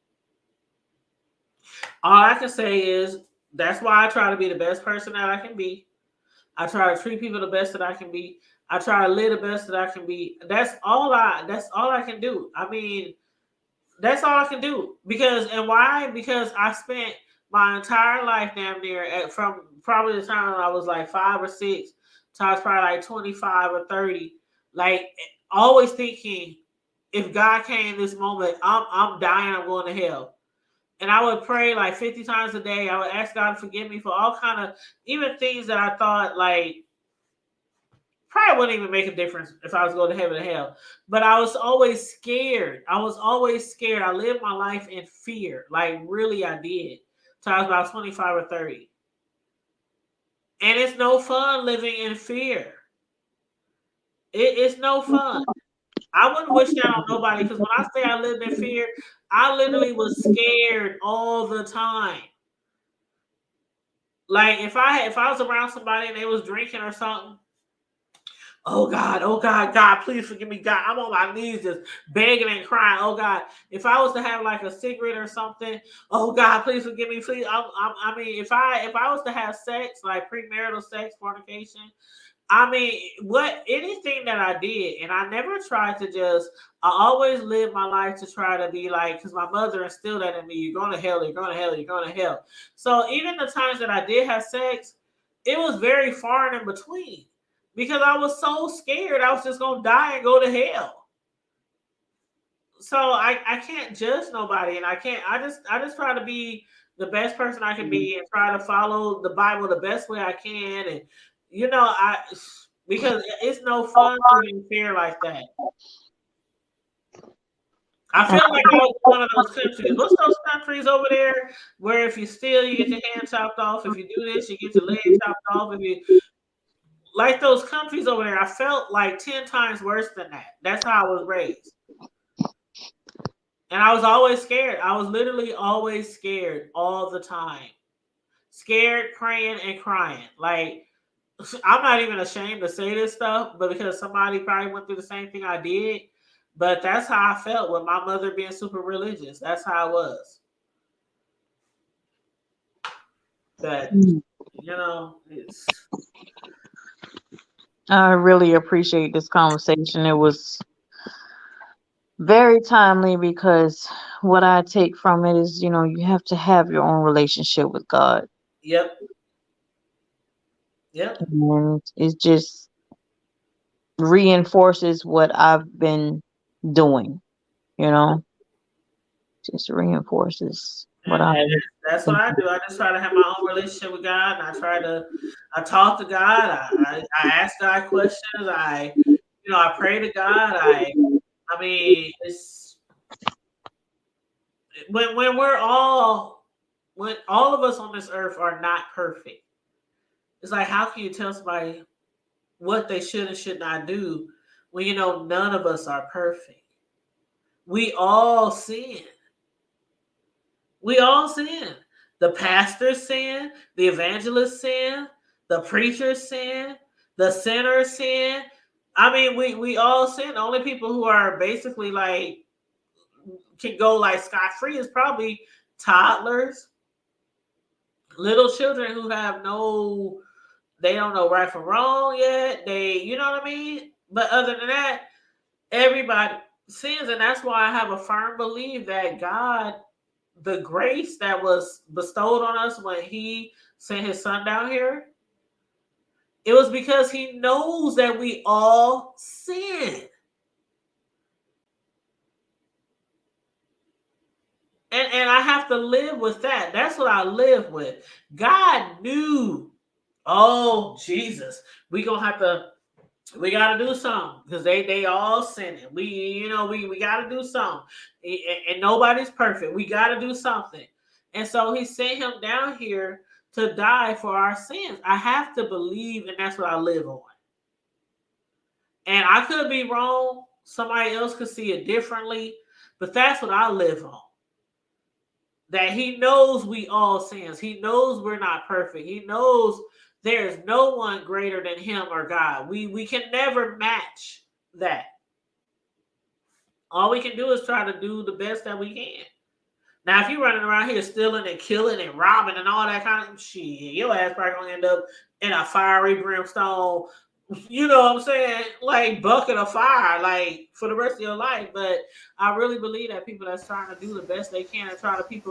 All I can say is that's why I try to be the best person that I can be. I try to treat people the best that I can be. I try to live the best that I can be. That's all I can do. I mean, that's all I can do. Because I spent my entire life damn near from probably the time I was like 5 or 6 till I was probably like 25 or 30. Like always thinking, if God came this moment, I'm dying, I'm going to hell. And I would pray like 50 times a day. I would ask God to forgive me for all kind of even things that I thought like probably wouldn't even make a difference if I was going to heaven or hell. But I was always scared. I was always scared. I lived my life in fear. Like really I did. Till I was about 25 or 30. And it's no fun living in fear. It's no fun. I wouldn't wish that on nobody because when I say I lived in fear, I literally was scared all the time. Like if I was around somebody and they was drinking or something, oh God, God, please forgive me, God. I'm on my knees just begging and crying. Oh God, if I was to have like a cigarette or something, oh God, please forgive me, please. I mean, if I was to have sex, like premarital sex, fornication, I mean, anything that I did, and I never tried to just. I always lived my life to try to be like, because my mother instilled that in me. You're going to hell. You're going to hell. You're going to hell. So even the times that I did have sex, it was very far and in between because I was so scared I was just going to die and go to hell. So I can't judge nobody, and I just try to be the best person I can be and try to follow the Bible the best way I can, and because it's no fun living in fear like that. I feel like I was one of those countries. What's those countries over there where if you steal, you get your hand chopped off? If you do this, you get your leg chopped off. If you like those countries over there, I felt like 10 times worse than that. That's how I was raised. And I was always scared. I was literally always scared all the time. Scared, praying, and crying. Like, I'm not even ashamed to say this stuff, but because somebody probably went through the same thing I did. But that's how I felt with my mother being super religious. That's how I was. But, it's... I really appreciate this conversation. It was very timely because what I take from it is, you have to have your own relationship with God. Yep. And it just reinforces what I've been doing, just reinforces what And I've that's what I do. I just try to have my own relationship with God, and I talk to God. I ask God questions. I pray to God. I mean, it's when all of us on this earth are not perfect. It's like, how can you tell somebody what they should and should not do when none of us are perfect? We all sin. We all sin. The pastors sin, the evangelists sin, the preachers sin, the sinners sin. I mean, we all sin. The only people who are basically like can go like scot-free is probably toddlers, little children who have they don't know right from wrong yet. You know what I mean? But other than that, everybody sins, and that's why I have a firm belief that God, the grace that was bestowed on us when he sent his son down here, it was because he knows that we all sin. And I have to live with that. That's what I live with. God knew, oh Jesus, we gotta do something because they all sinning. We gotta do something. And nobody's perfect. We gotta do something. And so he sent him down here to die for our sins. I have to believe, and that's what I live on. And I could be wrong. Somebody else could see it differently, but that's what I live on. That he knows we all sins. He knows we're not perfect. He knows there's no one greater than him or God. We can never match that. All we can do is try to do the best that we can. Now, if you're running around here stealing and killing and robbing and all that kind of shit, your ass probably gonna end up in a fiery brimstone, you know what I'm saying? Like bucket of fire, like for the rest of your life. But I really believe that people that's trying to do the best they can and trying to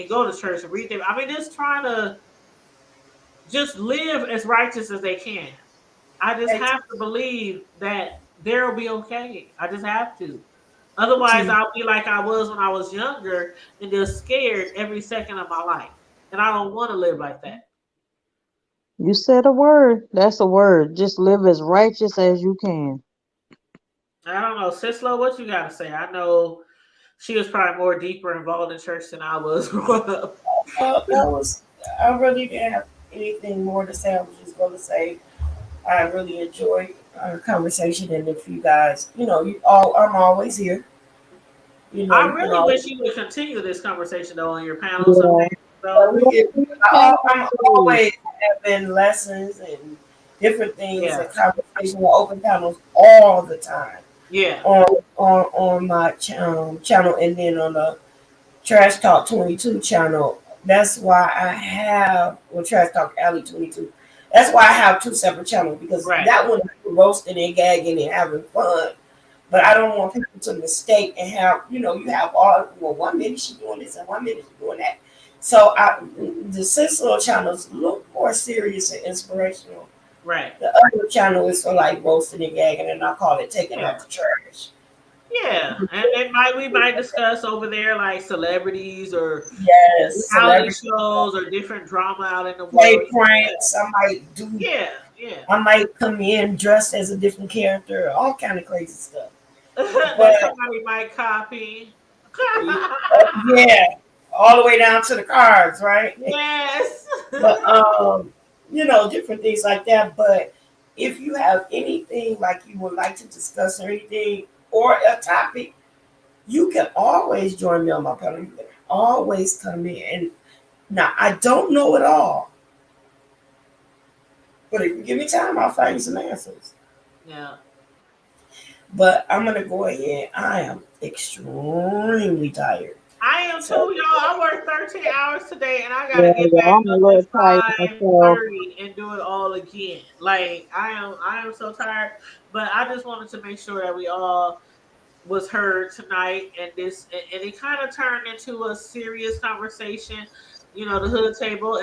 go to church and read them. I mean, just trying to just live as righteous as they can. I just have to believe that they'll be okay. I just have to. Otherwise, I'll be like I was when I was younger and just scared every second of my life. And I don't want to live like that. You said a word. That's a word. Just live as righteous as you can. I don't know. Sislo, what you got to say? I know she was probably more deeper involved in church than I was growing up. That was. I really didn't have anything more to say. I was just going to say I really enjoyed our conversation, and if you guys, I'm always here. I You can really always. wish you would continue this conversation though on your panel Yeah. someday. So I'm always having lessons and different things yeah, and conversations with open panels all the time yeah, on my channel, and then on the Trash Talk 22 channel. That's why I have Trash Talk Alley 22. That's why I have two separate channels, because right. that one is roasting and gagging and having fun. But I don't want people to mistake and have, you have all, well, 1 minute she's doing this and 1 minute she's doing that. So the Cicero channels look more serious and inspirational. Right. The other channel is for like roasting and gagging, and I call it taking Yeah. out the trash. Yeah. And we might discuss over there like celebrities or Yes, reality celebrity shows or different drama out in the play world. pranks. Yeah, yeah. I might come in dressed as a different character, all kind of crazy stuff. That But somebody might copy. yeah, all the way down to the cards, right? Yes. But different things like that. But if you have anything like you would like to discuss or anything or a topic, you can always join me on my panel. You can always come in. And now I don't know it all, but if you give me time, I'll find you some answers. Yeah. But I'm gonna go ahead. I am extremely tired. I am too, So y'all. I worked 13 hours today and I Yeah, gotta get yeah, back I'm a up little at tired myself. 5:30 and do it all again. Like I am so tired. But I just wanted to make sure that we all was heard tonight, and it kind of turned into a serious conversation. The hood table.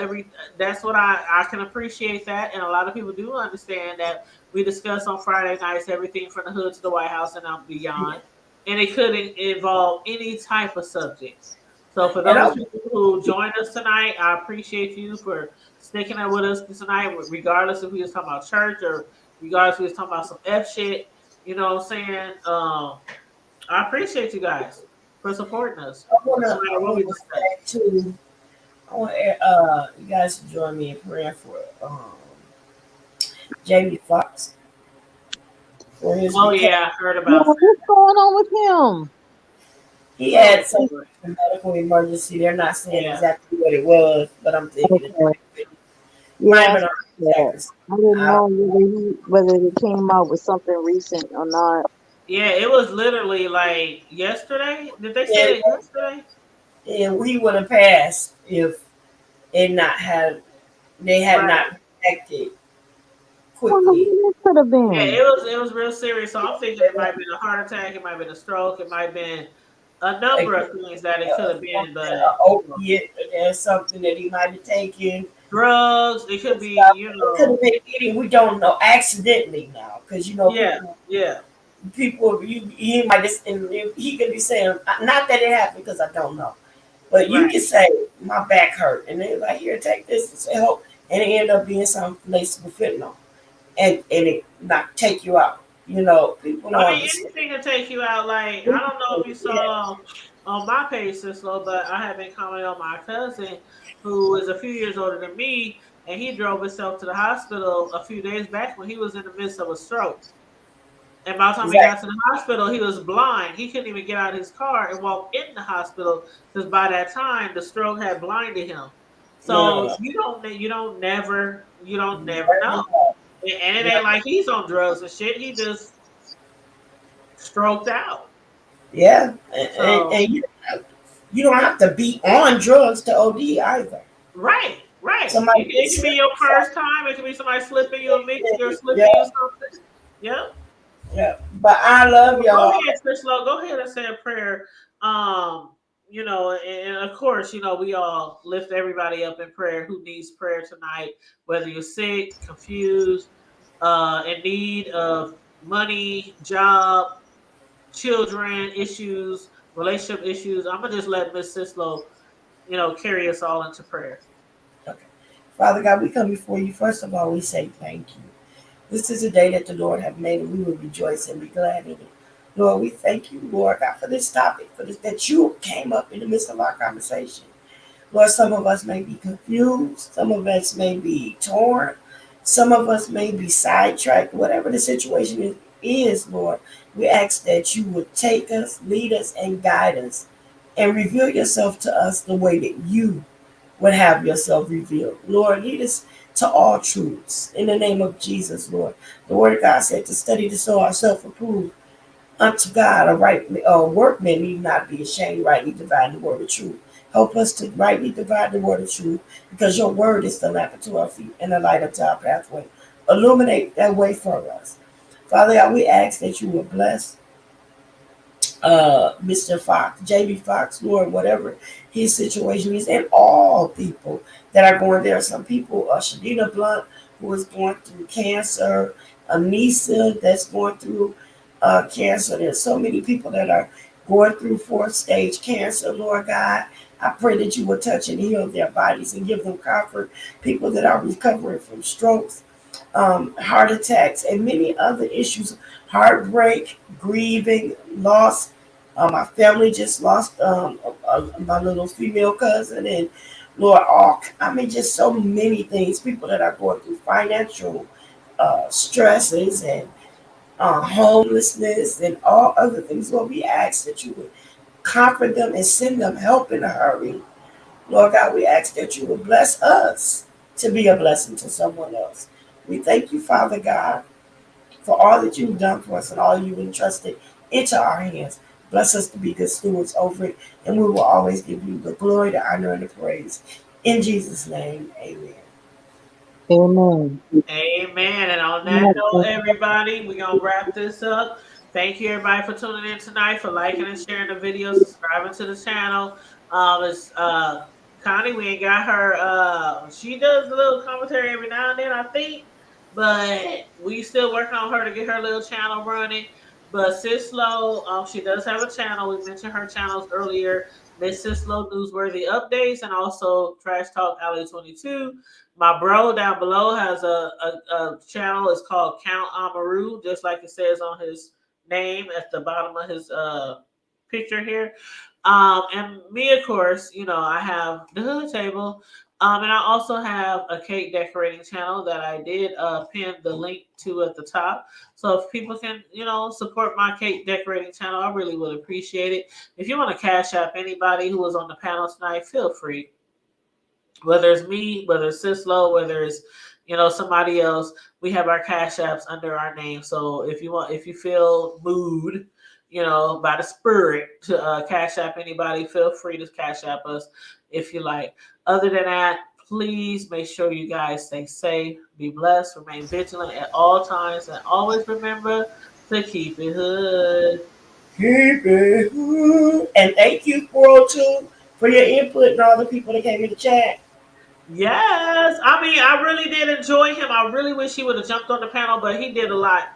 That's what I can appreciate that, and a lot of people do understand that we discuss on Friday nights everything from the hood to the White House and beyond, and it could involve any type of subject. So for and those people who joined us tonight, I appreciate you for sticking up with us tonight, regardless if we was talking about church or regardless if we was talking about some F shit. You know what I'm saying? I appreciate you guys for supporting us, no I matter what wanna we go discuss. back to I want you guys to join me in prayer for Jamie Foxx for his Oh recovery. yeah, I heard Yeah, about that. what's going on with him? He Oh had some Lord. medical emergency. They're not saying Yeah. exactly what it was, but I'm thinking it Okay. might Yeah, have I been saw a heart that. attack. I didn't I don't know whether it came out with something recent or not. Yeah, it was literally like yesterday. Did they say know. it yesterday? And we would have passed if they had Right. not acted Well, who quickly. this could have Yeah, been? it was real serious. So I'm thinking it might have been a heart attack, it might have been a stroke, it might have been a Like number of things that it could have been, but opiate, there's something that he might have taken. drugs, it could And be, stuff. It could have been eating. We don't know accidentally now, because yeah, yeah, people, he might just, and he could be saying, not that it happened, because I don't know, but you right. can say my back hurt, and they're like, here, take this and say help, and it end up being some laced with fentanyl, and it not take you out. People don't I mean, understand. anything to take you out. Like, I don't know if you Yeah, saw on my page, Cislo, but I have been commenting on my cousin, who is a few years older than me, and he drove himself to the hospital a few days back when he was in the midst of a stroke. And by the time he got exactly. to the hospital, he was blind. He couldn't even get out of his car and walk in the hospital because by that time the stroke had blinded him. So No. you don't never know. And it Yeah, ain't like he's on drugs and shit. He just stroked out. yeah, So and you don't have to be on drugs to OD either. right, right. Somebody It gets could be sick your or first something. time. It could be somebody slipping you a mixture or Yeah, slipping you something. Yep. yeah. But I love Well, go y'all. ahead, Chris Lowe. Go ahead and say a prayer. Um, and of course, we all lift everybody up in prayer who needs prayer tonight, whether you're sick, confused, in need of money, job, children issues, relationship issues. I'm gonna just let Miss Sislo, carry us all into prayer. Okay. Father God, we come before you. First of all, we say thank you. This is a day that the Lord have made, and we will rejoice and be glad in it. Lord, we thank you, Lord God, for this topic, for this that you came up in the midst of our conversation. Lord, some of us may be confused, some of us may be torn, some of us may be sidetracked, whatever the situation is, Lord. We ask that you would take us, lead us, and guide us, and reveal yourself to us the way that you would have yourself revealed. Lord, lead us to all truths in the name of Jesus, Lord. The word of God said to study to show ourselves approved unto God, a right workman need not be ashamed, rightly divide the word of truth. Help us to rightly divide the word of truth, because your word is the lamp unto our feet and the light unto our pathway. Illuminate that way for us. Father God, we ask that you will bless Mr. Fox, JB Fox, Lord, whatever his situation is, and all people that are going there. Some people, Shadina Blunt, who is going through cancer, Anissa, that's going through cancer. There's so many people that are going through fourth stage cancer, Lord God. I pray that you will touch and heal their bodies and give them comfort. People that are recovering from strokes, heart attacks, and many other issues, heartbreak, grieving, loss. My family just lost my little female cousin, and Lord, I mean, just so many things. People that are going through financial stresses and homelessness and all other things. Lord, we ask that you would comfort them and send them help in a hurry. Lord God, we ask that you would bless us to be a blessing to someone else. We thank you, Father God, for all that you've done for us and all you've entrusted into our hands. Bless us to be good stewards over it, and we will always give you the glory, the honor, and the praise. In Jesus' name, amen. Amen. Amen. And on that note, everybody, we're going to wrap this up. Thank you, everybody, for tuning in tonight, for liking and sharing the video, subscribing to the channel. It's Connie, we ain't got her. She does a little commentary every now and then, I think, but we still working on her to get her little channel running. But Sislo, she does have a channel. We mentioned her channels earlier. Miss Sislo Newsworthy Updates and also Trash Talk Alley 22. My bro down below has a channel. It's called Count Amaru, just like it says on his name at the bottom of his picture here. And me, of course, I have the hood table. And I also have a cake decorating channel that I did pin the link to at the top. So if people can, support my cake decorating channel, I really would appreciate it. If you want to cash app anybody who was on the panel tonight, feel free, whether it's me, whether it's Sislo, whether it's somebody else. We have our cash apps under our name. So if you feel moved, by the spirit to cash app anybody, feel free to cash app us if you like. Other than that, please make sure you guys stay safe, be blessed, remain vigilant at all times, and always remember to keep it hood. Keep it good. And thank you, 402, for your input and all the people that came in the chat. Yes, I mean, I really did enjoy him. I really wish he would have jumped on the panel, but he did a lot,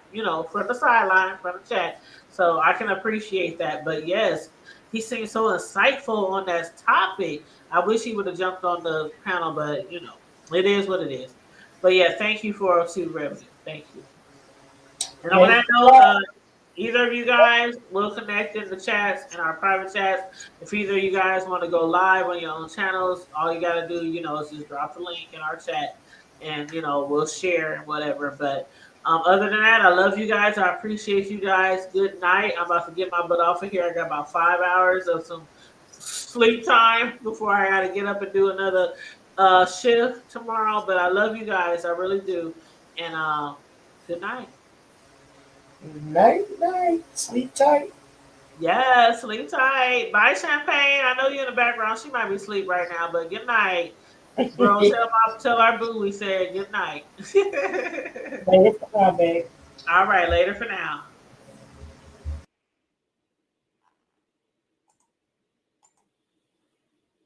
from the sideline, from the chat. So I can appreciate that. But yes, he seemed so insightful on that topic. I wish he would have jumped on the panel, but it is what it is. But yeah, thank you for two revenue. Thank you. And on Yes. that note, either of you guys will connect in the chats, in our private chats. If either of you guys want to go live on your own channels, all you got to do, is just drop the link in our chat and, we'll share and whatever. But other than that, I love you guys. I appreciate you guys. Good night. I'm about to get my butt off of here. I got about 5 hours of some sleep time before I got to get up and do another shift tomorrow. But I love you guys. I really do. And good night. Night, night. Sleep tight. Yes, sleep tight. Bye, Champagne. I know you're in the background. She might be asleep right now, but good night. Bro, tell our boo we said good night. Later for now, babe. All right, later for now.